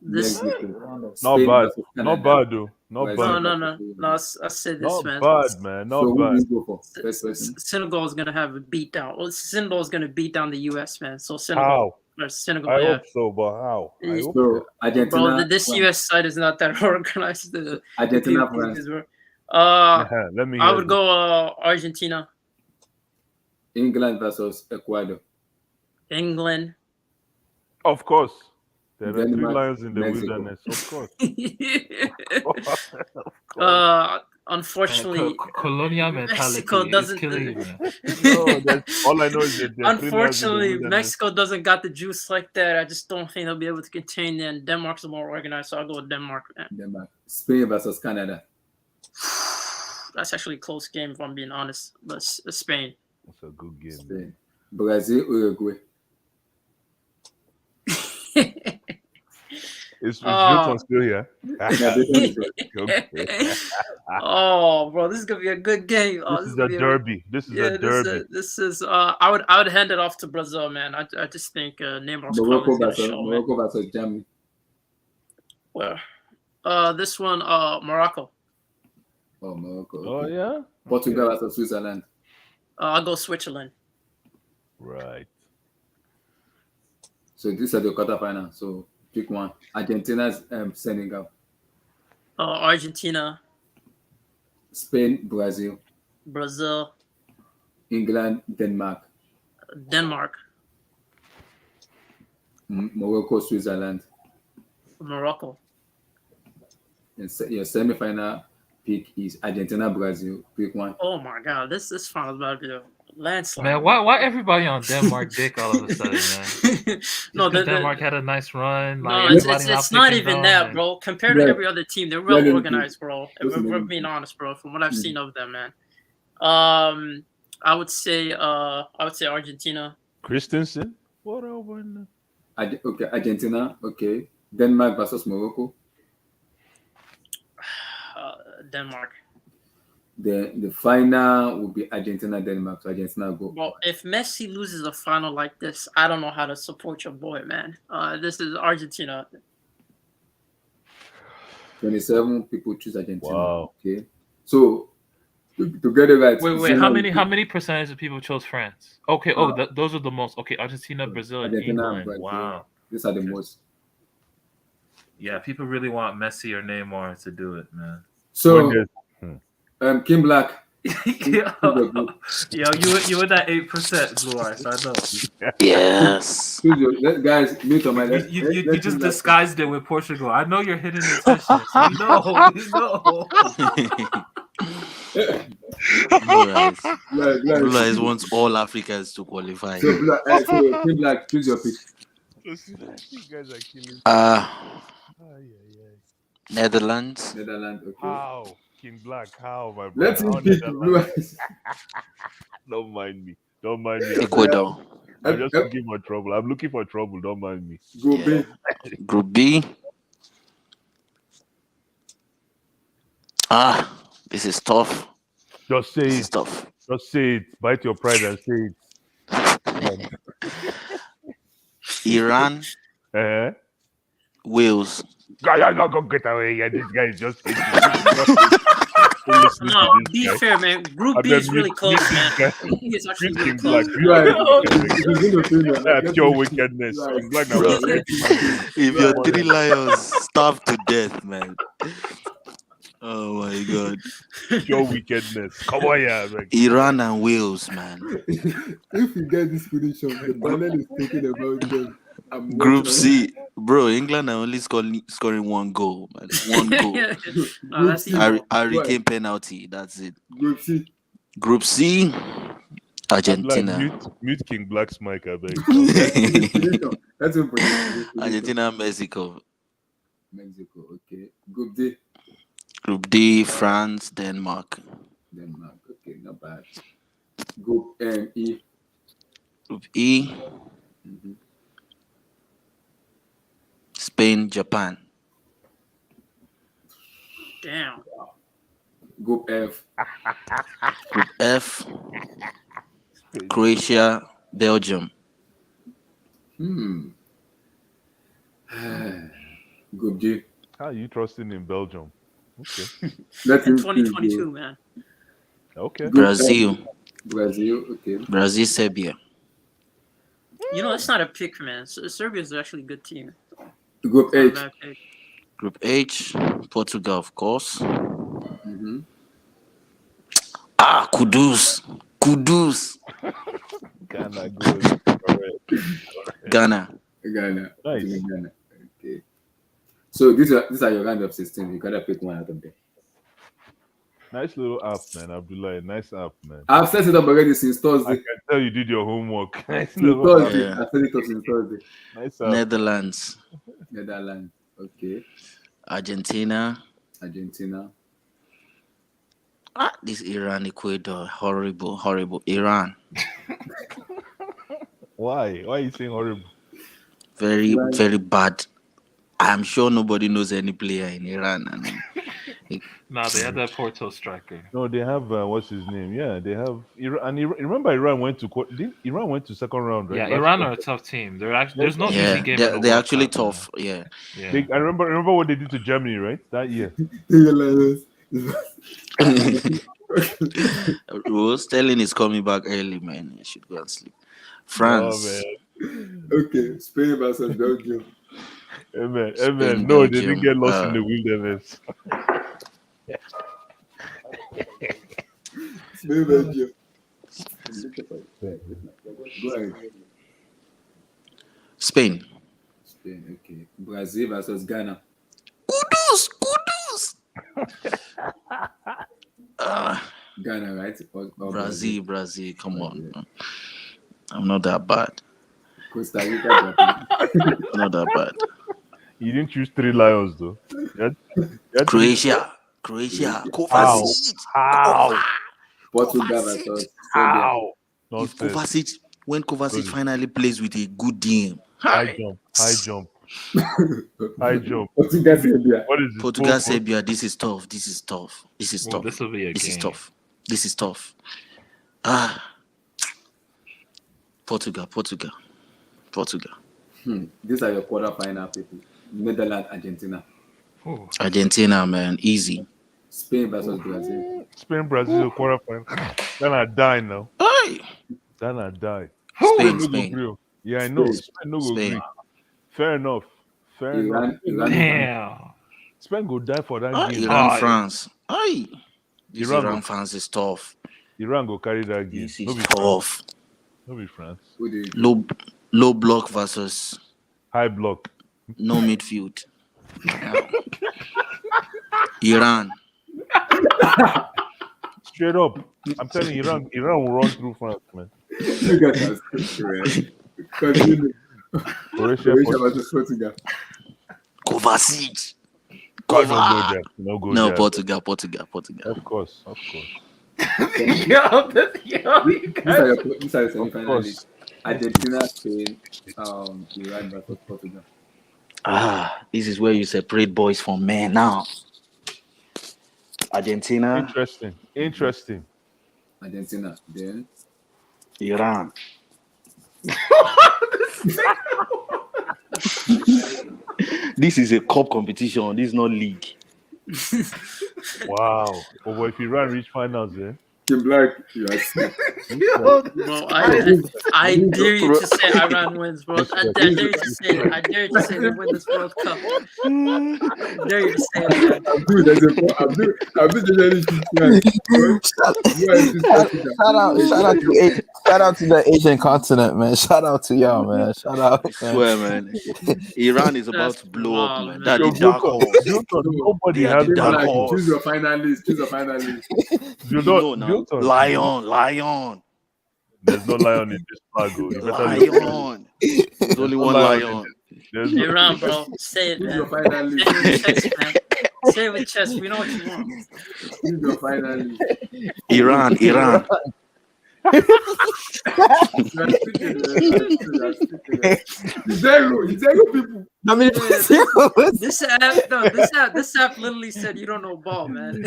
Speaker 1: Mexico.
Speaker 6: Not bad. Not bad, though. Not bad.
Speaker 14: No. I said this,
Speaker 6: not
Speaker 14: man.
Speaker 6: Bad, man. Not
Speaker 1: so
Speaker 6: bad.
Speaker 1: Who do you go for? First person.
Speaker 14: Senegal is gonna have a beat down. Well, Senegal is gonna beat down the US, man. So Senegal.
Speaker 6: How?
Speaker 14: Senegal.
Speaker 6: I hope so, but how? I hope so.
Speaker 1: Argentina.
Speaker 14: Bro, this US side is not that organized.
Speaker 1: Argentina, France.
Speaker 6: Let me.
Speaker 14: I would go Argentina.
Speaker 1: England versus Ecuador.
Speaker 14: England.
Speaker 6: Of course. There are
Speaker 1: Denmark,
Speaker 6: 3 lions in the
Speaker 1: Mexico.
Speaker 6: wilderness. Of course.
Speaker 2: Unfortunately, colonial mentality
Speaker 14: Mexico doesn't.
Speaker 2: Killing you, man.
Speaker 6: No, all I know is that
Speaker 14: unfortunately, Mexico doesn't got the juice like that. I just don't think they'll be able to contain them. Denmark's more organized, so I'll go with Denmark. Man.
Speaker 1: Denmark. Spain versus Canada.
Speaker 14: That's actually a close game, if I'm being honest. But Spain.
Speaker 6: That's a good game.
Speaker 1: Spain. Brazil, Uruguay.
Speaker 6: Is Jotan still here?
Speaker 14: Oh, bro, this is gonna be a good game.
Speaker 6: This is a derby. This is a derby.
Speaker 14: This is. I would hand it off to Brazil, man. I just think Neymar's
Speaker 1: Morocco
Speaker 14: Morocco
Speaker 1: versus Germany.
Speaker 14: Well, this one, Morocco.
Speaker 1: Oh, Morocco.
Speaker 6: Oh yeah.
Speaker 1: Portugal versus Switzerland.
Speaker 14: I'll go Switzerland.
Speaker 6: Right.
Speaker 1: So these are the quarterfinals. So pick one. Argentina's Senegal,
Speaker 14: Argentina,
Speaker 1: Spain, Brazil,
Speaker 14: Brazil,
Speaker 1: England, Denmark,
Speaker 14: Denmark,
Speaker 1: Morocco, Switzerland.
Speaker 14: Morocco.
Speaker 1: And your semi-final pick is Argentina, Brazil. Pick one.
Speaker 14: Oh my God, this final is about to be a landslide.
Speaker 2: Man, why everybody on Denmark dick all of a sudden, man?
Speaker 14: No,
Speaker 2: Denmark had a nice run.
Speaker 14: No,
Speaker 2: Like,
Speaker 14: it's not even that, bro. Compared to every other team, they're well organized, bro. If we're being honest, bro. From what I've seen of them, man. I would say Argentina.
Speaker 6: Christensen? What over?
Speaker 1: Okay, Argentina. Okay, Denmark versus Morocco.
Speaker 14: Denmark.
Speaker 1: The final will be Argentina, Denmark. So Argentina go.
Speaker 14: Well, if Messi loses a final like this, I don't know how to support your boy, man. This is Argentina.
Speaker 1: 27 people choose Argentina.
Speaker 6: Wow.
Speaker 1: Okay, so to get it right.
Speaker 2: Wait. How many percentage of people chose France? Okay. Those are the most. Okay, Argentina, Brazil, and England.
Speaker 1: Brazil.
Speaker 2: Wow.
Speaker 1: These are the most.
Speaker 2: Yeah, people really want Messi or Neymar to do it, man.
Speaker 1: So, Kim Black.
Speaker 2: Yo, you were that 8%, Blue Eyes. I know.
Speaker 10: Yes.
Speaker 1: Guys, mute on my left.
Speaker 2: You just disguised it with Portugal. I know you're hidden intentions. We know.
Speaker 10: Blue Eyes wants all Africans to qualify.
Speaker 1: So Kim Black, choose your pick.
Speaker 6: You guys are killing.
Speaker 10: Netherlands.
Speaker 1: Okay.
Speaker 6: How? King Black, how, my brother?
Speaker 1: Let's pick Blue Eyes.
Speaker 6: Don't mind me.
Speaker 10: Ecuador.
Speaker 6: I'm just looking for trouble. I'm looking for trouble. Don't mind me.
Speaker 10: Group B. This is tough.
Speaker 6: Just say
Speaker 10: This is
Speaker 6: it.
Speaker 10: tough.
Speaker 6: Just say it. Bite your pride and say it.
Speaker 10: Iran. Wales.
Speaker 6: Go get away. Yeah, this guy is just.
Speaker 14: No, be fair, man. Group B is really close, man. Group B is actually really close.
Speaker 6: Pure wickedness.
Speaker 10: If your 3 lions starve to death, man. Oh my God.
Speaker 6: Pure wickedness. Come on, yeah, man.
Speaker 10: Iran and Wales, man.
Speaker 1: If you get this prediction, the panel is thinking about them.
Speaker 10: Group C, bro. England are only scoring 1 goal, man. 1 goal. Hurricane penalty. That's it. Group C. Argentina.
Speaker 6: Like mute King Black's mic, I beg.
Speaker 1: That's important.
Speaker 10: Argentina, Mexico.
Speaker 1: Okay. Group D.
Speaker 10: Group D, France, Denmark.
Speaker 1: Okay, not bad. Group E.
Speaker 10: Group E. Spain, Japan.
Speaker 14: Damn.
Speaker 1: Group F.
Speaker 10: Group F. Croatia, Belgium.
Speaker 1: Group G.
Speaker 6: How are you trusting in Belgium? Okay.
Speaker 14: That's in 2022, man.
Speaker 6: Okay.
Speaker 10: Brazil.
Speaker 1: Okay.
Speaker 10: Brazil, Serbia.
Speaker 14: You know, that's not a pick, man. Serbia is actually a good team.
Speaker 1: Group H.
Speaker 10: Group H, Portugal, of course. Kudus.
Speaker 6: Ghana goes.
Speaker 10: Ghana.
Speaker 6: Nice.
Speaker 1: Ghana. Okay. So these are your round of 16. You gotta pick one out of them.
Speaker 6: Nice little app, man. Abdullah, nice app, man.
Speaker 1: I've set it up already since Thursday.
Speaker 6: I can tell you did your homework. Nice
Speaker 1: little
Speaker 6: app.
Speaker 1: I set it up since Thursday.
Speaker 6: Nice app.
Speaker 10: Netherlands.
Speaker 1: Okay.
Speaker 10: Argentina. This Iran, Ecuador, horrible. Iran.
Speaker 6: Why? Why are you saying horrible?
Speaker 10: Very, very bad. I'm sure nobody knows any player in Iran.
Speaker 2: Nah, they had that Porto striker.
Speaker 6: No, they have what's his name? Yeah, they have Iran. And remember, Iran went to Iran went to second round, right?
Speaker 2: Yeah, Iran are a tough team. They're actually there's no easy game.
Speaker 10: They're actually tough. Yeah.
Speaker 6: I remember what they did to Germany, right? That year.
Speaker 10: Sterling is coming back early, man. He should go and sleep. France.
Speaker 1: Okay, Spain versus Belgium.
Speaker 6: Amen.
Speaker 10: Spain,
Speaker 6: Amen. No, they
Speaker 10: Belgium.
Speaker 6: didn't get lost in the wilderness.
Speaker 1: Spain, Belgium. Go ahead.
Speaker 10: Spain.
Speaker 1: Spain, okay. Brazil versus Ghana.
Speaker 10: Kudus.
Speaker 1: Ghana, right? Or
Speaker 10: Brazil. Come on. I'm not that bad.
Speaker 1: Costa Rica.
Speaker 10: Not that bad.
Speaker 6: You didn't choose 3 lions, though.
Speaker 10: Croatia. Kovacic.
Speaker 6: How?
Speaker 1: Portugal versus
Speaker 6: How?
Speaker 10: If Kovacic finally plays with a good team.
Speaker 6: High jump.
Speaker 1: Portugal, Serbia.
Speaker 6: What is it?
Speaker 10: Portugal, Serbia. This is tough.
Speaker 2: This will be a game.
Speaker 10: This is tough. Portugal.
Speaker 1: These are your quarterfinal people. Netherlands, Argentina.
Speaker 10: Argentina, man, easy.
Speaker 1: Spain versus Brazil.
Speaker 6: Spain, Brazil, quarterfinal. Then I die now. Then I die.
Speaker 10: Spain.
Speaker 6: Yeah, I know. Spain no go agree. Fair enough.
Speaker 1: Iran.
Speaker 6: Damn. Spain go die for that game.
Speaker 10: Iran, France. Iran France is tough.
Speaker 6: Iran go carry that game.
Speaker 10: This is tough.
Speaker 6: No be France.
Speaker 10: Low block versus
Speaker 6: high block.
Speaker 10: No midfield. Iran.
Speaker 6: Straight up. I'm telling you, Iran will run through France, man.
Speaker 1: You guys are stupid. Continue. Croatia versus Portugal.
Speaker 10: Kovacic.
Speaker 6: No,
Speaker 10: Portugal.
Speaker 6: Of course.
Speaker 1: These are the semi-finalists. Argentina, Spain, Iran versus Portugal.
Speaker 10: This is where you separate boys from men now. Argentina.
Speaker 6: Interesting.
Speaker 1: Argentina, then
Speaker 10: Iran. This is a cup competition. This is not league.
Speaker 6: Wow. But if Iran reach finals,
Speaker 1: Kim Black, you are sick.
Speaker 14: Bro, I dare you to say Iran wins, bro. I dare you to say they win this World Cup. I dare you to say it.
Speaker 7: Shout out to the Asian continent, man. Shout out to y'all, man. Shout out.
Speaker 10: I swear, man. Iran is about to blow up, man. That's the dark horse.
Speaker 6: Nobody has
Speaker 10: the dark horse.
Speaker 1: Choose your finalist.
Speaker 10: Lion.
Speaker 6: There's no lion in this flag.
Speaker 10: Lion. There's only one lion.
Speaker 14: Iran, bro. Say it, man. Say it with chest. We know what you want.
Speaker 1: Choose your finalist.
Speaker 10: Iran.
Speaker 1: Zero people.
Speaker 14: I mean, this app literally said you don't know ball, man.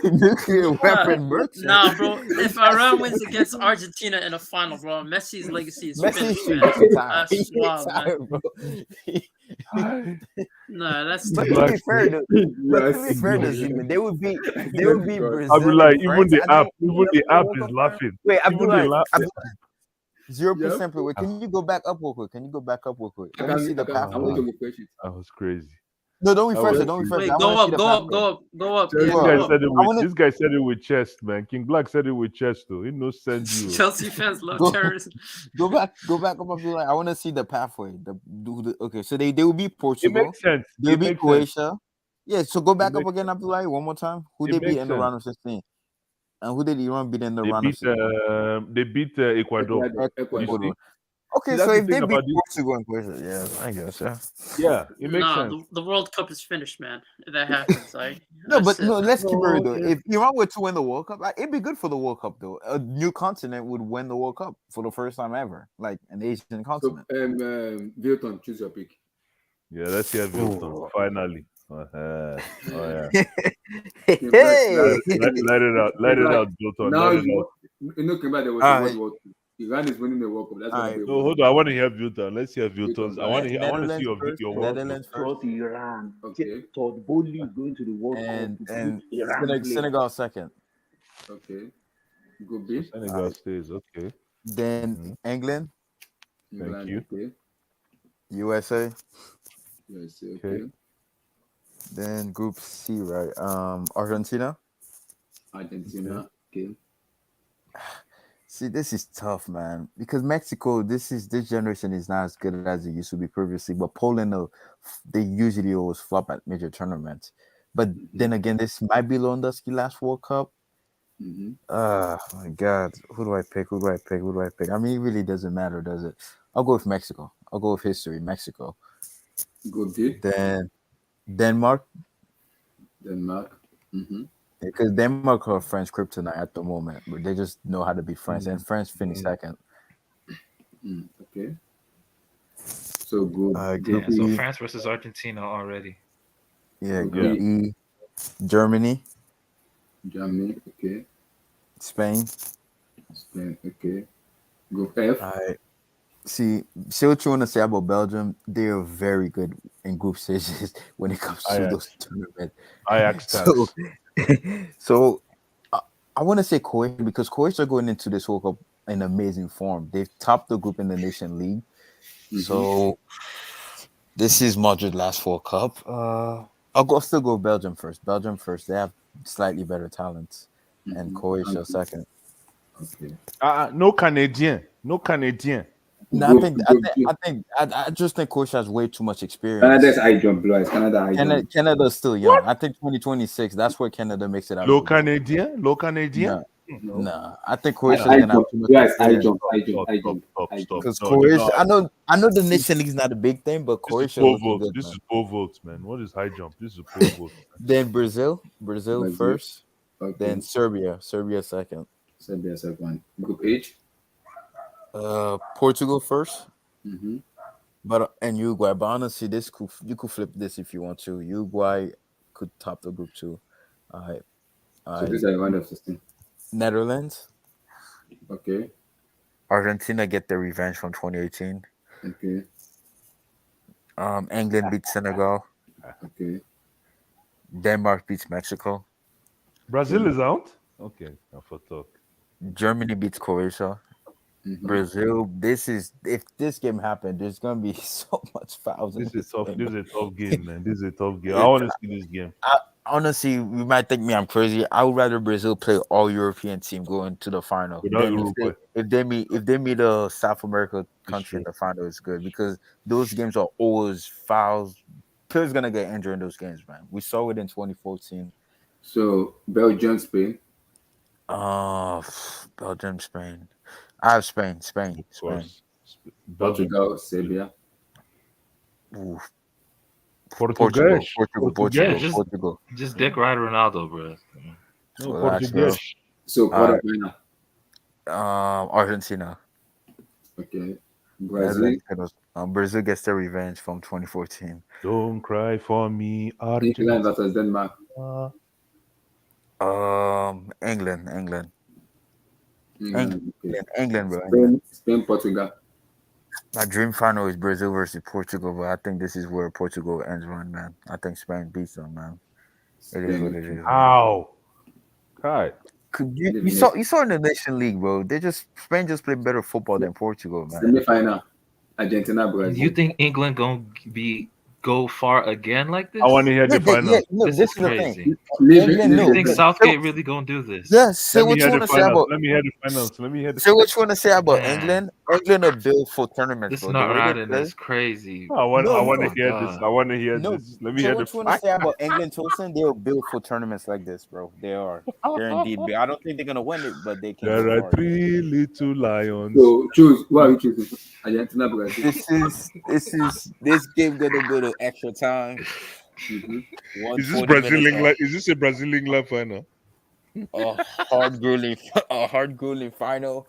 Speaker 7: Nuclear weapon merchant.
Speaker 14: Nah, bro. If Iran wins against Argentina in a final, bro, Messi's legacy is finished, man. That's wild, man. No, that's.
Speaker 7: But to be fair, they would be Brazil.
Speaker 6: I'll be like, even the app is laughing.
Speaker 7: Wait, I'm 0%. Wait, can you go back up real quick? Let me see the pathway.
Speaker 6: That was crazy.
Speaker 7: No, don't refresh it.
Speaker 14: Wait, go up.
Speaker 6: This guy said it with chest, man. King Black said it with chest, though. He knows send you.
Speaker 14: Chelsea fans love terrorism.
Speaker 7: Go back up. I want to see the pathway. Okay, so they will be Portugal.
Speaker 6: It makes sense.
Speaker 7: They'll be Croatia. Yeah, so go back up again, Abdullah, one more time. Who they beat in the round of 16? And who did Iran beat in the round of 16?
Speaker 6: They beat Ecuador.
Speaker 7: Okay, so if they beat Portugal and Croatia, yeah, I guess,
Speaker 6: yeah, it makes sense.
Speaker 14: The World Cup is finished, man. If that happens,
Speaker 7: let's keep it real though. If Iran were to win the World Cup, it'd be good for the World Cup though. A new continent would win the World Cup for the first time ever, like an Asian continent.
Speaker 1: So, Vilton, choose your pick.
Speaker 6: Yeah, let's hear Vilton finally. Yeah.
Speaker 7: Hey,
Speaker 6: let it out, Vilton.
Speaker 1: Now you know, there was World Cup. Iran is winning the World Cup. That's what
Speaker 6: no, hold on. I want to hear Vilton. Let's hear Vilton. I want to see your work.
Speaker 11: Iran.
Speaker 1: Okay.
Speaker 11: Todd Bowley is going to the World Cup.
Speaker 7: And Senegal second.
Speaker 1: Okay. Group
Speaker 6: So
Speaker 1: B.
Speaker 6: Senegal stays. Okay.
Speaker 12: Then
Speaker 6: Mhm.
Speaker 12: England,
Speaker 6: Thank
Speaker 1: England.
Speaker 6: you.
Speaker 1: Okay.
Speaker 12: USA.
Speaker 1: USA.
Speaker 6: Okay.
Speaker 1: Okay.
Speaker 12: Then Group C, right? Argentina.
Speaker 6: Okay.
Speaker 1: Argentina. Okay.
Speaker 12: See, this is tough, man, because Mexico, this generation is not as good as it used to be previously. But Poland, they usually always flop at major tournaments. But
Speaker 1: Mm-hmm.
Speaker 12: then again, this might be Lewandowski last World Cup.
Speaker 1: Mm-hmm.
Speaker 12: My God, who do I pick? Who do I pick? Who do I pick? I mean, it really doesn't matter, does it? I'll go with Mexico. I'll go with history, Mexico.
Speaker 1: Group D.
Speaker 12: Then Denmark,
Speaker 1: Denmark. Mm-hmm.
Speaker 12: because Denmark are French kryptonite at the moment, but they just know how to be French, and France finished second.
Speaker 1: Okay. So group
Speaker 12: Group
Speaker 2: Yeah, so
Speaker 12: E,
Speaker 2: France versus Argentina already.
Speaker 12: yeah,
Speaker 1: Group
Speaker 12: Group
Speaker 6: Yeah.
Speaker 1: E.
Speaker 12: E, Germany,
Speaker 1: Germany. Okay.
Speaker 12: Spain.
Speaker 1: Spain. Okay. Group F.
Speaker 12: I see what you want to say about Belgium. They are very good in group stages when it comes to those
Speaker 6: Ajax.
Speaker 12: tournaments.
Speaker 6: Ajax
Speaker 12: So,
Speaker 6: tax.
Speaker 12: so I want to say Croatia because Croatia are going into this World Cup in amazing form. They've topped the group in the Nation League.
Speaker 1: Mm-hmm.
Speaker 12: So this is Madrid last World Cup. I'll still go Belgium first. Belgium first. They have slightly better talents, and
Speaker 1: Mm-hmm.
Speaker 12: Croatia second.
Speaker 1: Okay.
Speaker 6: No Canadian. No Canadian.
Speaker 12: No,
Speaker 1: Group G.
Speaker 12: I just think Croatia has way too much
Speaker 1: Canada's
Speaker 12: experience.
Speaker 1: high jump, boys. Canada high jump.
Speaker 12: Canada's still young. I think 2026. That's where Canada makes it out of
Speaker 6: Low
Speaker 12: the group.
Speaker 6: Canadian. Low Canadian.
Speaker 12: No,
Speaker 1: No.
Speaker 12: I think
Speaker 1: High
Speaker 12: Croatia's gonna have
Speaker 1: jump.
Speaker 12: too much
Speaker 1: Guys, high
Speaker 12: experience.
Speaker 1: jump. High jump. High jump. High jump.
Speaker 12: Because
Speaker 6: No, they're
Speaker 12: Croatia,
Speaker 6: not.
Speaker 12: I know the Nation League's not a big thing, but
Speaker 6: This is
Speaker 12: Croatia
Speaker 6: pole
Speaker 12: looking
Speaker 6: vault.
Speaker 12: good,
Speaker 6: This
Speaker 12: man.
Speaker 6: is pole vault, man. What is high jump? This is pole vault.
Speaker 12: Then Brazil
Speaker 1: Brazil.
Speaker 12: first.
Speaker 1: Okay.
Speaker 12: Then Serbia second.
Speaker 1: Serbia second. Group H.
Speaker 12: Portugal first.
Speaker 1: Mm-hmm.
Speaker 12: And Uruguay. But honestly, you could flip this if you want to. Uruguay could top the group too.
Speaker 1: So
Speaker 12: I
Speaker 1: these are the round of 16.
Speaker 12: Netherlands,
Speaker 1: Okay.
Speaker 12: Argentina get their revenge from 2018.
Speaker 1: Okay.
Speaker 12: England beats Senegal.
Speaker 1: Okay.
Speaker 12: Denmark beats Mexico.
Speaker 6: Brazil is out. Okay, now for talk.
Speaker 12: Germany beats Croatia.
Speaker 1: Mm-hmm.
Speaker 12: Brazil. If this game happened, there's gonna be so much fouls in
Speaker 6: This
Speaker 12: this
Speaker 6: is tough.
Speaker 12: game.
Speaker 6: This is a tough game, man. This is a tough game. I want to see this game.
Speaker 12: Honestly, you might think me I'm crazy. I would rather Brazil play all European team going to the final.
Speaker 6: Without
Speaker 12: Then
Speaker 6: Uruguay.
Speaker 12: if they meet a South America country in the final, it's good because those games are always fouls. Players gonna get injured in those games, man. We saw it in 2014.
Speaker 1: So Belgium, Spain.
Speaker 12: Belgium, Spain. I have Spain.
Speaker 6: Of course. Belgium.
Speaker 1: Portugal, Serbia.
Speaker 12: Ooh.
Speaker 6: Portugal.
Speaker 12: Portugal.
Speaker 2: Just dick ride Ronaldo, bro.
Speaker 6: No,
Speaker 12: Relax,
Speaker 6: Portugal.
Speaker 1: So quarterfinal.
Speaker 12: Argentina.
Speaker 1: Okay. Brazil.
Speaker 12: Brazil gets their revenge from 2014.
Speaker 6: Don't cry for me,
Speaker 1: England
Speaker 6: Argentina.
Speaker 1: versus Denmark.
Speaker 12: England.
Speaker 1: Okay.
Speaker 12: England, bro.
Speaker 1: Spain, Portugal.
Speaker 12: My dream final is Brazil versus Portugal, but I think this is where Portugal ends run, man. I think Spain beats them, man. It is what it is.
Speaker 6: How? God.
Speaker 12: You saw in the Nation League, bro. Spain just played better football than Portugal, man.
Speaker 1: Semi-final. Argentina, Brazil.
Speaker 2: You think England gonna go far again like this?
Speaker 6: I want to hear the final.
Speaker 2: This is crazy.
Speaker 12: You
Speaker 2: think Southgate really gonna do this?
Speaker 12: Yes. Say what you want to say about.
Speaker 6: Let me hear the finals.
Speaker 12: Say what you want to say about England. England are built for tournaments,
Speaker 2: This
Speaker 12: bro.
Speaker 2: not
Speaker 12: The way they
Speaker 2: riding
Speaker 12: play.
Speaker 2: is crazy.
Speaker 6: I want to hear this. I want to hear
Speaker 12: No,
Speaker 6: this. Let me
Speaker 12: say
Speaker 6: hear
Speaker 12: what
Speaker 6: the
Speaker 12: you want to say about England, Tosin. They are built for tournaments like this, bro. They are. They're indeed. I don't think they're gonna win it, but they can.
Speaker 6: There
Speaker 12: go
Speaker 6: are
Speaker 12: far.
Speaker 6: 3 little lions.
Speaker 1: So choose. What are you choosing? Argentina, Brazil.
Speaker 12: This game gonna go to extra time.
Speaker 1: Mm-hmm.
Speaker 6: Is this Brazil England? Is this a Brazil England final?
Speaker 12: A hard grueling final.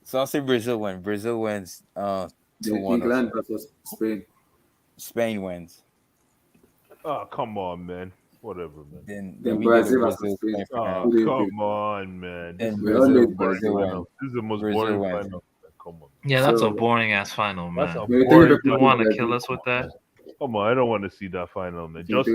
Speaker 12: So I'll say Brazil wins. Brazil wins 2-1.
Speaker 1: England versus Spain.
Speaker 12: Spain wins.
Speaker 6: Oh, come on, man. Whatever, man.
Speaker 12: Then we
Speaker 1: Brazil
Speaker 12: get a
Speaker 1: versus Spain.
Speaker 6: Oh, come on, man. This is
Speaker 12: Brazil
Speaker 6: final. This is the most boring final. Come on.
Speaker 2: Yeah, that's a boring ass final, man.
Speaker 6: That's a
Speaker 2: boring. You want to kill us with that?
Speaker 6: Come on, I don't want to see that final, man. Just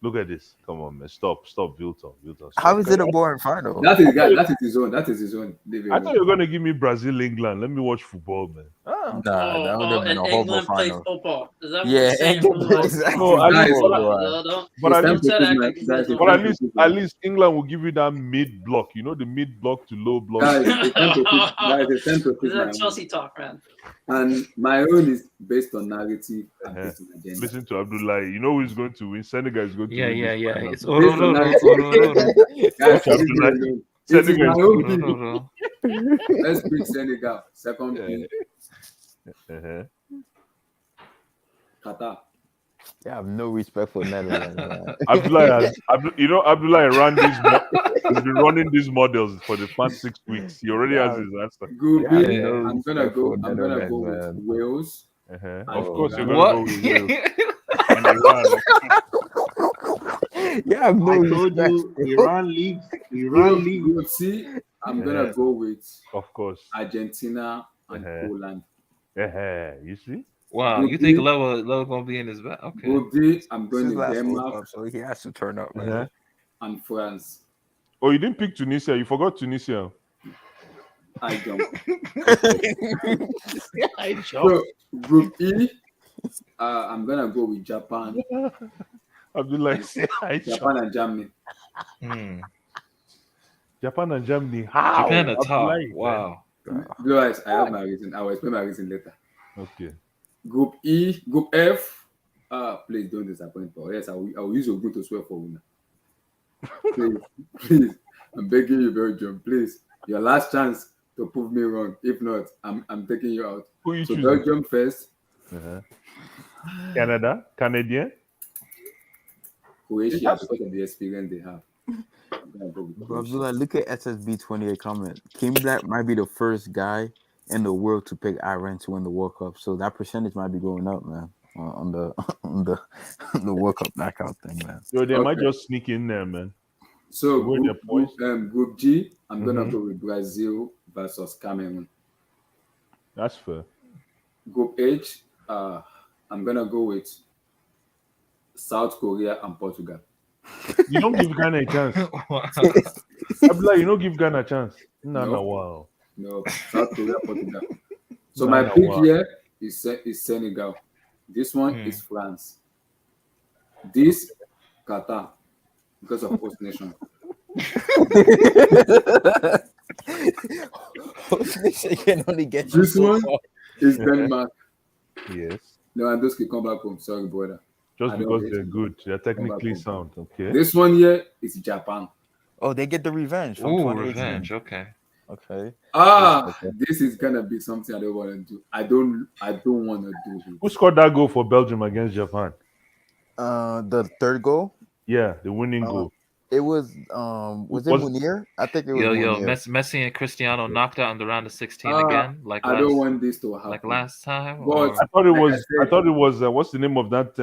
Speaker 6: Look at this. Come on, man. Stop, Vilton.
Speaker 12: How
Speaker 6: Stop.
Speaker 12: is it a boring final?
Speaker 1: That is guy. That is his own. That is his own. Leave it
Speaker 6: I thought
Speaker 1: alone.
Speaker 6: you were gonna give me Brazil, England. Let me watch football, man.
Speaker 12: Nah, that would have been
Speaker 14: And
Speaker 12: a horrible
Speaker 14: England plays
Speaker 12: final.
Speaker 14: football. Is that what
Speaker 12: Yeah,
Speaker 14: we're saying?
Speaker 12: England
Speaker 14: Bro?
Speaker 12: plays
Speaker 6: No, at
Speaker 1: Guys,
Speaker 6: least, but
Speaker 1: it's
Speaker 6: at
Speaker 1: time
Speaker 6: least,
Speaker 1: to choose
Speaker 14: act
Speaker 1: my
Speaker 14: like you
Speaker 1: guys.
Speaker 14: guys
Speaker 1: It's
Speaker 6: but
Speaker 1: time
Speaker 6: at
Speaker 1: to
Speaker 6: least,
Speaker 1: choose
Speaker 6: at
Speaker 1: my
Speaker 6: least England will give you that mid block. You know, the mid block to low block.
Speaker 1: guys. It's time to choose. Guys, it's time to
Speaker 14: This
Speaker 1: choose
Speaker 14: is
Speaker 1: my
Speaker 14: that
Speaker 1: own.
Speaker 14: Chelsea talk, man.
Speaker 1: And my own is based on narrative and based on agenda.
Speaker 6: Listen to Abdullah. You know who's going to win? Senegal is going to
Speaker 2: Yeah,
Speaker 6: win.
Speaker 2: yeah,
Speaker 6: this
Speaker 2: yeah.
Speaker 6: final.
Speaker 2: It's
Speaker 1: Based on narrative. Guys,
Speaker 6: Watch
Speaker 1: leave me
Speaker 6: Abdullah.
Speaker 1: alone. It is
Speaker 6: Senegal
Speaker 1: my
Speaker 6: is
Speaker 1: own
Speaker 6: going to
Speaker 1: pick. Let's pick Senegal. Second pick,
Speaker 6: win.
Speaker 1: Qatar.
Speaker 12: Yeah, I have no respect for Netherlands, man.
Speaker 6: Abdullah ran this. He's been running these models for the past 6 weeks. He already has his answer.
Speaker 1: Group
Speaker 12: Yeah,
Speaker 1: B,
Speaker 12: no
Speaker 1: I'm gonna
Speaker 12: respect
Speaker 1: go.
Speaker 12: for
Speaker 1: I'm gonna
Speaker 12: Netherlands,
Speaker 1: go with
Speaker 12: man.
Speaker 1: Wales.
Speaker 6: Of
Speaker 1: and
Speaker 6: course, you're
Speaker 1: Iran.
Speaker 6: gonna go with Wales and Iran.
Speaker 12: Yeah, I have no
Speaker 11: I told
Speaker 12: respect.
Speaker 11: you, Iran leaves. Iran leaves.
Speaker 1: Group C, I'm gonna go with
Speaker 6: Of course.
Speaker 1: Argentina and Poland.
Speaker 6: You see?
Speaker 2: Wow,
Speaker 1: Group
Speaker 2: you think
Speaker 1: D,
Speaker 2: level gonna be in his back? Okay.
Speaker 1: Group D, I'm
Speaker 12: This
Speaker 1: going
Speaker 12: is
Speaker 1: with
Speaker 12: last World
Speaker 1: Denmark
Speaker 12: Cup, so he has to turn up, man.
Speaker 1: and France.
Speaker 6: Oh, you didn't pick Tunisia. You forgot Tunisia.
Speaker 1: I jump.
Speaker 11: I jump.
Speaker 1: So Group E, I'm gonna go with Japan.
Speaker 6: Abdullah say I
Speaker 1: Japan and Germany.
Speaker 6: Japan and Germany. How?
Speaker 2: Japan are top.
Speaker 6: Abdullah,
Speaker 2: Wow.
Speaker 1: Blue eyes, I have my reason. I will explain my reason later.
Speaker 6: Okay.
Speaker 1: Group E, Group F. Please don't disappoint me. Yes, I will use your group to swear for winner. Please, I'm begging you, Belgium. Please, your last chance to prove me wrong. If not, I'm taking you out.
Speaker 6: Who you
Speaker 1: So
Speaker 6: choosing?
Speaker 1: Belgium first.
Speaker 6: Canada, Canadian.
Speaker 1: Croatia because of the experience they have. I'm gonna go with
Speaker 12: But
Speaker 1: Croatia.
Speaker 12: Abdullah, look at SSB28 comment. King Black might be the first guy in the world to pick Iran to win the World Cup, so that percentage might be going up, man, on the on the World Cup knockout thing, man.
Speaker 6: Yo, they might just sneak in there, man.
Speaker 1: So
Speaker 6: Win their points.
Speaker 1: group G, I'm gonna go with Brazil versus Cameroon.
Speaker 6: That's fair.
Speaker 1: Group H, I'm gonna go with South Korea and Portugal.
Speaker 6: You don't give Ghana a chance. Abdullah, you don't give Ghana a chance. No, wow.
Speaker 1: No, South Korea, Portugal. So
Speaker 6: No,
Speaker 1: my
Speaker 6: no,
Speaker 1: pick
Speaker 6: wow.
Speaker 1: here is Senegal. This one is France. This Qatar because of host nation.
Speaker 12: Host nation can only get you
Speaker 1: This
Speaker 12: so
Speaker 1: one
Speaker 12: far.
Speaker 1: is Denmark.
Speaker 6: Yes.
Speaker 1: Lewandowski come back home. Sorry, brother.
Speaker 6: Just
Speaker 1: I don't
Speaker 6: because
Speaker 1: hate
Speaker 6: they're
Speaker 1: you.
Speaker 6: good. They're technically
Speaker 1: home.
Speaker 6: sound. Okay.
Speaker 1: This one here is Japan.
Speaker 12: Oh, they get the revenge from
Speaker 2: Ooh,
Speaker 12: 2018.
Speaker 2: revenge. Okay.
Speaker 12: Okay.
Speaker 1: This is gonna be something I don't want to do. I don't want to do it.
Speaker 6: Who scored that goal for Belgium against Japan?
Speaker 12: The third goal.
Speaker 6: Yeah, the winning goal.
Speaker 12: It was it Munir? I think it was
Speaker 2: Yo,
Speaker 12: Munir.
Speaker 2: Messi and Cristiano knocked out in the round of 16 again, like
Speaker 1: I don't want this to happen.
Speaker 2: like last time.
Speaker 1: But
Speaker 2: or-
Speaker 6: I thought it
Speaker 1: like
Speaker 6: was.
Speaker 1: I
Speaker 6: I thought it was. What's the name of that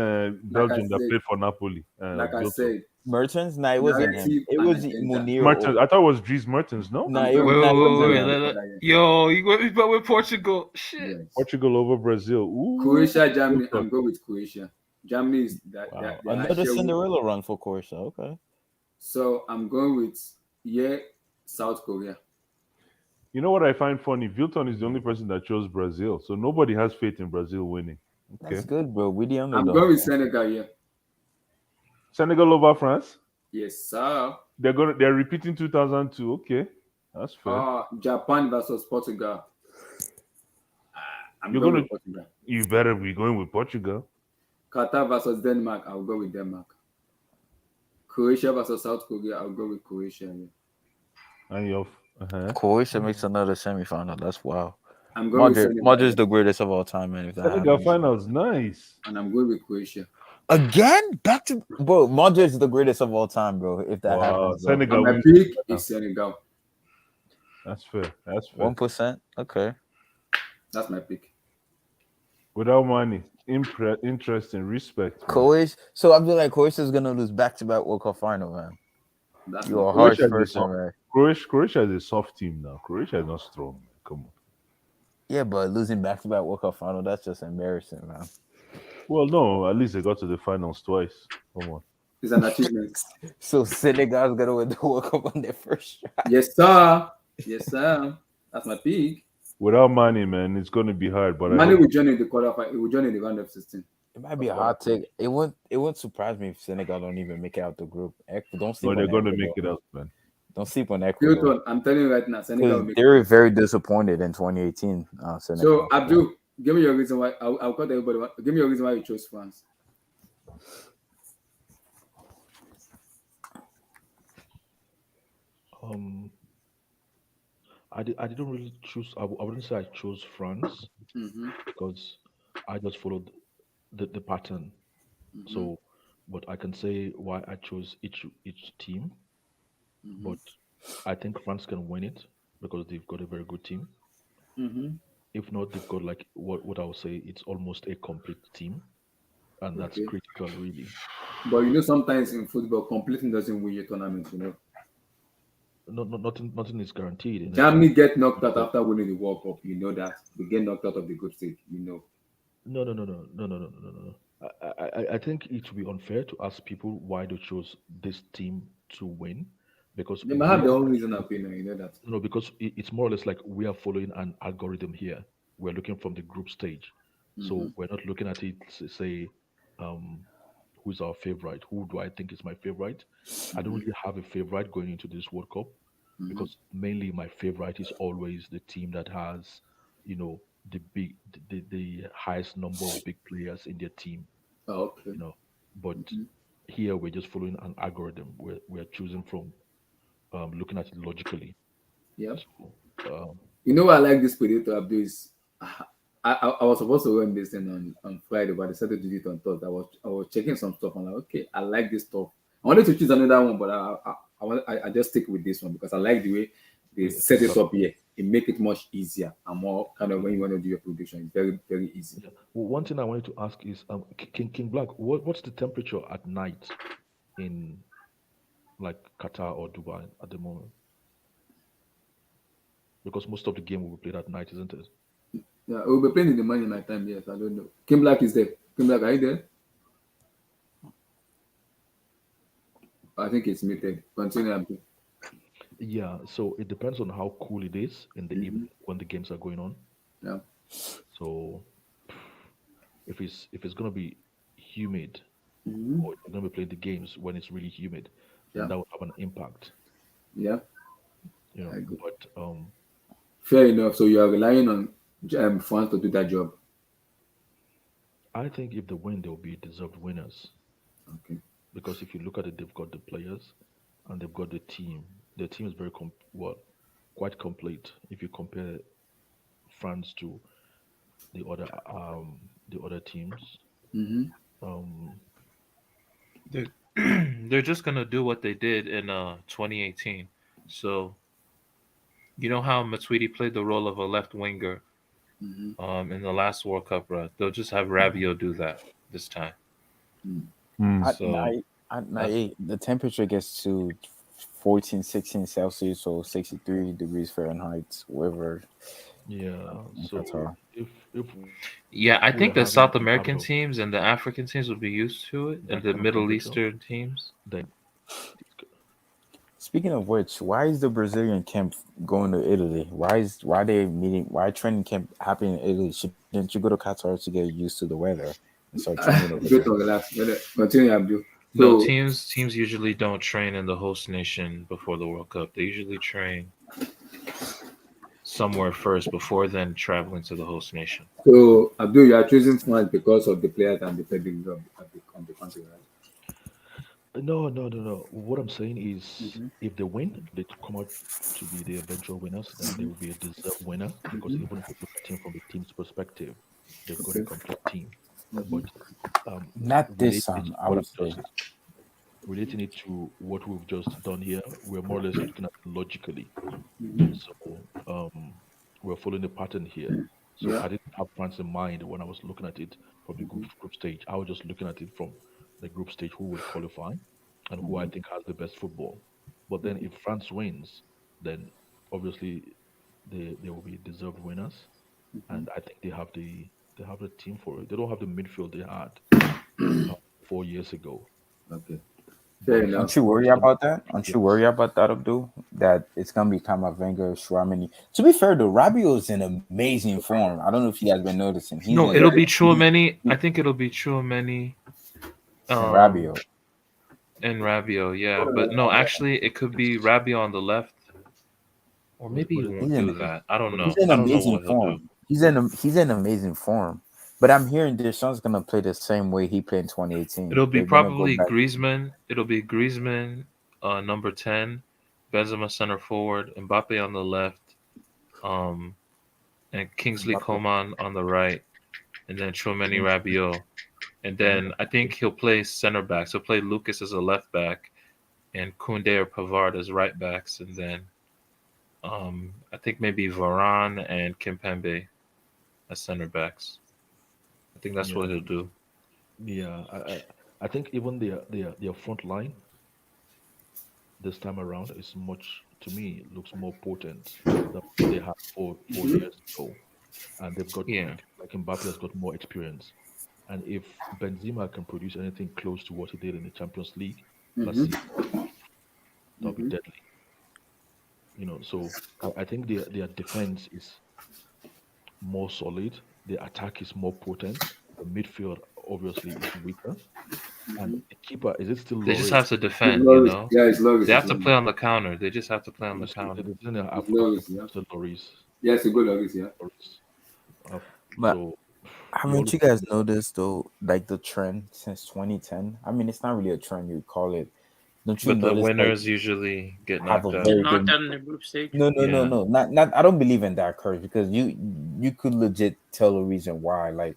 Speaker 6: Belgian that
Speaker 1: said-
Speaker 6: played for Napoli?
Speaker 1: like I
Speaker 6: Vilton.
Speaker 1: said,
Speaker 12: Mertens? Nah, it wasn't him.
Speaker 1: narrative
Speaker 12: It
Speaker 1: and
Speaker 12: was
Speaker 1: agenda.
Speaker 12: Munir.
Speaker 6: Mertens. I thought it was Dries Mertens. No.
Speaker 12: Nah,
Speaker 1: I'm
Speaker 12: it
Speaker 1: going
Speaker 12: was
Speaker 1: with-
Speaker 12: not.
Speaker 1: I'm
Speaker 12: It
Speaker 1: going
Speaker 12: wasn't
Speaker 1: with-
Speaker 12: him.
Speaker 2: Yo, you went with Portugal. Shit.
Speaker 1: Yes.
Speaker 6: Portugal over Brazil. Ooh.
Speaker 1: Croatia, Germany.
Speaker 6: Good
Speaker 1: I'm going with Croatia. Germany is that.
Speaker 6: Wow.
Speaker 1: that
Speaker 12: Another Cinderella run for Croatia. Okay.
Speaker 1: So I'm going with South Korea.
Speaker 6: You know what I find funny? Vilton is the only person that chose Brazil, so nobody has faith in Brazil winning. Okay.
Speaker 12: That's good, bro. We the
Speaker 1: I'm
Speaker 12: underdog.
Speaker 1: going with Senegal here.
Speaker 6: Senegal over France.
Speaker 1: Yes, sir.
Speaker 6: They're repeating 2002. Okay, that's fair.
Speaker 1: Japan versus Portugal. I'm
Speaker 6: You're
Speaker 1: going
Speaker 6: gonna-
Speaker 1: with Portugal.
Speaker 6: You better be going with Portugal.
Speaker 1: Qatar versus Denmark. I'll go with Denmark. Croatia versus South Korea. I'll go with Croatia. Here.
Speaker 6: And you're.
Speaker 12: Croatia makes another semifinal. That's wow.
Speaker 1: I'm going with Senegal.
Speaker 12: Madrid's the greatest of all time, man. If that
Speaker 6: Senegal
Speaker 12: happens.
Speaker 6: finals, nice.
Speaker 1: And I'm going with Croatia.
Speaker 12: Again, back to bro. Madrid's the greatest of all time, bro. If that
Speaker 6: Wow,
Speaker 12: happens, bro.
Speaker 6: Senegal.
Speaker 1: And my
Speaker 6: wins.
Speaker 1: pick is Senegal.
Speaker 6: That's fair. That's fair.
Speaker 12: 1%. Okay.
Speaker 1: That's my pick.
Speaker 6: Without money, interesting, respect. man.
Speaker 12: Croatia. So I feel like Croatia is gonna lose back-to-back World Cup final, man.
Speaker 1: That's
Speaker 12: You're a
Speaker 1: my
Speaker 12: harsh
Speaker 6: Croatia is
Speaker 12: person,
Speaker 6: soft.
Speaker 12: man.
Speaker 6: Croatia is a soft team now. Croatia is not strong. Man. Come on.
Speaker 12: Yeah, but losing back-to-back World Cup final—that's just embarrassing, man.
Speaker 6: Well, no. At least they got to the finals twice. Come on.
Speaker 1: It's an achievement.
Speaker 12: So Senegal's gonna win the World Cup on their first try.
Speaker 1: Yes, sir. Yes, sir. That's my pick.
Speaker 6: Without money, man, it's going to be hard. But I
Speaker 1: Mane
Speaker 6: hope.
Speaker 1: will join in the quarterfinal. He will join in the round of 16
Speaker 12: It might be
Speaker 1: of
Speaker 12: a hot
Speaker 1: qualifying.
Speaker 12: take. It wouldn't surprise me if Senegal don't even make it out the group. Don't
Speaker 6: No,
Speaker 12: sleep
Speaker 6: they're
Speaker 12: on
Speaker 6: going to make
Speaker 12: Ecuador.
Speaker 6: it out, man.
Speaker 12: Don't sleep on Ecuador.
Speaker 1: Hilton, I'm telling you right now, Senegal will
Speaker 12: Because
Speaker 1: make
Speaker 12: they
Speaker 1: it.
Speaker 12: were very disappointed in 2018.
Speaker 1: So,
Speaker 12: Senegal.
Speaker 1: Abdul, give me your reason why. I'll cut everybody. Give me your reason why you chose France.
Speaker 5: Um, I didn't really choose. I wouldn't say I chose France
Speaker 1: Mm-hmm.
Speaker 5: because I just followed the pattern.
Speaker 1: Mm-hmm.
Speaker 5: So, but I can say why I chose each team.
Speaker 1: Mm-hmm.
Speaker 5: But I think France can win it because they've got a very good team.
Speaker 1: Mm-hmm.
Speaker 5: If not, they've got like what I would say it's almost a complete team, and that's
Speaker 1: Okay.
Speaker 5: critical, really.
Speaker 1: But sometimes in football, completing doesn't win your tournament.
Speaker 5: Nothing is guaranteed in
Speaker 1: Germany get knocked out
Speaker 5: football.
Speaker 1: after winning the World Cup. You know that. They get knocked out of the group stage.
Speaker 5: No. I think it would be unfair to ask people why they chose this team to win, because
Speaker 1: They might have their own reason opinion. You know that.
Speaker 5: no, because it's more or less like we are following an algorithm here. We're looking from the group stage,
Speaker 1: Mm-hmm.
Speaker 5: so we're not looking at it say, um, who's our favorite? Who do I think is my favorite? I don't
Speaker 1: Mm-hmm.
Speaker 5: really have a favorite going into this World Cup
Speaker 1: Mm-hmm.
Speaker 5: because mainly my favorite is always the team that has, you know, the highest number of big players in their team.
Speaker 1: Oh, okay.
Speaker 5: But
Speaker 1: Mm-hmm.
Speaker 5: here we're just following an algorithm. We're choosing from looking at it logically.
Speaker 1: Yep.
Speaker 5: So um,
Speaker 1: You know what I like this predator Abdul is I was supposed to run this thing on Friday, but I decided to do it on Thursday. I was checking some stuff. I'm like, okay, I like this stuff. I wanted to choose another one, but I just stick with this one because I like the way they
Speaker 5: yeah,
Speaker 1: set it
Speaker 5: so,
Speaker 1: up here. It make it much easier and more kind of when you want to do your prediction. It's very very easy.
Speaker 5: yeah. Well, one thing I wanted to ask is, King Black, what's the temperature at night in like Qatar or Dubai at the moment? Because most of the game will be played at night, isn't it?
Speaker 1: Yeah, we'll be playing in the morning my time. Yes, I don't know. Kim Black is there. Kim Black, are you there? I think it's muted. Continue, Abdul.
Speaker 5: Yeah, so it depends on how cool it is in the
Speaker 1: Mm-hmm.
Speaker 5: evening when the games are going on.
Speaker 1: Yeah.
Speaker 5: So if it's gonna be humid,
Speaker 1: Mm-hmm.
Speaker 5: or you're gonna be playing the games when it's really humid, then
Speaker 1: Yeah.
Speaker 5: that will have an impact,
Speaker 1: Yeah.
Speaker 5: you
Speaker 1: I
Speaker 5: know.
Speaker 1: agree.
Speaker 5: But
Speaker 1: Fair enough. So you are relying on France to do that job.
Speaker 5: I think if they win, they'll be deserved winners
Speaker 1: Okay.
Speaker 5: because if you look at it, they've got the players and they've got the team. The team is very quite complete if you compare France to the other teams.
Speaker 1: Mm-hmm.
Speaker 5: Um,
Speaker 2: They're, they're just gonna do what they did in 2018. So you know how Matuidi played the role of a left winger
Speaker 1: Mm-hmm.
Speaker 2: in the last World Cup run. They'll just have Rabiot do that this time.
Speaker 6: Hmm.
Speaker 12: At
Speaker 2: So
Speaker 12: night,
Speaker 2: that's
Speaker 12: the temperature gets to 14, 16 Celsius, so 63 degrees Fahrenheit, wherever
Speaker 5: yeah.
Speaker 12: in
Speaker 5: So
Speaker 12: Qatar.
Speaker 5: if
Speaker 2: yeah, I
Speaker 5: we are
Speaker 2: think the
Speaker 5: having
Speaker 2: South
Speaker 5: an average
Speaker 2: American
Speaker 5: of
Speaker 2: teams and the African teams will be used to it, and
Speaker 5: that
Speaker 2: the
Speaker 5: kind of
Speaker 2: Middle
Speaker 5: temperature,
Speaker 2: Eastern teams.
Speaker 5: then
Speaker 12: Speaking of which, why is the Brazilian camp going to Italy? Why they meeting? Why training camp happening in Italy? Shouldn't you go to Qatar to get used to the weather and start training over there?
Speaker 1: Good to relax. Continue, Abdul.
Speaker 2: No,
Speaker 1: So
Speaker 2: teams usually don't train in the host nation before the World Cup. They usually train somewhere first before then traveling to the host nation.
Speaker 1: So, Abdul, you are choosing France because of the players and the pedigree of the country, right?
Speaker 5: no. What I'm saying is,
Speaker 1: Mm-hmm.
Speaker 5: if they win, they to come out to be the eventual winners, then they will be a deserved winner because
Speaker 1: Mm-hmm.
Speaker 5: even if you look at it from the team's perspective, they've got a
Speaker 1: Okay.
Speaker 5: complete team.
Speaker 1: Mm-hmm.
Speaker 5: But
Speaker 12: Not this
Speaker 5: relating it,
Speaker 12: time, I
Speaker 5: what
Speaker 12: would
Speaker 5: I'm
Speaker 12: say.
Speaker 5: just relating it to what we've just done here, we're more or less looking at it logically.
Speaker 1: Mm-hmm.
Speaker 5: So we're following the pattern here. So
Speaker 1: Yeah.
Speaker 5: I didn't have France in mind when I was looking at it from the
Speaker 1: Mm-hmm.
Speaker 5: group stage. I was just looking at it from the group stage, who will qualify and who I
Speaker 1: Mm-hmm.
Speaker 5: think has the best football. But then
Speaker 1: Mm-hmm.
Speaker 5: if France wins, then obviously they will be deserved winners,
Speaker 1: Mm-hmm.
Speaker 5: and I think they have the team for it. They don't have the midfield they had uh, 4 years ago.
Speaker 1: Okay. Fair
Speaker 5: But
Speaker 1: enough.
Speaker 12: Aren't you worried about that? Aren't you worried
Speaker 5: yes,
Speaker 12: about that, Abdul? That it's gonna be Kamavinga, Shramini. To be fair, though, Rabiot's in amazing form. I don't know if you guys been noticing. He's
Speaker 2: No,
Speaker 12: in
Speaker 2: it'll be
Speaker 12: he,
Speaker 2: Chouameni. I think it'll be Chouameni,
Speaker 12: and
Speaker 2: um,
Speaker 12: Rabiot.
Speaker 2: and Rabiot. Yeah, but no, actually, it could be Rabiot on the left, or maybe he
Speaker 5: but
Speaker 2: won't
Speaker 12: He's in
Speaker 2: do that. I don't
Speaker 12: he's
Speaker 2: know.
Speaker 12: in
Speaker 2: I don't know
Speaker 12: amazing
Speaker 2: what he'll do.
Speaker 12: form. He's in amazing form. But I'm hearing Deschamps gonna play the same way he played in 2018.
Speaker 2: It'll be
Speaker 12: They're gonna go
Speaker 2: probably
Speaker 12: back.
Speaker 2: Griezmann. It'll be Griezmann, number 10, Benzema center forward, Mbappe on the left, um, and Kingsley
Speaker 5: Mbappe.
Speaker 2: Coman on the right, and then Chouameni Rabiot. And then I think he'll play center backs. He'll play Lucas as a left back and Koundé or Pavard as right backs, and then I think maybe Varane and Kimpembe as center backs. I think that's
Speaker 5: Yeah,
Speaker 2: what he'll do.
Speaker 5: yeah. I think even their front line this time around is much to me looks more potent than what they had 4 years ago, and they've got
Speaker 2: Yeah.
Speaker 5: like Mbappe has got more experience. And if Benzema can produce anything close to what he did in the Champions League last season, that'll be deadly. So I think their defense is more solid. The attack is more potent. The midfield obviously is weaker. And the keeper, is it still
Speaker 2: They just have
Speaker 5: Lloris?
Speaker 2: to
Speaker 1: It's
Speaker 2: defend,
Speaker 1: Loris. Yeah, it's Loris.
Speaker 2: They
Speaker 1: It's
Speaker 2: have to
Speaker 1: Loris.
Speaker 2: play on the counter. They just have to play on the
Speaker 5: It
Speaker 2: counter.
Speaker 5: is in there.
Speaker 1: It's Loris. Yeah.
Speaker 5: Still Lloris.
Speaker 1: Yeah, it's a good Loris. Yeah.
Speaker 5: Lloris. Uh,
Speaker 12: But
Speaker 5: so he
Speaker 12: haven't
Speaker 5: always
Speaker 12: you guys noticed though, like the trend since 2010? I mean, it's not really a trend you call it. Don't you
Speaker 2: But the
Speaker 12: notice like
Speaker 2: winners usually get
Speaker 12: have a
Speaker 2: knocked out.
Speaker 14: Get
Speaker 12: very
Speaker 14: knocked
Speaker 12: good
Speaker 14: out in the group stage.
Speaker 2: Yeah.
Speaker 12: no. Not I don't believe in that curse because you could legit tell the reason why, like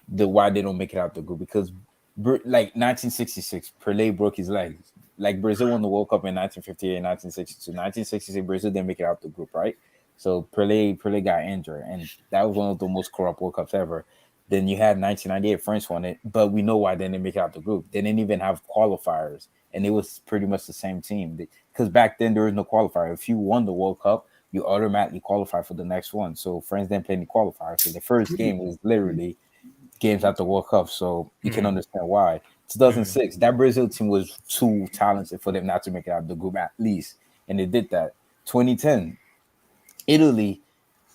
Speaker 12: why they don't make it out the group because like 1966, Pelé broke his leg. Like Brazil won the World Cup in 1958 and 1962. 1966, Brazil didn't make it out the group, right? So Pelé got injured, and that was one of the most corrupt World Cups ever. Then you had 1998, France won it, but we know why they didn't make it out the group. They didn't even have qualifiers, and it was pretty much the same team. Because back then there was no qualifier. If you won the World Cup, you automatically qualify for the next one. So France didn't play any qualifiers. So the first game was literally games at the World Cup, so you can understand why. 2006, that Brazil team was too talented for them not to make it out of the group at least, and they did that. 2010, Italy,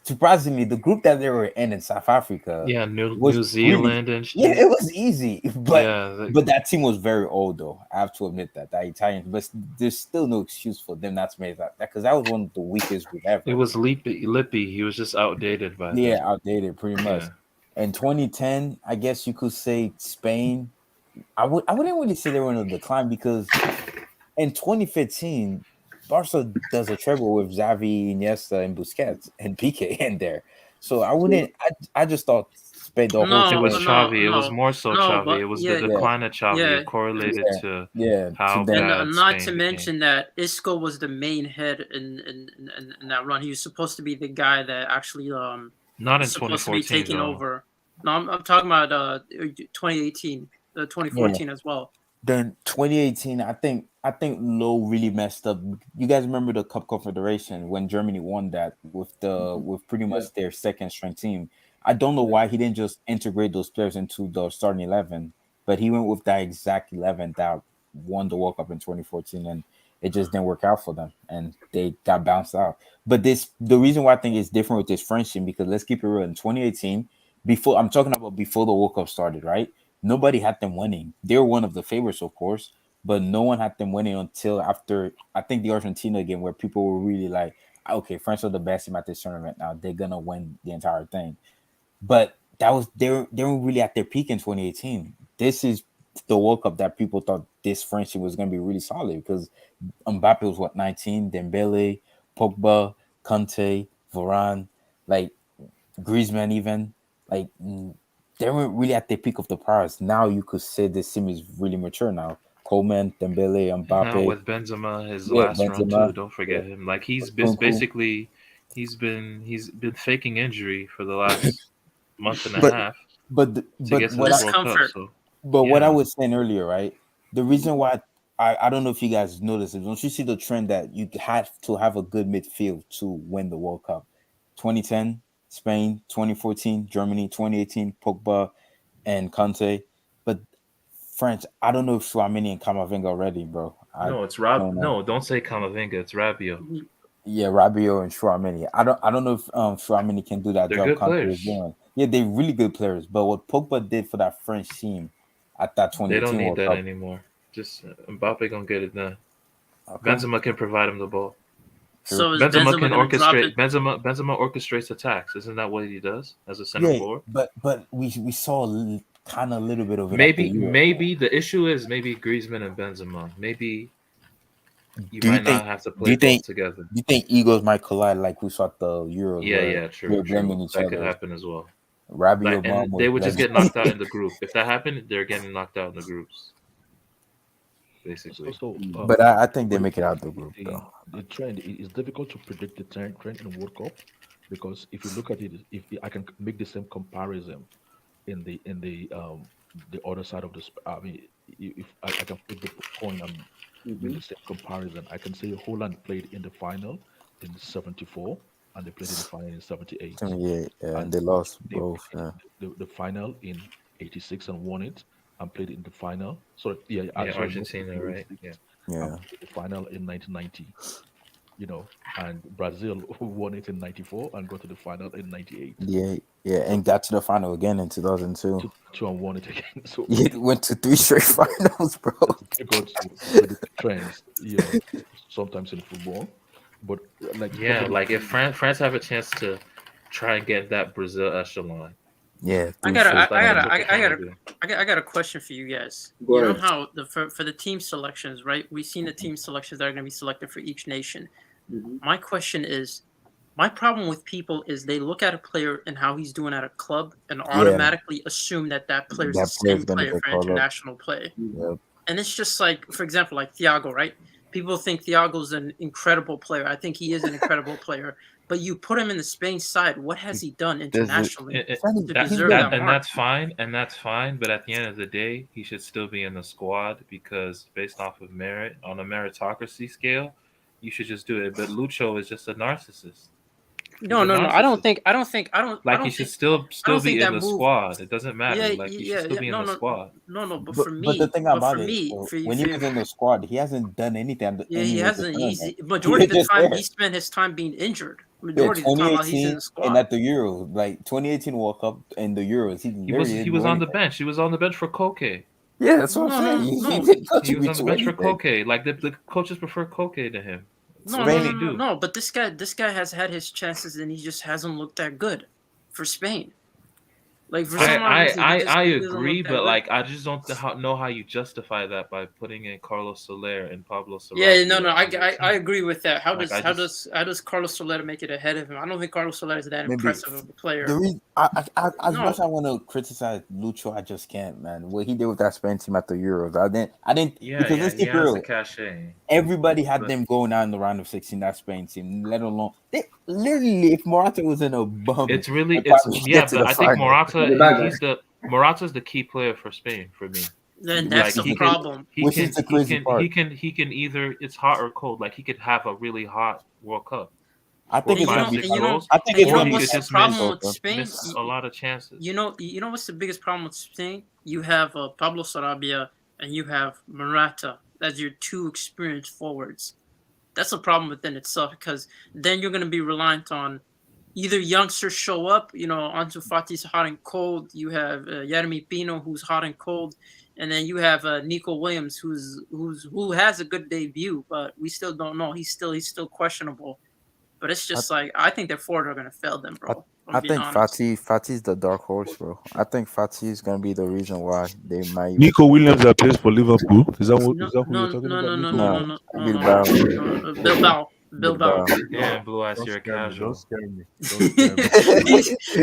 Speaker 12: surprisingly, the group that they were in South Africa
Speaker 2: Yeah,
Speaker 12: was
Speaker 2: New
Speaker 12: really,
Speaker 2: Zealand and
Speaker 12: yeah,
Speaker 2: shit.
Speaker 12: it was easy, but
Speaker 2: Yeah,
Speaker 12: that team was very old though. I have to admit that Italians, but there's still no excuse for them not to make that because that was one of the weakest group
Speaker 2: it
Speaker 12: ever.
Speaker 2: was Lippy. He was just outdated by
Speaker 12: Yeah,
Speaker 2: then.
Speaker 12: outdated pretty much.
Speaker 2: Yeah.
Speaker 12: In 2010, I guess you could say Spain. I wouldn't really say they were in a decline because in 2015, Barca does a treble with Xavi, Iniesta, and Busquets and Piqué in there. So I wouldn't. I just thought Spain the whole
Speaker 2: It
Speaker 14: No,
Speaker 2: was
Speaker 12: Spain.
Speaker 14: no,
Speaker 2: Xavi. It was
Speaker 14: no,
Speaker 2: more so
Speaker 14: no.
Speaker 2: Xavi.
Speaker 14: But
Speaker 2: It was the
Speaker 14: yeah,
Speaker 12: Yeah,
Speaker 2: decline of Xavi.
Speaker 14: yeah,
Speaker 2: It correlated
Speaker 12: yeah,
Speaker 2: to
Speaker 12: yeah. To
Speaker 2: how
Speaker 12: them,
Speaker 2: bad
Speaker 14: not to
Speaker 2: Spain became.
Speaker 14: mention that Isco was the main head in that run. He was supposed to be the guy that actually
Speaker 2: Not in
Speaker 14: was supposed to be
Speaker 2: 2014
Speaker 14: taking
Speaker 2: though.
Speaker 14: over. No, I'm talking about 2018,
Speaker 12: yeah.
Speaker 14: 2014 as well.
Speaker 12: Then 2018, I think Low really messed up. You guys remember the Cup Confederation when Germany won that with pretty
Speaker 1: Yeah.
Speaker 12: much their second string team. I don't know why he didn't just integrate those players into the starting 11, but he went with that exact 11 that won the World Cup in 2014, and it just didn't work out for them, and they got bounced out. But the reason why I think it's different with this French team because let's keep it real. In 2018, before I'm talking about before the World Cup started, right? Nobody had them winning. They were one of the favorites, of course, but no one had them winning until after I think the Argentina game, where people were really like, okay, France are the best team at this tournament now. They're gonna win the entire thing. But they were really at their peak in 2018. This is the World Cup that people thought this French team was gonna be really solid because Mbappe was what 19, Dembele, Pogba, Conte, Varane, like Griezmann even like they weren't really at the peak of the powers. Now you could say this team is really mature now. Coleman, Dembele,
Speaker 2: And now
Speaker 12: Mbappe,
Speaker 2: with Benzema, his
Speaker 12: yeah,
Speaker 2: last run too.
Speaker 12: Benzema,
Speaker 2: Don't
Speaker 12: yeah,
Speaker 2: forget him. Like
Speaker 12: Kunku.
Speaker 2: basically he's been faking injury for the last month and a
Speaker 12: But
Speaker 2: half to
Speaker 12: but
Speaker 2: get to this World Cup.
Speaker 14: Discomfort.
Speaker 2: So
Speaker 12: what I
Speaker 2: yeah,
Speaker 12: was saying earlier, right? The reason why I don't know if you guys noticed it. Don't you see the trend that you have to have a good midfield to win the World Cup? 2010, Spain, 2014, Germany, 2018, Pogba and Conte. But French. I don't know if Chouameni and Camavinga are ready, bro.
Speaker 2: No, it's
Speaker 12: don't know.
Speaker 2: No, don't say Camavinga. It's Rabiot.
Speaker 12: Yeah, Rabiot and Chouameni. I don't know if Chouameni can do that
Speaker 2: They're
Speaker 12: job
Speaker 2: good
Speaker 12: Conte
Speaker 2: players.
Speaker 12: is doing. Yeah, they're really good players. But what Pogba did for that French team at that
Speaker 2: They don't
Speaker 12: 2018
Speaker 2: need
Speaker 12: World
Speaker 2: that
Speaker 12: Cup.
Speaker 2: anymore. Just Mbappe gonna get it done.
Speaker 12: Okay.
Speaker 2: Benzema can provide him the ball.
Speaker 14: So is
Speaker 2: Benzema
Speaker 14: Benzema
Speaker 2: can
Speaker 14: gonna drop
Speaker 2: orchestrate.
Speaker 14: it?
Speaker 2: Benzema orchestrates attacks. Isn't that what he does as a center forward?
Speaker 12: but we saw kind of a little bit of it. At the Euro.
Speaker 2: Maybe the issue is maybe Griezmann and Benzema. Maybe you
Speaker 12: Do you
Speaker 2: might
Speaker 12: think?
Speaker 2: not have to
Speaker 12: Do
Speaker 2: play
Speaker 12: you think?
Speaker 2: both together.
Speaker 12: Do you think egos might collide like we saw at the Euros?
Speaker 2: Yeah,
Speaker 12: They're blaming each
Speaker 2: That
Speaker 12: other.
Speaker 2: could happen as well.
Speaker 12: Rabiot
Speaker 2: And they would just get knocked out in the group. If that happened, they're getting knocked out in the groups. Basically.
Speaker 12: But I think they make it out the group though.
Speaker 5: The trend is difficult to predict the trend in World Cup because if you look at it, if I can make the same comparison in the other side of the, I mean, if I can flip the coin and make the same comparison, I can say Holland played in the final in '74 and they played in the final in '78.
Speaker 12: Yeah, and they lost both.
Speaker 5: The final in '86 and won it. And played in the final. Sorry,
Speaker 2: Argentina, right?
Speaker 5: Yeah. The final in 1990. You know, and Brazil won it in '94 and got to the final in '98.
Speaker 12: Yeah, and got to the final again in 2002.
Speaker 5: And won it again. So
Speaker 12: it went to 3 straight finals, bro.
Speaker 5: Difficult to predict trends, sometimes in football, but
Speaker 2: like if France have a chance to try and get that Brazil echelon.
Speaker 12: Yeah,
Speaker 14: I got a question for you guys.
Speaker 1: Go
Speaker 14: you know
Speaker 1: ahead.
Speaker 14: how for the team selections, right? We've seen the team selections that are going to be selected for each nation. My question is, my problem with people is they look at a player and how he's doing at a club and automatically assume that player's the same player for international play.
Speaker 12: Yep.
Speaker 14: And it's just like, for example, like Thiago, right? People think Thiago's an incredible player. I think he is an incredible player. But you put him in the Spain side, what has he done internationally to deserve that
Speaker 2: and
Speaker 14: mark?
Speaker 2: that's fine. But at the end of the day, he should still be in the squad because based off of merit, on a meritocracy scale, you should just do it. But Lucho is just a narcissist.
Speaker 14: No. I don't think.
Speaker 2: He should still be in the squad. It doesn't matter. He should still be in the squad.
Speaker 14: No. But for me,
Speaker 12: but the thing about
Speaker 14: when
Speaker 12: he was in the squad, he hasn't done anything.
Speaker 14: He hasn't. Majority of the time, he spent his time being injured. Majority of the time, he's in the squad.
Speaker 12: And at the Euros, like 2018 World Cup and the Euros,
Speaker 2: he was on the bench. He was on the bench for Koke.
Speaker 12: Yeah, that's what I'm saying.
Speaker 2: He was on the bench for Koke. Like the coaches prefer Koke to him.
Speaker 14: No. But this guy has had his chances and he just hasn't looked that good for Spain. Like for
Speaker 2: I agree, but like I just don't know how you justify that by putting in Carlos Soler and Pablo Sarabia.
Speaker 14: Yeah, no, I agree with that. How does Carlos Soler make it ahead of him? I don't think Carlos Soler is that impressive of a player.
Speaker 12: The reason, as much as I want to criticize Lucho, I just can't, man. What he did with that Spain team at the Euros, I didn't. Because let's be real, everybody had them going out in the round of 16. That Spain team, let alone literally, if Morata was in a bum,
Speaker 2: but I think Morata's the key player for Spain for me.
Speaker 14: Then that's the problem.
Speaker 12: Which is the crazy part.
Speaker 2: He can either it's hot or cold. Like he could have a really hot World Cup.
Speaker 12: I think it's gonna be.
Speaker 14: I think it's gonna be the problem with
Speaker 2: Spain. Miss a lot of chances.
Speaker 14: You know what's the biggest problem with Spain? You have Pablo Sarabia and you have Morata as your two experienced forwards. That's a problem within itself because then you're going to be reliant on either youngsters show up. Ansu Fati's hot and cold. You have Yeremy Pino who's hot and cold, and then you have Nico Williams who has a good debut, but we still don't know. He's still questionable. But it's just I think their forward are going to fail them, bro.
Speaker 12: I think Fati's the dark horse, bro. I think Fati is going to be the reason why they might.
Speaker 6: Nico Williams that plays for Liverpool. Is that who you're talking about?
Speaker 14: No. Bilbao.
Speaker 2: Yeah, Blue Eyes, you're casual.
Speaker 6: Don't scare me.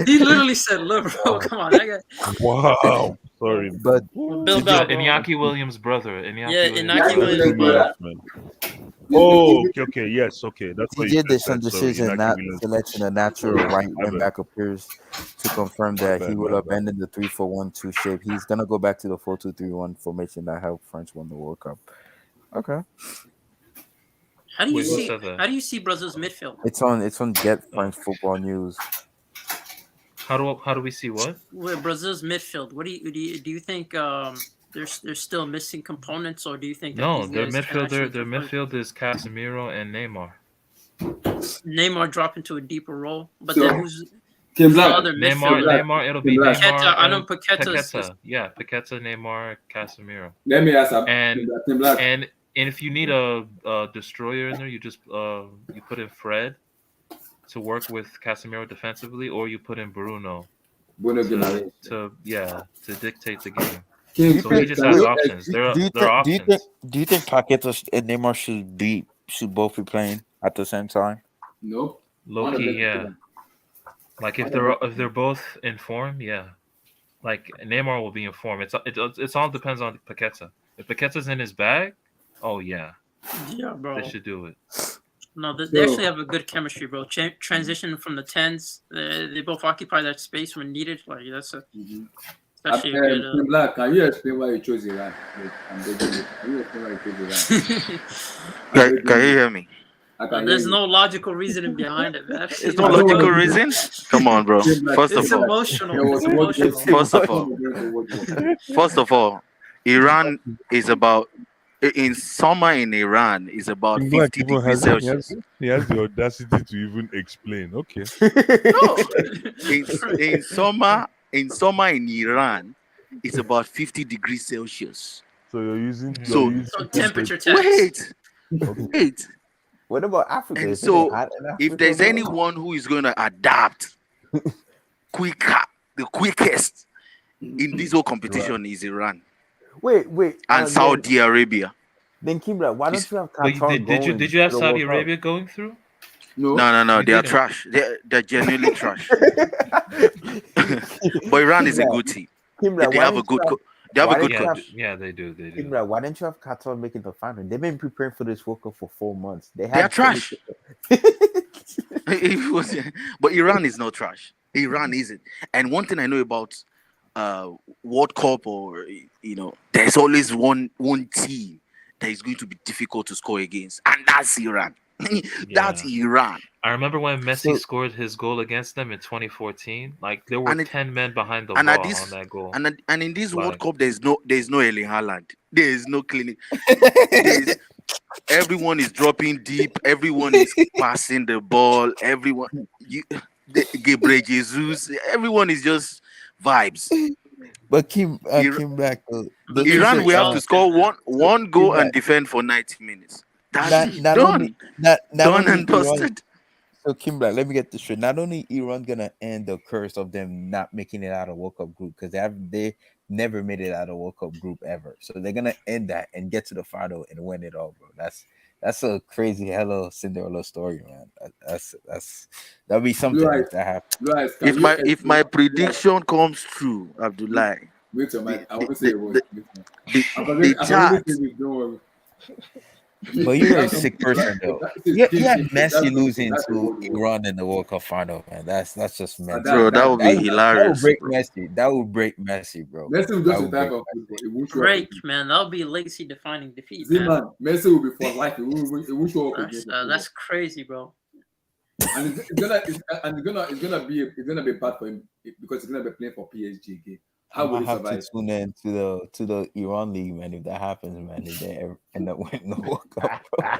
Speaker 14: He literally said, "Look, bro, come on."
Speaker 6: Wow. Sorry,
Speaker 12: but
Speaker 14: Bilbao,
Speaker 2: Iñaki Williams' brother.
Speaker 14: Iñaki Williams' brother.
Speaker 6: Oh, okay, yes, okay. That's what
Speaker 12: he did some decision not selecting a natural right wing back appears to confirm that he will abandon the 3-4-1-2 shape. He's gonna go back to the 4-2-3-1 formation that helped France win the World Cup. Okay.
Speaker 14: How do you see Brazil's midfield?
Speaker 12: It's on Get French Football News.
Speaker 2: How do we see what?
Speaker 14: With Brazil's midfield, what do you think? They're still missing components, or do you think that
Speaker 2: No,
Speaker 14: these guys can actually
Speaker 2: their
Speaker 14: complete?
Speaker 2: midfield is Casemiro and Neymar.
Speaker 14: Neymar drop into a deeper role, but
Speaker 1: So,
Speaker 14: then who's
Speaker 1: Kim
Speaker 14: the
Speaker 1: Black.
Speaker 14: other
Speaker 2: Neymar,
Speaker 14: midfielder?
Speaker 2: Neymar, it'll
Speaker 1: Kim
Speaker 2: be
Speaker 1: Black.
Speaker 2: Neymar
Speaker 14: I know
Speaker 2: and
Speaker 14: Paqueta is
Speaker 2: Paqueta. Yeah, Paqueta, Neymar, Casemiro.
Speaker 1: Let me ask
Speaker 2: And
Speaker 1: Kim Black.
Speaker 2: and if you need a destroyer in there, you just you put in Fred to work with Casemiro defensively, or you put in Bruno
Speaker 1: Bruno
Speaker 2: to
Speaker 1: Guimaraes.
Speaker 2: to dictate the game.
Speaker 1: Kim,
Speaker 2: So he just has options. There are options.
Speaker 12: Do you think Paqueta and Neymar should both be playing at the same time?
Speaker 1: Nope.
Speaker 2: Low key, yeah. Like if they're both in form, yeah. Like Neymar will be in form. It's all depends on Paqueta. If Paqueta's in his bag, oh yeah.
Speaker 14: Yeah, bro.
Speaker 2: They should do it.
Speaker 14: No, they actually have a good chemistry, bro. Transition from the 10s. They both occupy that space when needed. Like that's actually a good.
Speaker 1: Kim Black, can you explain why you chose Iran? I'm begging you. Can you explain why you chose Iran?
Speaker 10: Can you hear me?
Speaker 14: There's no logical reasoning behind it, man.
Speaker 10: It's no logical reason. Come on, bro. First of all, first of all, Iran is about in summer in Iran is about 50 degrees Celsius.
Speaker 6: He has the audacity to even explain. Okay.
Speaker 10: No, in summer in Iran, it's about 50 degrees Celsius.
Speaker 6: So you're using
Speaker 14: temperature test.
Speaker 10: Wait.
Speaker 12: What about Africa?
Speaker 10: And so, if there's anyone who is going to adapt the quickest in this whole competition is Iran.
Speaker 12: Wait.
Speaker 10: And Saudi Arabia.
Speaker 12: Then Kimbra, why don't you have Qatar
Speaker 2: did you have Saudi Arabia going through?
Speaker 10: No. They are trash. They're genuinely trash. But Iran is a good team.
Speaker 12: Kimbra,
Speaker 10: they have a good coach. They have a good coach.
Speaker 2: Yeah, they do.
Speaker 12: Kimbra, why didn't you have Qatar making the final? They've been preparing for this World Cup for 4 months. They
Speaker 10: are trash. But Iran is not trash. Iran isn't. And one thing I know about World Cup, or there's always one team that is going to be difficult to score against, and that's Iran. That's Iran.
Speaker 2: I remember when Messi scored his goal against them in 2014. Like there were 10 men behind the ball on that goal.
Speaker 10: And in this World Cup, there's no Erling Haaland. There is no clinic. Everyone is dropping deep. Everyone is passing the ball. Gabriel Jesus. Everyone is just vibes.
Speaker 12: But Kim back.
Speaker 10: Iran, we have to score one goal and defend for 90 minutes. That's done. Done and dusted.
Speaker 12: So Kimbra, let me get this straight. Not only Iran gonna end the curse of them not making it out of World Cup group, because they never made it out of World Cup group ever. So they're gonna end that and get to the final and win it all, bro. That's a crazy hello Cinderella story, man. That'll be something that happens.
Speaker 10: If my prediction comes true, Abdullah.
Speaker 1: Wait a minute. I want to say a word.
Speaker 12: But you're a sick person, though. Yeah, Messi losing to Iran in the World Cup final, man. That's just mental.
Speaker 10: Bro, that would be hilarious.
Speaker 12: That would break Messi, bro.
Speaker 1: Messi will go to type of football.
Speaker 14: Break, man. That'll be a legacy defining defeat.
Speaker 1: Man. Messi will be for life. It won't show up again.
Speaker 14: That's crazy, bro.
Speaker 1: And it's gonna be bad for him because he's gonna be playing for PSG again. How will he survive?
Speaker 12: I have to tune in to the Iran league, man. If that happens, man, if they ever end up winning the World Cup, bro.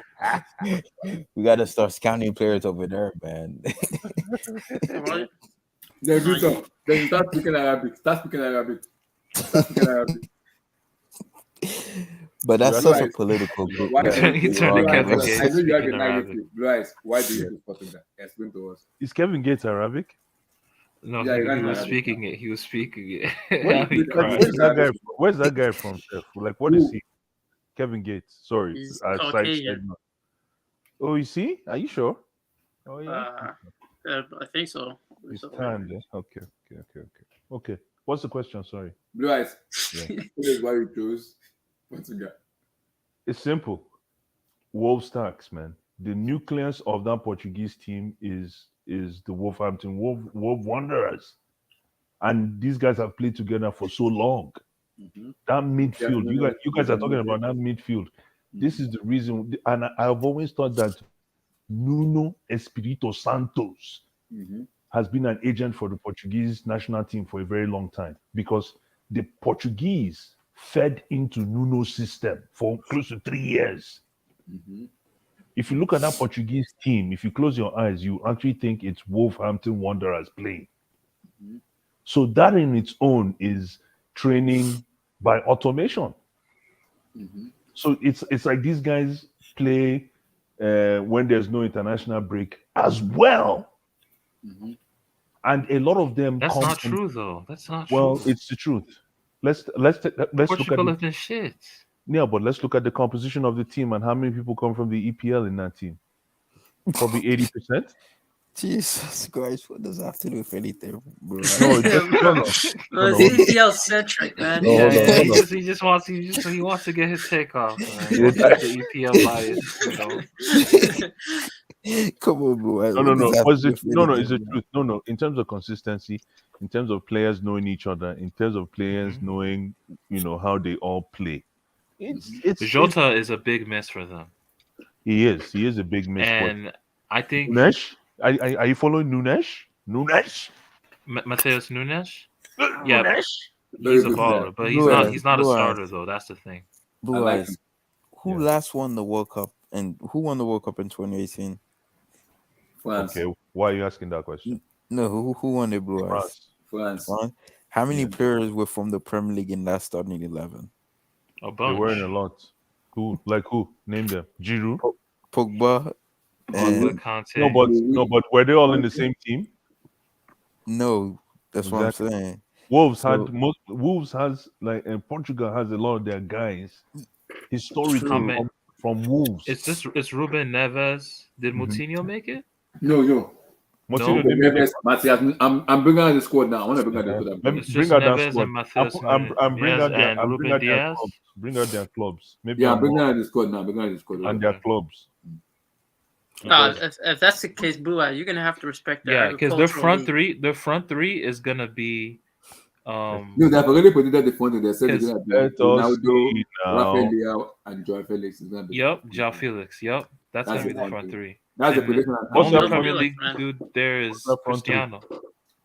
Speaker 12: We gotta start scouting players over there, man.
Speaker 1: Then do so. Then start speaking Arabic.
Speaker 12: But that's such a political group.
Speaker 1: I know you have a negative. Blue Eyes, why do you support that? Explain to us.
Speaker 6: Is Kevin Gates Arabic?
Speaker 2: No, he was speaking it. He was speaking it.
Speaker 6: Where's that guy from, Chef? Like, what is he? Kevin Gates. Sorry. Oh, you see? Are you sure? Oh, yeah.
Speaker 14: I think so.
Speaker 6: It's time then. Okay. What's the question? Sorry.
Speaker 1: Blue Eyes. This is why you chose. What's you got?
Speaker 6: It's simple. Wolves tax, man. The nucleus of that Portuguese team is the Wolverhampton Wolf Wanderers, and these guys have played together for so long. Mm-hmm. That midfield, you guys are talking about that midfield. Mm-hmm. This is the reason, and I've always thought that Nuno Espirito Santos has been an agent for the Portuguese national team for a very long time, because the Portuguese fed into Nuno's system for close to 3 years. If you look at that Portuguese team, if you close your eyes, you actually think it's Wolverhampton Wanderers playing. So that in its own is training by automation. So it's like these guys play when there's no international break as well. And a lot of them
Speaker 2: That's
Speaker 6: come
Speaker 2: not
Speaker 6: from,
Speaker 2: true, though. That's not
Speaker 6: well,
Speaker 2: true.
Speaker 6: it's the truth. Let's look at
Speaker 2: Portugal
Speaker 6: the,
Speaker 2: has been shit.
Speaker 6: yeah, but let's look at the composition of the team and how many people come from the EPL in that team. Probably 80%.
Speaker 12: Jesus Christ, what does that have to do with anything, bro?
Speaker 6: No,
Speaker 14: It's EPL centric, man.
Speaker 6: No, hold on,
Speaker 2: Yeah,
Speaker 6: hold on.
Speaker 2: he wants to get his take off, man. He wants to get the EPL bias, you know.
Speaker 12: Come on, bro.
Speaker 6: No.
Speaker 12: What does that have
Speaker 6: Was
Speaker 12: to do
Speaker 6: it,
Speaker 12: with
Speaker 6: no,
Speaker 12: anything,
Speaker 6: it's the
Speaker 12: man?
Speaker 6: truth. No. In terms of consistency, in terms of players knowing each other, in terms of players knowing, how they all play. It's
Speaker 2: Jota is a big miss for them.
Speaker 6: He is a big miss.
Speaker 2: And I think
Speaker 6: Nunes, are you following Nunes?
Speaker 2: Mateus Nunes? Yeah,
Speaker 6: Nunes?
Speaker 2: he's a baller, but he's not a starter though. That's the thing.
Speaker 12: Blue Eyes. Who last won the World Cup, and who won the World Cup in 2018?
Speaker 1: France.
Speaker 6: Okay, why are you asking that question?
Speaker 12: No, who won the Blue Eyes?
Speaker 1: France.
Speaker 12: How many players were from the Premier League in that starting 11?
Speaker 2: A bunch.
Speaker 6: They were in a lot. Who? Name them. Giroud.
Speaker 12: Pogba.
Speaker 6: No, but were they all in the same team?
Speaker 12: No, that's what I'm saying.
Speaker 6: Wolves has Portugal has a lot of their guys historically from Wolves.
Speaker 2: It's Ruben Neves. Did Moutinho make it?
Speaker 1: No.
Speaker 6: Moutinho didn't make it.
Speaker 1: Matias, I'm bringing out the squad now. I want to bring out the squad.
Speaker 6: Let me
Speaker 2: It's
Speaker 6: bring
Speaker 2: just
Speaker 6: out that
Speaker 2: Neves
Speaker 6: squad.
Speaker 2: and Matheus
Speaker 6: I'm bringing out their,
Speaker 2: and
Speaker 6: I'm bringing
Speaker 2: Ruben
Speaker 6: out their
Speaker 2: Diaz.
Speaker 6: clubs. Bring out their clubs. Maybe
Speaker 1: I'm bringing out the squad now. Bringing out the squad
Speaker 6: and their clubs.
Speaker 14: If that's the case, Blue Eye, you're gonna have to respect that.
Speaker 2: Yeah, because their front three is gonna be.
Speaker 1: No, they've already predicted the front. They said they're gonna be
Speaker 6: Let us
Speaker 1: Ronaldo,
Speaker 6: see now.
Speaker 1: Rafael Leao, and Joao Felix.
Speaker 2: Joao Felix. Yep, that's gonna be the front three.
Speaker 1: That's the
Speaker 2: And
Speaker 1: prediction.
Speaker 2: The only Premier League dude there is
Speaker 6: front three?
Speaker 2: Cristiano.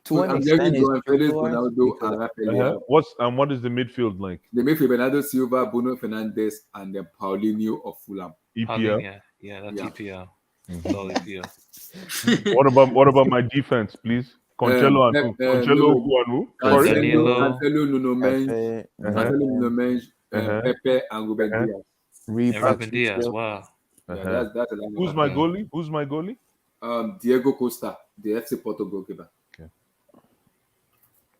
Speaker 1: So I'm getting Joao Felix, Ronaldo, and Rafael Leao.
Speaker 6: What is the midfield like?
Speaker 1: The midfield: Bernardo Silva, Bruno Fernandes, and then Paulinho of Fulham.
Speaker 6: EPL.
Speaker 2: Yeah, that's EPL. It's all EPL.
Speaker 6: What about my defense, please? Cancelo and who?
Speaker 1: Cancelo, Nuno Mendes, Pepe, and Ruben Diaz.
Speaker 2: Ruben Diaz. Wow.
Speaker 1: Yeah, that's a
Speaker 6: Who's my goalie?
Speaker 1: Diego Costa, the FC Porto goalkeeper.
Speaker 6: Okay.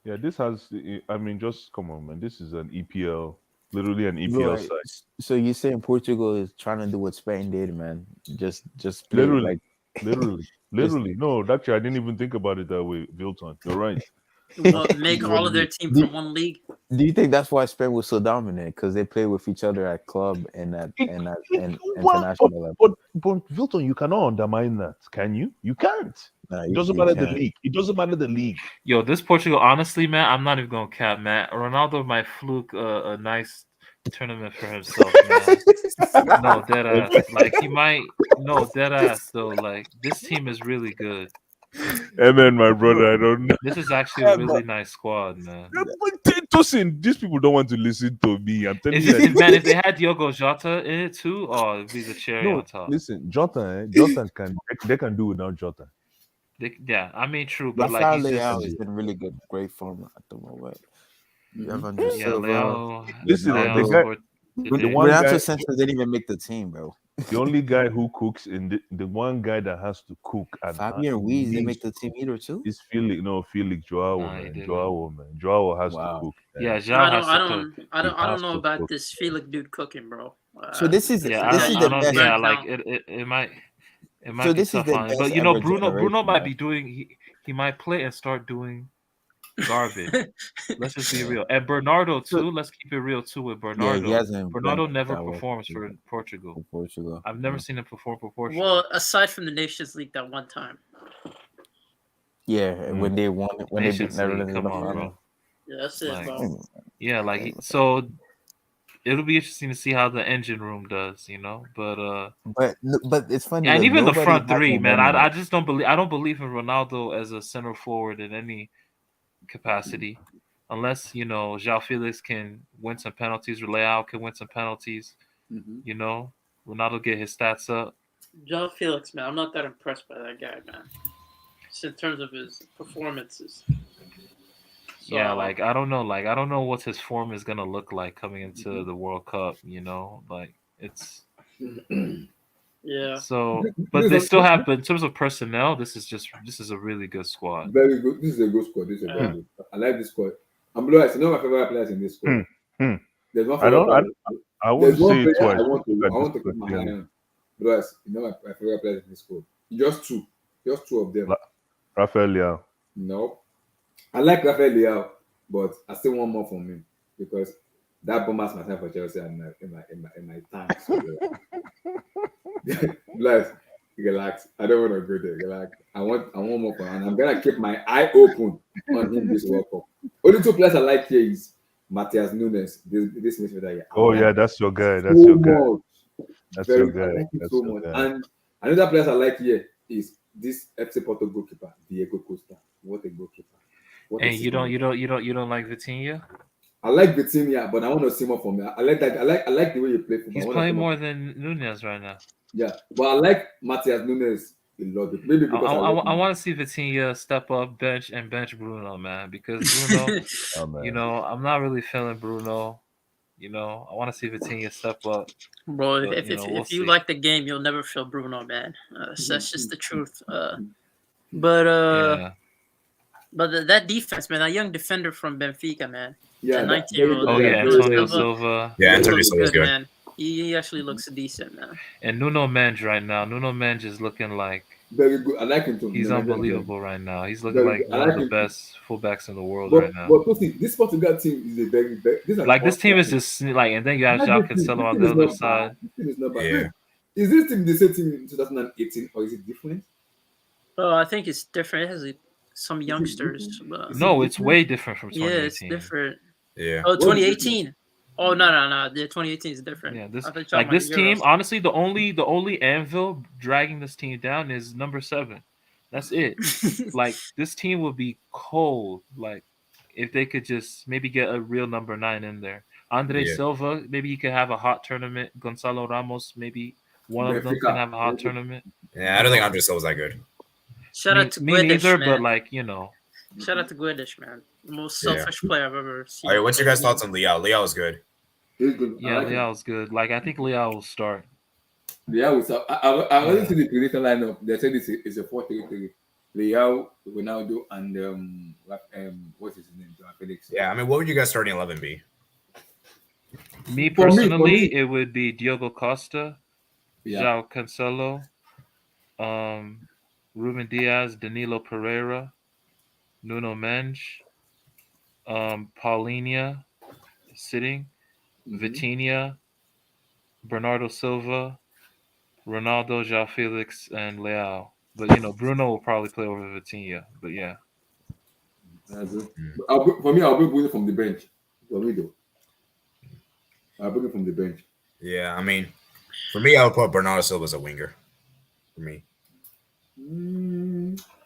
Speaker 6: Yeah, this has. I mean, just come on, man. This is an EPL, literally an EPL side.
Speaker 12: So you're saying Portugal is trying to do what Spain did, man? Just play
Speaker 6: literally. No, actually, I didn't even think about it that way, Vilton. You're right.
Speaker 14: Make all of their team from one league.
Speaker 12: Do you think that's why Spain was so dominant? Because they play with each other at club and at international level.
Speaker 6: But Vilton, you cannot undermine that, can you? You can't. It doesn't matter the league. It doesn't matter the league.
Speaker 2: Yo, this Portugal, honestly, man, I'm not even gonna cap, man. Ronaldo might fluke a nice tournament for himself, man. No, dead ass. Like he might. No, dead ass though. Like this team is really good.
Speaker 6: Amen, my brother. I don't know.
Speaker 2: This is actually a really nice squad, man.
Speaker 6: Listen, these people don't want to listen to me. I'm telling you,
Speaker 2: man. If they had Diogo Jota in it too, it'd be the cherry on top.
Speaker 6: Listen, Jota can do without Jota.
Speaker 2: Yeah, I mean, true, but
Speaker 12: Rafael
Speaker 2: like
Speaker 12: Leao has been really good, great form at the moment.
Speaker 6: Listen, the one
Speaker 12: Renato Sanchez didn't even make the team, bro.
Speaker 6: The only guy who cooks in the one guy that has to cook and
Speaker 12: Fabian Ruiz didn't make the team either too.
Speaker 6: Is Felix Joao, man. Joao has to cook.
Speaker 2: Yeah,
Speaker 14: I don't know about this Felix dude cooking, bro.
Speaker 12: So this is the best.
Speaker 2: Yeah, like it might be tough on him. But you know, Bruno might be doing. He might play and start doing garbage. Let's just be real. And Bernardo too. Let's keep it real too with Bernardo. Bernardo never performs for Portugal. I've never seen him perform for Portugal.
Speaker 14: Well, aside from the Nations League that one time.
Speaker 12: Yeah, when they won, when
Speaker 2: Nations
Speaker 12: they beat
Speaker 2: League,
Speaker 12: Netherlands,
Speaker 2: come on, bro.
Speaker 14: Yeah, that's it, bro.
Speaker 2: Yeah, like so. It'll be interesting to see how the engine room does, you know. But
Speaker 12: it's funny.
Speaker 2: And even the front three, man. I just don't believe. I don't believe in Ronaldo as a center forward in any capacity. unless João Felix can win some penalties, Leao can win some penalties. Ronaldo get his stats up.
Speaker 14: John Felix, man, I'm not that impressed by that guy, man. Just in terms of his performances. So,
Speaker 2: Yeah, like I don't know what his form is gonna look like coming into the World Cup. Like it's.
Speaker 14: Yeah.
Speaker 2: So, but they still have. But in terms of personnel, this is a really good squad.
Speaker 1: Very good. This is a good squad. This is a very good. I like this squad. I'm blue. You know my favorite players in this squad. There's one favorite player.
Speaker 6: I won't say it twice.
Speaker 1: I want to keep my eye on. Blue, you know my favorite players in this squad. Just two of them.
Speaker 6: Rafael Leao.
Speaker 1: No, I like Rafael Leao, but I still want more from him because that bombers my time for Chelsea and in my time. So, bless, relax. I don't want to go there. Relax. I want more from him, and I'm gonna keep my eye open on him this World Cup. Only two players I like here is Matheus Nunes. This midfielder here.
Speaker 6: Oh yeah, that's your guy. That's your guy. That's your guy.
Speaker 1: I like him so much. And another player I like here is this FC Porto goalkeeper, Diego Costa. What a goalkeeper!
Speaker 2: And you don't like Vitinha?
Speaker 1: I like Vitinha, but I want to see more from him. I like that. I like the way he plays.
Speaker 2: He's playing more than Nunes right now.
Speaker 1: Yeah, but I like Matheus Nunes a lot. Maybe because
Speaker 2: I want to see Vitinha step up, bench Bruno, man. Because Bruno, I'm not really feeling Bruno. I want to see Vitinha step up.
Speaker 14: Bro, if you like the game, you'll never feel Bruno, man. That's just the truth. But that defense, man, that young defender from Benfica, man.
Speaker 1: Yeah,
Speaker 14: 19-year-old.
Speaker 2: Oh yeah, Antonio Silva.
Speaker 15: Yeah, Antonio Silva's good.
Speaker 14: Man. He actually looks decent, man.
Speaker 2: And Nuno Mendes right now. Nuno Mendes is looking like
Speaker 1: very good. I like him too.
Speaker 2: He's unbelievable right now. He's looking like one of the best fullbacks in the world right now.
Speaker 1: But this Portugal team is a very
Speaker 2: this team is just like, and then you have João Cancelo on the other side.
Speaker 1: This team is not bad. Yeah. Is this team the same team in 2018 or is it different?
Speaker 14: Oh, I think it's different. It has some youngsters.
Speaker 2: No, it's way different from 2018.
Speaker 14: Yeah, it's different.
Speaker 15: Yeah.
Speaker 14: Oh, 2018. Oh no. The 2018 is different.
Speaker 2: Yeah, this team. Honestly, the only anvil dragging this team down is number 7. That's it. Like this team would be cold. Like if they could just maybe get a real number 9 in there. Andre Silva, maybe he could have a hot tournament. Gonzalo Ramos, maybe one of them can have a hot tournament.
Speaker 15: Yeah, I don't think Andre Silva's that good.
Speaker 14: Shout out to
Speaker 2: me
Speaker 14: Guedes,
Speaker 2: neither,
Speaker 14: man.
Speaker 2: but like
Speaker 14: Shout out to Guedes, man. The most selfish player I've ever seen.
Speaker 15: All right, what's your guys' thoughts on Leao? Leao is good.
Speaker 1: He's good.
Speaker 2: Yeah, Leao's good. Like I think Leao will start.
Speaker 1: Leao will start. I wasn't see the prediction lineup. They said it's a 4-3-3. Leao, Ronaldo, and what's his name? Felix.
Speaker 15: Yeah, I mean, what would you guys starting 11 be?
Speaker 2: Me personally, it would be Diogo Costa, João Cancelo, Ruben Diaz, Danilo Pereira, Nuno Mendes, Paulinho sitting, Vitinha, Bernardo Silva, Ronaldo, João Felix, and Leao. But Bruno will probably play over Vitinha. But yeah.
Speaker 1: For me, I'll bring Bruno from the bench. For me, though. I'll bring it from the bench.
Speaker 15: Yeah, I mean, for me, I would put Bernardo Silva as a winger. For me.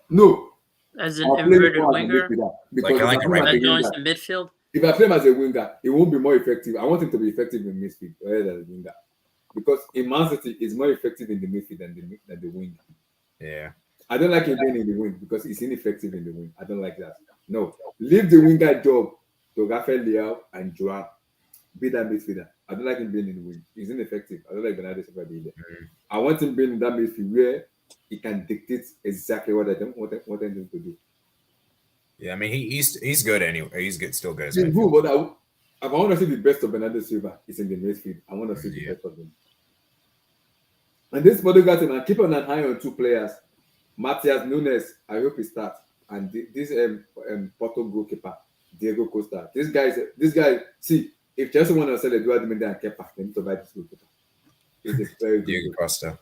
Speaker 1: No.
Speaker 14: As an inverted winger?
Speaker 1: Because
Speaker 14: that joins the midfield?
Speaker 1: If I play him as a winger, it won't be more effective. I want him to be effective in midfield rather than a winger. Because in Man City, he's more effective in the midfield than the wing.
Speaker 15: Yeah.
Speaker 1: I don't like him being in the wing because he's ineffective in the wing. I don't like that. No. Leave the winger job to Rafael Leao and Joao. Be that midfielder. I don't like him being in the wing. He's ineffective. I don't like Bernardo Silva being there. I want him being in that midfield where he can dictate exactly what I want him to do.
Speaker 15: Yeah, I mean he's good anyway. He's good, still good.
Speaker 1: He's good, but I want to see the best of Bernardo Silva. Is in the midfield. I want to see the best of him. And this Portugal team, I'm keeping an eye on 2 players. Matheus Nunes, I hope he starts, and this Porto goalkeeper, Diego Costa. This guy. See, if Chelsea want to sell Eduardo Mendy and Kepa, they need to buy this goalkeeper. He's a very good
Speaker 15: Diego Costa.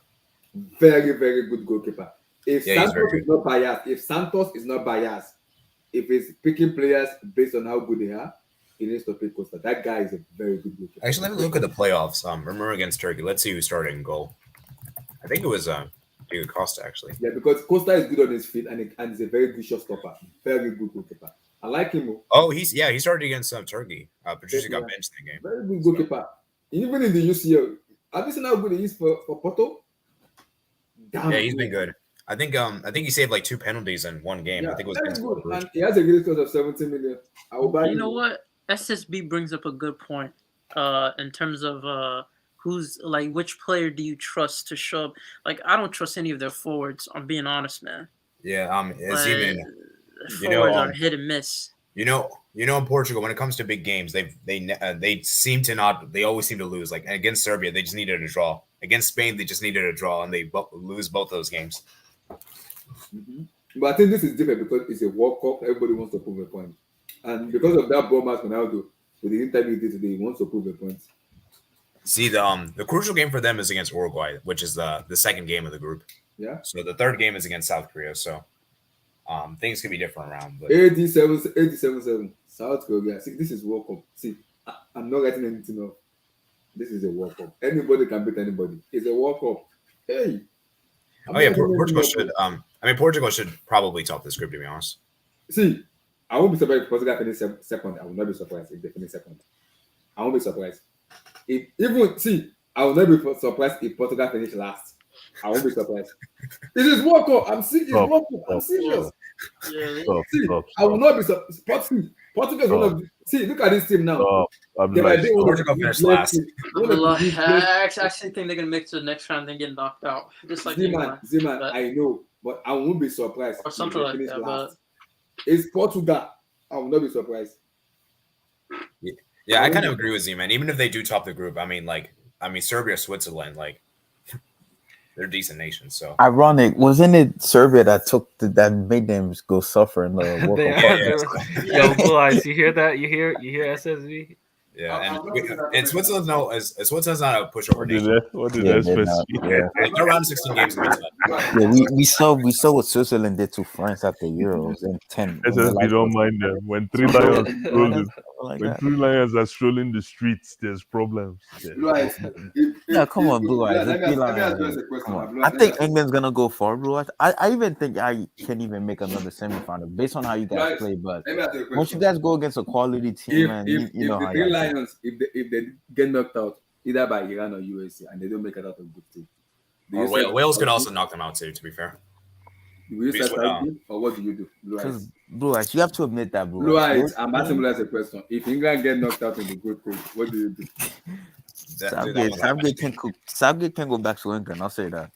Speaker 1: Very, very good goalkeeper. If Santos is not biased, if he's picking players based on how good they are, he needs to pick Costa. That guy is a very good goalkeeper.
Speaker 15: Actually, let me look at the playoffs. Remember against Turkey. Let's see who started in goal. I think it was Diego Costa, actually.
Speaker 1: Yeah, because Costa is good on his feet and he's a very good shot stopper. Very good goalkeeper. I like him.
Speaker 15: Oh, he started against Turkey. Patricia got benched in the game.
Speaker 1: Very good goalkeeper. Even in the UCL, have you seen how good he is for Porto?
Speaker 15: Damn yeah, he's been good. I think he saved like 2 penalties in one game.
Speaker 1: Yeah,
Speaker 15: I think it was
Speaker 1: very
Speaker 15: against
Speaker 1: good. And he has a great cost of 17 million. I will buy
Speaker 14: you know what? SSB brings up a good point. In terms of who's like which player do you trust to show up? Like I don't trust any of their forwards. I'm being honest, man.
Speaker 15: Yeah,
Speaker 14: like, forwards are hit and miss.
Speaker 15: You know, in Portugal, when it comes to big games, they seem to not. They always seem to lose. Like against Serbia, they just needed a draw. Against Spain, they just needed a draw, and they lose both those games.
Speaker 1: Mm-hmm. But I think this is different because it's a World Cup. Everybody wants to prove a point, and because of that ball match Ronaldo, with the interview he did today, he wants to prove a point.
Speaker 15: See, the crucial game for them is against Uruguay, which is the second game of the group.
Speaker 1: Yeah.
Speaker 15: So the third game is against South Korea. So things could be different around. But
Speaker 1: 87-7 South Korea. See, this is World Cup. See, I'm not writing anything off. This is a World Cup. Anybody can beat anybody. It's a World Cup. Hey.
Speaker 15: Portugal should. Portugal should probably top this group, to be honest.
Speaker 1: See, I won't be surprised if Portugal finish second. I will not be surprised if they finish second. I won't be surprised. I will not be surprised if Portugal finish last. I won't be surprised. It is World Cup. I'm serious. I'm serious. I will not be surprised. Portugal is one of the, look at this team now.
Speaker 15: Portugal finished last.
Speaker 14: I actually think they're gonna make it to the next round and get knocked out. Just like
Speaker 1: Zeman, I know, but I won't be surprised.
Speaker 14: Or something like that. But
Speaker 1: it's Portugal. I will not be surprised.
Speaker 15: Yeah, I kind of agree with Zeman. Even if they do top the group, Serbia, Switzerland, like they're decent nations. So
Speaker 12: ironic, wasn't it Serbia that made them go suffer in the World Cup?
Speaker 2: Yo, Blue Eyes, you hear that? You hear SSV?
Speaker 15: Yeah, and Switzerland's Switzerland's not a pushover nation.
Speaker 6: What did SSV?
Speaker 15: They're around 16 games.
Speaker 12: Yeah, we saw what Switzerland did to France at the Euros in 10.
Speaker 6: SSV don't mind them when three lions are strolling the streets. There's problems.
Speaker 1: Right.
Speaker 12: Yeah, come on, Blue Eyes.
Speaker 1: Let me address the question.
Speaker 12: I think England's gonna go far, Blue Eyes. I even think I can even make another semifinal based on how you guys play. But once you guys go against a quality team, you know how you
Speaker 1: Lions, if they get knocked out either by Iran or USA and they don't make it out of good team,
Speaker 15: Wales could also knock them out too. To be fair,
Speaker 1: do you start or what do you do?
Speaker 12: Blue Eyes, you have to admit that
Speaker 1: Blue Eyes. I'm asking you as a question: if England get knocked out in the group stage, what do you do?
Speaker 12: Southgate can go back to England. I'll say that.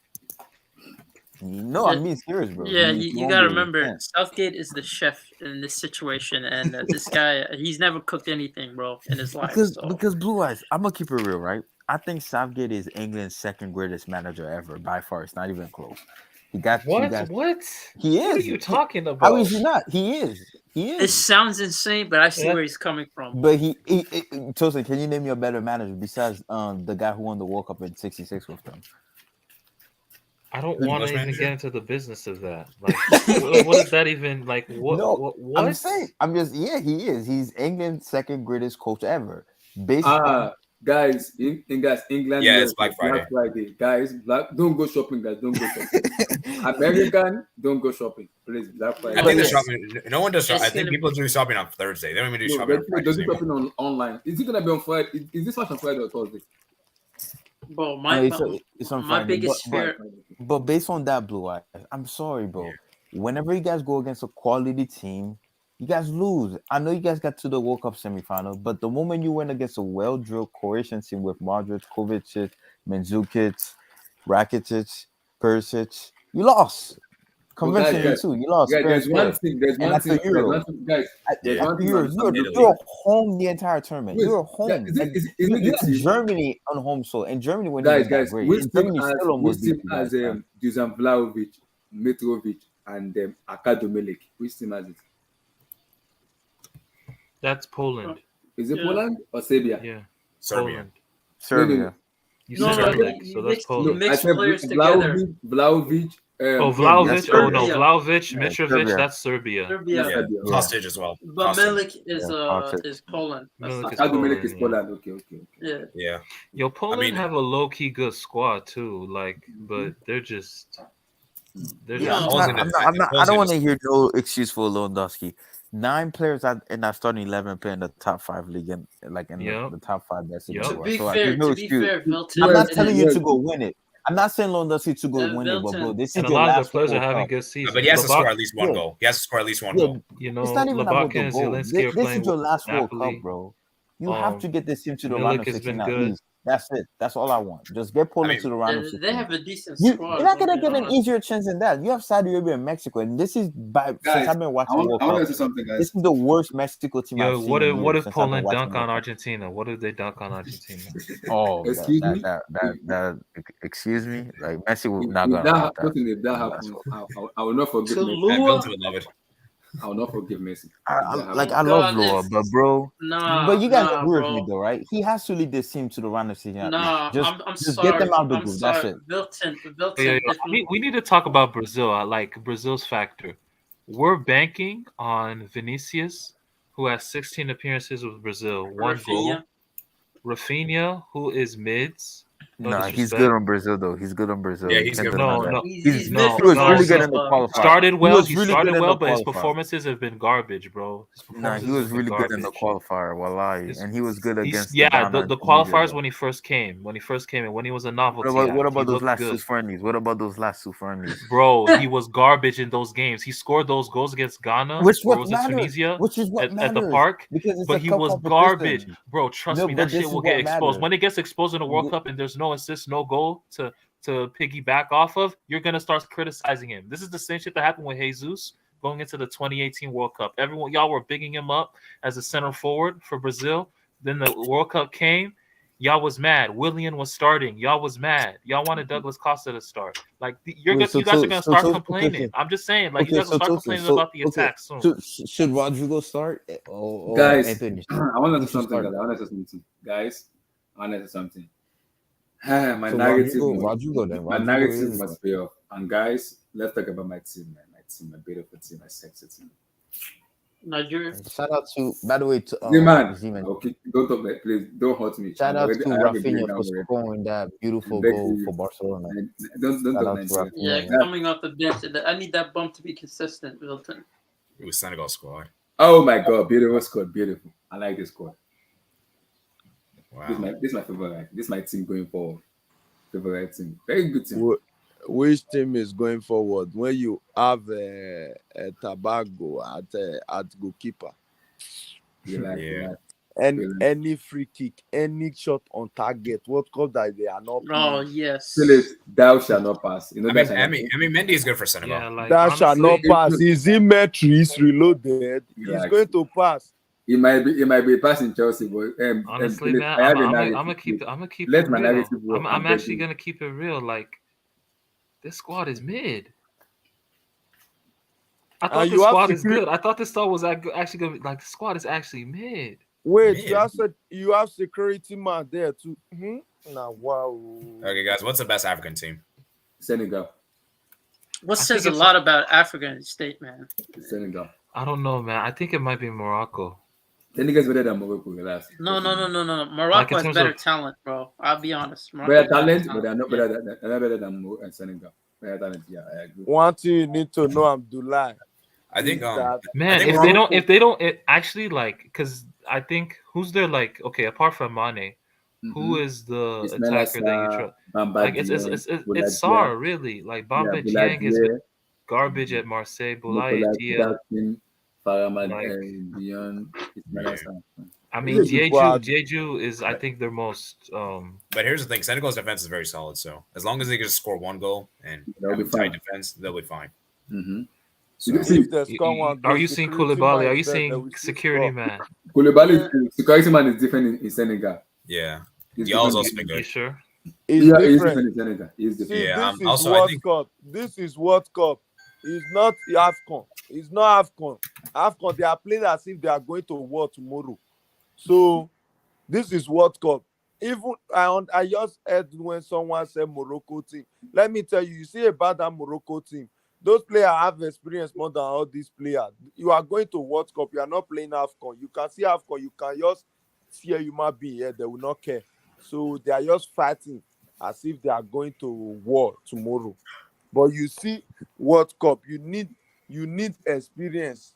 Speaker 12: No, I mean serious, bro.
Speaker 14: Yeah, you gotta remember, Southgate is the chef in this situation, and this guy, he's never cooked anything, bro, in his life.
Speaker 12: Because Blue Eyes, I'm gonna keep it real, right? I think Southgate is England's second greatest manager ever by far. It's not even close. He got
Speaker 2: what?
Speaker 12: He is.
Speaker 2: What are you talking about?
Speaker 12: How is he not? He is.
Speaker 14: It sounds insane, but I see where he's coming from.
Speaker 12: But Tosin, can you name me a better manager besides the guy who won the World Cup in '66 with them?
Speaker 2: I don't want to even get into the business of that. Like, what is that even like? What?
Speaker 12: I'm saying, he is. He's England's second greatest coach ever.
Speaker 1: Guys, England.
Speaker 15: Yeah, it's Black Friday.
Speaker 1: Guys, don't go shopping, guys. Don't go shopping. American, don't go shopping, please. Black Friday.
Speaker 15: I think the shopping. No one does shopping. I think people do shopping on Thursday. They don't even do shopping on Friday.
Speaker 1: They do shopping online. Is it gonna be on Friday? Is this match on Friday or Thursday?
Speaker 14: Bro, my biggest fear.
Speaker 12: But based on that, Blue Eye, I'm sorry, bro. Yeah. Whenever you guys go against a quality team, you guys lose. I know you guys got to the World Cup semifinal, but the moment you went against a well-drilled Croatian team with Modric, Kovacic, Mandzukic, Rakitic, Perisic, you lost. Conventionally too, you lost.
Speaker 1: Yeah, there's one thing. Guys.
Speaker 12: You're home the entire tournament. You're home. You got Germany on home soil, and Germany when
Speaker 1: guys. Which team has Dusan Vlahovic, Mitrovic, and Akadomilik? Which team has it?
Speaker 2: That's Poland.
Speaker 1: Is it Poland or Serbia?
Speaker 2: Yeah,
Speaker 15: Serbia.
Speaker 12: Serbia.
Speaker 2: You said Serbia, so that's Poland.
Speaker 14: I said
Speaker 1: Vlahovic.
Speaker 2: Vlahovic. Vlahovic, Mitrovic. That's Serbia.
Speaker 15: Hostage as well.
Speaker 14: But Milik is Poland.
Speaker 1: Milik is Poland. Okay.
Speaker 15: Yeah.
Speaker 2: Yo, Poland have a low key good squad too. Like, but they're just. There's
Speaker 12: Yeah,
Speaker 2: just
Speaker 12: I don't want to hear no excuse for Lewandowski. 9 players in that starting 11 play in the top 5 league, and like in the top 5 best in the
Speaker 14: To
Speaker 12: world.
Speaker 14: be
Speaker 12: So like,
Speaker 14: fair,
Speaker 12: there's no
Speaker 14: to be
Speaker 12: excuse.
Speaker 14: fair, Vilton,
Speaker 12: I'm not
Speaker 14: it
Speaker 12: telling
Speaker 14: is-
Speaker 12: you to go win it. I'm not saying Lewandowski to go win it, but bro,
Speaker 14: Vilton.
Speaker 12: this is
Speaker 2: And a
Speaker 12: your
Speaker 2: lot of their
Speaker 12: last
Speaker 2: players are
Speaker 12: World
Speaker 2: having
Speaker 12: Cup.
Speaker 2: good seasons.
Speaker 15: But he has to score
Speaker 2: Labak-
Speaker 15: at least one goal. He has to score at least one
Speaker 12: Yeah,
Speaker 15: goal.
Speaker 2: You know,
Speaker 12: it's not even about
Speaker 2: Labaka
Speaker 12: the
Speaker 2: and
Speaker 12: goal.
Speaker 2: Zielinski are
Speaker 12: This
Speaker 2: playing
Speaker 12: is your last World
Speaker 2: Napoli.
Speaker 12: Cup, bro. You have to get this team to the
Speaker 2: Milik
Speaker 12: round of
Speaker 2: has
Speaker 12: 16
Speaker 2: been
Speaker 12: at
Speaker 2: good.
Speaker 12: least. That's it. That's all I want. Just get Poland to the round of 16.
Speaker 14: They have a decent
Speaker 12: You're
Speaker 14: squad.
Speaker 12: not gonna
Speaker 14: don't
Speaker 12: get
Speaker 14: get
Speaker 12: an
Speaker 14: me wrong.
Speaker 12: easier chance than that. You have Saudi Arabia and Mexico, and this is since
Speaker 1: Guys,
Speaker 12: I've been watching World
Speaker 1: I want
Speaker 12: Cup.
Speaker 1: to say something, guys.
Speaker 12: This is the worst Mexico team
Speaker 2: Yo,
Speaker 12: I've seen
Speaker 2: what
Speaker 12: in
Speaker 2: if what
Speaker 12: years
Speaker 2: if
Speaker 12: since I've been
Speaker 2: Poland
Speaker 12: watching
Speaker 2: dunk on
Speaker 12: World Cup.
Speaker 2: Argentina? What if they dunk on Argentina?
Speaker 12: Oh,
Speaker 1: Excuse me?
Speaker 12: excuse me. Like Messi was not
Speaker 1: If
Speaker 12: gonna
Speaker 1: that
Speaker 12: allow that.
Speaker 1: happens, if that happens, I will not forgive
Speaker 14: To
Speaker 1: Messi.
Speaker 14: Lua,
Speaker 15: Vilton would love it.
Speaker 1: I will not forgive Messi. If
Speaker 12: I
Speaker 1: that
Speaker 12: like
Speaker 1: happens.
Speaker 12: I love
Speaker 14: God,
Speaker 12: Lua,
Speaker 14: it's-
Speaker 12: but bro,
Speaker 14: nah,
Speaker 12: but you guys
Speaker 14: nah,
Speaker 12: agree with me
Speaker 14: bro.
Speaker 12: though, right? He has to lead this team to the round of 16 at
Speaker 14: Nah,
Speaker 12: least.
Speaker 14: I'm
Speaker 12: Just
Speaker 14: sorry.
Speaker 12: get them out of the
Speaker 14: I'm
Speaker 12: group. That's
Speaker 14: sorry.
Speaker 12: it.
Speaker 14: Vilton,
Speaker 2: Yeah,
Speaker 14: if
Speaker 2: we need to talk about Brazil. I like Brazil's factor. We're banking on Vinicius, who has 16 appearances with Brazil, 1 goal.
Speaker 14: Rafinha.
Speaker 2: Rafinha, who is mids. No
Speaker 12: Nah, he's
Speaker 2: disrespect.
Speaker 12: good on Brazil though. He's good on Brazil.
Speaker 15: Yeah,
Speaker 12: You
Speaker 15: he's
Speaker 12: can't
Speaker 15: good.
Speaker 12: deny
Speaker 2: No,
Speaker 12: that.
Speaker 2: no,
Speaker 14: He's
Speaker 2: no,
Speaker 14: mid
Speaker 12: He was
Speaker 14: for
Speaker 12: really
Speaker 14: most
Speaker 12: good
Speaker 14: of
Speaker 12: in the qualifier.
Speaker 2: started well.
Speaker 12: was
Speaker 2: He
Speaker 12: really
Speaker 2: started
Speaker 12: good in
Speaker 2: well,
Speaker 12: the
Speaker 2: but his
Speaker 12: qualifier.
Speaker 2: performances have been garbage, bro. His
Speaker 12: Nah,
Speaker 2: performances
Speaker 12: he was
Speaker 2: have been
Speaker 12: really good in the
Speaker 2: garbage.
Speaker 12: qualifier, wallahi, and he was good against
Speaker 2: Yeah,
Speaker 12: Ghana
Speaker 2: the
Speaker 12: and Tunisia,
Speaker 2: qualifiers
Speaker 12: though.
Speaker 2: when he first came, and when he was a novelty
Speaker 12: What
Speaker 2: act, he
Speaker 12: about those
Speaker 2: looked
Speaker 12: last
Speaker 2: good.
Speaker 12: two friendlies? What about those last two friendlies?
Speaker 2: Bro, he was garbage in those games. He scored those goals against Ghana,
Speaker 12: Which
Speaker 2: or
Speaker 12: what
Speaker 2: was it
Speaker 12: matters?
Speaker 2: Tunisia,
Speaker 12: Which is what
Speaker 2: at the
Speaker 12: matters
Speaker 2: park?
Speaker 12: because it's
Speaker 2: But
Speaker 12: a
Speaker 2: he
Speaker 12: cup
Speaker 2: was
Speaker 12: competition.
Speaker 2: garbage, bro. Trust
Speaker 12: No,
Speaker 2: me,
Speaker 12: but
Speaker 2: that
Speaker 12: this
Speaker 2: shit
Speaker 12: is
Speaker 2: will
Speaker 12: what
Speaker 2: get exposed.
Speaker 12: matters.
Speaker 2: When it gets exposed in the World Cup and there's no assist, no goal to piggyback off of, you're gonna start criticizing him. This is the same shit that happened with Jesus going into the 2018 World Cup. Y'all were bigging him up as a center forward for Brazil. Then the World Cup came. Y'all was mad. Willian was starting. Y'all was mad. Y'all wanted Douglas Costa to start. Like you guys are gonna start complaining. I'm just saying, like you guys will start complaining about the attack soon.
Speaker 12: Should Rodrigo start? Or
Speaker 1: Guys,
Speaker 12: Anthony?
Speaker 1: I want to
Speaker 12: Who
Speaker 1: say
Speaker 12: should
Speaker 1: something.
Speaker 12: start?
Speaker 1: Guys. I want to say something. Guys, I want to say something. My
Speaker 12: So
Speaker 1: narrative,
Speaker 12: Rodrigo then.
Speaker 1: my
Speaker 12: Rodrigo
Speaker 1: narrative
Speaker 12: is
Speaker 1: must pay off. And guys, let's talk about my team, man. My team, my beautiful team, my sexy team.
Speaker 14: Nigeria.
Speaker 12: Shout out to, by the way, to
Speaker 1: Z-Man. Okay, don't talk like, please. Don't hurt me.
Speaker 12: Shout out to
Speaker 1: I have a
Speaker 12: Rafinha
Speaker 1: breakdown
Speaker 12: for
Speaker 1: already.
Speaker 12: scoring that beautiful
Speaker 1: Beg
Speaker 12: goal
Speaker 1: you.
Speaker 12: for Barcelona.
Speaker 1: Don't
Speaker 12: Shout
Speaker 1: talk
Speaker 12: out to
Speaker 1: Nigeria.
Speaker 14: Yeah,
Speaker 12: Rafinha.
Speaker 14: coming off the bench. I need that bump to be consistent, Vilton.
Speaker 15: It was Senegal squad.
Speaker 1: Oh my God, beautiful squad, beautiful. I like this squad.
Speaker 15: Wow.
Speaker 1: This is my favorite. This is my team going forward. Favorite team. Very good team.
Speaker 16: Which team is going forward when you have a Tobago at goalkeeper? Any free kick, any shot on target, what call that they are not playing.
Speaker 14: Oh yes.
Speaker 1: Phillips, thou shall not pass. You know that
Speaker 15: I mean, Mendy is good for Senegal.
Speaker 2: Yeah, like,
Speaker 16: That shall not pass. Is he Metris reloaded? He's going to pass.
Speaker 1: It might be passing Chelsea, but
Speaker 2: honestly,
Speaker 1: Phillips,
Speaker 2: man,
Speaker 1: I have a
Speaker 2: I'm
Speaker 1: narrative.
Speaker 2: gonna keep
Speaker 1: Let
Speaker 2: it
Speaker 1: my
Speaker 2: real.
Speaker 1: narrative work.
Speaker 2: I'm actually gonna keep it real. Like this squad is mid. I thought this squad is good. I thought this squad was actually gonna be, like the squad is actually mid.
Speaker 16: Wait,
Speaker 15: Mid.
Speaker 16: you have security man there too. Now wow.
Speaker 15: Okay, guys, what's the best African team?
Speaker 1: Senegal.
Speaker 14: What says a lot about African state, man?
Speaker 1: Senegal.
Speaker 2: I don't know, man. I think it might be Morocco.
Speaker 1: Senegal's better than Morocco. Relax.
Speaker 14: No. Morocco has better talent, bro. I'll be honest.
Speaker 1: Better talent, but they're not better than Senegal. Better talent, yeah, I agree.
Speaker 16: One thing you need to know, Abdullah.
Speaker 15: I think
Speaker 2: man, if they don't actually like, because I think who's there like apart from Mane, who is the attacker that you trust? Like it's Sar really, like Bamba Dieng has been garbage at Marseille. Boulaye Dia, I mean Jeju is I think their most.
Speaker 15: But here's the thing: Senegal's defense is very solid. So as long as they can just score one goal and have a tight defense, they'll be fine.
Speaker 1: So,
Speaker 2: are you seeing Koulibaly? Are you seeing security man?
Speaker 1: Koulibaly, security man is different in Senegal.
Speaker 15: Yeah, Diallo's also been good.
Speaker 2: You sure?
Speaker 16: It's different
Speaker 1: in Senegal. He's different.
Speaker 16: This is World Cup. It's not AFCON. It's not AFCON. AFCON, they are playing as if they are going to war tomorrow. So this is World Cup. Even I just heard when someone said Morocco team. Let me tell you, you see about that Morocco team. Those players have experience more than all these players. You are going to World Cup. You are not playing AFCON. You can see AFCON. You can just see a human being here. They will not care. So they are just fighting as if they are going to war tomorrow. But you see, World Cup, you need experience.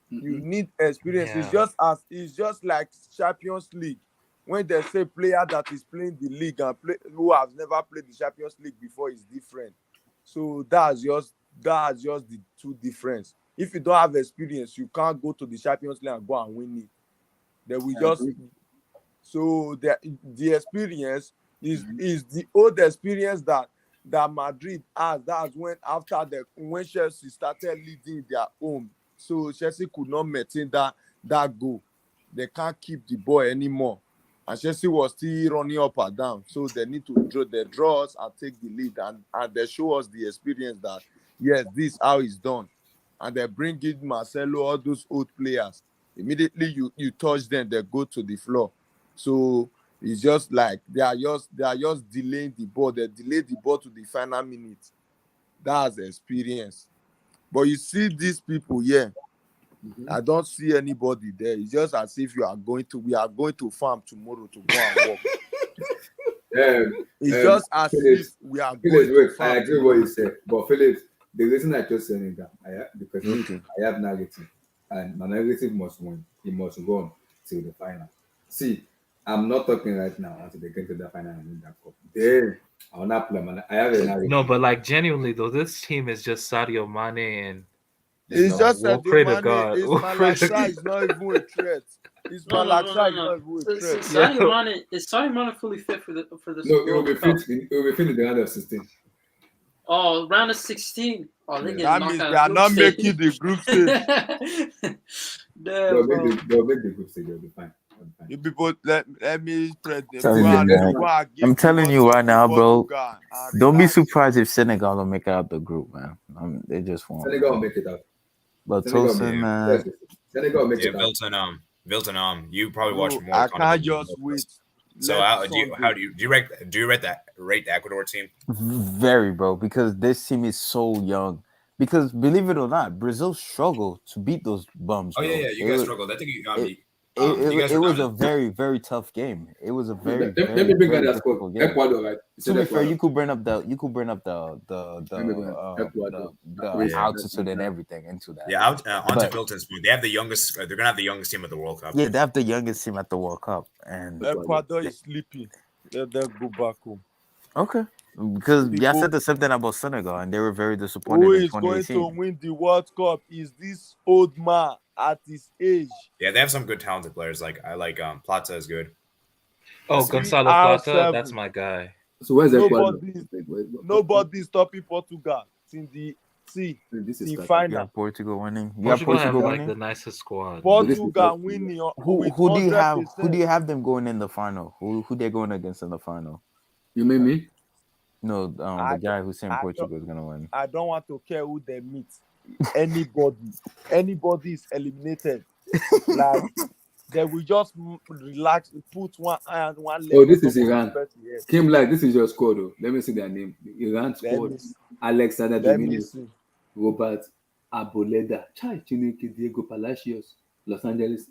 Speaker 16: You need experience.
Speaker 2: Yeah.
Speaker 16: It's just like Champions League. When they say player that is playing the league and who has never played the Champions League before is different. So that's just the two difference. If you don't have experience, you can't go to the Champions League and go and win it. Then we just so the experience is the old experience that Madrid has. That's when Chelsea started leading their own. So Chelsea could not maintain that goal. They can't keep the ball anymore. And Chelsea was still running up and down. So they need to draw the draws and take the lead. And they show us the experience that, yes, this is how it's done. And they bring in Marcelo, all those old players. Immediately you touch them, they go to the floor. So it's just like they are just delaying the ball. They delay the ball to the final minute. That's the experience. But you see these people here, I don't see anybody there. It's just as if we are going to farm tomorrow to go and work. It's just as if we are going to farm.
Speaker 1: I agree with what you said, but Phillips, the reason I just said that because I have narrative, and my narrative must win. It must go on to the final. See, I'm not talking right now until they get to the final and win that cup. Then I will not play. I have a narrative.
Speaker 2: No, but like genuinely though, this team is just Sadio Mane and
Speaker 16: it's just
Speaker 2: we'll
Speaker 16: Sadio
Speaker 2: pray to
Speaker 16: Mane.
Speaker 2: God.
Speaker 16: It's Malaxa is not even a threat. It's Malaxa is not even a threat.
Speaker 14: Sadio Mane fully fit for the
Speaker 1: No, it will be fit. It will be fit in the round of 16.
Speaker 14: Oh, round of 16. Oh, they
Speaker 16: that means they are not making the group stage.
Speaker 1: They'll make the group stage. They'll be fine.
Speaker 16: You people, let me spread them.
Speaker 12: I'm telling you right now, bro. Don't be surprised if Senegal don't make it out the group, man. They just won't.
Speaker 1: Senegal will make it out.
Speaker 12: But Tosin, man.
Speaker 1: Senegal will make it out.
Speaker 15: Milton, you probably watch more.
Speaker 16: I can't just wait.
Speaker 15: So do you rate the Ecuador team?
Speaker 12: Very, bro, because this team is so young. Because believe it or not, Brazil struggled to beat those bums.
Speaker 15: Oh
Speaker 12: bro.
Speaker 15: yeah, you guys struggled. I think
Speaker 12: it was a very, very tough game. It was a very,
Speaker 1: let me bring out that score. Ecuador, right?
Speaker 12: To be fair, you could bring up the altitude and everything into that.
Speaker 15: Yeah, onto Milton's point, they have the youngest. They're gonna have the youngest team at the World Cup.
Speaker 12: Yeah, they have the youngest team at the World Cup, and
Speaker 16: Ecuador is sleeping. Let them go back home.
Speaker 12: Okay, because y'all said the same thing about Senegal, and they were very disappointed.
Speaker 16: Who is going to win the World Cup? Is this old man at his age?
Speaker 15: Yeah, they have some good talented players. I like Plata is good.
Speaker 2: Oh, Gonzalo Plata, that's my guy.
Speaker 1: So where's Ecuador?
Speaker 16: Nobody's stopping Portugal in the final.
Speaker 12: You have Portugal winning.
Speaker 2: Portugal have like the nicest squad.
Speaker 16: Portugal winning.
Speaker 12: Who do you have? Who do you have them going in the final? Who they're going against in the final?
Speaker 1: You mean me?
Speaker 12: No, the guy who's saying Portugal is gonna win.
Speaker 16: I don't want to care who they meet. Anybody is eliminated. Like they will just relax, put one eye on one leg.
Speaker 1: Oh, this is Iran. Kim, like this is your squad, though. Let me see their name. The Iran squad. Alexander Dominic, Robert Aboleda, Chineke, Diego Palacios, Los Angeles.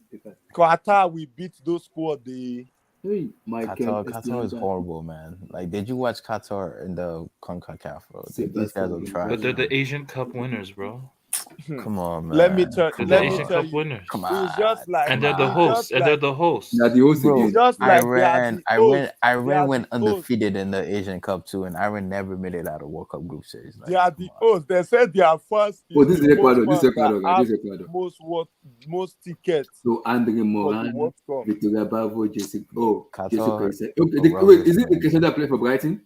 Speaker 16: Qatar, we beat those squad.
Speaker 1: Hey,
Speaker 12: Qatar is horrible, man. Like, did you watch Qatar in the CONCACAF, bro? These guys are trash.
Speaker 2: But they're the Asian Cup winners, bro.
Speaker 12: Come on, man.
Speaker 16: Let me tell you.
Speaker 2: Cup winners.
Speaker 12: Come on.
Speaker 16: It's just like,
Speaker 2: and they're the hosts.
Speaker 1: They're
Speaker 2: the hosts.
Speaker 1: Bro,
Speaker 16: just like
Speaker 12: Iran went undefeated in the Asian Cup too, and Iran never made it out of World Cup group series.
Speaker 16: Like, they are the hosts. They said they are first.
Speaker 1: Oh, this is Ecuador. This is Ecuador.
Speaker 16: Most tickets.
Speaker 1: So Andre Moran, Victoria Bravo, Jessica. Oh,
Speaker 12: Qatar.
Speaker 1: Jessica. Wait, is it the Cristiano that play for Brighton?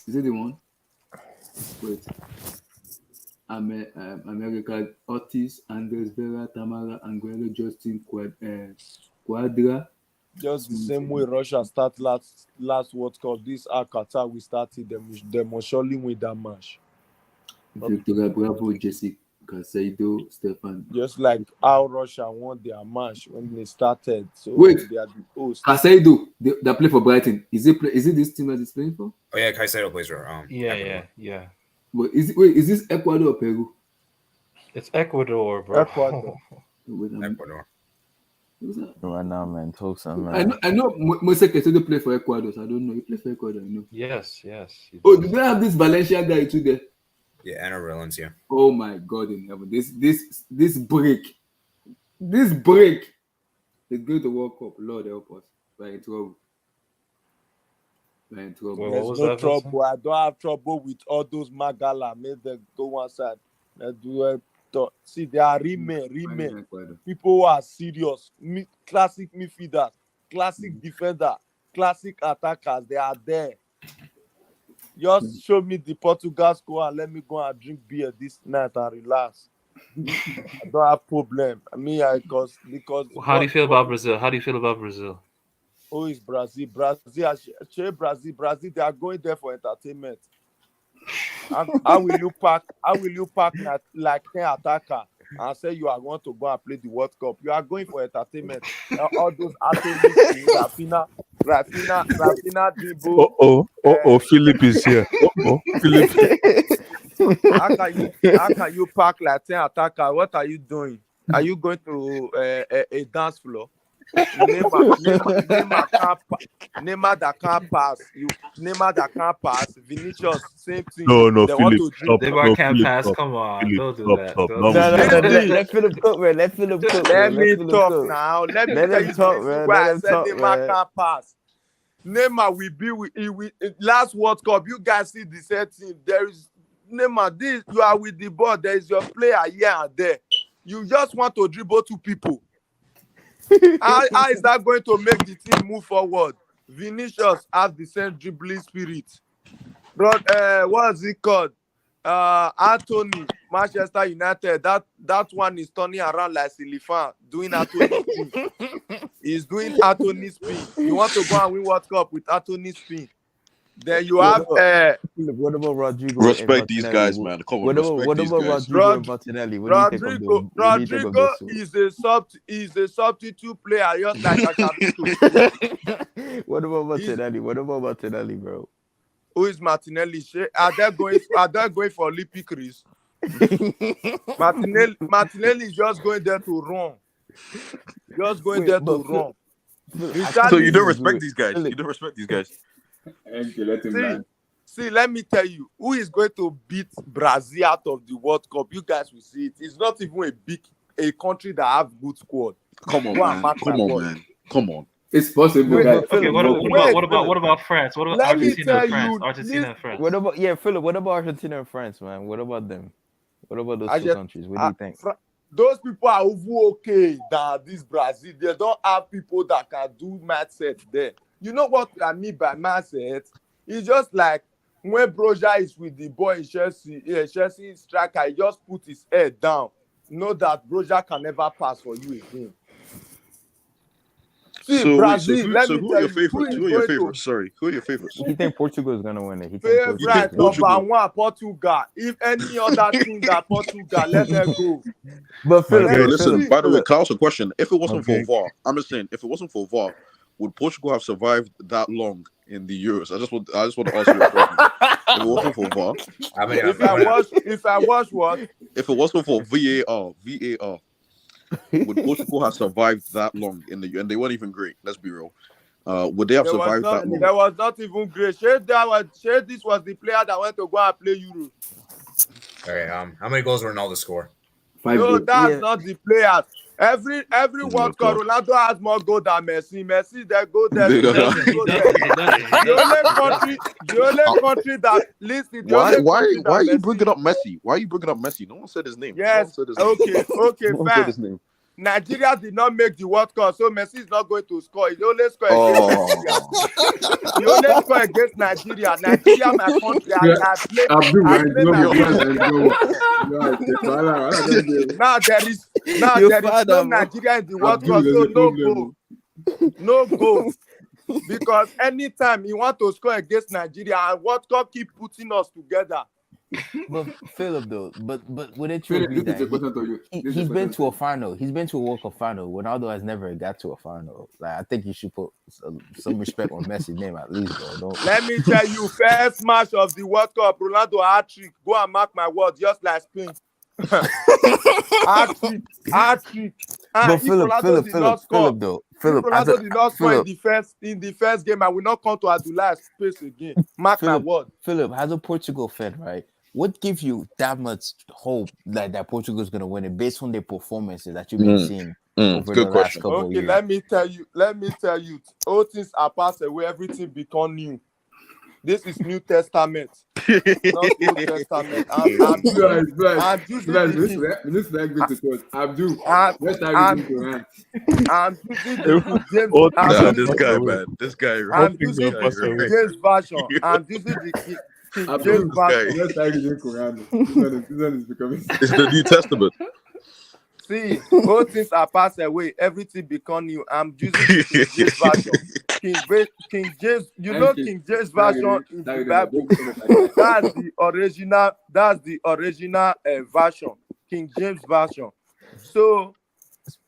Speaker 1: Is it the one? Wait. America, Otis, Andres Vera, Tamara, Anguero, Justin Quadra.
Speaker 16: Just the same way Russia started last World Cup. This Qatar we started. They must surely win that match.
Speaker 1: Victoria Bravo, Jessica Casado, Stefan.
Speaker 16: Just like how Russia won their match when they started. So
Speaker 1: wait,
Speaker 16: they are the host.
Speaker 1: Casado, they play for Brighton. Is it this team that is playing for?
Speaker 15: Oh yeah, Casado plays for
Speaker 2: Yeah.
Speaker 1: But is this Ecuador or Peru?
Speaker 2: It's Ecuador, bro.
Speaker 16: Ecuador.
Speaker 15: Ecuador.
Speaker 12: Right now, man. Talk some,
Speaker 1: I
Speaker 12: man.
Speaker 1: know Mose Caicedo play for Ecuador, so I don't know. He plays for Ecuador, I know.
Speaker 2: Yes.
Speaker 1: Oh, do they have this Valencia guy too there?
Speaker 15: Yeah, Anna Valencia.
Speaker 1: Oh my God in heaven! This break is going to World Cup. Lord help us. We're in trouble.
Speaker 2: What
Speaker 16: There's
Speaker 2: was
Speaker 16: no
Speaker 2: that,
Speaker 16: trouble.
Speaker 2: Vincent?
Speaker 16: I don't have trouble with all those Magala. Make them go one side. Let's do it. See, they are remain. People who are serious. Classic midfielders, classic defender, classic attackers. They are there. Just show me the Portugal score and let me go and drink beer this night and relax. I don't have problem. I mean, because
Speaker 2: How do you feel about Brazil? How do you feel about Brazil?
Speaker 16: who is Brazil? Brazil. They are going there for entertainment. How will you pack like 10 attacker and say you are going to go and play the World Cup? You are going for entertainment. All those athletes, Rafinha dribble.
Speaker 6: Philip is here. Philip.
Speaker 16: How can you pack like 10 attacker? What are you doing? Are you going to a dance floor? Neymar that can't pass. Neymar that can't pass. Vinicius, same thing.
Speaker 6: No,
Speaker 16: they
Speaker 6: Philip,
Speaker 16: want to
Speaker 6: stop.
Speaker 2: Neymar can't
Speaker 6: Philip,
Speaker 2: pass.
Speaker 6: stop.
Speaker 2: Come on,
Speaker 6: Philip,
Speaker 2: don't do
Speaker 6: stop,
Speaker 2: that.
Speaker 6: stop.
Speaker 2: Don't
Speaker 6: No,
Speaker 2: do that.
Speaker 12: Let Philip cook, man. Let Philip cook,
Speaker 16: Let
Speaker 12: man.
Speaker 16: me
Speaker 12: Let Philip
Speaker 16: talk
Speaker 12: cook.
Speaker 16: now. Let me
Speaker 12: Let
Speaker 16: tell
Speaker 12: him
Speaker 16: you
Speaker 12: talk,
Speaker 16: the reason
Speaker 12: man.
Speaker 16: why
Speaker 12: Let
Speaker 16: I
Speaker 12: him
Speaker 16: said
Speaker 12: talk,
Speaker 16: Neymar
Speaker 12: man.
Speaker 16: can't pass. Neymar will be last World Cup. You guys see the same team. There is Neymar. This you are with the ball. There is your player here and there. You just want to dribble two people. How is that going to make the team move forward? Vinicius has the same dribbling spirit. What's it called? Anthony, Manchester United. That one is turning around like Silifan, doing Anthony spin. He's doing Anthony spin. You want to go and win World Cup with Anthony spin? Then you have
Speaker 12: What about Rodrigo and
Speaker 9: Respect these
Speaker 12: Martinelli?
Speaker 9: guys, man. Come on, respect these guys.
Speaker 12: Rodrigo and Martinelli? What do you think of them? What do you think of
Speaker 16: Rodrigo
Speaker 12: this one?
Speaker 16: is a substitute player, just like Ashabito.
Speaker 12: What about Martinelli? What about Martinelli, bro?
Speaker 16: Who is Martinelli? Are they going for Olympic race? Martinelli is just going there to run. Just going there to run.
Speaker 9: So you don't respect these guys. You don't respect these guys.
Speaker 16: See, let me tell you, who is going to beat Brazil out of the World Cup? You guys will see it. It's not even a country that have good squad.
Speaker 9: Come on, man. Come on.
Speaker 1: It's possible.
Speaker 2: Okay, what about France? What about Argentina and France? Argentina and France.
Speaker 12: What about Philip? What about Argentina and France, man? What about them? What about those two countries? What do you think?
Speaker 16: Those people are okay than this Brazil. They don't have people that can do mindset there. You know what I mean by mindset? It's just like when Broja is with the boy in Chelsea striker, he just put his head down. Know that Broja can never pass for you again. See,
Speaker 9: so
Speaker 16: Brazil,
Speaker 9: who are your favorites? Who are your favorites? Sorry, who are your favorites?
Speaker 12: He think Portugal is gonna win it.
Speaker 16: Favorite number one, Portugal. If any other team that Portugal, let them go.
Speaker 12: But Philip,
Speaker 9: listen. By the way, Klaus, a question. If it wasn't for VAR, I'm just saying, if it wasn't for VAR, would Portugal have survived that long in the Euros? I just want to ask you a question. If it wasn't for VAR,
Speaker 16: if I watch what?
Speaker 9: If it wasn't for VAR, would Portugal have survived that long in the? And they weren't even great. Let's be real. Would they have survived that long?
Speaker 16: That was not even great. This was the player that went to go and play Euro.
Speaker 15: Okay. How many goals did Ronaldo score?
Speaker 1: 5
Speaker 16: No,
Speaker 1: goals.
Speaker 16: that's not the players. Every World Cup, Ronaldo has more goals than Messi. Messi, they go there. The only country that listen.
Speaker 9: Why are you bringing up Messi? Why are you bringing up Messi? No one said his name.
Speaker 16: Yes. Okay,
Speaker 9: no one said his name.
Speaker 16: Nigeria did not make the World Cup, so Messi is not going to score. He only score against Nigeria. He only score against Nigeria. Nigeria, my country. Now there is no Nigeria in the World Cup, so no goal. Because anytime you want to score against Nigeria, and World Cup keep putting us together.
Speaker 12: But Philip, though, but wouldn't you agree that he's been to a final? He's been to a World Cup final. Ronaldo has never got to a final. Like, I think you should put some respect on Messi's name at least, bro.
Speaker 16: Let me tell you, first match of the World Cup, Ronaldo hat-trick. Go and mark my word, just like Spain. Hat-trick.
Speaker 12: But
Speaker 16: if Ronaldo did not score,
Speaker 12: Philip, though. Philip,
Speaker 16: if Ronaldo did not score
Speaker 12: Philip,
Speaker 16: in the first game, I will not come to Adulai's space again. Mark my word.
Speaker 12: Philip, as a Portugal fan, right? What gives you that much hope that Portugal is going to win it based on their performances that you've been seeing over the last couple of years?
Speaker 16: Let me tell you. All things are passed away, everything become new. This is New Testament, not Old Testament. I'm using the James.
Speaker 9: This guy, man. This guy.
Speaker 16: I'm using the James version. I'm using the King James version.
Speaker 9: It's the New Testament.
Speaker 16: See, all things are passed away, everything become new. I'm using the King James version. King James, King James version in the Bible. That's the original version, King James version. So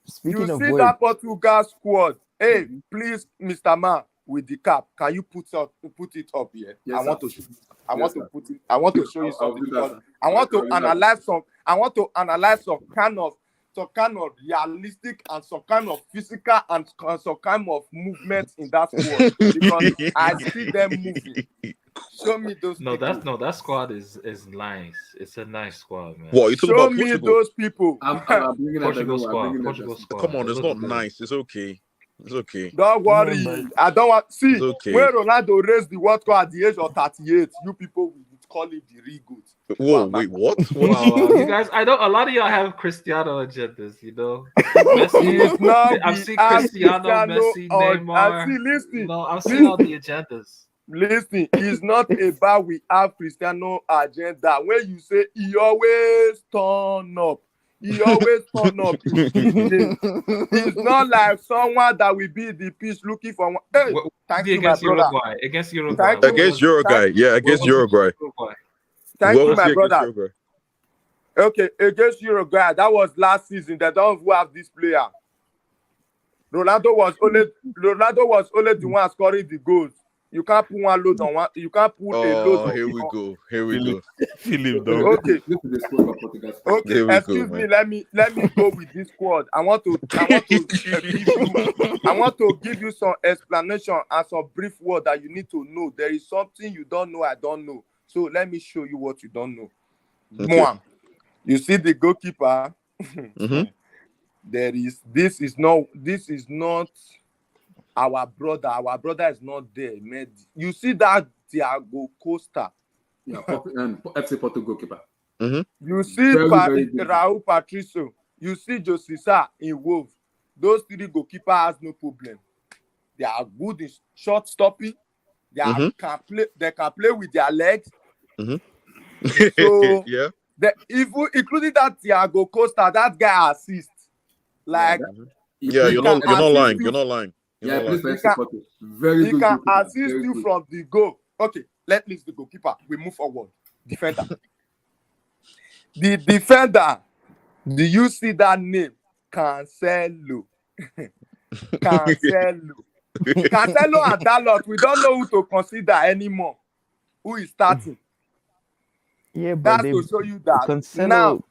Speaker 12: Speaking
Speaker 16: you
Speaker 12: of
Speaker 16: see
Speaker 12: word,
Speaker 16: that Portugal squad. Hey, please, Mr. Man, with the cap, can you put it up here?
Speaker 1: Yes,
Speaker 16: I want
Speaker 1: sir.
Speaker 16: to show you something because I want to analyze some kind of realistic and some kind of physical and some kind of movement in that squad because I see them moving. Show me those people.
Speaker 2: That squad is nice. It's a nice squad, man.
Speaker 9: What, you talking
Speaker 16: Show
Speaker 9: about
Speaker 16: me
Speaker 9: Portugal?
Speaker 16: those people.
Speaker 1: I'm bringing
Speaker 2: Portugal squad.
Speaker 9: Come on, it's not nice. It's okay. It's okay.
Speaker 16: Don't worry. I don't want see
Speaker 9: It's okay.
Speaker 16: when Ronaldo raised the World Cup at the age of 38. You people will call him the real good.
Speaker 9: Whoa, wait, what?
Speaker 2: Wow, you guys, I know a lot of y'all have Cristiano agendas, you know. Messi, I've seen Cristiano, Messi, Neymar. I've seen all the agendas.
Speaker 16: Listen, it's not about we have Cristiano agenda. When you say he always turn up, he always turn up. It's not like someone that will be the pitch looking for one. Hey, thank you, my brother.
Speaker 2: Against Uruguay.
Speaker 9: Against Uruguay. Yeah, against Uruguay.
Speaker 16: Thank you, my brother. Okay, against Uruguay. That was last season. They don't have this player. Ronaldo was only the one scoring the goals. You can't put one load on one. You can't put a load on.
Speaker 9: Here we go.
Speaker 6: Philip,
Speaker 16: okay. Okay. Excuse me. Let me go with this squad. I want to give you some explanation and some brief word that you need to know. There is something you don't know. I don't know. So let me show you what you don't know. Okay. You see the goalkeeper. This is not our brother. Our brother is not there. You see that Thiago Costa.
Speaker 1: Yeah, FC Porto goalkeeper.
Speaker 16: You see Raul Patricio. You see Josisa in Wolves. Those three goalkeepers has no problem. They are good in short stopping. They can play with their legs. So
Speaker 9: yeah.
Speaker 16: Including that Thiago Costa, that guy assists. Like
Speaker 9: you're not lying. You're not lying.
Speaker 1: Yeah,
Speaker 9: please,
Speaker 1: very good.
Speaker 16: He can assist you from the goal. Okay, let's leave the goalkeeper. We move forward. Defender. The defender. Do you see that name? Cancelo. Cancelo. Cancelo and Dalot. We don't know who to consider anymore. Who is starting?
Speaker 12: Yeah, but
Speaker 16: that's to show you that.
Speaker 12: Cancelo,
Speaker 16: now,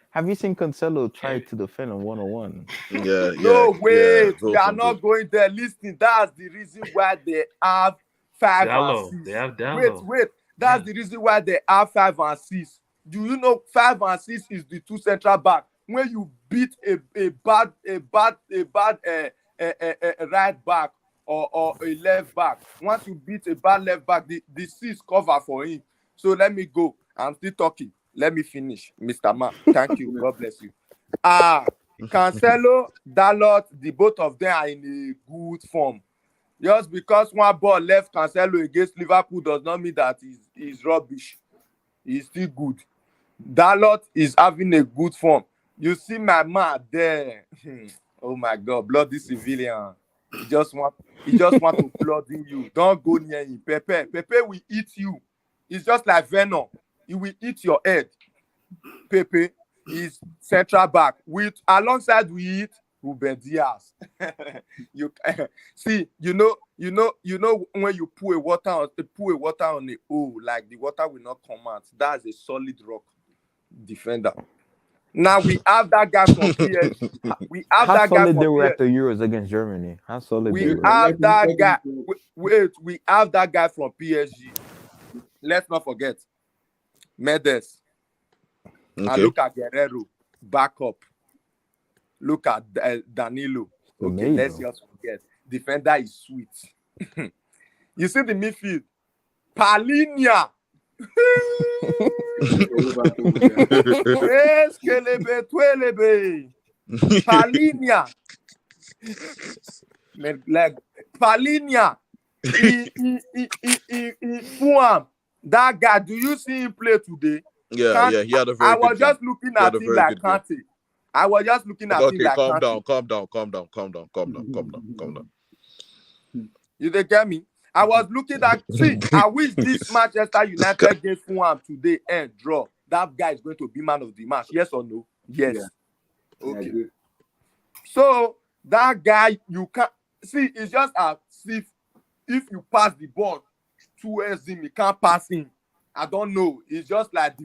Speaker 12: have you seen Cancelo try to defend on 1-on-1?
Speaker 9: Yeah.
Speaker 16: No way. They are not going there. Listen, that's the reason why they have 5 and 6.
Speaker 2: They have Dallo.
Speaker 16: Wait. That's the reason why they have 5 and 6. Do you know 5 and 6 is the 2 central back? When you beat a bad right back or a left back, once you beat a bad left back, the 6 cover for him. So let me go. I'm still talking. Let me finish, Mr. Man. Thank you. God bless you. Cancelo, Dalot, the both of them are in a good form. Just because one ball left Cancelo against Liverpool does not mean that he's rubbish. He's still good. Dalot is having a good form. You see my man there. Oh my God, bloody civilian. He just want to flood in you. Don't go near him. Pepe will eat you. It's just like venom. He will eat your head. Pepe is central back alongside with Ruben Diaz. See, you know when you pour a water on the like the water will not come out. That's a solid rock defender. Now we have that guy from PSG. We have
Speaker 12: How
Speaker 16: that guy
Speaker 12: solid
Speaker 16: from
Speaker 12: they were
Speaker 16: PSG.
Speaker 12: at the Euros against Germany? How solid they
Speaker 16: We
Speaker 12: were?
Speaker 16: have that guy. Wait, we have that guy from PSG. Let's not forget Mendes. And
Speaker 9: Okay.
Speaker 16: look at Guerrero, backup. Look at Danilo. Okay, let's just forget. Defender is sweet. You see the midfield. Palinia. Eskelebe, twelebe. Palinia. Like Palinia. Fuam. That guy, do you see him play today?
Speaker 9: Yeah, he had a very
Speaker 16: I
Speaker 9: good
Speaker 16: was just
Speaker 9: game.
Speaker 16: looking
Speaker 9: He had
Speaker 16: at
Speaker 9: a
Speaker 16: him
Speaker 9: very
Speaker 16: like
Speaker 9: good game.
Speaker 16: Kante. I was just looking at him
Speaker 9: Okay,
Speaker 16: like
Speaker 9: calm
Speaker 16: Kante.
Speaker 9: down.
Speaker 16: You dey get me? I was looking at. See, I wish this Manchester United game Fulham today and draw. That guy is going to be man of the match. Yes or no? Yes.
Speaker 1: Yeah.
Speaker 16: Okay. So that guy, you can't see. It's just as if you pass the ball towards him, you can't pass him. I don't know. It's just like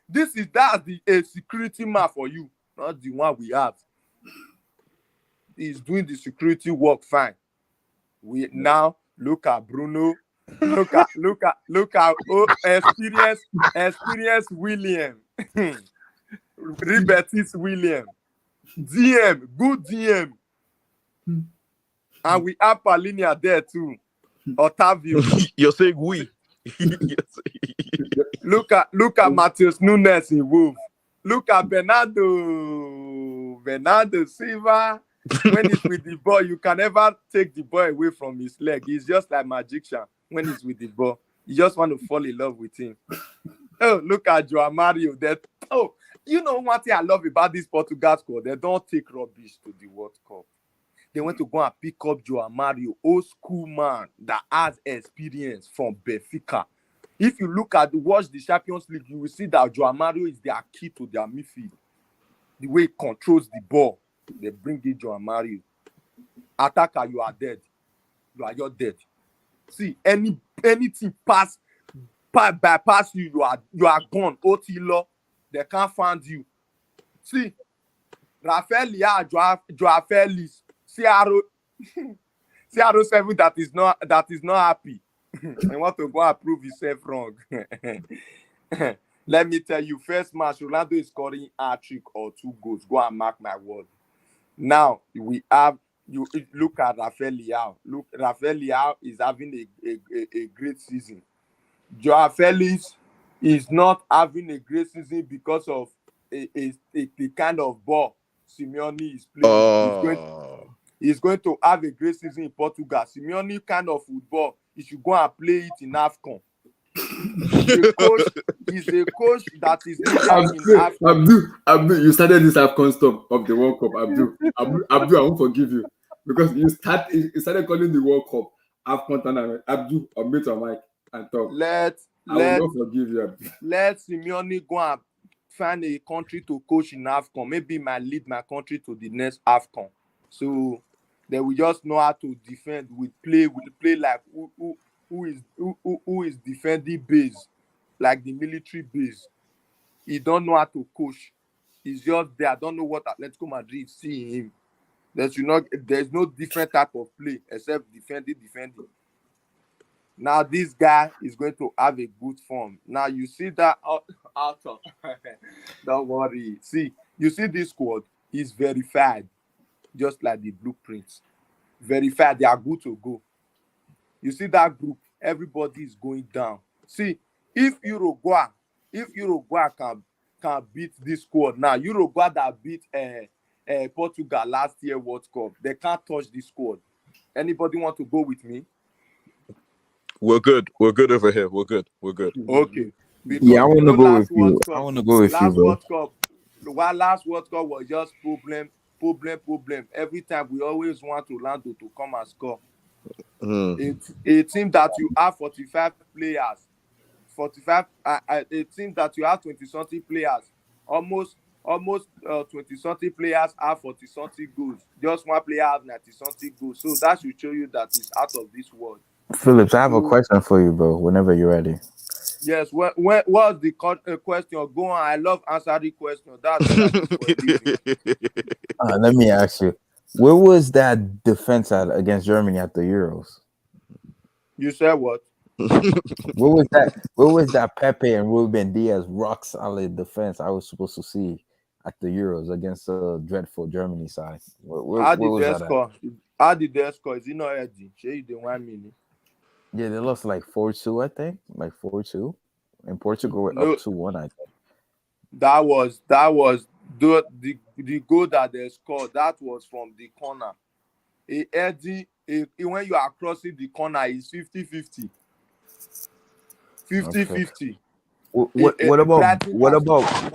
Speaker 16: that's the security man for you, not the one we have. He's doing the security work fine. We now look at Bruno, look at experience William, Ribetis William, DM, good DM, and we have Palinia there too. Otavio.
Speaker 9: You're saying we.
Speaker 16: Look at Matheus Nunes in Wolf. Look at Bernardo Silva. When he's with the ball, you can never take the ball away from his leg. He's just like magician when he's with the ball. You just want to fall in love with him. Oh, look at Joao Mario. You know one thing I love about this Portugal squad? They don't take rubbish to the World Cup. They went to go and pick up Joao Mario, old school man that has experience from Benfica. If you watch the Champions League, you will see that Joao Mario is their key to their midfield. The way he controls the ball, they bring in Joao Mario. Attacker, you are dead. You're dead. See, anything bypass you, you are gone. Otilo, they can't find you. See, Rafael Joao Felix, CR7 that is not happy. I want to go and prove himself wrong. Let me tell you, first match, Ronaldo is scoring a trick or 2 goals. Go and mark my word. Now we have look at Rafael Leao. Look, Rafael Leao is having a great season. Joao Felix is not having a great season because of the kind of ball Simeone is playing. He's going to have a great season in Portugal. Simeone kind of football, he should go and play it in AFCON. He's a coach that is
Speaker 1: Abdul, you started this AFCON stuff of the World Cup. Abdul, I won't forgive you because you started calling the World Cup AFCON tournament. Abdul, unmute your mic and talk. I will not forgive you, Abdul.
Speaker 16: Let Simeone go and find a country to coach in AFCON. Maybe he might lead my country to the next AFCON. So they will just know how to defend. We play like who is defending base, like the military base. He don't know how to coach. He's just there. I don't know what Atletico Madrid see him. There's no different type of play except defending. Now this guy is going to have a good form. Now you see that out of don't worry. See, you see this squad is verified, just like the blueprints. Verified, they are good to go. You see that group, everybody is going down. See, if Uruguay can beat this squad now, Uruguay that beat Portugal last year World Cup, they can't touch this squad. Anybody want to go with me?
Speaker 9: We're good. We're good over here. We're good.
Speaker 16: Okay.
Speaker 12: Yeah, I want to go with you. I want to go with you, bro.
Speaker 16: Last World Cup was just problem. Every time we always want Ronaldo to come and score. A team that you have 45 players, a team that you have 20-something players, almost 20-something players have 40-something goals. Just one player have 90-something goals. So that should show you that it's out of this world.
Speaker 12: Phillips, I have a question for you, bro. Whenever you're ready.
Speaker 16: Yes. When what's the question? Go on. I love answering question. That's what I do for a living.
Speaker 12: Let me ask you, where was that defense at against Germany at the Euros?
Speaker 16: You said what?
Speaker 12: Where was that? Where was that Pepe and Ruben Diaz rock solid defense I was supposed to see at the Euros against the dreadful Germany side?
Speaker 16: How
Speaker 12: Where
Speaker 16: did
Speaker 12: was
Speaker 16: they
Speaker 12: that at?
Speaker 16: score? How did they score? Is it not Eddie? Shey you dey 1 minute.
Speaker 12: Yeah, they lost like 4-2, I think, like 4-2, and Portugal were up
Speaker 16: No,
Speaker 12: 2-1, I think.
Speaker 16: that was the goal that they scored. That was from the corner. Eddie, when you are crossing the corner, is 50-50.
Speaker 12: Okay.
Speaker 16: 50-50.
Speaker 12: What about
Speaker 16: Brighton has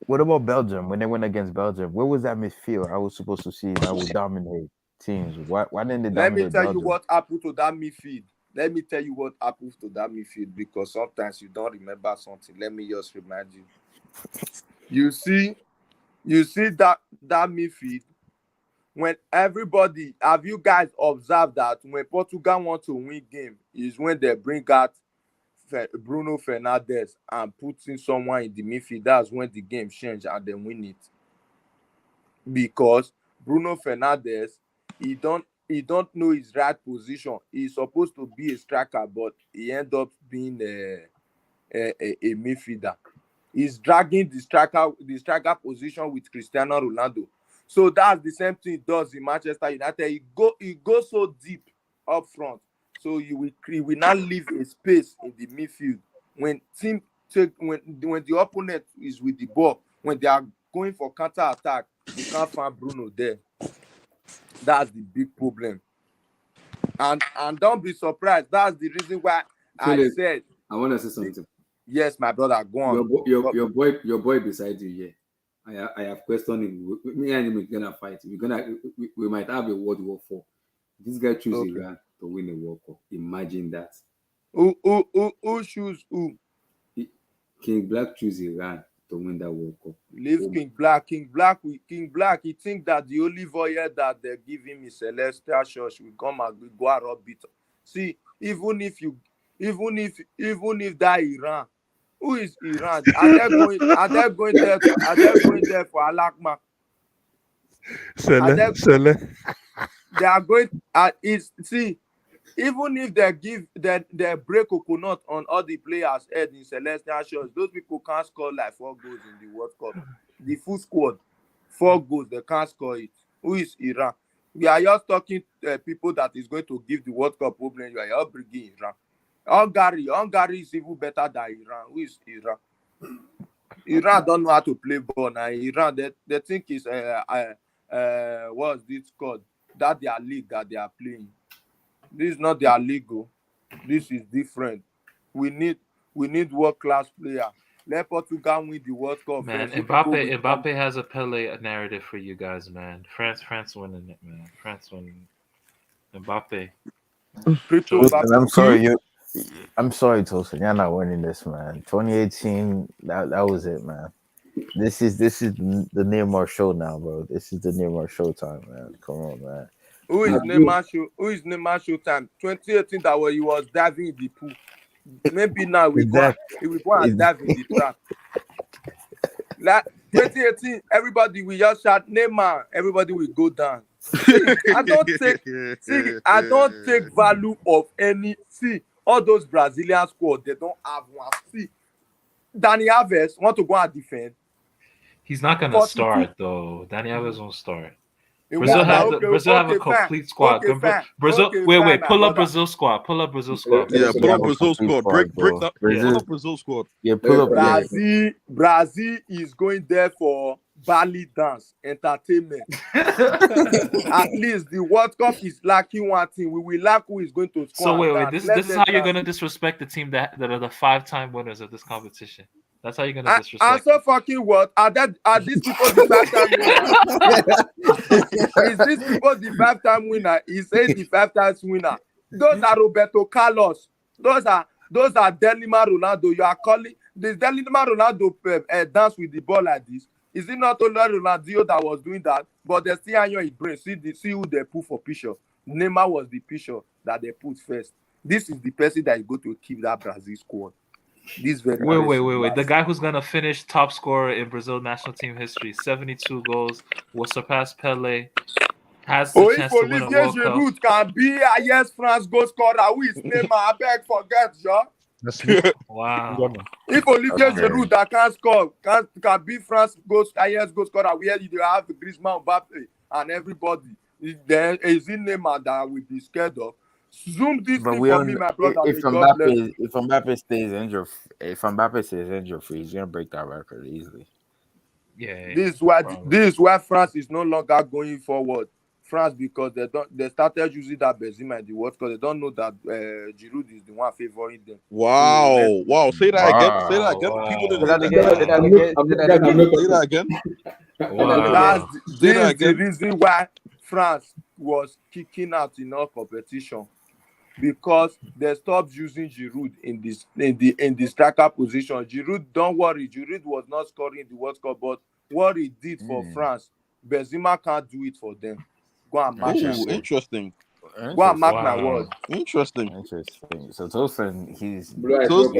Speaker 12: what about Belgium when they went against Belgium? Where was that midfield I was supposed to see that would dominate teams? Why didn't they
Speaker 16: Let me
Speaker 12: dominate
Speaker 16: tell you
Speaker 12: Belgium?
Speaker 16: what happened to that midfield. Let me tell you what happened to that midfield because sometimes you don't remember something. Let me just remind you. You see that midfield when everybody have you guys observed that when Portugal want to win game is when they bring out Bruno Fernandes and put in someone in the midfield. That's when the game change and they win it. Because Bruno Fernandes, he don't know his right position. He's supposed to be a striker, but he end up being a midfielder. He's dragging the striker position with Cristiano Ronaldo. So that's the same thing he does in Manchester United. He goes so deep up front. So he will not leave a space in the midfield. When the opponent is with the ball, when they are going for counter attack, you can't find Bruno there. That's the big problem. And don't be surprised. That's the reason why I
Speaker 1: Philip,
Speaker 16: said,
Speaker 1: I want to say something.
Speaker 16: yes, my brother, go on.
Speaker 1: Your boy beside you here. I have questioned him. Me and him are gonna fight. We might have a World War 4. This guy chooses
Speaker 16: Okay.
Speaker 1: Iran to win a World Cup. Imagine that.
Speaker 16: Who choose who?
Speaker 1: King Black choose Iran to win that World Cup.
Speaker 16: Leave King Black. King Black. He think that the only voyage that they give him is Celestial Church. We come and we go and rub it. See, even if that Iran, who is Iran? Are they going there for Alakma? They are going. See, even if they break coconut on all the players' head in Celestial Church, those people can't score like 4 goals in the World Cup. The full squad, 4 goals, they can't score it. Who is Iran? We are just talking people that is going to give the World Cup problem. You are all bringing Iran. Hungary is even better than Iran. Who is Iran? Iran don't know how to play ball now. Iran, they think it's what's this called? That their league that they are playing. This is not their league. This is different. We need world-class player. Let Portugal win the World Cup.
Speaker 2: Man,
Speaker 16: first.
Speaker 2: Mbappe has a Pele narrative for you guys, man. France winning it, man. France winning it. Mbappe.
Speaker 12: Listen, I'm sorry, Tosin. You're not winning this, man. 2018, that was it, man. This is the Neymar show now, bro. This is the Neymar show time, man. Come on, man.
Speaker 16: Who is Neymar show time? 2018 that way he was diving in the pool. Maybe now we go and dive in the trap. Like 2018, everybody will just shout Neymar. Everybody will go down. I don't take value of any. See, all those Brazilian squad, they don't have one. See, Dani Alves want to go and defend.
Speaker 2: He's not gonna start though. Dani Alves won't start. Brazil have a complete squad. Brazil, wait. Pull up Brazil squad.
Speaker 9: Yeah, pull up Brazil squad. Break that. Pull up Brazil squad.
Speaker 12: Yeah, pull up.
Speaker 16: Brazil is going there for ballet dance entertainment. At least the World Cup is lacking one thing. We will lack who is going to score.
Speaker 2: So wait. This is how you're gonna disrespect the team that are the 5-time winners of this competition. That's how you're gonna disrespect.
Speaker 16: I'm so fucking what? Are these people the 5-time winner? Is these people the 5-time winner? He says the 5 times winner. Those are Roberto Carlos. Those are Delima Ronaldo. You are calling this Delima Ronaldo dance with the ball like this. Is it not only Ronaldo that was doing that? But they still on your brain. See who they put for picture. Neymar was the picture that they put first. This is the person that is going to keep that Brazil squad. This very
Speaker 2: Wait. The guy who's gonna finish top scorer in Brazil national team history, 72 goals, will surpass Pele, has the
Speaker 16: if
Speaker 2: chance to win a
Speaker 16: Olivier
Speaker 2: World Cup.
Speaker 16: Giroud can be highest France goal scorer, who is Neymar? I beg forget, Joe.
Speaker 2: Wow.
Speaker 16: If Olivier Giroud that can score, can be France highest goal scorer, where you have Griezmann, Mbappe, and everybody, there is in Neymar that will be scared of. Zoom this
Speaker 12: But
Speaker 16: thing
Speaker 12: we
Speaker 16: for
Speaker 12: don't.
Speaker 16: me, my brother.
Speaker 12: If
Speaker 16: God bless you.
Speaker 12: Mbappe stays injured, free, he's gonna break that record easily.
Speaker 2: Yeah.
Speaker 16: This is why France is no longer going forward. France, because they started using that Benzema in the World Cup. They don't know that Giroud is the one favoring them.
Speaker 9: Wow. Wow. Say that again. Say that again. People didn't hear that. Say that again.
Speaker 16: Wow. This is the reason why France was kicking out in all competition, because they stopped using Giroud in the striker position. Giroud, don't worry, Giroud was not scoring in the World Cup, but what he did for France, Benzema can't do it for them. Go and mark my word.
Speaker 9: Interesting.
Speaker 16: Go and mark my word.
Speaker 9: Interesting.
Speaker 12: So Tosin, he
Speaker 9: Yeah,
Speaker 12: still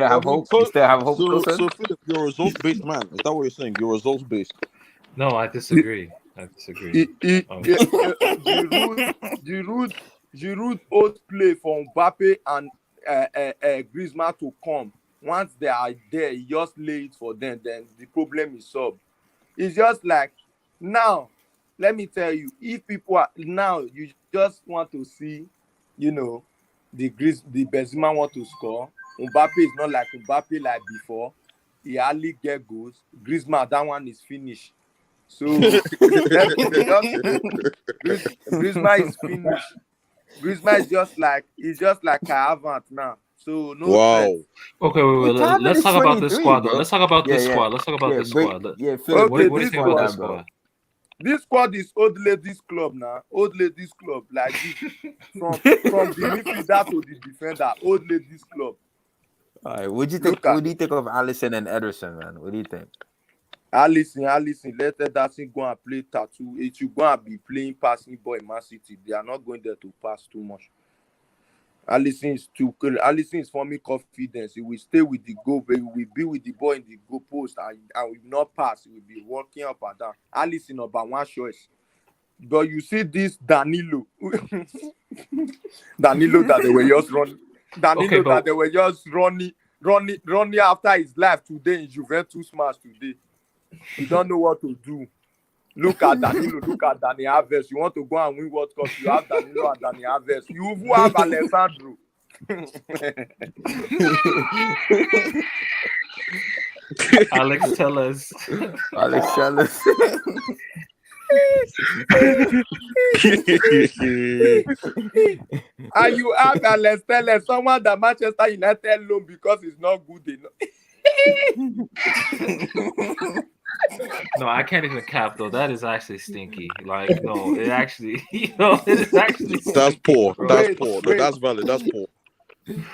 Speaker 12: have hope. You still have hope, Tosin?
Speaker 9: So Philip, you're a results-based man. Is that what you're saying? You're results-based.
Speaker 2: No, I disagree.
Speaker 16: Giroud ought play for Mbappe and Griezmann to come. Once they are there, he just lay it for them. Then the problem is solved. It's just like now. Let me tell you, if people are now, you just want to see, the Benzema want to score. Mbappe is not like Mbappe like before. He hardly get goals. Griezmann, that one is finished. So Griezmann is finished. Griezmann is just like Kai Havertz now. So no stress.
Speaker 2: Okay, wait. Let's talk about this squad though. Let's talk about this squad. Let's talk about this squad. What do you think about this squad?
Speaker 16: This squad is old ladies club now. Old ladies club like this. From the midfielder to the defender. Old ladies club.
Speaker 12: All right. What do you think of Alisson and Ederson, man? What do you think?
Speaker 16: Alisson, let Ederson go and play tattoo. It should go and be playing passing ball in Man City. They are not going there to pass too much. Alisson is forming confidence. He will stay with the goal, but he will be with the ball in the goal post and will not pass. He will be walking up and down. Alisson number one choice. But you see this Danilo. Danilo that they were just running. That they were just running after his life today in Juventus match today. You don't know what to do. Look at Danilo, look at Dani Alves. You want to go and win World Cup, you have Danilo and Dani Alves. You who have Alessandro.
Speaker 2: Alex Tellez.
Speaker 16: And you have Alex Tellez, someone that Manchester United loan because it's not good enough.
Speaker 2: No, I can't even cap though. That is actually stinky. Like, no, it actually, it is actually. Stinky,
Speaker 9: that's poor.
Speaker 2: Bro.
Speaker 9: That's poor. No, that's valid. That's poor.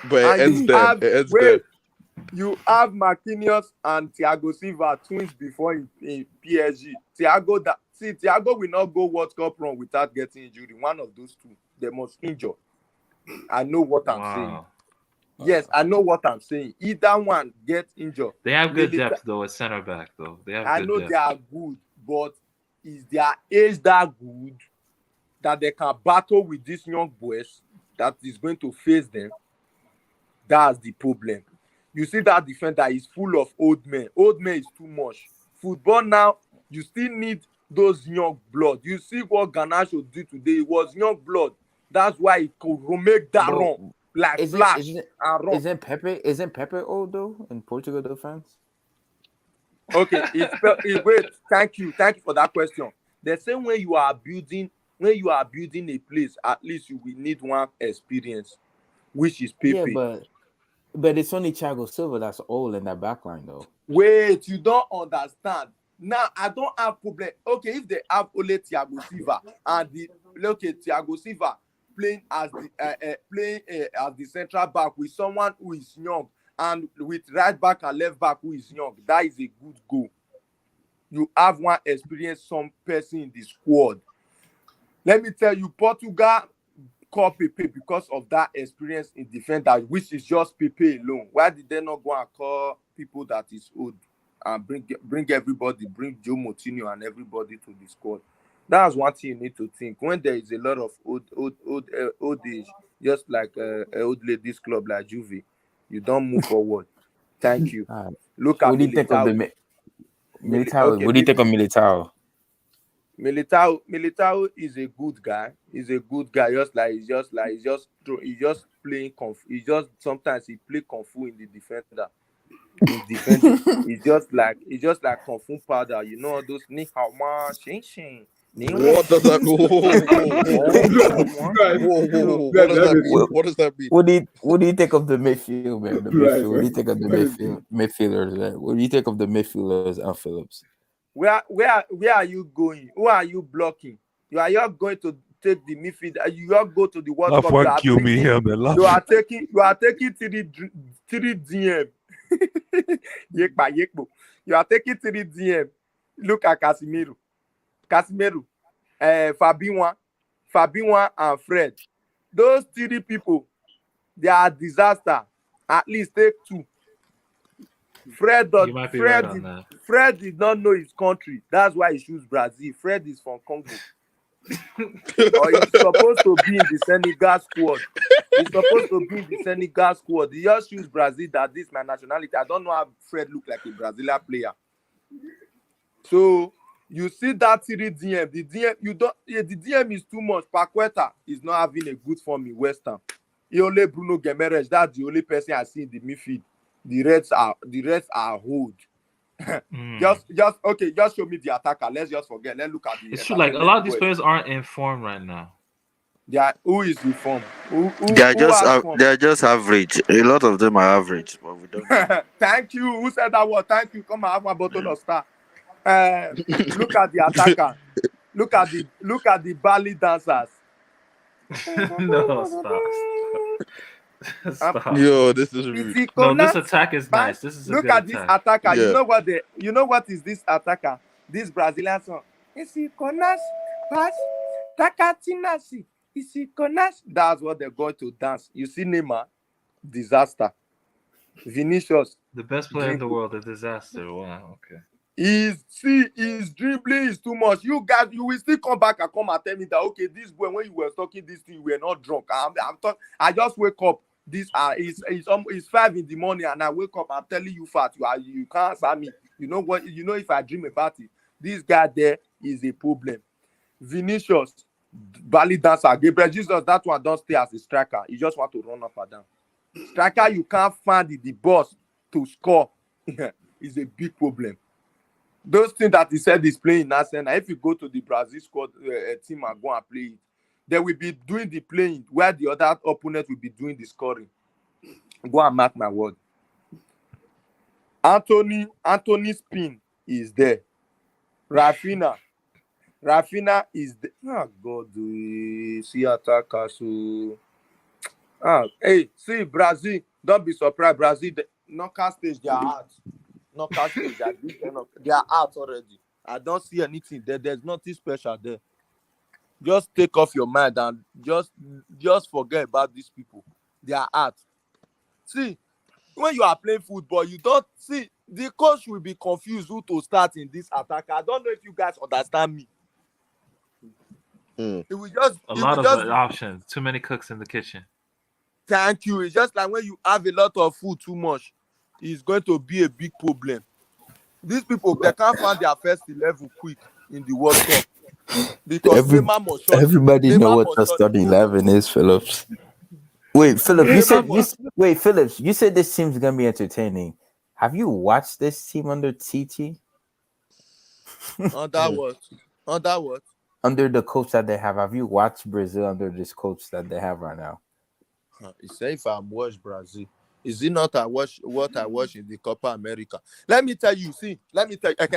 Speaker 9: But it ends there. It ends there.
Speaker 16: You have Marquinhos and Thiago Silva twins before in PSG. Thiago will not go World Cup run without getting injured. One of those two, they must injure. I know what I'm saying. Yes, I know what I'm saying. Either one gets injured.
Speaker 2: They have good depth though at center back though. They have.
Speaker 16: I know depth. They are good, but is their age that good that they can battle with these young boys that is going to face them? That's the problem. You see that defender is full of old men. Old men is too much. Football now, you still need those young blood. You see what Garnacho did today. It was young blood. That's why he could make that run. Like flash and run.
Speaker 12: Isn't Pepe old though in Portugal defense?
Speaker 16: Okay, wait. Thank you for that question. The same way you are building a place, at least you will need one experience, which is Pepe.
Speaker 12: Yeah, but it's only Thiago Silva that's old in that backline though.
Speaker 16: Wait, you don't understand. Now I don't have problem. Okay, if they have only Thiago Silva and Thiago Silva playing as the central back with someone who is young and with right back and left back who is young, that is a good goal. You have one experienced some person in the squad. Let me tell you, Portugal call Pepe because of that experience in defense, that which is just Pepe alone. Why did they not go and call people that is old and bring everybody, bring Joe Moutinho and everybody to the squad? That's one thing you need to think. When there is a lot of old age, just like a old ladies club like Juve, you don't move forward. Thank you. Look at
Speaker 12: What do you think of the Militao?
Speaker 16: Okay,
Speaker 12: What do you think of Militao?
Speaker 16: Militao is a good guy. He's a good guy. He's just playing kung fu. He just sometimes he play kung fu in the defender. In defending, it's just like kung fu powder. You know those ni hao ma shing shing.
Speaker 9: What does that mean? What does that mean? What does that mean?
Speaker 12: What do you think of the midfield, man? The midfield. What do you think of the midfielders, man? What do you think of the midfielders and Phillips?
Speaker 16: Where are you going? Who are you blocking? You are going to take the midfield. You are go to the World Cup. You are taking 3 DM. You are taking 3 DM. Look at Casemiro, Fabinho and Fred. Those 3 people, they are disaster. At least take 2. Fred did not know his country. That's why he choose Brazil. Fred is from Congo. Or he's supposed to be in the Senegal squad. He just choose Brazil. That this my nationality. I don't know how Fred look like a Brazilian player. So you see that 3 DM. The DM is too much. Paqueta is not having a good form in West Ham. Only Bruno Guimaraes. That's the only person I see in the midfield. The rest are hold. Just show me the attacker. Let's just forget. Let's look at the.
Speaker 2: It's true. Like a lot of these players aren't in form right now.
Speaker 16: Yeah, who is in form?
Speaker 10: They are just average. A lot of them are average, but we don't.
Speaker 16: Thank you. Who said that word? Thank you. Come and have my bottle of Star. Look at the attacker. Look at the ballet dancers.
Speaker 2: No, stop. Stop.
Speaker 9: Yo, this is rude.
Speaker 2: No, this attack is nice. This is a
Speaker 16: look
Speaker 2: good
Speaker 16: at this attacker.
Speaker 9: Yeah.
Speaker 16: You know what is this attacker? This Brazilian song. Isi conas pass takatinasi. Isi conas. That's what they're going to dance. You see Neymar, disaster. Vinicius,
Speaker 2: the best player in the world, a disaster. Wow. Okay.
Speaker 16: His dribbling is too much. You guys, you will still come back and come and tell me that okay, this boy, when you were talking this thing, you were not drunk. I just wake up. It's 5 in the morning, and I wake up. I'm telling you, fat. You can't answer me. You know what? You know if I dream about it, this guy there is a problem. Vinicius, ballet dancer, Gabriel Jesus. That one don't stay as a striker. He just want to run up and down. Striker, you can't find the boss to score. Is a big problem. Those things that he said he's playing now, and if you go to the Brazil squad team and go and play it, they will be doing the playing where the other opponent will be doing the scoring. Go and mark my word. Anthony Spin is there. Rafinha is there. Oh God, see attacker. So, hey, see Brazil. Don't be surprised. Brazil, knockout stage, they are out. Knockout stage, they are out already. I don't see anything there. There's nothing special there. Just take off your mind and just forget about these people. They are out. See, when you are playing football, you don't see the coach will be confused who to start in this attack. I don't know if you guys understand me. It will just
Speaker 2: a lot of options. Too many cooks in the kitchen.
Speaker 16: Thank you. It's just like when you have a lot of food too much, it's going to be a big problem. These people, they can't find their first 11 quick in the World Cup. Because
Speaker 12: everybody know what the starting 11 is, Phillips. Wait, Phillips, you said this team's gonna be entertaining. Have you watched this team under TT?
Speaker 16: Under what?
Speaker 12: Under the coach that they have. Have you watched Brazil under this coach that they have right now?
Speaker 16: He said if I watch Brazil, is it not what I watch in the Copa America? Let me tell you, okay,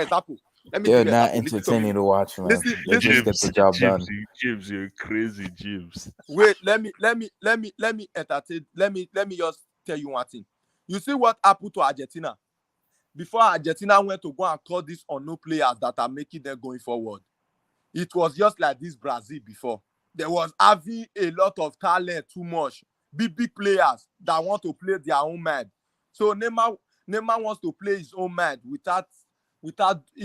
Speaker 16: example.
Speaker 12: They're not entertaining to watch, man. They just get the job done.
Speaker 6: Jibs, you're crazy, Jibs.
Speaker 16: Wait, let me entertain. Let me just tell you one thing. You see what happened to Argentina? Before Argentina went to go and call these unknown players that are making them going forward. It was just like this Brazil before. there was having a lot of talent too much. Big players that want to play their own mind. So Neymar wants to play his own mind without he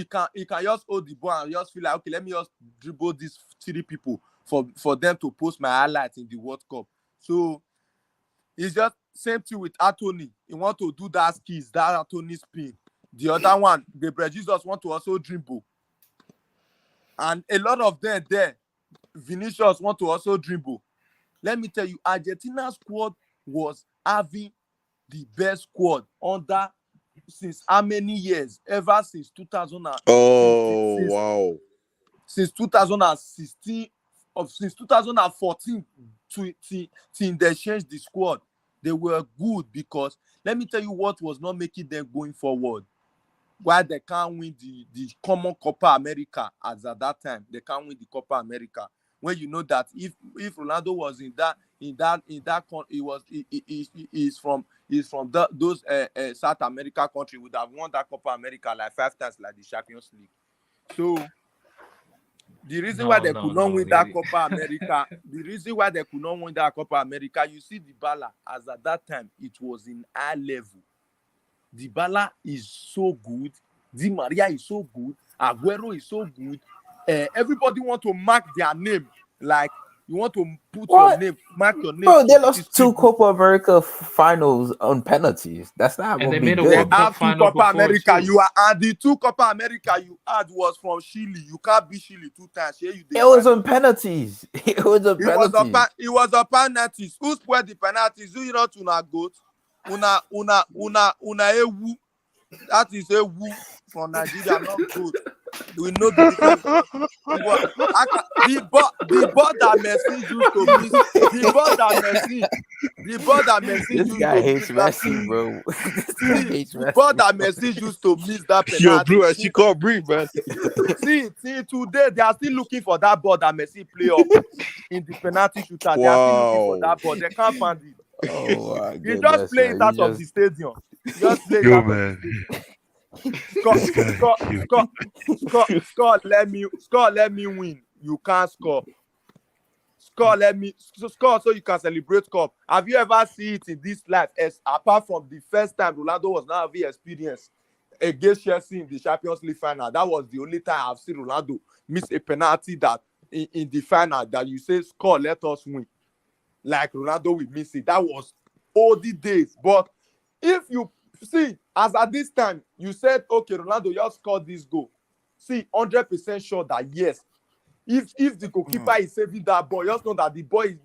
Speaker 16: can just hold the ball and just feel like, okay, let me just dribble these 3 people for them to post my highlights in the World Cup. So it's just same thing with Anthony. He want to do that skills, that Anthony spin. The other one, Gabriel Jesus want to also dribble. And a lot of them there, Vinicius want to also dribble. Let me tell you, Argentina's squad was having the best squad under since how many years? Ever since 2000.
Speaker 9: Oh, wow.
Speaker 16: Since 2016, since 2014 till they changed the squad. They were good because let me tell you what was not making them going forward. Why they can't win the common Copa America as at that time. They can't win the Copa America. When you know that if Ronaldo was in that he's from those South America country, would have won that Copa America like 5 times like the Champions League. So the reason why they could not win that Copa America, you see Dybala as at that time it was in high level. Dybala is so good. Di Maria is so good. Aguero is so good. Everybody want to mark their name. Like you want to put your name, mark your name.
Speaker 12: Bro, they lost 2 Copa America finals on penalties. That's not
Speaker 2: And
Speaker 12: what
Speaker 2: they
Speaker 12: we
Speaker 2: made a
Speaker 12: did.
Speaker 2: World Cup final
Speaker 16: Copa
Speaker 2: before
Speaker 16: America.
Speaker 2: too.
Speaker 16: You are and the 2 Copa America you had was from Chile. You can't beat Chile 2 times.
Speaker 12: It was on penalties. It was on penalties.
Speaker 16: It was a penalties. Who scored the penalties? Do you not una goat? Una ewu. That is ewu from Nigeria, not good. We know the difference. The ball that Messi used to miss. The ball that Messi
Speaker 12: This
Speaker 16: used
Speaker 12: guy
Speaker 16: to
Speaker 12: hates
Speaker 16: miss.
Speaker 12: Messi, bro. This guy hates
Speaker 16: The
Speaker 12: Messi.
Speaker 16: ball that Messi used to miss that penalty.
Speaker 9: Yo, bro, she can't breathe, man.
Speaker 16: See, today they are still looking for that ball that Messi play up in the penalty shooter. They are still looking for that ball. They can't find it.
Speaker 12: Oh my
Speaker 16: You
Speaker 12: goodness,
Speaker 16: just play it
Speaker 12: man.
Speaker 16: out of the stadium. Just play it
Speaker 6: Yo,
Speaker 16: out
Speaker 6: man.
Speaker 16: of the stadium. Score, let me win. You can't score. Score so you can celebrate cup. Have you ever seen it in this life? As apart from the first time Ronaldo was now having experience against Chelsea in the Champions League final. That was the only time I've seen Ronaldo miss a penalty that in the final that you say score, let us win. Like Ronaldo will miss it. That was old days. But if you see, as at this time, you said, okay, Ronaldo, you have scored this goal. See, 100% sure that yes. If the goalkeeper is saving that ball, you just know that the ball and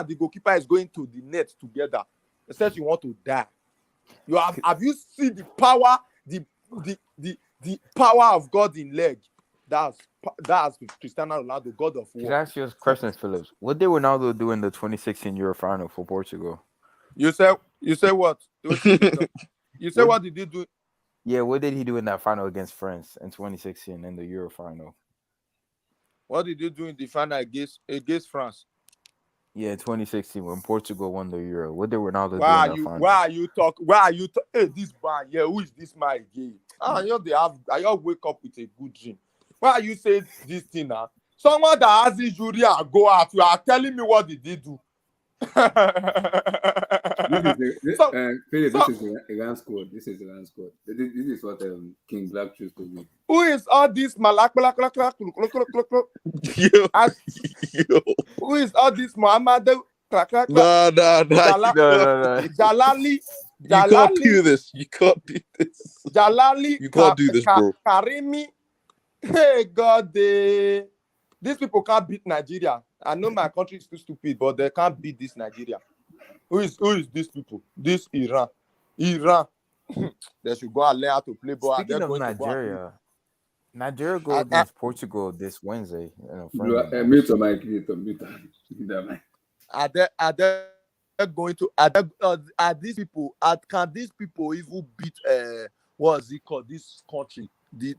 Speaker 16: the goalkeeper is going to the net together. Except you want to die. Have you seen the power, the power of God in leg? That's Cristiano Ronaldo, God of war.
Speaker 12: Can I ask you a question, Phillips? What did Ronaldo do in the 2016 Euro final for Portugal?
Speaker 16: You say what? You say what did he do?
Speaker 12: Yeah, what did he do in that final against France in 2016 in the Euro final?
Speaker 16: What did he do in the final against France?
Speaker 12: Yeah, 2016 when Portugal won the Euro. What did Ronaldo do in
Speaker 16: Why
Speaker 12: that final?
Speaker 16: are you talking? Hey, this man, yeah, who is this man again? I just wake up with a good dream. Why are you saying this thing now? Someone that has injury and go out, you are telling me what did he do?
Speaker 1: This is Iran squad. This is Iran squad. This is what King Black chose to do.
Speaker 16: Who is all this malak? Who is all this Muhammad?
Speaker 9: No.
Speaker 16: Jalali.
Speaker 9: You can't do this. You can't do this.
Speaker 16: Jalali.
Speaker 9: You can't do this, bro.
Speaker 16: Karimi. Hey, God. These people can't beat Nigeria. I know my country is too stupid, but they can't beat this Nigeria. Who is these people? This Iran. They should go and learn how to play ball.
Speaker 12: Speaking of Nigeria, Nigeria go against Portugal this Wednesday.
Speaker 1: Mute your mic.
Speaker 16: Are they going to? Are these people? Can these people even beat? What is it called? This country, the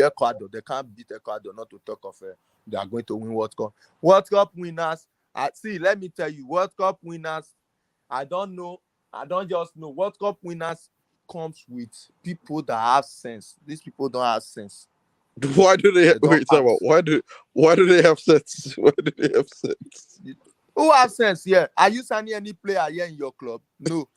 Speaker 16: Ecuador. They can't beat Ecuador. Not to talk of they are going to win World Cup. World Cup winners. See, let me tell you, World Cup winners. I don't know. I don't just know. World Cup winners comes with people that have sense. These people don't have sense.
Speaker 9: Why do they
Speaker 7: They don't
Speaker 9: wait? Talk about why do they have sets? Why do they have sets?
Speaker 16: Who has sense here? Are you signing any player here in your club? No.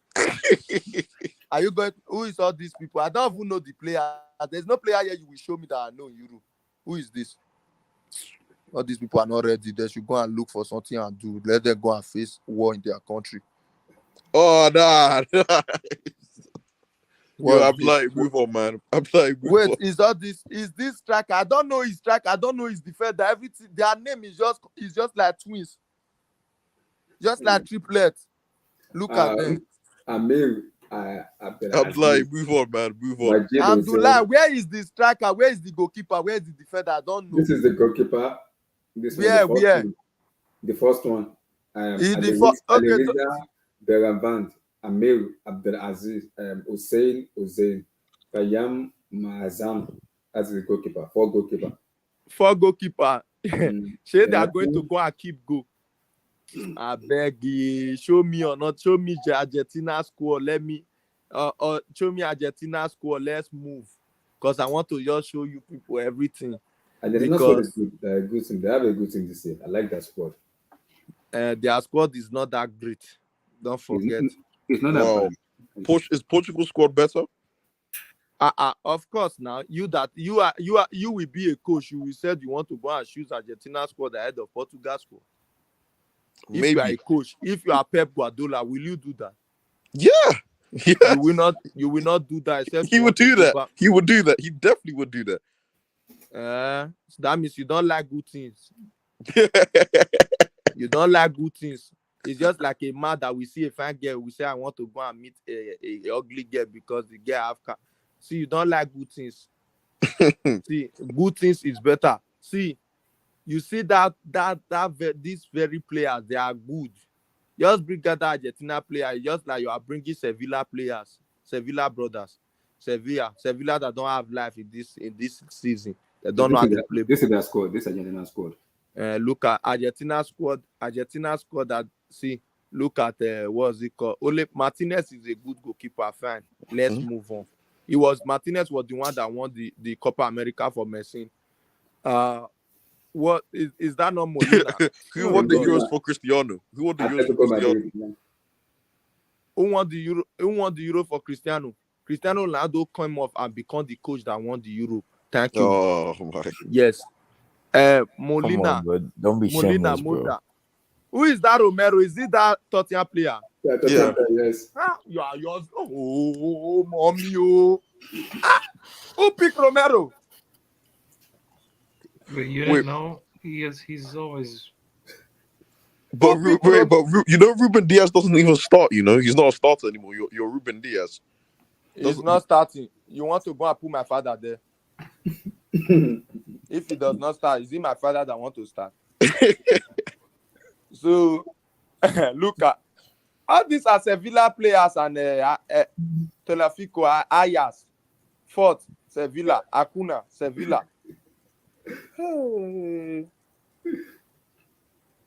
Speaker 16: Are you going? Who is all these people? I don't even know the player. There's no player here you will show me that I know in Europe. Who is this? All these people are not ready. They should go and look for something and do. Let them go and face war in their country.
Speaker 9: Oh nah. Yo,
Speaker 16: What's
Speaker 9: I'm
Speaker 16: this?
Speaker 9: like, move on, man. I'm like, move
Speaker 16: Wait,
Speaker 9: on.
Speaker 16: is all this? Is this striker? I don't know his striker. I don't know his defender. Everything. Their name is just like twins, just like triplets. Look at them.
Speaker 1: Amir,
Speaker 9: I'm
Speaker 1: Abdelaziz,
Speaker 9: like, move on, man. Move on.
Speaker 1: Majid
Speaker 16: Abdullah,
Speaker 1: Hussein.
Speaker 16: where is the striker? Where is the goalkeeper? Where is the defender? I don't know.
Speaker 1: This is the goalkeeper. This one,
Speaker 16: Where? Where?
Speaker 1: The first one.
Speaker 16: Is the first? Okay.
Speaker 1: Alireza Beravand, Amir Abdelaziz, Hussein, Kayam Mazam as the goalkeeper. 4 goalkeeper.
Speaker 16: 4 goalkeeper. Say they are
Speaker 1: Yeah.
Speaker 16: going to go and keep go. I beg you, show me or not. Show me the Argentina score. Let me, show me Argentina score. Let's move. Because I want to just show you people everything.
Speaker 1: Argentina squad is good. Good team. They have a good team this year. I like that squad.
Speaker 16: Their squad is not that great. Don't forget.
Speaker 1: It's not that bad.
Speaker 9: Is Portugal squad better?
Speaker 16: Of course. Now you will be a coach. You will said you want to go and choose Argentina squad ahead of Portugal squad. If you are a coach, if you are Pep Guardiola, will you do that?
Speaker 9: Yeah. Yes.
Speaker 16: You will not do that. Except
Speaker 9: He would do that. He would do that. He definitely would do that.
Speaker 16: So that means you don't like good things. You don't like good things. It's just like a man that we see a fine girl, we say I want to go and meet a ugly girl because the girl have car. See, you don't like good things. See, good things is better. See, you see these very players, they are good. Just bring that Argentina player, just like you are bringing Sevilla players, Sevilla brothers, Sevilla that don't have life in this season. They don't know how to play.
Speaker 1: This is their squad. This Argentina squad.
Speaker 16: Look at Argentina squad. That look at what's it called? Ole Martinez is a good goalkeeper. Fine. Let's move on. Martinez was the one that won the Copa America for Messi. What is that not Molina?
Speaker 9: Who won the Euros for Cristiano? Who won the Euros for Cristiano?
Speaker 16: Who won the Euro for Cristiano? Cristiano Ronaldo came off and become the coach that won the Euro. Thank you.
Speaker 9: Oh my.
Speaker 16: Yes. Molina.
Speaker 12: Come on, don't be
Speaker 16: Molina,
Speaker 12: shameless, bro.
Speaker 16: Who is that Romero? Is it that Tottenham player?
Speaker 1: Yeah, Tottenham player, yes.
Speaker 16: You are yours. Oh, mommy, oh. Who picked Romero?
Speaker 2: But you didn't know he's always.
Speaker 9: But you know Ruben Diaz doesn't even start. You know he's not a starter anymore. You're Ruben Diaz.
Speaker 16: He's not starting. You want to go and put my father there? If he does not start, is it my father that want to start? So look at all these are Sevilla players and Telefico, Ayas, Fort, Sevilla, Acuna, Sevilla.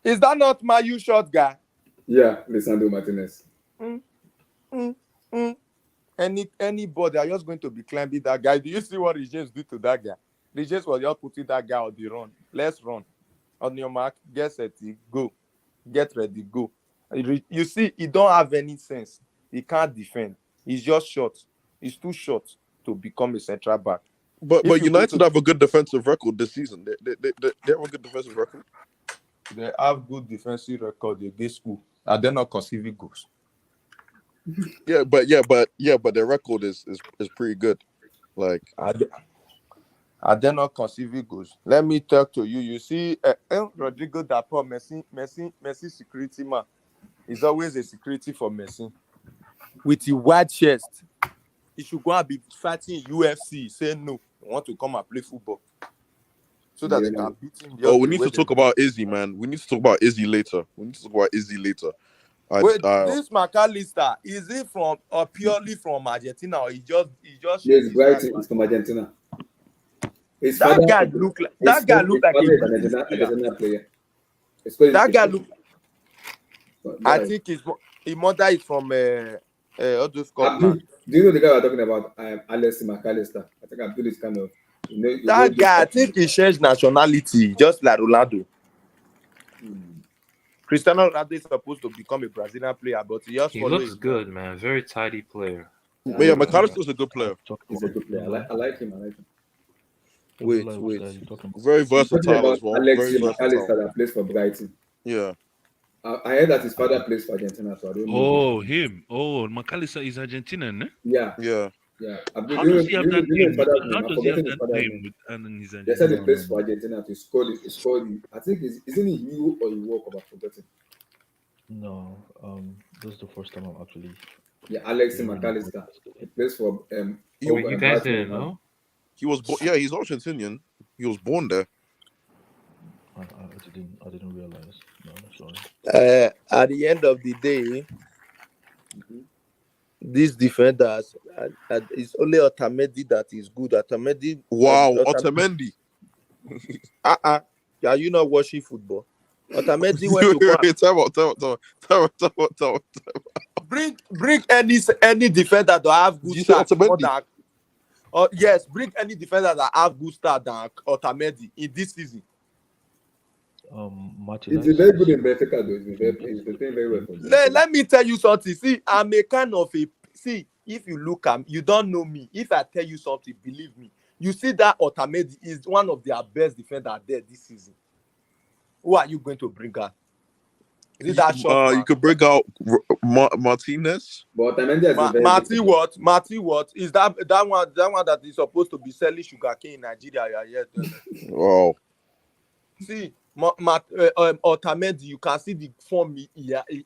Speaker 16: Is that not my short guy?
Speaker 1: Yeah, Lisandro Martinez.
Speaker 16: Anybody are just going to be climbing that guy. Do you see what Regis did to that guy? Regis was just putting that guy on the run. Let's run. On your mark, get set, go. Get ready, go. You see, he don't have any sense. He can't defend. He's just short. He's too short to become a central back.
Speaker 9: But United have a good defensive record this season. They have a good defensive record.
Speaker 16: They have good defensive record against school. And they're not conceding goals.
Speaker 9: But their record is pretty good. Like
Speaker 16: are they not conceiving goals? Let me talk to you. You see, Rodrigo Dapo, Messi security man. Is always a security for Messi. With a wide chest, he should go and be fighting UFC. Say no, I want to come and play football. So that they can beat him.
Speaker 9: We need to talk about Izzy, man. We need to talk about Izzy later.
Speaker 16: Wait, this McAllister, is he from or purely from Argentina, or he just
Speaker 1: Yes, Brighton is from Argentina.
Speaker 16: That guy look like a
Speaker 1: Argentina player.
Speaker 16: That guy look. I think his mother is from
Speaker 1: Scotland. Do you know the guy we're talking about? Alex McAllister. I think Abdul is kind of.
Speaker 16: That guy, I think he changed nationality, just like Ronaldo. Cristiano Ronaldo is supposed to become a Brazilian player, but he just
Speaker 2: He
Speaker 16: follow
Speaker 2: looks
Speaker 16: his
Speaker 2: good, man. Very tidy player.
Speaker 9: But yeah, McAllister's a good player.
Speaker 1: He's a good player. I like him.
Speaker 16: Wait.
Speaker 9: Very
Speaker 1: I'm talking
Speaker 9: versatile
Speaker 1: about
Speaker 9: as well.
Speaker 1: Alexis
Speaker 9: Very versatile.
Speaker 1: McAllister that plays for Brighton.
Speaker 9: Yeah.
Speaker 1: I heard that his father plays for Argentina, so I don't know.
Speaker 6: Oh, him. Oh, McAllister is Argentinian, eh?
Speaker 1: Yeah.
Speaker 9: Yeah.
Speaker 6: How does he have that name? How
Speaker 1: I'm
Speaker 6: does he have
Speaker 1: forgetting his
Speaker 6: that
Speaker 1: father's
Speaker 6: name
Speaker 1: name.
Speaker 6: with and he's
Speaker 1: They said he
Speaker 6: Argentinian?
Speaker 1: plays for Argentina. He scored. I think isn't he Euro or he World Cup? I've forgotten.
Speaker 5: No, this is the first time I'm actually.
Speaker 1: Yeah, Alexis McAllister. He plays for
Speaker 2: You guys didn't know?
Speaker 9: He was yeah, he's Argentinian. He was born there.
Speaker 5: I didn't realize. No, sorry.
Speaker 16: At the end of the day, these defenders, it's only Otamendi that is good. Otamendi.
Speaker 9: Wow, Otamendi.
Speaker 16: Are you not watching football? Otamendi went to
Speaker 9: Tell.
Speaker 16: Bring any defender that have good start more than. Yes, bring any defender that have good start than Otamendi in this season.
Speaker 1: He's very good in Benfica, though. He's playing very well.
Speaker 16: Let me tell you something. See, I'm a kind of a. See, if you look at me, you don't know me. If I tell you something, believe me. You see that Otamendi is one of their best defenders there this season. Who are you going to bring out? Is it that short?
Speaker 9: You could bring out Martinez.
Speaker 1: But Otamendi
Speaker 16: Marty what? Is that one that is supposed to be selling sugarcane in Nigeria? Yes.
Speaker 9: Wow.
Speaker 16: See, Otamendi, you can see the form he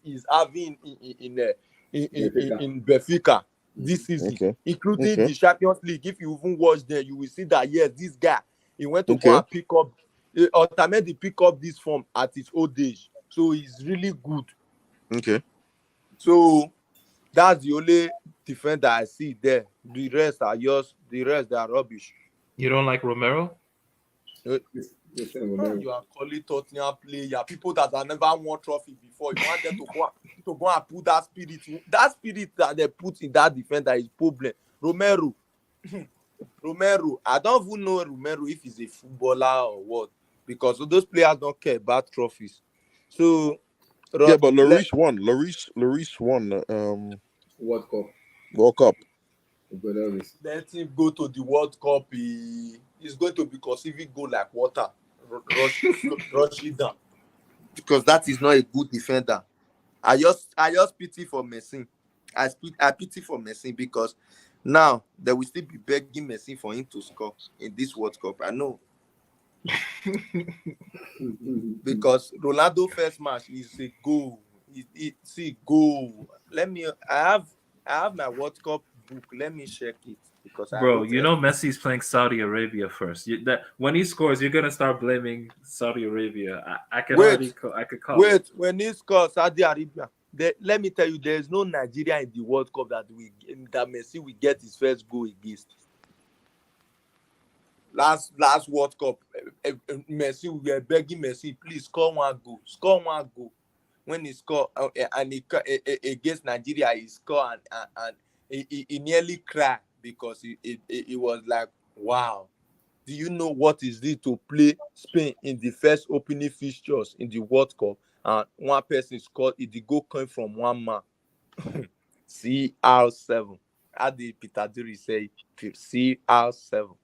Speaker 16: is having in Benfica this season, including the Champions League. If you even watch there, you will see that yes, this guy he went to go and pick up. Otamendi pick up this form at his old age, so he's really good.
Speaker 9: Okay.
Speaker 16: So that's the only defender I see there. The rest are yours. The rest they are rubbish.
Speaker 2: You don't like Romero?
Speaker 16: You are calling Tottenham player, people that have never won trophy before. You want them to go and put that spirit that they put in that defender is problem. Romero, I don't even know Romero if he's a footballer or what, because those players don't care about trophies. So
Speaker 9: yeah, but Lloris won. World Cup.
Speaker 16: Let him go to the World Cup. He's going to be conceiving goal like water. Rush it down. Because that is not a good defender. I just pity for Messi. I pity for Messi because now they will still be begging Messi for him to score in this World Cup. I know. Because Ronaldo first match is a goal. It's a goal. I have my World Cup book. Let me check it.
Speaker 2: Bro, you know Messi's playing Saudi Arabia first. When he scores, you're gonna start blaming Saudi Arabia. I could call.
Speaker 16: Wait, when he scores Saudi Arabia, let me tell you, there is no Nigeria in the World Cup that Messi will get his first goal against. Last World Cup, Messi, we were begging Messi, please score one goal. When he scored against Nigeria, he scored and he nearly cried. Because it was like, wow, do you know what is this to play Spain in the first opening fixtures in the World Cup? And one person scored, the goal came from one man. CR7. How did Peter Dury say CR7?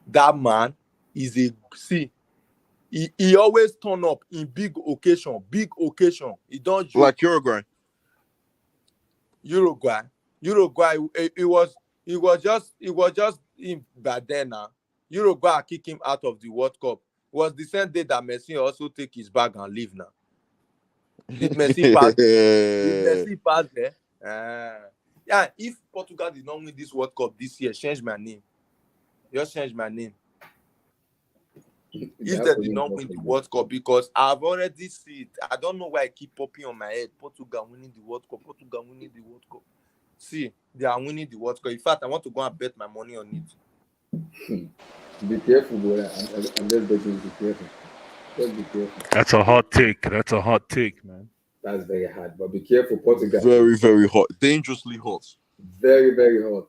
Speaker 16: That man is he always turn up in big occasion. He don't joke.
Speaker 9: Like
Speaker 16: Uruguay, it was just him back then. Now Uruguay kick him out of the World Cup. It was the same day that Messi also take his bag and leave. Now did Messi pass there? Yeah, if Portugal did not win this World Cup this year, change my name. Just change my name. If they did not win the World Cup, because I've already seen it. I don't know why I keep popping on my head. Portugal winning the World Cup. See, they are winning the World Cup. In fact, I want to go and bet my money on it.
Speaker 1: Be careful, boy. I'm just betting. Be careful. Just be careful.
Speaker 6: That's a hot take, man.
Speaker 1: That's very hard, but be careful, Portugal.
Speaker 9: Very, very hot. Dangerously hot.
Speaker 1: Very, very hot.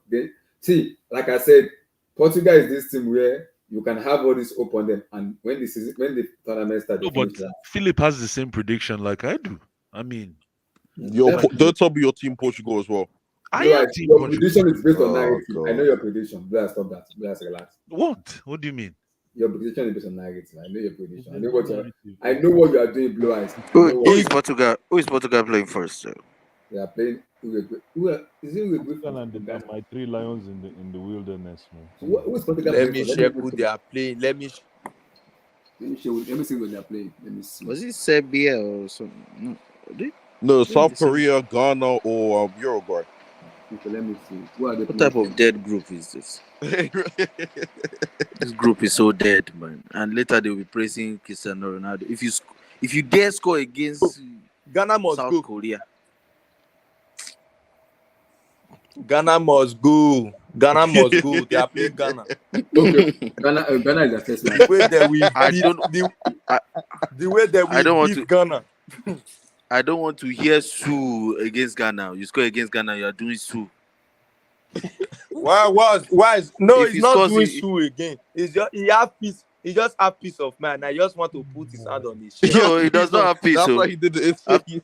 Speaker 1: See, like I said, Portugal is this team where you can have all this hope on them, and when the season, when the tournament starts,
Speaker 6: No,
Speaker 1: they
Speaker 6: but
Speaker 1: finish last.
Speaker 6: Philip has the same prediction like I do. I mean,
Speaker 9: Don't tell me your team Portugal as well.
Speaker 6: I
Speaker 1: Bro,
Speaker 6: am Team
Speaker 1: your
Speaker 6: Portugal.
Speaker 1: prediction is based on
Speaker 9: Oh
Speaker 1: narrative. I know
Speaker 9: god.
Speaker 1: your prediction. Blah, stop that. Blah, relax.
Speaker 6: What? What do you mean?
Speaker 1: Your prediction is based on narrative. I know your prediction. I
Speaker 6: There's
Speaker 1: know
Speaker 6: no
Speaker 1: what you.
Speaker 6: narrative.
Speaker 1: I know what you are doing, Blue Eyes. I
Speaker 10: Who,
Speaker 1: know
Speaker 10: who
Speaker 1: what
Speaker 10: is Portugal? Who is Portugal playing first? Sir?
Speaker 1: they are playing. Is it Uruguay
Speaker 6: Portugal and
Speaker 1: from
Speaker 6: the,
Speaker 1: Ghana?
Speaker 6: my three lions in the wilderness, man.
Speaker 1: So
Speaker 6: Come on.
Speaker 1: who is Portugal
Speaker 16: Let
Speaker 1: playing
Speaker 16: me
Speaker 1: for? Let me
Speaker 16: check
Speaker 1: even
Speaker 16: who
Speaker 1: check.
Speaker 16: they are playing.
Speaker 1: Let me see what they are playing. Let me see.
Speaker 10: Was it Serbia or something? No.
Speaker 9: No,
Speaker 10: When
Speaker 9: South
Speaker 10: they say-
Speaker 9: Korea, Ghana, or Uruguay.
Speaker 1: Okay, let me see. Who are they
Speaker 10: What
Speaker 1: playing
Speaker 10: type of
Speaker 1: for?
Speaker 10: dead group is this? This group is so dead, man. And later they'll be praising Cristiano Ronaldo. If you dare score against
Speaker 16: Ghana must
Speaker 10: South
Speaker 16: go.
Speaker 10: Korea,
Speaker 16: Ghana must go. Ghana must go. They are playing Ghana.
Speaker 1: Okay, Ghana is the first match.
Speaker 16: The way that we
Speaker 10: I
Speaker 16: beat
Speaker 10: don't. I,
Speaker 16: the way that
Speaker 10: I
Speaker 16: we
Speaker 10: don't want
Speaker 16: beat
Speaker 10: to.
Speaker 16: Ghana.
Speaker 10: I don't want to hear Sue against Ghana. You score against Ghana, you are doing Sue.
Speaker 16: Why is no,
Speaker 10: If
Speaker 16: he's
Speaker 10: he
Speaker 16: not
Speaker 10: scores,
Speaker 16: doing Sue again. It's just he have peace. He just have peace of mind. I just want to put his hand on his chest.
Speaker 10: no, he does not have peace.
Speaker 9: That's
Speaker 10: So
Speaker 9: why he did it.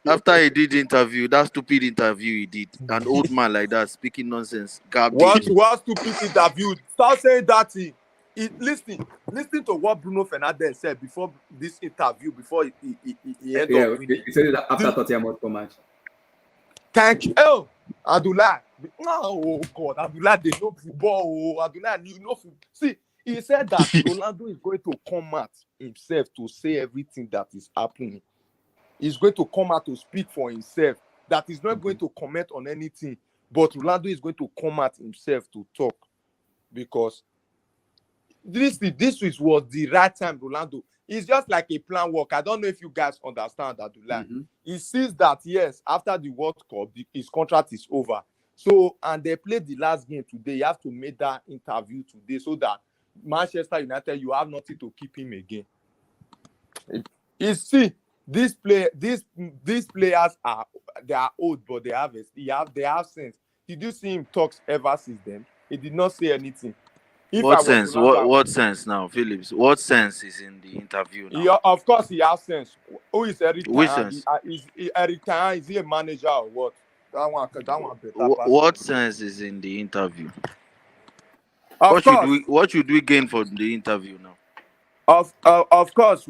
Speaker 10: after he did the interview, that stupid interview he did, an old man like that speaking nonsense, garbage.
Speaker 16: What stupid interview? Stop saying that thing. Listen to what Bruno Fernandes said before this interview, before he ended
Speaker 1: Yeah,
Speaker 16: up winning.
Speaker 1: he said that after Tottenham Hotspur match.
Speaker 16: Thank you. Oh, Abdullah. Oh God, Abdullah, they know football. Oh, Abdullah, you know football. See, he said that Ronaldo is going to come out himself to say everything that is happening. He's going to come out to speak for himself. That he's not going to comment on anything, but Ronaldo is going to come out himself to talk because this was the right time. Ronaldo. It's just like a plan work. I don't know if you guys understand that. He sees that yes, after the World Cup, his contract is over. So and they played the last game today. You have to make that interview today so that Manchester United, you have nothing to keep him again. You see, these players are old, but they have sense. Did you see him talk ever since then? He did not say anything. If
Speaker 10: What
Speaker 16: I was
Speaker 10: sense?
Speaker 16: Ronaldo,
Speaker 10: What sense now, Phillips? What sense is in the interview now?
Speaker 16: of course, he has sense. Who is Eric
Speaker 10: Which
Speaker 16: Tan?
Speaker 10: sense?
Speaker 16: Eric Tan, is he a manager or what? That one better pass.
Speaker 10: What sense is in the interview?
Speaker 16: Of course,
Speaker 10: What should we gain from the interview now?
Speaker 16: of course,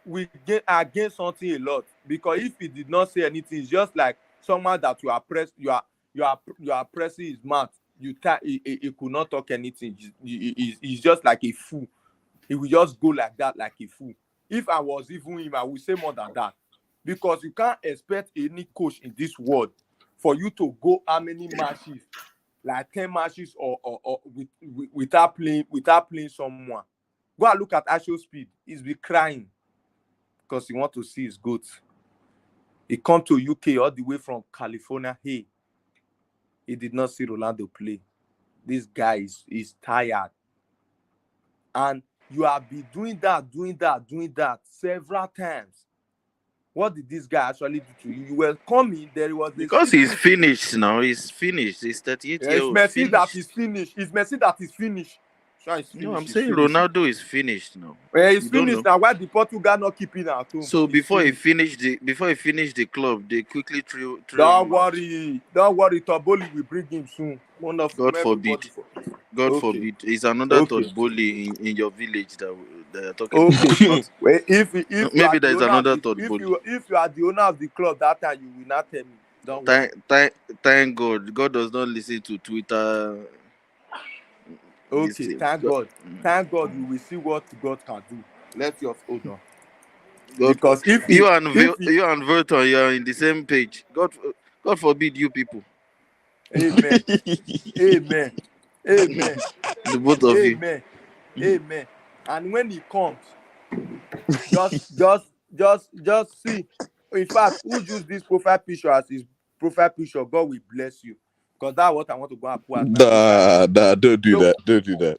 Speaker 16: we gain something a lot because if he did not say anything, it's just like someone that you are pressing his mouth. He could not talk anything. He's just like a fool. He will just go like that, like a fool. If I was even him, I would say more than that. Because you can't expect any coach in this world for you to go how many matches, like 10 matches or without playing someone. Go and look at Asho Speed. He's been crying because he wants to see his goats. He come to UK all the way from California. Hey, he did not see Ronaldo play. This guy is tired. And you have been doing that several times. What did this guy actually do to you? You were coming, there was
Speaker 10: Because he's finished now. He's finished. He's 38 years
Speaker 16: It's
Speaker 10: old.
Speaker 16: Messi that is finished. It's Messi that is finished. Sure, he's finished.
Speaker 10: No, I'm
Speaker 16: he's
Speaker 10: saying
Speaker 16: finished.
Speaker 10: Ronaldo is finished now.
Speaker 16: He's
Speaker 10: You don't
Speaker 16: finished
Speaker 10: know.
Speaker 16: now. Why the Portugal not keeping at home?
Speaker 10: So
Speaker 16: He's
Speaker 10: before he
Speaker 16: finished.
Speaker 10: finished the club, they quickly threw
Speaker 16: Don't
Speaker 10: him out.
Speaker 16: worry. Toboli will bring him soon. Wonderful.
Speaker 10: God forbid. God
Speaker 16: Okay.
Speaker 10: forbid. It's another
Speaker 16: Okay.
Speaker 10: third bully in your village that you're talking
Speaker 16: Okay.
Speaker 10: about.
Speaker 16: Well, if you
Speaker 10: Maybe
Speaker 16: are the
Speaker 10: there's
Speaker 16: owner of
Speaker 10: another
Speaker 16: the,
Speaker 10: third bully.
Speaker 16: if you are the owner of the club that time, you will not tell me. Don't worry.
Speaker 10: Thank God. God does not listen to Twitter.
Speaker 16: Okay. Thank God. Thank God. We will see what God can do. Let's just hold on.
Speaker 10: God,
Speaker 16: Because
Speaker 10: you and Verton, you're in the same page. God forbid you people.
Speaker 16: Amen. Amen. Amen.
Speaker 10: The both of you.
Speaker 16: Amen. Amen. And when he comes, just see. In fact, who use this profile picture as his profile picture? God will bless you. Because that's what I want to go and put as my profile.
Speaker 9: Nah, don't do that. Don't do that.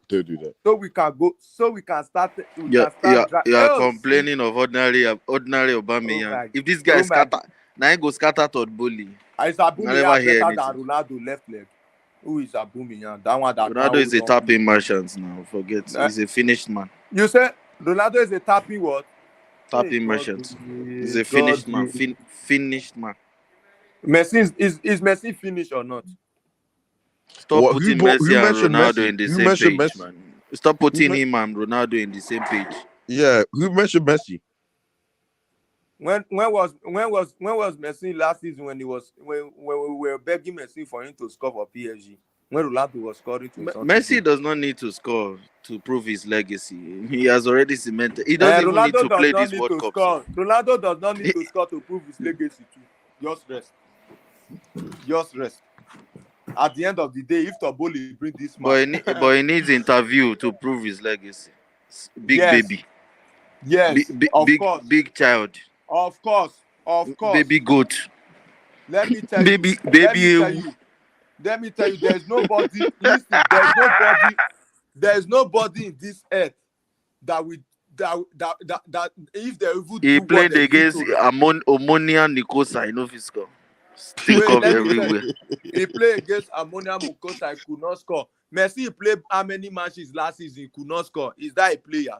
Speaker 16: So we can go. So we can start.
Speaker 10: You are complaining of ordinary Aubameyang. If this guy scatter, now he go scatter to bully.
Speaker 16: Is
Speaker 10: I
Speaker 16: Aubameyang
Speaker 10: never hear
Speaker 16: better
Speaker 10: anything.
Speaker 16: than Ronaldo left leg? Who is Aubameyang? That one that
Speaker 10: Ronaldo is a
Speaker 16: don't
Speaker 10: tapping merchant now. Forget.
Speaker 16: Eh,
Speaker 10: He's a finished man.
Speaker 16: You say Ronaldo is a tapping what? Hey,
Speaker 10: Tapping
Speaker 16: God,
Speaker 10: merchant. He's
Speaker 16: please,
Speaker 10: a
Speaker 16: God,
Speaker 10: finished man.
Speaker 16: please.
Speaker 10: Finished man.
Speaker 16: Messi is Messi finished or not?
Speaker 10: Stop putting Messi
Speaker 9: Who
Speaker 10: and
Speaker 9: mentioned
Speaker 10: Ronaldo
Speaker 9: Messi?
Speaker 10: in the
Speaker 9: Who
Speaker 10: same
Speaker 9: mentioned
Speaker 10: page,
Speaker 9: Messi?
Speaker 10: man. Stop
Speaker 9: Who
Speaker 10: putting
Speaker 9: men-
Speaker 10: him and Ronaldo in the same page.
Speaker 9: Yeah, who mentioned Messi?
Speaker 16: When was Messi last season when we were begging Messi for him to score for PSG? When Ronaldo was scoring to something
Speaker 10: Messi
Speaker 16: good.
Speaker 10: does not need to score to prove his legacy. He has already cemented. He doesn't even need
Speaker 16: Ronaldo
Speaker 10: to
Speaker 16: does
Speaker 10: play
Speaker 16: not
Speaker 10: this
Speaker 16: need
Speaker 10: World
Speaker 16: to
Speaker 10: Cup.
Speaker 16: score. Ronaldo does not need to score to prove his legacy too. Just rest. Just rest. At the end of the day, if Toboli bring this man,
Speaker 10: But he needs interview to prove his legacy. Big
Speaker 16: yes,
Speaker 10: baby.
Speaker 16: yes, of course,
Speaker 10: Big child.
Speaker 16: of course, of course.
Speaker 10: Baby goat.
Speaker 16: Let me tell you.
Speaker 10: Baby
Speaker 16: Let me tell
Speaker 10: ewu.
Speaker 16: you. Let me tell you. There's nobody. Listen. There's nobody in this earth that we that if they even
Speaker 10: He
Speaker 16: do what
Speaker 10: played
Speaker 16: they did
Speaker 10: against
Speaker 16: to
Speaker 10: Ammonia Nicosa. You know fiscal. Stink
Speaker 16: wait,
Speaker 10: up
Speaker 16: let me tell
Speaker 10: everywhere.
Speaker 16: you. He played against Ammonia Mukosa. He could not score. Messi played how many matches last season? He could not score. Is that a player?